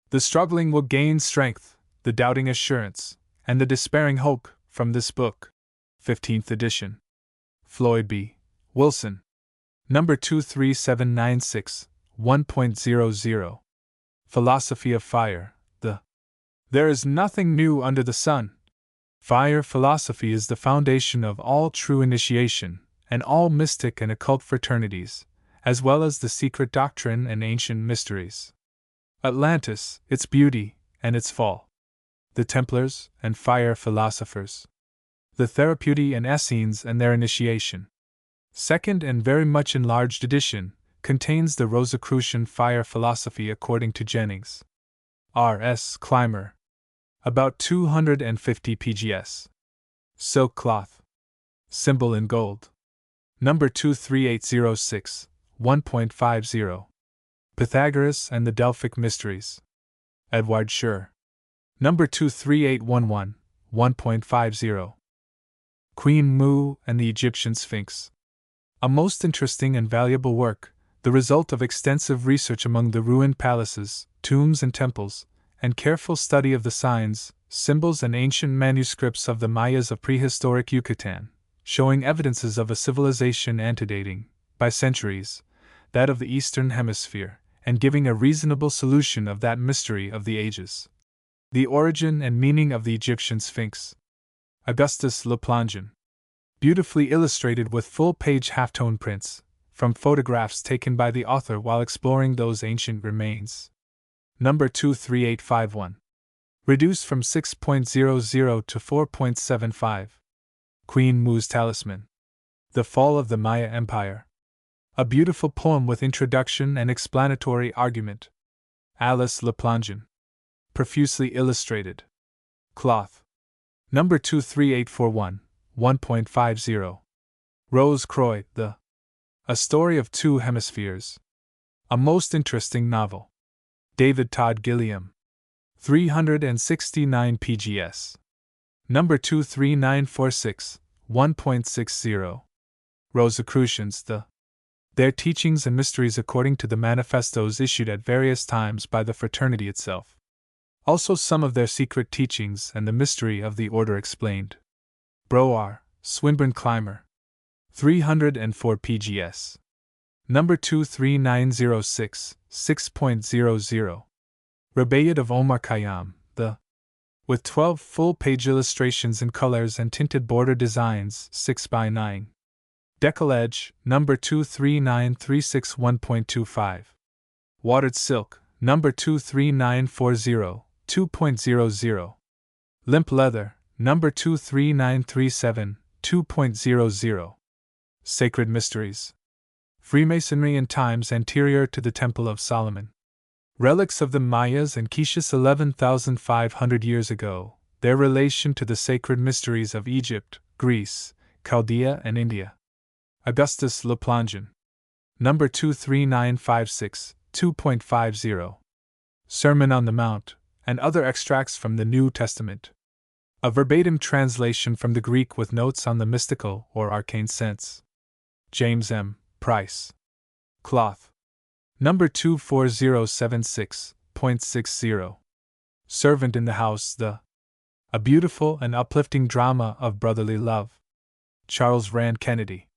The struggling will gain strength, the doubting assurance, and the despairing hope from this book. 15th edition. Floyd B. Wilson. Number 23796, 1.00. Philosophy of Fire, There is nothing new under the sun. Fire philosophy is the foundation of all true initiation, and all mystic and occult fraternities, as well as the secret doctrine and ancient mysteries. Atlantis, its beauty, and its fall. The Templars and fire philosophers. The Therapeutae and Essenes and their initiation. Second and very much enlarged edition, contains the Rosicrucian fire philosophy according to Jennings. R. S. Clymer. About 250 pgs. Silk cloth. Symbol in gold. Number 23806, 1.50. Pythagoras and the Delphic Mysteries. Edward Schur. Number 23811, 1.50. Queen Mu and the Egyptian Sphinx. A most interesting and valuable work, the result of extensive research among the ruined palaces, tombs and temples, and careful study of the signs, symbols and ancient manuscripts of the Mayas of prehistoric Yucatan, showing evidences of a civilization antedating, by centuries, that of the Eastern Hemisphere, and giving a reasonable solution of that mystery of the ages. The origin and meaning of the Egyptian Sphinx. Augustus Le Plongeon. Beautifully illustrated with full-page halftone prints, from photographs taken by the author while exploring those ancient remains. Number 23851. Reduced from 6.00 to 4.75. Queen Mu's Talisman. The Fall of the Maya Empire. A beautiful poem with introduction and explanatory argument. Alice Le Plongeon. Profusely illustrated. Cloth. Number 23841, 1.50. Rose Croix, A Story of Two Hemispheres. A most interesting novel. David Todd Gilliam. 369 pgs. Number 23946, 1.60. Rosicrucians, Their teachings and mysteries according to the manifestos issued at various times by the fraternity itself. Also some of their secret teachings and the mystery of the order explained. Brouwer, Swinburne Clymer. 304 pgs. Number 23906, 6.00. Rubaiyat of Omar Khayyam, with 12 full-page illustrations in colors and tinted border designs, 6x9. Decollage, number 23936, 1.25. Watered Silk, number 23940, 2.00. Limp Leather, number 23937, 2.00. Sacred Mysteries. Freemasonry in times anterior to the Temple of Solomon. Relics of the Mayas and Quiches 11,500 years ago, their relation to the sacred mysteries of Egypt, Greece, Chaldea, and India. Augustus Le Plongeon. Number 23956, 2.50. Sermon on the Mount, and other extracts from the New Testament. A verbatim translation from the Greek with notes on the mystical or arcane sense. James M. Price. Cloth. Number 24076.60. Servant in the House, A beautiful and uplifting drama of brotherly love. Charles Rand Kennedy.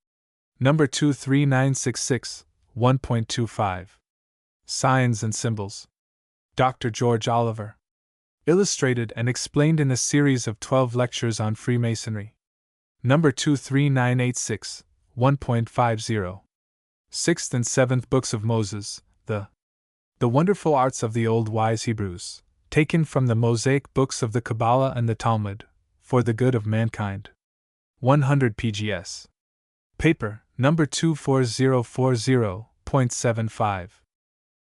Number 23966, 1.25. Signs and Symbols. Dr. George Oliver. Illustrated and explained in a series of 12 lectures on Freemasonry. Number 23986, 1.50. Sixth and Seventh Books of Moses, The Wonderful Arts of the Old Wise Hebrews, taken from the Mosaic books of the Kabbalah and the Talmud, for the good of mankind. 100 pgs. Paper, number 24040.75.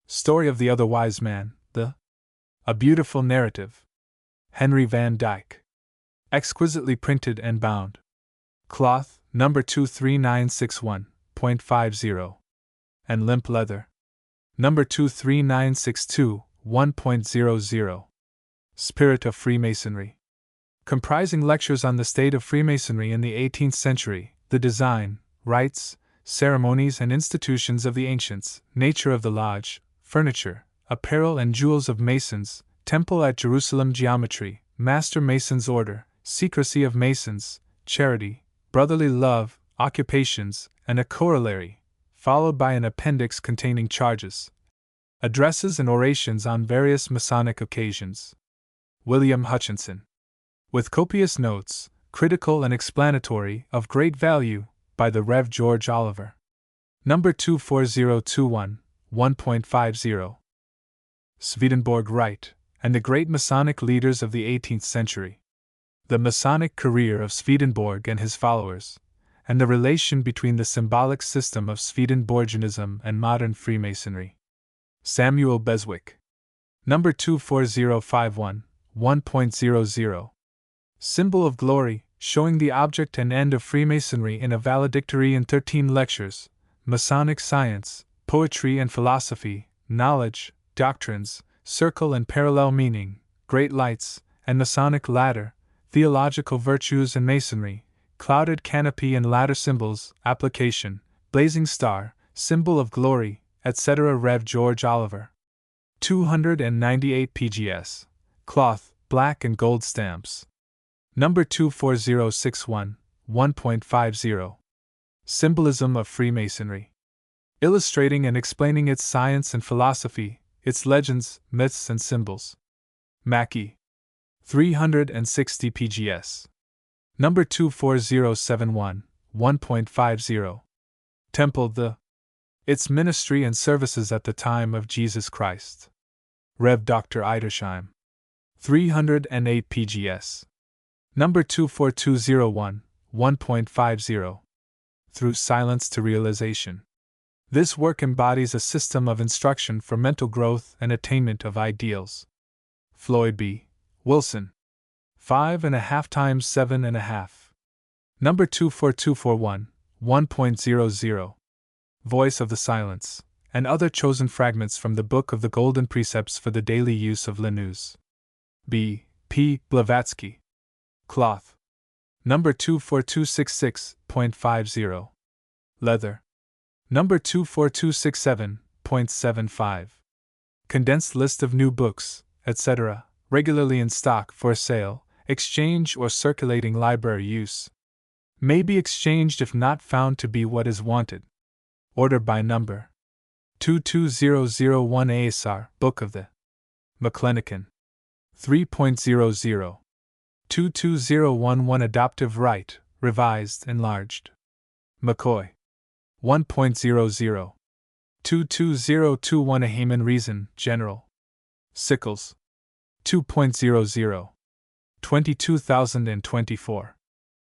Story of the Other Wise Man, A Beautiful Narrative. Henry Van Dyke. Exquisitely printed and bound. Cloth, number 23961.50. And Limp Leather. Number 23962, 1.00. Spirit of Freemasonry. Comprising lectures on the state of Freemasonry in the 18th century, the design, rites, ceremonies and institutions of the ancients, nature of the lodge, furniture, apparel and jewels of Masons, temple at Jerusalem geometry, master Masons order, secrecy of Masons, charity, brotherly love, occupations, and a corollary, followed by an appendix containing charges, addresses and orations on various Masonic occasions. William Hutchinson. With copious notes, critical and explanatory, of great value, by the Rev. George Oliver. Number 24021, 1.50. Swedenborg Rite, and the Great Masonic Leaders of the 18th Century. The Masonic Career of Swedenborg and his followers, and the relation between the symbolic system of Swedenborgianism and modern Freemasonry. Samuel Beswick. Number 24051, 1.00. Symbol of Glory, showing the object and end of Freemasonry in a valedictory in 13 lectures, Masonic Science, Poetry and Philosophy, Knowledge, Doctrines, Circle and Parallel Meaning, Great Lights, and Masonic Ladder, Theological Virtues and Masonry, Clouded Canopy and Ladder Symbols, Application, Blazing Star, Symbol of Glory, etc. Rev. George Oliver. 298 pgs. Cloth, black and gold stamps. Number 24061, 1.50. Symbolism of Freemasonry. Illustrating and explaining its science and philosophy, its legends, myths, and symbols. Mackey. 360 pgs. Number 24071, 1.50. Temple its ministry and services at the time of Jesus Christ. Rev. Dr. Edersheim. 308 pgs. Number 24201, 1.50. Through Silence to Realization. This work embodies a system of instruction for mental growth and attainment of ideals. Floyd B. Wilson. 5.5 times 7.5. Number 24241, 1.00. Voice of the Silence, and other chosen fragments from the Book of the Golden Precepts for the Daily Use of Linus. B. P. Blavatsky. Cloth. Number 24266.50. Leather. Number 24267.75. Condensed list of new books, etc., regularly in stock for sale, exchange, or circulating library use. May be exchanged if not found to be what is wanted. Order by number 22001 ASR, Book of the McClanahan. 3.00. 22011 Adoptive Right, Revised, Enlarged. McCoy. 1.00. 22021 A Haman Reason, General. Sickles. 2.00. 22024.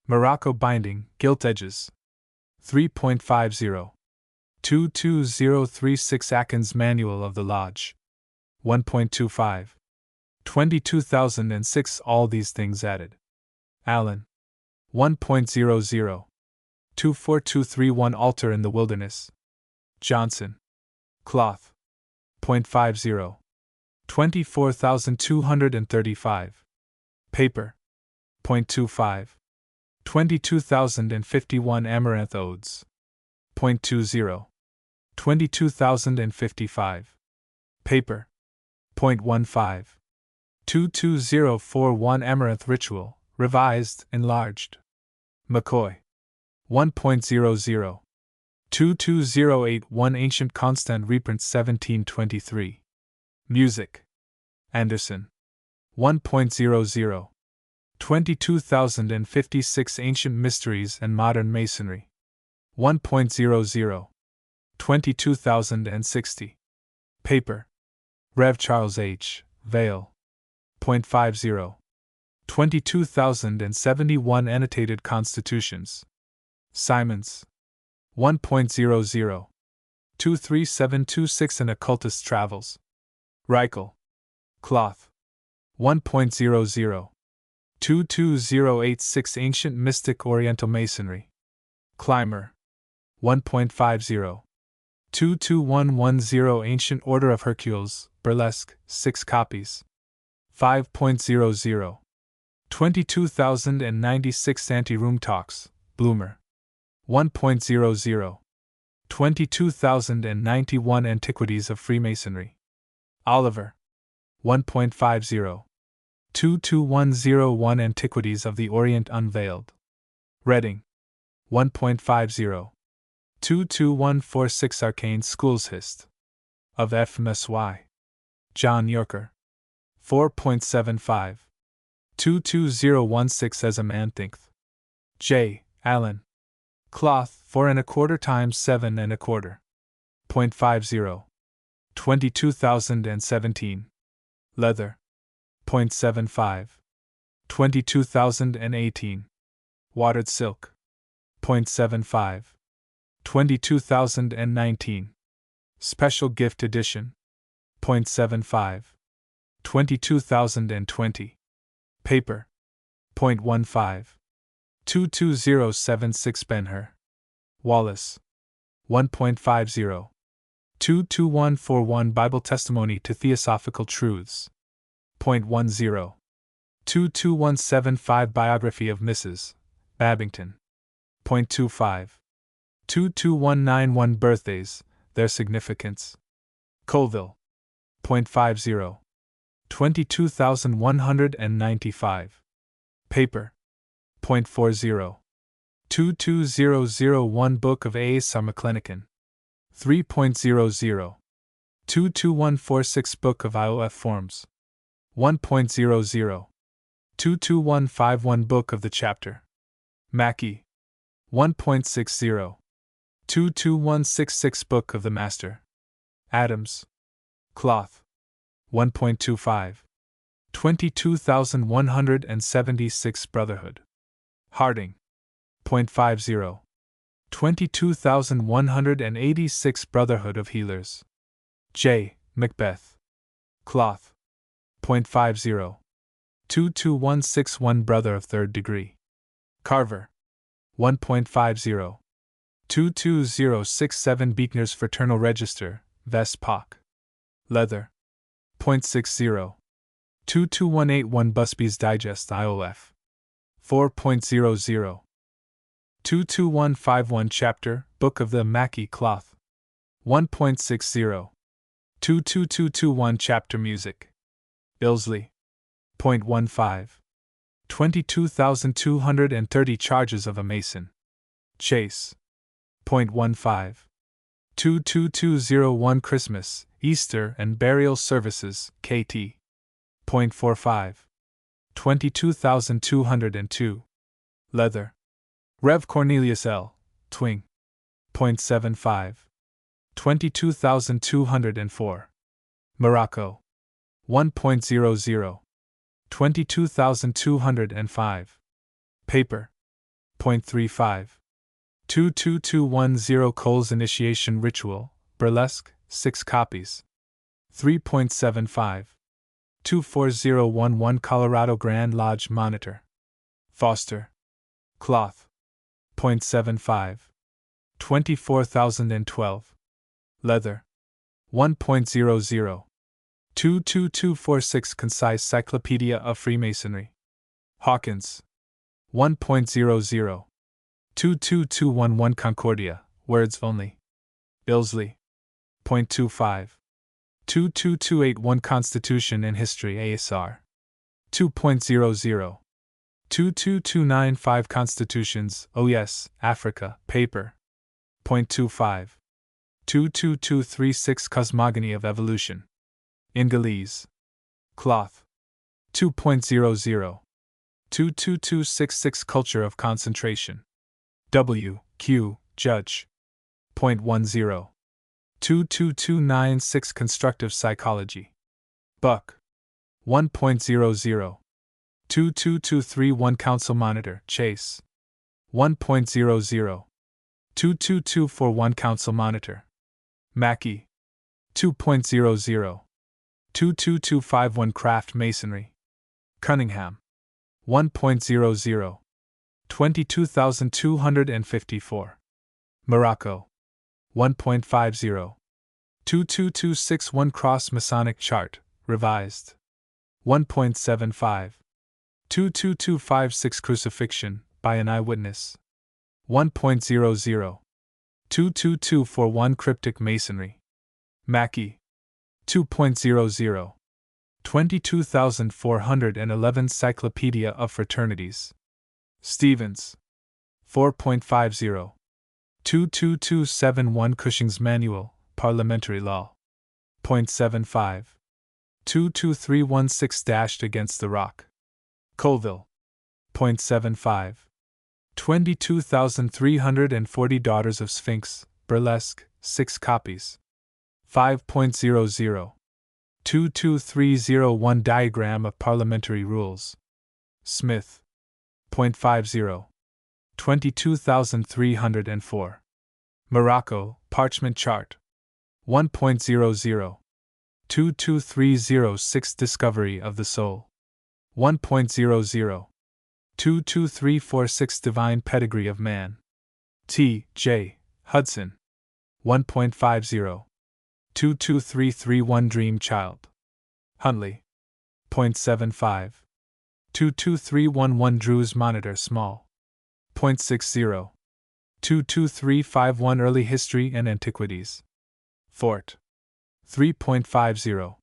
Morocco Binding, Gilt Edges. 3.50. 22036 Atkins Manual of the Lodge. 1.25. 22006 All these things added. Allen. 1.00. 24231 Altar in the Wilderness. Johnson. Cloth. 0.50. 24235. Paper. 0.25. 22051 Amaranth Odes. 0.20. 22055. Paper. 0.15. 22041 Amaranth Ritual, Revised, Enlarged. McCoy. 1.00. 22081 Ancient Constant Reprint 1723. Music. Anderson. 1.00. 22056 Ancient Mysteries and Modern Masonry. 1.00. 22060. Paper. Rev. Charles H. Vale. 0.50. 22071 Annotated Constitutions. Simons. 1.00. 23726 An Occultist's Travels. Reichel. Cloth. 1.00. 22086 Ancient Mystic Oriental Masonry. Clymer. 1.50. 22110 Ancient Order of Hercules, Burlesque, 6 copies. 5.00. 22096 Anti-Room Talks, Bloomer. 1.00. 22091 Antiquities of Freemasonry. Oliver. 1.50. 22101 Antiquities of the Orient Unveiled. Reading. 1.50. 22146 Arcane Schools Hist. Of F. M.S.Y. John Yorker. 4.75. 22016 As a Man Thinketh. J. Allen. Cloth, 4 1/4 times 7 1/4. 0.50. 22017. Leather. 0.75. 22018. Watered silk. 0.75. 22019. Special gift edition. 0.75. 22020. Paper. 0.15. 22076 Ben-Hur. Wallace. 1.50. 22141 Bible Testimony to Theosophical Truths. 0.10. 22175 Biography of Mrs. Babington. 0.25. 22191 Birthdays, Their Significance. Colville. 0.50. 22195. Paper. 0.40. 22001 Book of A.S.R. McClanahan. 3.00. 22146 Book of IOF Forms. 1.00. 22151 Book of the Chapter. Mackey. 1.60. 22166 Book of the Master. Adams. Cloth. 1.25. 22176 Brotherhood. Harding. 0.50. 22186 Brotherhood of Healers. J. Macbeth. Cloth. 0.50. 22161 Brother of Third Degree. Carver. 1.50. 22067 Beekner's Fraternal Register, Vest Pock. Leather. 0.60. 22181 Busby's Digest IOF. 4.00. 22151 Chapter, Book of the Maki Cloth. 1.60. 22221 Chapter Music. Ilsley. 0.15. 22,230 Charges of a Mason. Chase. 0.15. 22201 Christmas, Easter and Burial Services, KT. 0.45. 22,202. Leather. Rev. Cornelius L. Twing. 0.75. 22,204. Morocco. 1.00. 22,205. Paper. 0.35. 22210 Cole's Initiation Ritual, Burlesque, 6 copies. 3.75. 24011 Colorado Grand Lodge Monitor. Foster. Cloth. 0.75. 24,012. Leather. 1.00. 22246 Concise Cyclopedia of Freemasonry. Hawkins. 1.00. 22211 Concordia, words only. Ilsley. 0.25. 22281 Constitution and History ASR. 2.00. 22295 Constitutions, OES, Africa, paper. 0.25. 22236 Cosmogony of Evolution. Ingolese. Cloth. 2.00. 22266 Culture of Concentration. W. Q. Judge. 0.10. 22296 Constructive Psychology. Buck. 1.00. 22231 Council Monitor, Chase. 1.00. 22241 Council Monitor. Mackey. 2.00. 22251 Craft Masonry. Cunningham. 1.00. 22,254. Morocco. 1.50. 22261 Cross Masonic Chart, Revised. 1.75. 22256 Crucifixion, by an Eyewitness. 1.00. 22241 Cryptic Masonry. Mackey. 2.00. 22,411 Cyclopedia of Fraternities. Stevens. 4.50. 22271 Cushing's Manual, Parliamentary Law. 0.75. 22316 Dashed Against the Rock. Colville. 0.75. 22,340 Daughters of Sphinx, Burlesque, 6 copies. 5.00. 22301 Diagram of Parliamentary Rules. Smith. 0.50. 22,304. Morocco, Parchment Chart. 1.00. 22306 Discovery of the Soul. 1.00. 22346 Divine Pedigree of Man. T. J. Hudson. 1.50. 22331 Dream Child. Huntley. 0.75. 22311 Drew's Monitor Small. 0.60. 22351 Early History and Antiquities. Fort. 3.50.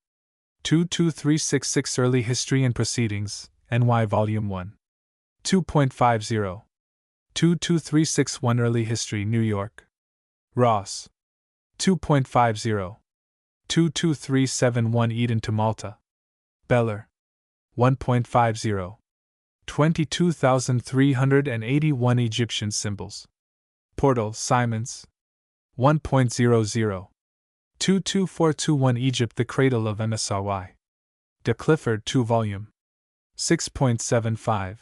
22366 Early History and Proceedings, NY Volume 1. 2.50. 22361 Early History New York. Ross. 2.50. 22371 Eden to Malta. Beller. 1.50. 22,381 Egyptian Symbols. Portal, Simons. 1.00. 22421 Egypt, the Cradle of MSRY. De Clifford 2 volume. 6.75.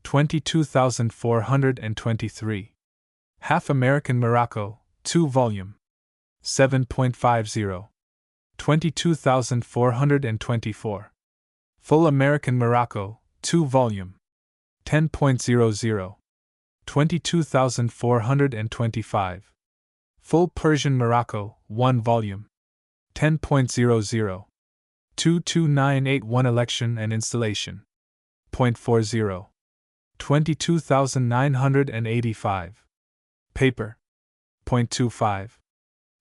22,423. Half American Morocco, 2 volume. 7.50. 22,424. Full American Morocco, 2 volume. 10.00. 22,425. Full Persian Morocco, 1 volume. 10.00. 22981 Election and Installation. 0.40. 22,985. Paper. 0.25.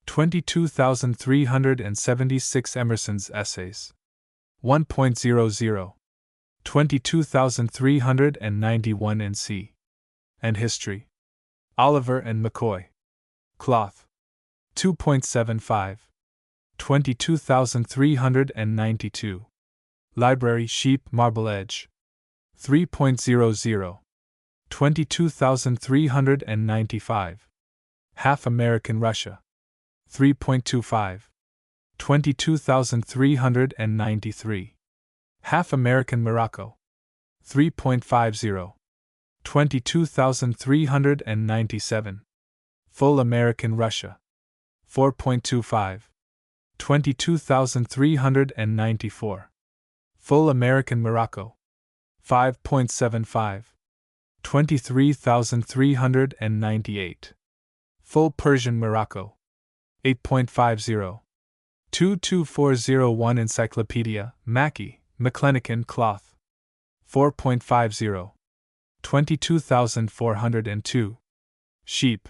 22,376 Emerson's Essays. 1.00. 22,391 in C. And History. Oliver and McCoy. Cloth. 2.75. 22,392. Library Sheep Marble Edge. 3.00. 22,395. Half American Russia. 3.25. 22,393. Half American Morocco. 3.50. 22,397. Full American Russia. 4.25. 22,394. Full American Morocco. 5.75. 23,398. Full Persian Morocco. 8.50. 22401 Encyclopedia, Mackey, McClanahan Cloth. 4.50. 22,402. Sheep.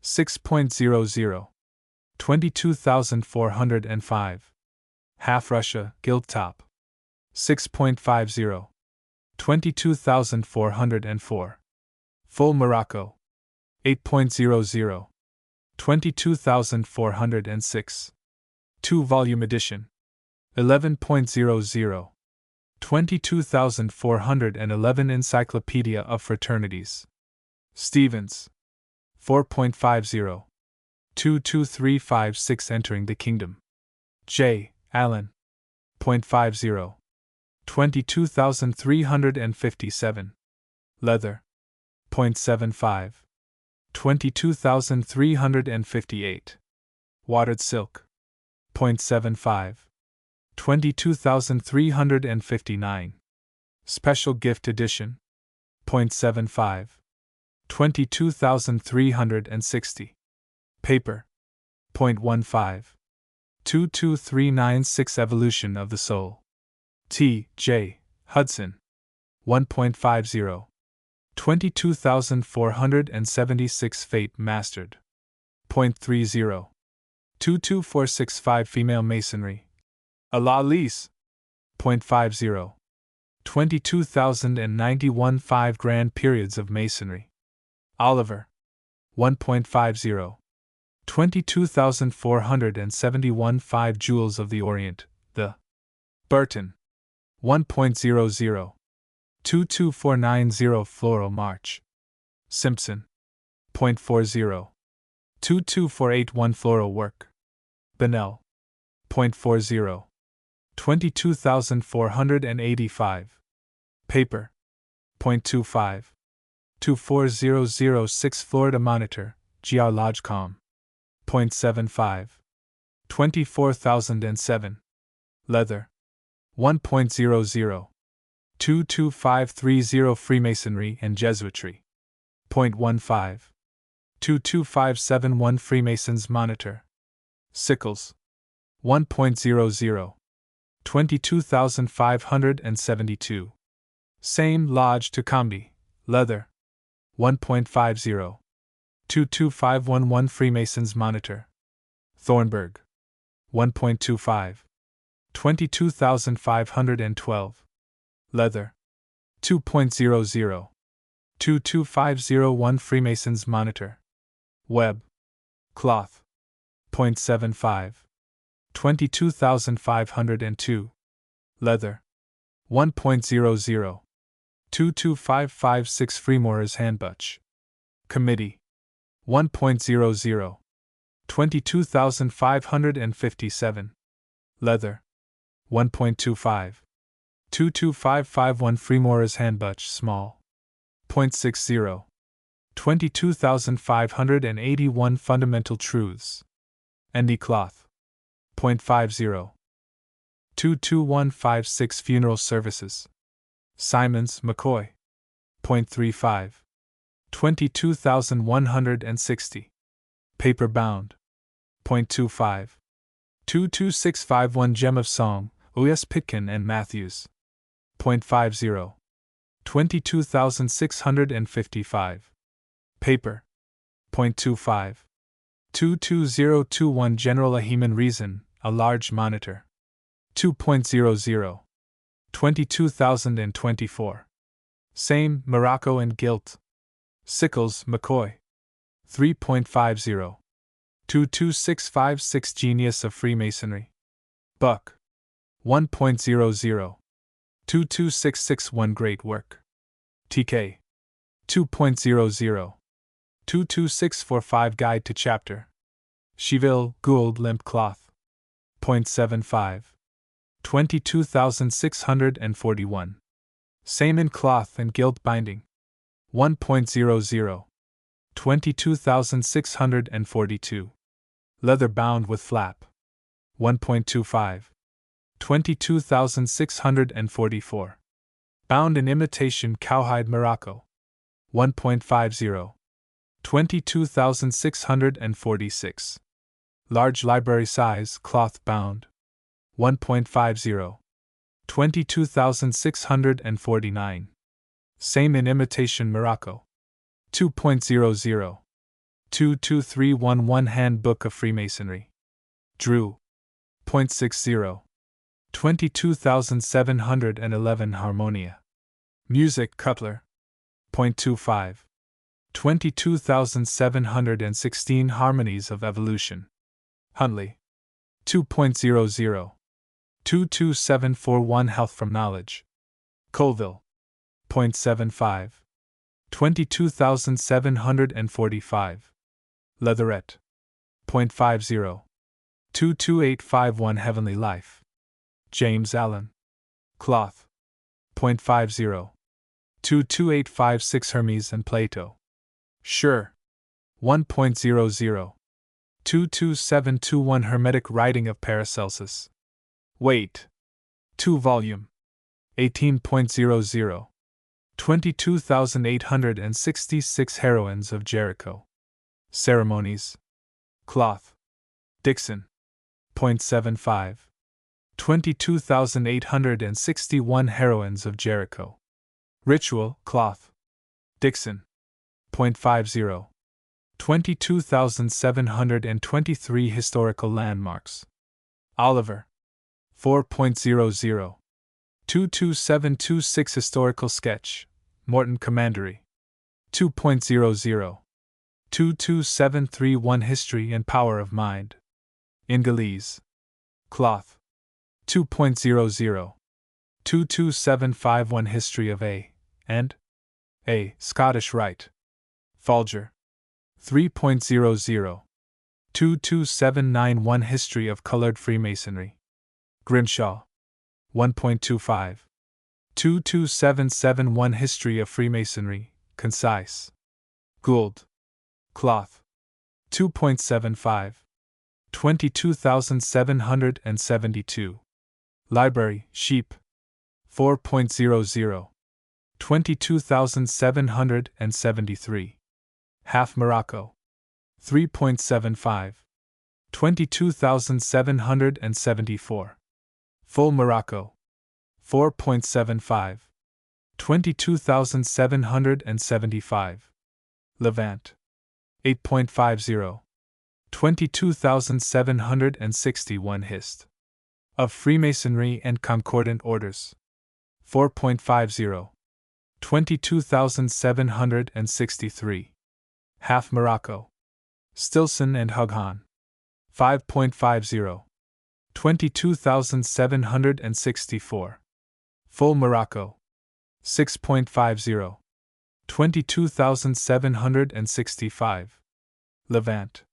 6.00. 22,405. Half Russia, Gilt Top. 6.50. 22,404. Full Morocco. 8.00. 22,406. 2-volume edition. 11.00. 22,411 Encyclopedia of Fraternities. Stevens. 4.50. 22356 Entering the Kingdom. J. Allen. 0.50. 22,357. Leather. 0.75. 22,358. Watered silk. 0.75. 22,359. Special gift edition. 0.75. 22,360. Paper. 0.15. 22396 Evolution of the Soul. T. J. Hudson. 1.50. 22,476 Fate Mastered. 0.30. 22465 Female Masonry. Allah Lease. 0.50. 22,091 5 Grand Periods of Masonry. Oliver. 1.50. 22,471 5 Jewels of the Orient, the Burton. 1.00. 22490 Floral March. Simpson. 0.40. 22481 Floral Work. Bennell. 0.40. 22,485. Paper. 0.25. 24006 Florida Monitor, Gr. Lodgecom. 0.75. 24,007. Leather. 1.00. 22530 Freemasonry and Jesuitry. 0.15. 22571 Freemasons Monitor. Sickles. 1.00. 22,572. Same Lodge to Combi. Leather. 1.50. 22511 Freemasons Monitor. Thornburg. 1.25. 22,512. Leather. 2.00. 22501 Freemasons Monitor. Web. Cloth. 0.75. 22,502. Leather. 1.00. 22556 Freemorer's Handbutch. Committee. 1.00. 22,557. Leather. 1.25. 22551 Freemorer's Handbutch Small. 0.60. 22,581 Fundamental Truths. Andy Cloth. 0.50. 22156 Funeral Services. Simons, McCoy. 0.35. 22,160. Paper bound. 0.25. 22651 Gem of Song, O.S. Pitkin and Matthews. 0.50. 22,655. Paper. 0.25. 22021 General A Human Reason, a large monitor. 2.00. 22,024. Same, Morocco and Gilt. Sickles, McCoy. 3.50. 22656 Genius of Freemasonry. Buck. 1.00. 22661 Great Work. TK. 2.00. 22645 Guide to Chapter. Cheville, Gould, Limp Cloth. 0.75. 22,641. Same in cloth and gilt binding. 1.00. 22,642. Leather bound with flap. 1.25. 22,644. Bound in imitation cowhide Morocco. 1.50. 22,646. Large library size cloth bound. 1.50. 22,649. Same in imitation Morocco. 2.00. 22311 Handbook of Freemasonry. Drew. 0.60. 22,711 Harmonia. Music Cutler. 0.25. 22,716 Harmonies of Evolution. Huntley. 2.00. 22741 Health from Knowledge. Colville. 0.75. 22,745. Leatherette. 0.50. 22851 Heavenly Life. James Allen. Cloth. 0.50. 22856 Hermes and Plato. Sure. 1.00. 22721 Hermetic Writing of Paracelsus. Weight. 2 volume. 18.00. 22,866 Heroines of Jericho. Ceremonies. Cloth. Dixon. 0.75. 22,861 Heroines of Jericho. Ritual, cloth. Dixon. 0.50. 22,723 Historical Landmarks. Oliver. 4.00. 22726 Historical Sketch, Morton Commandery. 2.00. 22731 History and Power of Mind. Ingolese. Cloth. 2.00. 22751 History of A. and A. Scottish Rite. Folger. 3.00. 22791 History of Colored Freemasonry. Grimshaw. 1.25. 22771 History of Freemasonry, concise. Gould. Cloth. 2.75. 22,772. Library, Sheep. 4.00. 22,773. Half Morocco. 3.75. 22,774. Full Morocco. 4.75. 22,775. Levant. 8.50. 22,761 Hist. Of Freemasonry and Concordant Orders. 4.50. 22,763. Half Morocco. Stilson and Hughan. 5.50. 22,764. Full Morocco. 6.50. 22,765. Levant.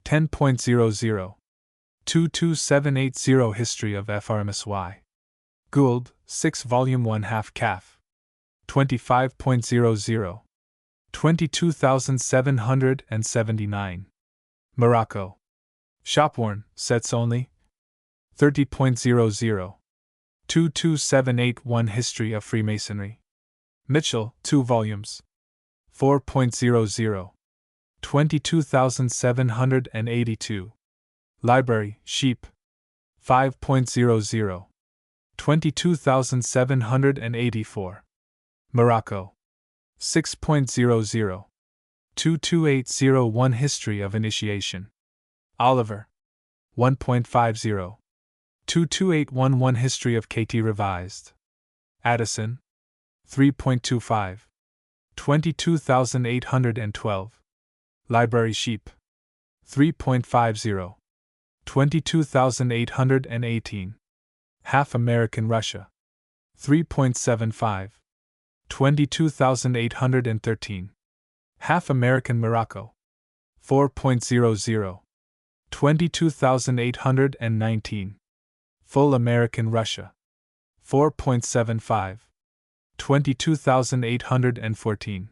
10.00. 22780 History of FRMSY. Gould, 6 volume 1/2 calf. 25.00. 22,779. Morocco. Shopworn, sets only. 30.00. 22781 History of Freemasonry. Mitchell, 2 volumes. 4.00. 22,782. Library, Sheep. 5.00. 22,784. Morocco. 6.00. 22801 History of Initiation. Oliver. 1.50. 22811 History of KT Revised. Addison. 3.25. 22812. Library Sheep. 3.50. 22818. Half American Russia. 3.75. 22813. Half American Morocco. 4.00. 22819. Full American Russia. 4.75. 22814.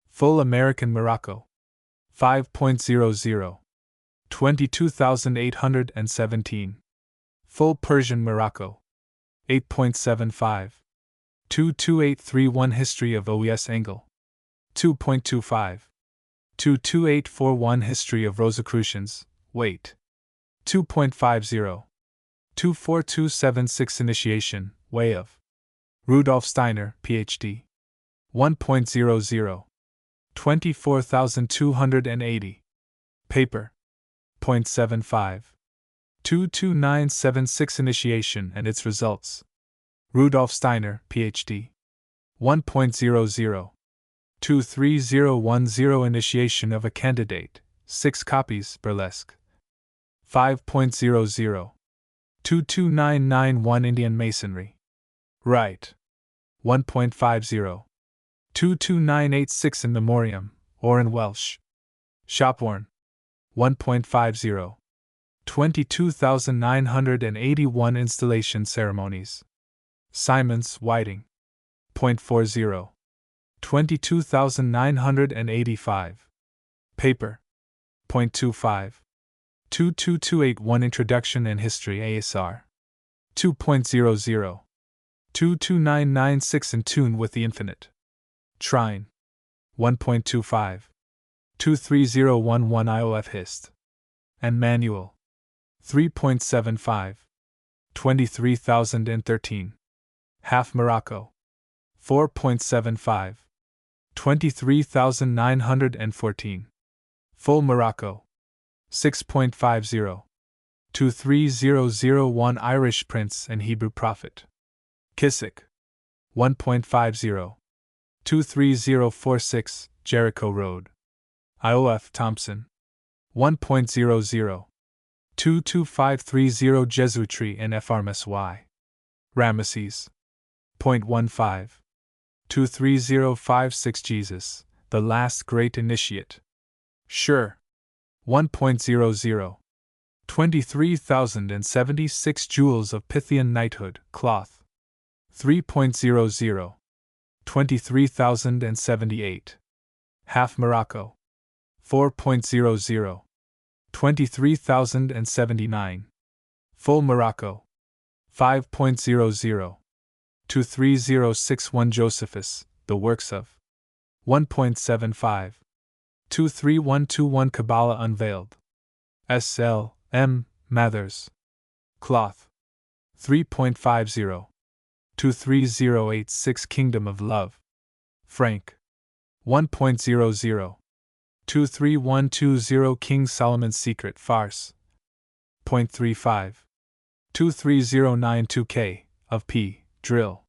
Full American Morocco. 5.00. 22817. Full Persian Morocco. 8.75. 22831 History of OES Engel. 2.25. 22841 History of Rosicrucians, Weight. 2.50. 24276 Initiation, Way of. Rudolf Steiner, Ph.D. 1.00. 24280. Paper. 0.75. 22976 Initiation and its Results. Rudolf Steiner, Ph.D. 1.00. 23010 Initiation of a Candidate, 6 copies, Burlesque. 5.00. 22991 Indian Masonry. Wright. 1.50. 22986 In Memoriam, or in Welsh. Shopworn. 1.50. 22981 Installation Ceremonies. Simons, Whiting. 0.40. 22985. Paper. 0.25. 22281 Introduction and History ASR. 2.00. 22996 In Tune with the Infinite. Trine. 1.25. 23011 IOF Hist. And Manual. 3.75. 23013. Half Morocco. 4.75. 23914. Full Morocco. 6.50. 23001 Irish Prince and Hebrew Prophet. Kissick. 1.50. 23046 Jericho Road. IOF Thompson. 1.00. 22530 Jesuitry and FRMSY. Ramesses. 0.15. 23056 Jesus, the Last Great Initiate. Sure. 1.00. 23,076 Jewels of Pythian Knighthood, Cloth. 3.00. 23,078. Half Morocco. 4.00. 23,079. Full Morocco. 5.00. 23061 Josephus, The Works of. 1.75. 23121 Kabbalah Unveiled. S.L. M. Mathers. Cloth. 3.50. 23086 Kingdom of Love. Frank. 1.00. 23120 King Solomon's Secret Farce. 0.35. 23092K, of P. Drill.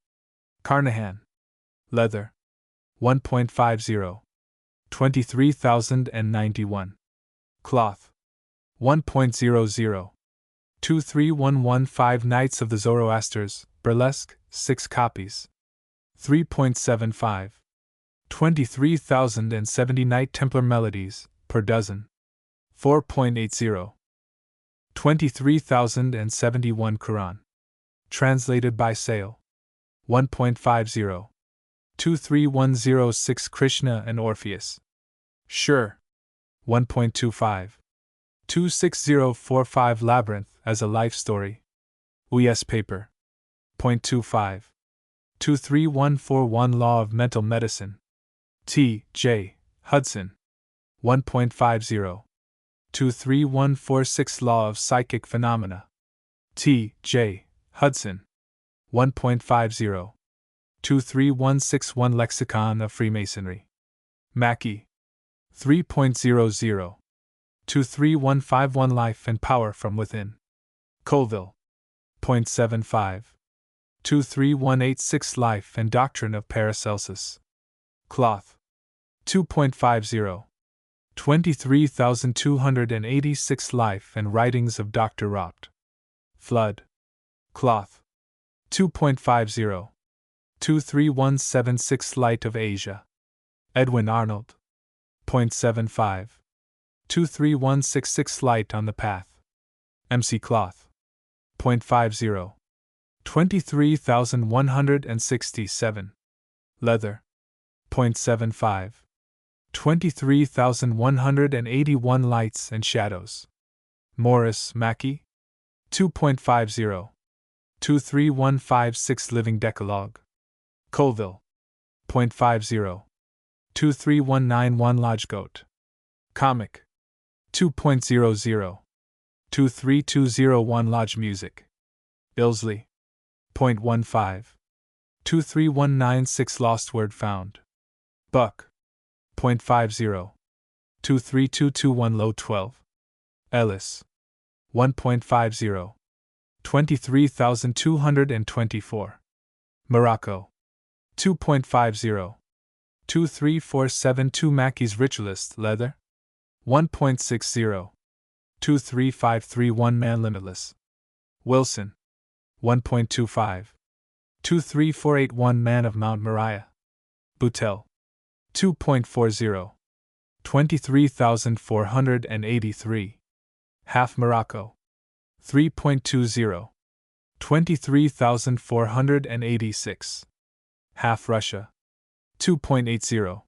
Carnahan. Leather. 1.50. 23,091. Cloth. 1.00. 23115 Knights of the Zoroasters, Burlesque, 6 copies. 3.75. 23,070 Knight Templar Melodies, per dozen. 4.80. 23,071 Quran. Translated by Sale. 1.50. 23106 Krishna and Orpheus. Sure. 1.25. 26045 Labyrinth as a Life Story. OES Paper. 0.25. 23141 Law of Mental Medicine. T. J. Hudson. 1.50. 23146 Law of Psychic Phenomena. T. J. Hudson. 1.50. 23161 Lexicon of Freemasonry. Mackey. 3.00. 23151 Life and Power from Within. Colville. 0.75. 23186 Life and Doctrine of Paracelsus. Cloth. 2.50. 23,286 Life and Writings of Dr. Roth. Flood. Cloth. 2.50. 23176 Light of Asia. Edwin Arnold. 0.75. 23166 Light on the Path. MC Cloth. 0.50. 23,167. Leather. 0.75. 23,181 Lights and Shadows. Morris, Mackey. 2.50. 23156 Living Decalogue. Colville. 0.50. 23191 Lodge Goat. Comic. 2.00. 23201 Lodge Music. Ilsley. 0.15. 23196 Lost Word Found. Buck. 0.50. 23221 Low 12. Ellis. 1.50. 23,224. Morocco. 2.50. 23472 Mackey's Ritualist Leather. 1.60. 23531 Man Limitless. Wilson. 1.25. 23481 Man of Mount Moriah. Boutel. 2.40. 23,483. Half Morocco. 3.20. 23,486. Half Russia. 2.80.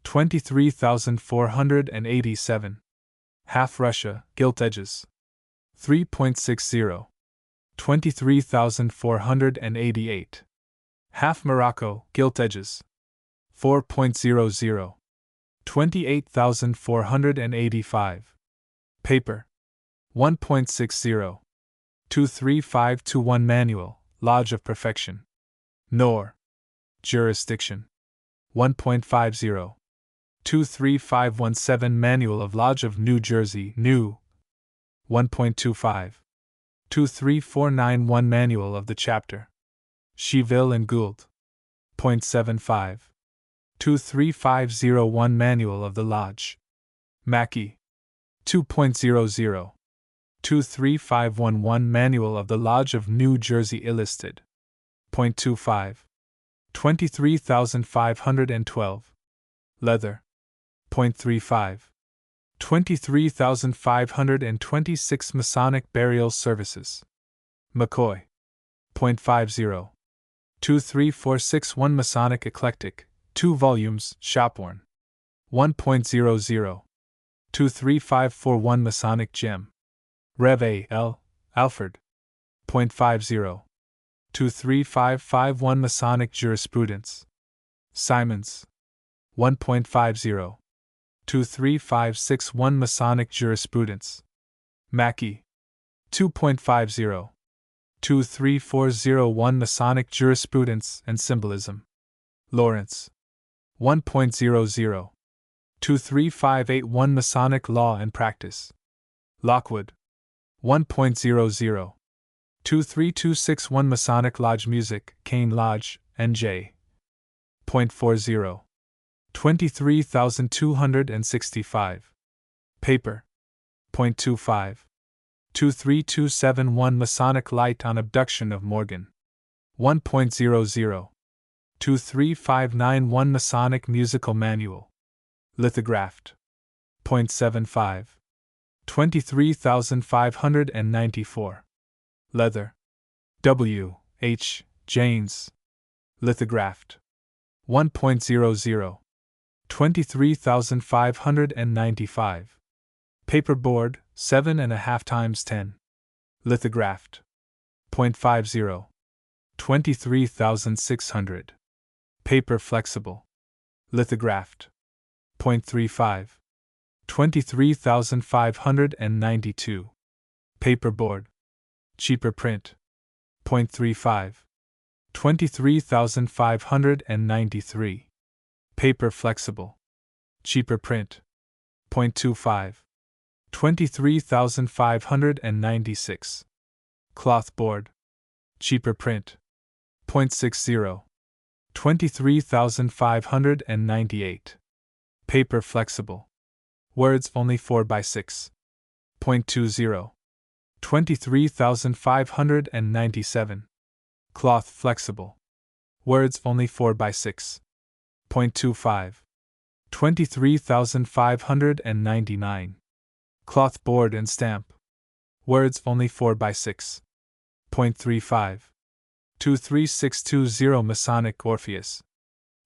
23,487. Half Russia, Gilt Edges. 3.60. 23,488. Half Morocco, Gilt Edges. 4.00. 28,485. Paper. 1.60. 23521 Manual, Lodge of Perfection. Nor. Jurisdiction. 1.50. 23517 Manual of Lodge of New Jersey, New. 1.25. 23491 Manual of the Chapter. Sheville and Gould. 0.75. 23501 Manual of the Lodge. Mackey. 2.00. 23511 Manual of the Lodge of New Jersey Illisted. 0.25. 23,512. Leather. 0.35. 23,526 Masonic Burial Services. McCoy. 0.50. 23461 Masonic Eclectic, 2 volumes, Shopworn. 1.00. 23541 Masonic Gem. Rev. A. L. Alford. 0.50. 23551 Masonic Jurisprudence. Simons. 1.50. 23561 Masonic Jurisprudence. Mackey. 2.50. 23401 Masonic Jurisprudence and Symbolism. Lawrence. 1.00. 23581 Masonic Law and Practice. Lockwood. 1.00. 23261 Masonic Lodge Music, Kane Lodge, N.J. 0.40. 23,265. Paper. 0.25. 23271 Masonic Light on Abduction of Morgan. 1.00. 23591 Masonic Musical Manual. Lithographed. 0.75. 23,594. Leather. W. H. Janes. Lithographed. 1.00. 23,595. Paperboard, 7.5 times 10. Lithographed. 0.50. 23,600. Paper flexible. Lithographed. 0.35. 23,592. Paperboard. Cheaper print. 0.35. 23,593. Paper flexible. Cheaper print. 0.25. 23,596. Cloth board. Cheaper print. 0.60. 23,598. Paper flexible. Words only 4x6. 0.20. 23,597. Cloth flexible. Words only 4x6. 0.25. 23,599. Cloth board and stamp. Words only 4x6. 0.35. 23620 Masonic Orpheus.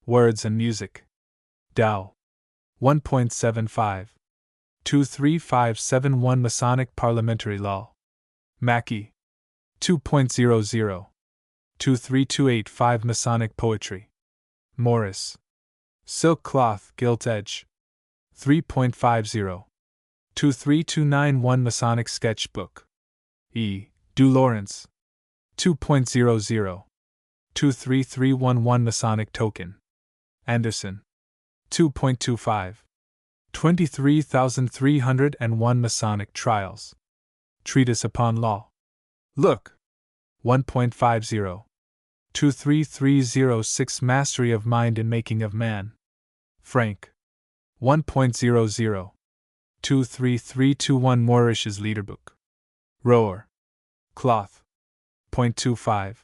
Words and music. Dow. 1.75. 23571 Masonic Parliamentary Law. Mackey. 2.00. 23285 Masonic Poetry. Morris. Silk cloth, gilt edge. 3.50. 23291 Masonic Sketchbook. E. Du Lawrence. 2.00. 23311 Masonic Token. Anderson. 2.25. 23,301 Masonic Trials. Treatise upon Law. Look. 1.50. 23306 Mastery of Mind and Making of Man. Frank. 1.00. 23321 Moorish's Liederbuch. Rower. Cloth. 0.25.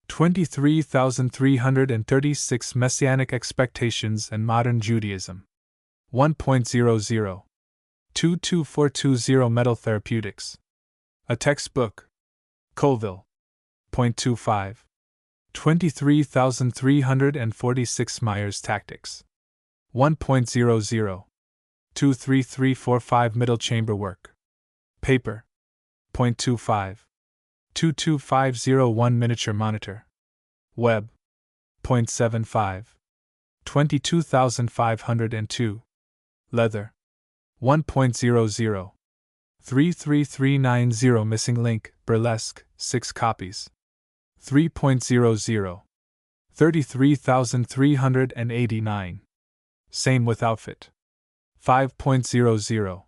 23,336 Messianic Expectations and Modern Judaism. 1.00. 22420 Metal Therapeutics. A textbook. Colville. 0.25. 23,346 Myers Tactics. 1.00. 23345 Middle Chamber Work. Paper. 0.25. 22501 Miniature Monitor. Web. 0.75. 22,502. Leather. 1.00. 33390 Missing Link, Burlesque, 6 copies. 3.00. 33,389. Same with outfit. 5.00.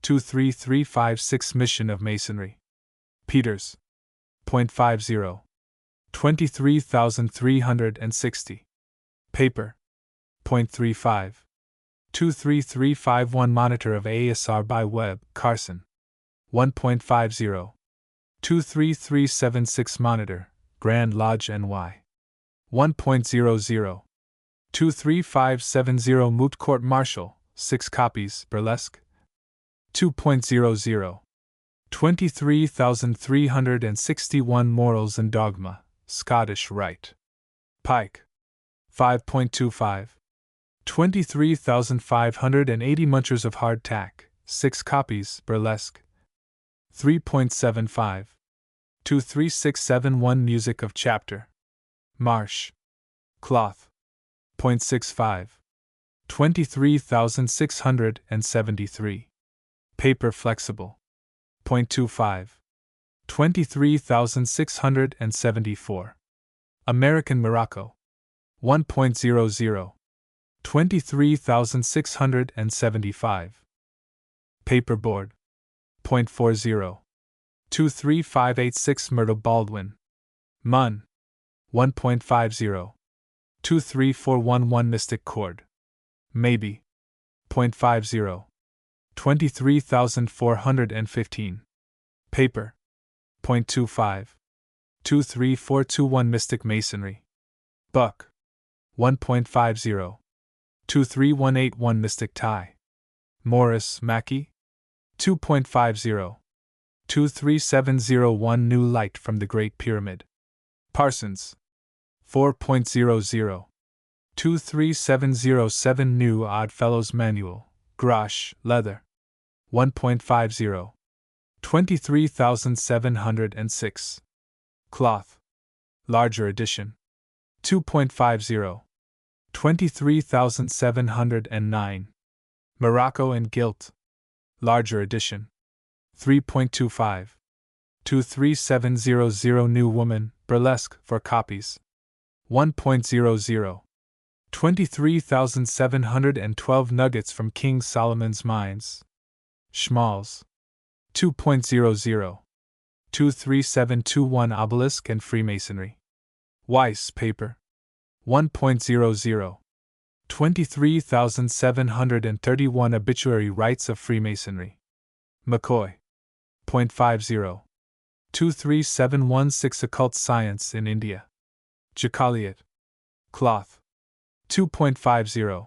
23356 Mission of Masonry. Peters. 0.50. 23,360. Paper. 0.35. 23351 Monitor of ASR by Webb, Carson. 1.50. 23376 Monitor, Grand Lodge NY. 1.00. 23570 Moot Court Martial, 6 copies, Burlesque. 2.00. 23,361 Morals and Dogma, Scottish Rite. Pike. 5.25. 23,580 Munchers of Hardtack, 6 copies, Burlesque. 3.75. 23671 Music of Chapter. Marsh. Cloth. 0.65. 23,673. Paper flexible. 0.25. 23,674. American Morocco. 1.00. 23,675. Paperboard. 0.40. 23586 Myrtle Baldwin. Mun. 1.50. 23411 Mystic Cord. Maybe. 0.50. 23,415. Paper. 0.25. 23421 Mystic Masonry. Buck. 1.50. 23181 Mystic Tie. Morris, Mackey. 2.50. 23701 New Light from the Great Pyramid. Parsons. 4.00. 23707 New Odd Fellows Manual, Grosh, Leather. 1.50. 23,706. Cloth. Larger edition. 2.50. 23,709. Morocco and Gilt. Larger edition. 3.25. 23700 New Woman, Burlesque, for copies. 1.00. 23,712 Nuggets from King Solomon's Mines. Schmalz. 2.00. 23721 Obelisk and Freemasonry. Weiss paper. 1.00. 23,731 Obituary Rites of Freemasonry. McCoy. 0.50. 23716 Occult Science in India. Jacaliot. Cloth. 2.50.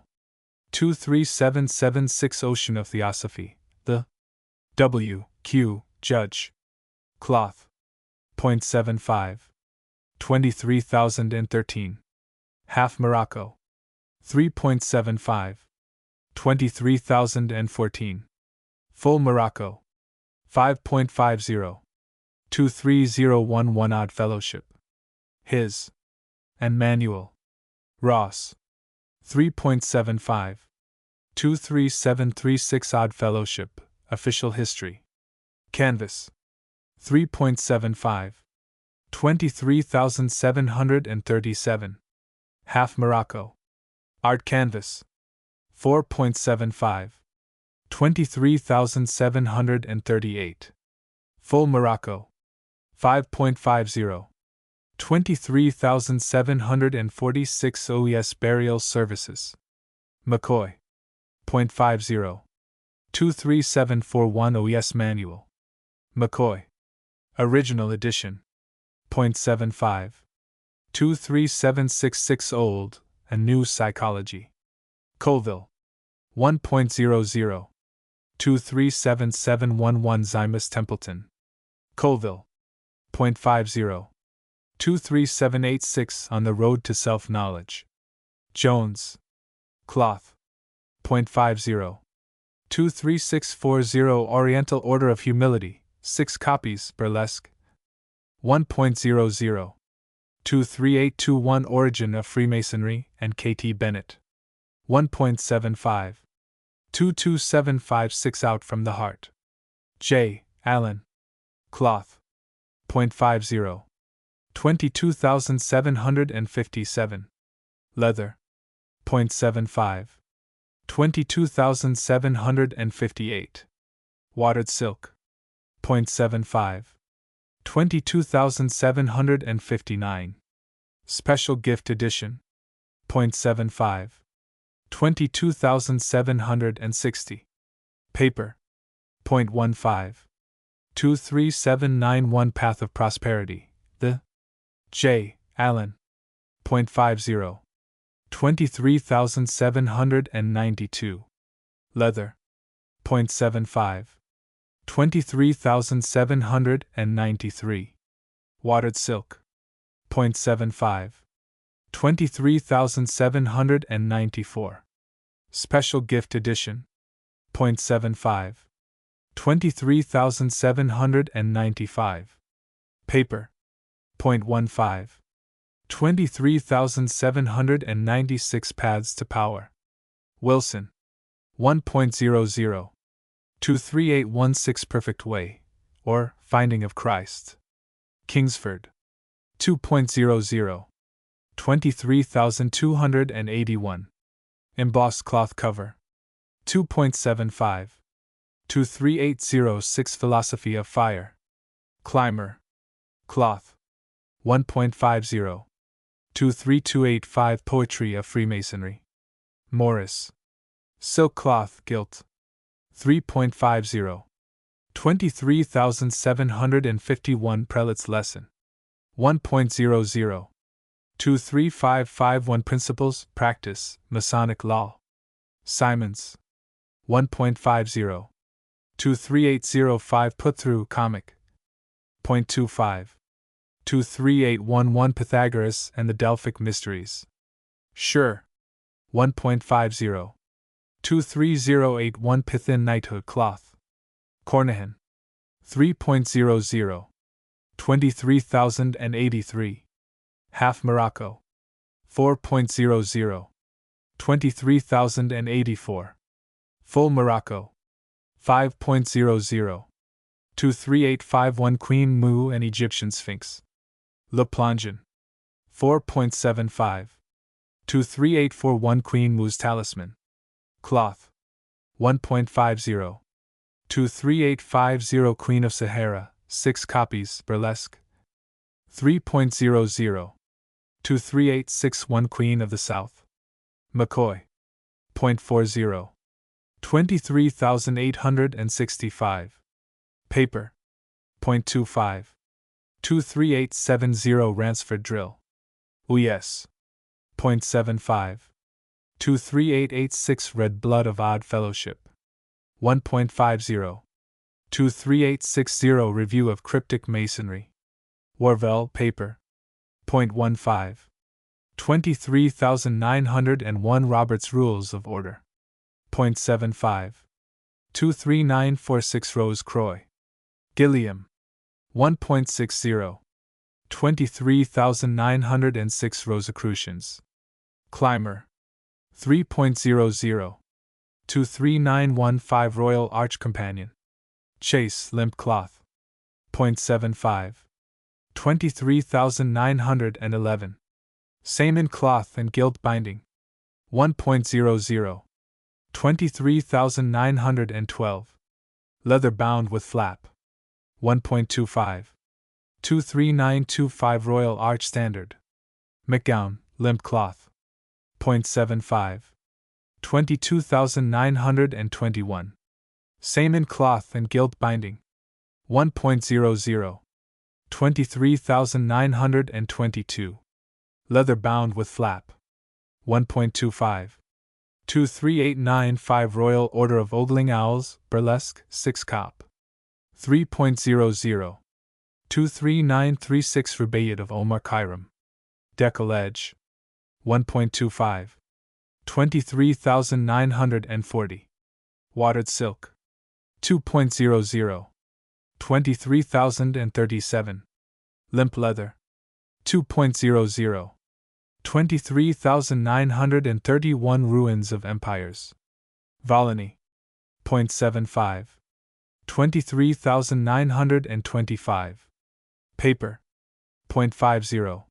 23776 Ocean of Theosophy, the W. Q. Judge. Cloth. 0.75. 23,013. Half Morocco. 3.75. 23,014. Full Morocco. 5.50. 23011 Odd Fellowship. His. And Manual. Ross. 3.75. 23736 Odd Fellowship, Official History. Canvas. 3.75. 23,737. Half Morocco. Art Canvas. 4.75. 23,738. Full Morocco. 5.50. 23,746 OES Burial Services. McCoy. 0.50. 23741 OES Manual. McCoy. Original Edition. 0.75. 23766 Old and New Psychology. Colville. 1.00. 237711 Zymus Templeton. Colville. 0.50. 23786 On the Road to Self-Knowledge. Jones. Cloth. 0.50. 23640 Oriental Order of Humility, 6 copies, Burlesque. 1.00. 23821 Origin of Freemasonry and K.T. Bennett. 1.75. 22756 Out from the Heart. J. Allen. Cloth. 0.50. 22,757. Leather. 0.75. 22,758. Watered silk. 0.75. 22,759. Special Gift Edition. 0.75. 22,760. Paper. 0.15. 23791 Path of Prosperity, the J. Allen. 0.50. 23,792. Leather. 0.75. 23,793. Watered silk. 0.75. 23,794. Special Gift Edition. 0.75. 23,795. Paper. 0.15. 23,796 Paths to Power. Wilson. 1.00. 23816 Perfect Way, or Finding of Christ. Kingsford. 2.00. 23,281. Embossed cloth cover. 2.75. 23806 Philosophy of Fire. Clymer. Cloth. 1.50. 23285 Poetry of Freemasonry. Morris. Silk cloth, gilt. 3.50. 23,751 Prelate's Lesson. 1.00. 23551 Principles, Practice, Masonic Law. Simons. 1.50. 23805 Put Through Comic. 0.25. 23811 Pythagoras and the Delphic Mysteries. Sure. 1.50. 23081 Pythian Knighthood Cloth. Cornahan. 3.00. 23,083. Half Morocco. 4.00. 23,084. Full Morocco. 5.00. 23851 Queen Mu and Egyptian Sphinx. Le Plongeon. 4.75. 23841 Queen Mu's Talisman. Cloth. 1.50. 23850 Queen of Sahara, 6 copies, burlesque. 3.00. 23861 Queen of the South. McCoy. 0.40. 23,865. Paper. 0.25. 23870 Ransford Drill. UES. 0.75. 23886 Red Blood of Odd Fellowship. 1.50. 23860 Review of Cryptic Masonry. Warvell Paper. 0.15. 23,901 Robert's Rules of Order. 0.75. 23946 Rose Croix. Gilliam. 1.60. 23,906 Rosicrucians. Clymer. 3.00. 23915 Royal Arch Companion. Chase Limp Cloth. 0.75. 23,911. Same in cloth and gilt binding. 1.00. 23,912. Leather bound with flap. 1.25. 23925 Royal Arch Standard. McGown, Limp Cloth. 0.75. 22,921. Same in cloth and gilt binding. 1.00. 23,922. Leather bound with flap. 1.25. 23895 Royal Order of Ogling Owls, burlesque, 6 cop. 3.00. 23936 Rubaiyat of Omar Khayyam. Decollage. 1.25. 23,940. Watered silk. 2.00. 23,037. Limp leather. 2.00. 23,931 Ruins of Empires. Volney. 0.75. 23,925. Paper. 0.50.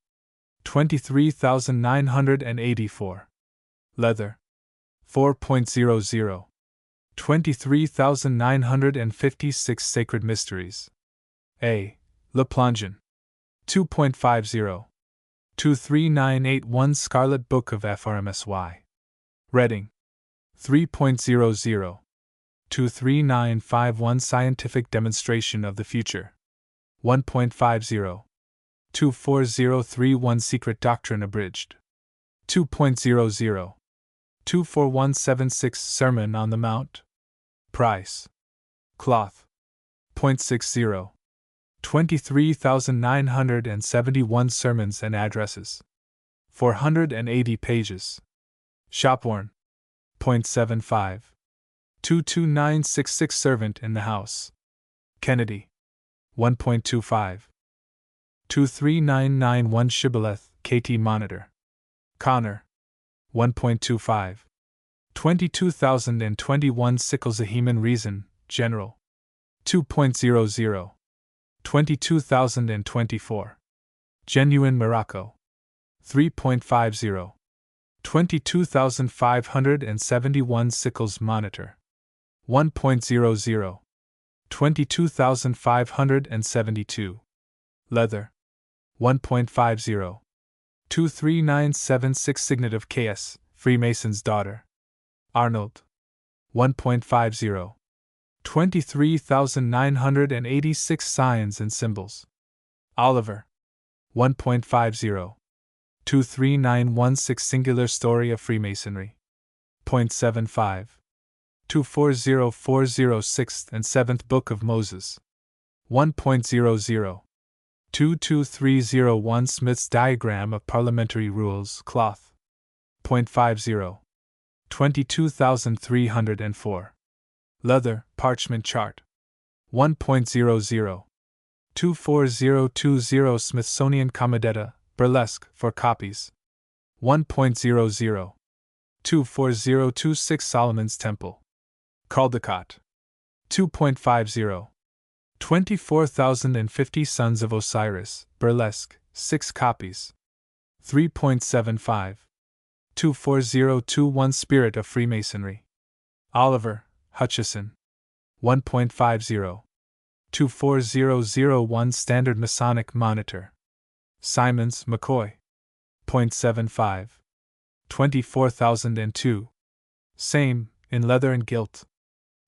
23,984. Leather. 4.00. 23,956 Sacred Mysteries. A. Le Plongeon. 2.50. 23981 Scarlet Book of FRMSY. Reading. 3.00. 23951 Scientific Demonstration of the Future. 1.50. 24031 Secret Doctrine Abridged. 2.00. 24176 Sermon on the Mount. Price. Cloth. 0.60. 23,971 Sermons and Addresses. 480 pages. Shopworn. 0.75. 22966 Servant in the House. Kennedy. 1.25. 23991 Shibboleth, KT Monitor. Connor. 1.25. 22,021 Sickles a Human Reason, General. 2.00. 22,024. Genuine Morocco. 3.50. 22,571 Sickles Monitor. 1.00. 22,572. Leather. 1.50. 23976 Signet of KS, Freemason's Daughter. Arnold. 1.50. 23,986 Signs and Symbols. Oliver. 1.50. 23916 Singular Story of Freemasonry. 0.75. 24040 Sixth and Seventh Book of Moses. 1.00. 22301 Smith's Diagram of Parliamentary Rules, Cloth. 0.50. 22,304. Leather, Parchment Chart. 1.00. 24020 Smithsonian Comedetta, Burlesque, 4 copies. 1.00. 24026 Solomon's Temple. Caldecott. 2.50. 24,050 Sons of Osiris, burlesque, 6 copies. 3.75. 24021 Spirit of Freemasonry. Oliver, Hutchison. 1.50. 24001 Standard Masonic Monitor. Simons, McCoy. 0.75. 24,002. Same, in leather and gilt.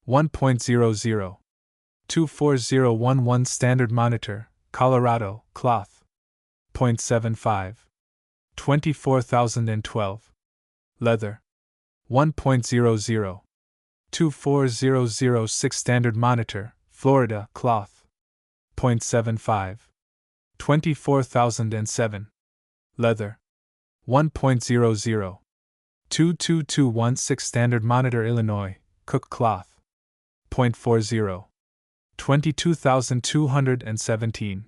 1.00. 24011 Standard Monitor, Colorado, cloth. 0.75. 24,012. Leather. 1.00. 24006 Standard Monitor, Florida, cloth. 0.75. 24,007. Leather. 1.00. 22216 Standard Monitor, Illinois, Cook cloth. 0.40. 22,217.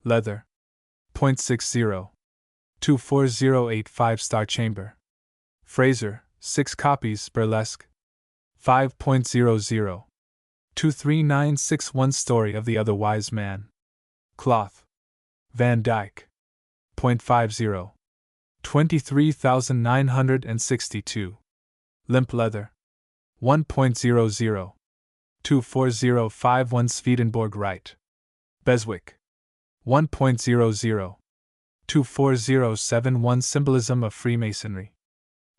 Leather. 0.60. 24085 Star Chamber. Fraser, 6 copies, burlesque. 5.00. 23961 Story of the Other Wise Man. Cloth. Van Dyke. 0.50. 23,962. Limp leather. 1.00. 24051 Swedenborg Wright. Beswick. 1.00. 24071 Symbolism of Freemasonry.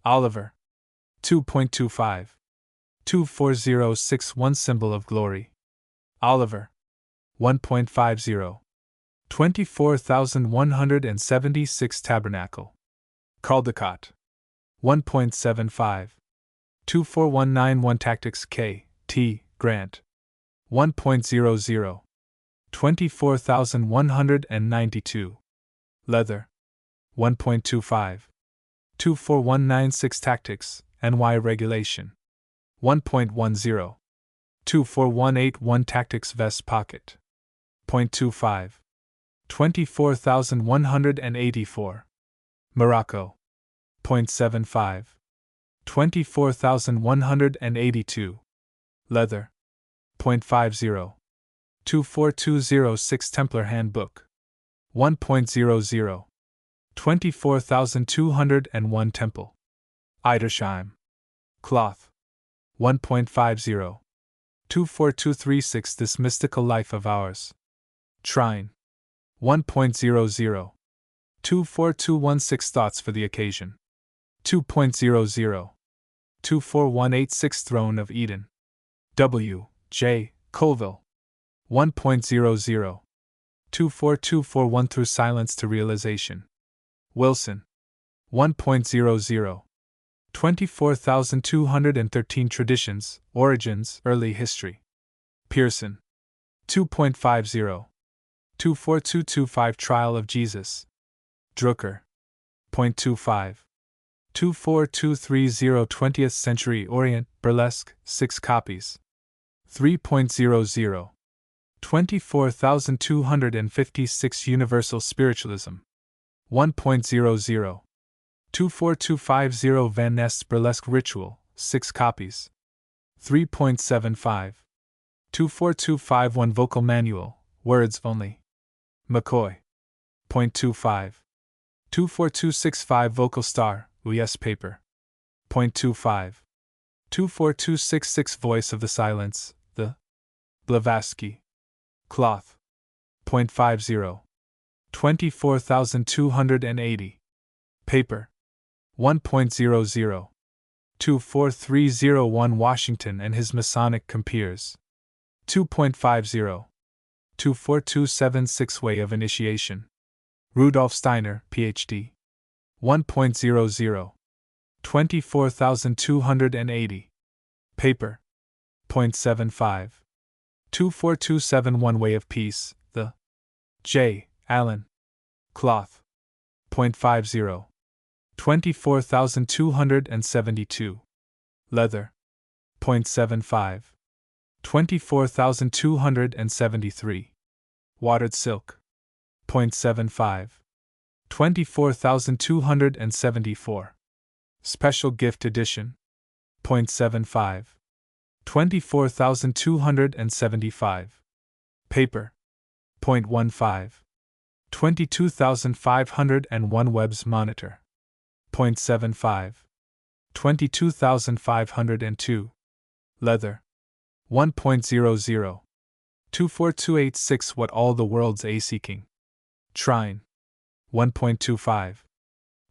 Oliver. 2.25. 24061 Symbol of Glory. Oliver. 1.50. 24,176 Tabernacle. Caldecott. 1.75. 24191 Tactics K. T. Grant. 1.00. 24,192. Leather. 1.25. 24196 Tactics, NY Regulation. 1.10. 24181 Tactics Vest Pocket. 0.25. 24,184. Morocco. 0.75. 24,182. Leather. 0.50. 24206 Templar Handbook. 1.00. 24,201 Temple. Edersheim. Cloth. 1.50. 24236 This Mystical Life of Ours. Trine. 1.00. 24216 Thoughts for the Occasion. 2.00. 24186 Throne of Eden. W. J. Colville. 1.00. 24241 Through Silence to Realization. Wilson. 1.00. 24,213 Traditions, Origins, Early History. Pearson. 2.50. 24225 Trial of Jesus. Drucker. 0.25. 24230 20th Century Orient, Burlesque, 6 copies. 3.00. 24,256 Universal Spiritualism. 1.00. 24250 Van Nest's Burlesque Ritual, 6 copies. 3.75. 24251 Vocal Manual, words only. McCoy. 0.25. 24265 Vocal Star, US paper. 0.25. 24266 Voice of the Silence, the Blavatsky. Cloth. 0.50. 24,280. Paper. 1.00. 24301 Washington and His Masonic Compeers. 2.50. 24276 Way of Initiation. Rudolf Steiner, Ph.D. 1.00. 24,280. Paper. 0.75. 24271 Way of Peace, the J. Allen. Cloth. 0.50. 24,272. Leather. 0.75. 24,273. Watered silk. 0.75. 24,274. Special Gift Edition. 0.75. 24,275. Paper. 0.15. 22,501 Webs monitor. 0.75. 22,502. Leather. 1.00. 24286 What all the world's a-seeking. Trine. 1.25.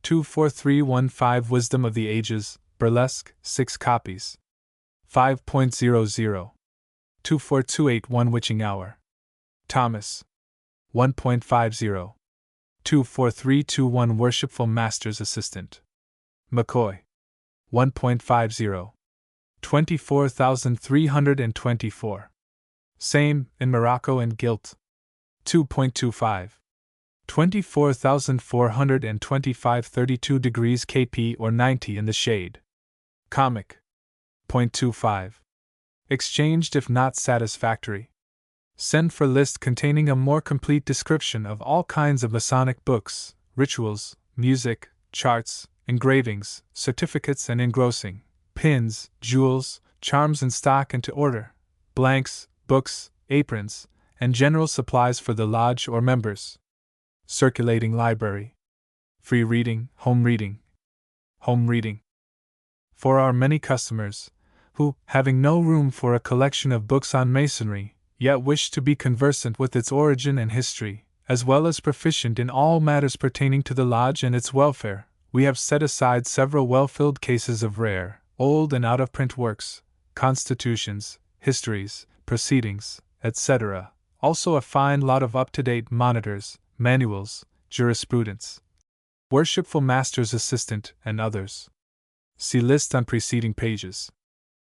24315 Wisdom of the Ages, Burlesque, 6 copies. 5.00. 24281 Witching Hour. Thomas. 1.50. 24321 Worshipful Master's Assistant. McCoy. 1.50. 24,324. Same, in Morocco and Gilt. 2.25. 24,425 32 degrees kp or 90 in the shade. Comic. 0.25. Exchanged if not satisfactory. Send for list containing a more complete description of all kinds of Masonic books, rituals, music, charts, engravings, certificates and engrossing, pins, jewels, charms in stock and to order, blanks, books, aprons, and general supplies for the lodge or members. Circulating library. Free reading, home reading. Home reading. For our many customers, who, having no room for a collection of books on Masonry, yet wish to be conversant with its origin and history, as well as proficient in all matters pertaining to the lodge and its welfare, we have set aside several well-filled cases of rare, old and out-of-print works, constitutions, histories, proceedings, etc., also a fine lot of up-to-date monitors, manuals, jurisprudence, Worshipful Master's Assistant, and others. See list on preceding pages.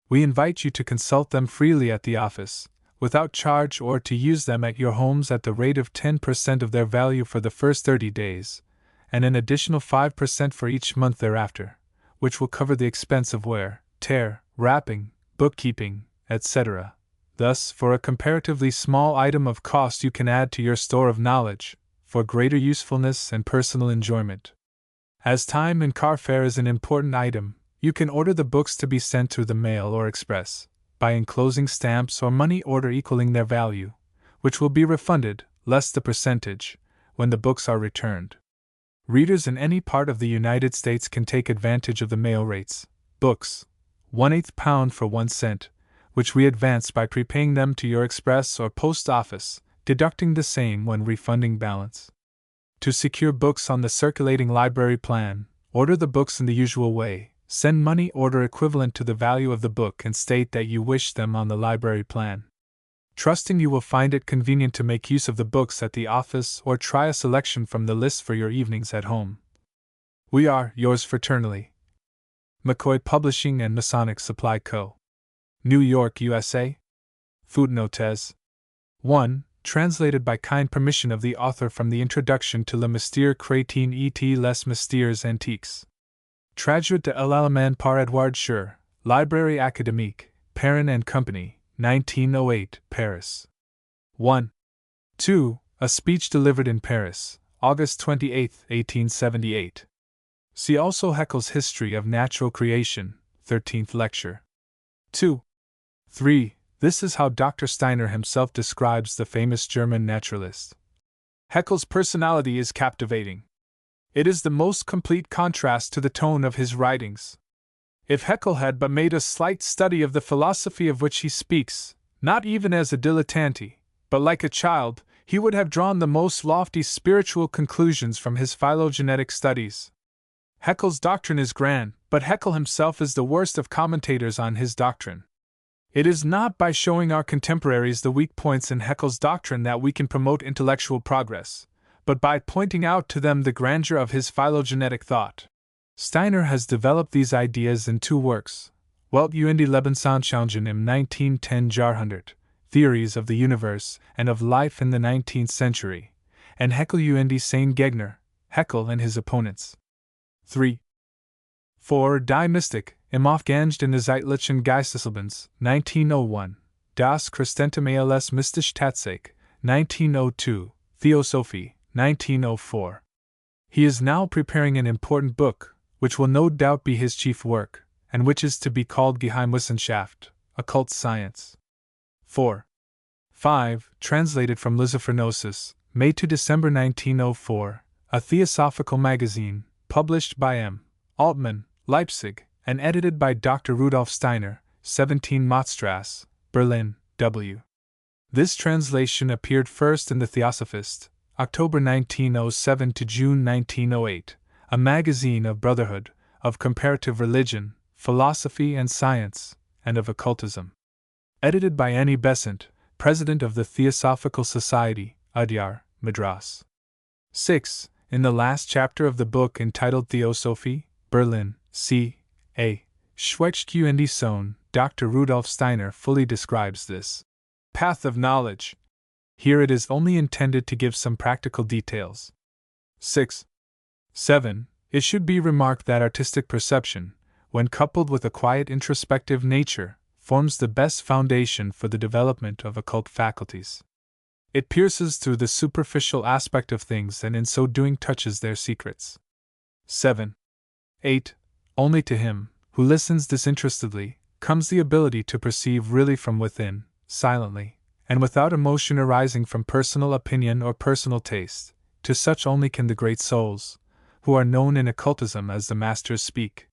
We invite you to consult them freely at the office, without charge, or to use them at your homes at the rate of 10% of their value for the first 30 days, and an additional 5% for each month thereafter, which will cover the expense of wear, tear, wrapping, bookkeeping, etc. Thus, for a comparatively small item of cost you can add to your store of knowledge, for greater usefulness and personal enjoyment. As time and car fare is an important item, you can order the books to be sent through the mail or express, by enclosing stamps or money order equaling their value, which will be refunded, less the percentage, when the books are returned. Readers in any part of the United States can take advantage of the mail rates. Books, 1/8 pound for 1 cent, which we advance by prepaying them to your express or post office, deducting the same when refunding balance. To secure books on the circulating library plan, order the books in the usual way, send money order equivalent to the value of the book and state that you wish them on the library plan. Trusting you will find it convenient to make use of the books at the office or try a selection from the list for your evenings at home. We are, yours fraternally, McCoy Publishing and Masonic Supply Co. New York, USA. Footnotes 1. Translated by kind permission of the author from the Introduction to Le Mystère Chrétien et les Mystères Antiques. Traduit de l'allemand par Edouard Schur, Librairie Académique, Perrin and Company, 1908, Paris. 1. 2. A speech delivered in Paris, August 28, 1878. See also Haeckel's History of Natural Creation, 13th lecture. 2. 3. This is how Dr. Steiner himself describes the famous German naturalist. Haeckel's personality is captivating. It is the most complete contrast to the tone of his writings. If Haeckel had but made a slight study of the philosophy of which he speaks, not even as a dilettante, but like a child, he would have drawn the most lofty spiritual conclusions from his phylogenetic studies. Haeckel's doctrine is grand, but Haeckel himself is the worst of commentators on his doctrine. It is not by showing our contemporaries the weak points in Haeckel's doctrine that we can promote intellectual progress, but by pointing out to them the grandeur of his phylogenetic thought. Steiner has developed these ideas in 2 works, Welt und die Lebensschauungen im 1910 Jahrhundert, Theories of the Universe and of Life in the 19th Century, and Haeckel und die Sein Gegner, Haeckel and His Opponents. 3. 4. Die Mystik, im Aufgangenen des Zeitlichen Geisteslebens, 1901, Das Christentum als Mystische Tatsache, 1902, Theosophie, 1904. He is now preparing an important book, which will no doubt be his chief work, and which is to be called Geheimwissenschaft, Occult Science. 4. 5. Translated from Lizophrenosis, May to December 1904, a Theosophical magazine, published by M. Altmann, Leipzig, and edited by Dr. Rudolf Steiner, 17 Mottstrasse, Berlin, W. This translation appeared first in the Theosophist, October 1907 to June 1908, a magazine of brotherhood, of comparative religion, philosophy and science, and of occultism. Edited by Annie Besant, President of the Theosophical Society, Adyar, Madras. 6. In the last chapter of the book entitled Theosophy, Berlin, C. A. Schweitschke and Sohn, Dr. Rudolf Steiner fully describes this path of knowledge. Here it is only intended to give some practical details. 6. 7. It should be remarked that artistic perception, when coupled with a quiet introspective nature, forms the best foundation for the development of occult faculties. It pierces through the superficial aspect of things and in so doing touches their secrets. 7. 8. Only to him, who listens disinterestedly, comes the ability to perceive really from within, silently, and without emotion arising from personal opinion or personal taste. To such only can the great souls, who are known in occultism as the Masters, speak.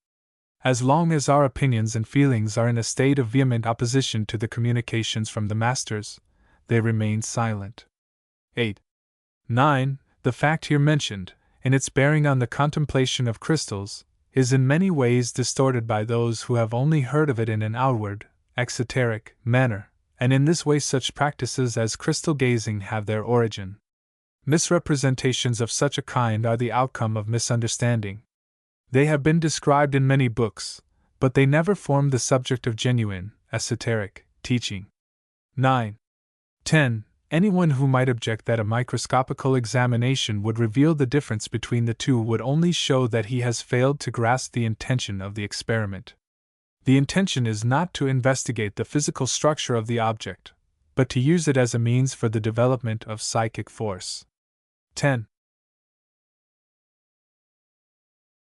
As long as our opinions and feelings are in a state of vehement opposition to the communications from the Masters, they remain silent. 8. 9. The fact here mentioned, in its bearing on the contemplation of crystals, is in many ways distorted by those who have only heard of it in an outward, exoteric manner, and in this way such practices as crystal gazing have their origin. Misrepresentations of such a kind are the outcome of misunderstanding. They have been described in many books, but they never formed the subject of genuine, esoteric teaching. 9. 10. Anyone who might object that a microscopical examination would reveal the difference between the two would only show that he has failed to grasp the intention of the experiment. The intention is not to investigate the physical structure of the object, but to use it as a means for the development of psychic force. 10.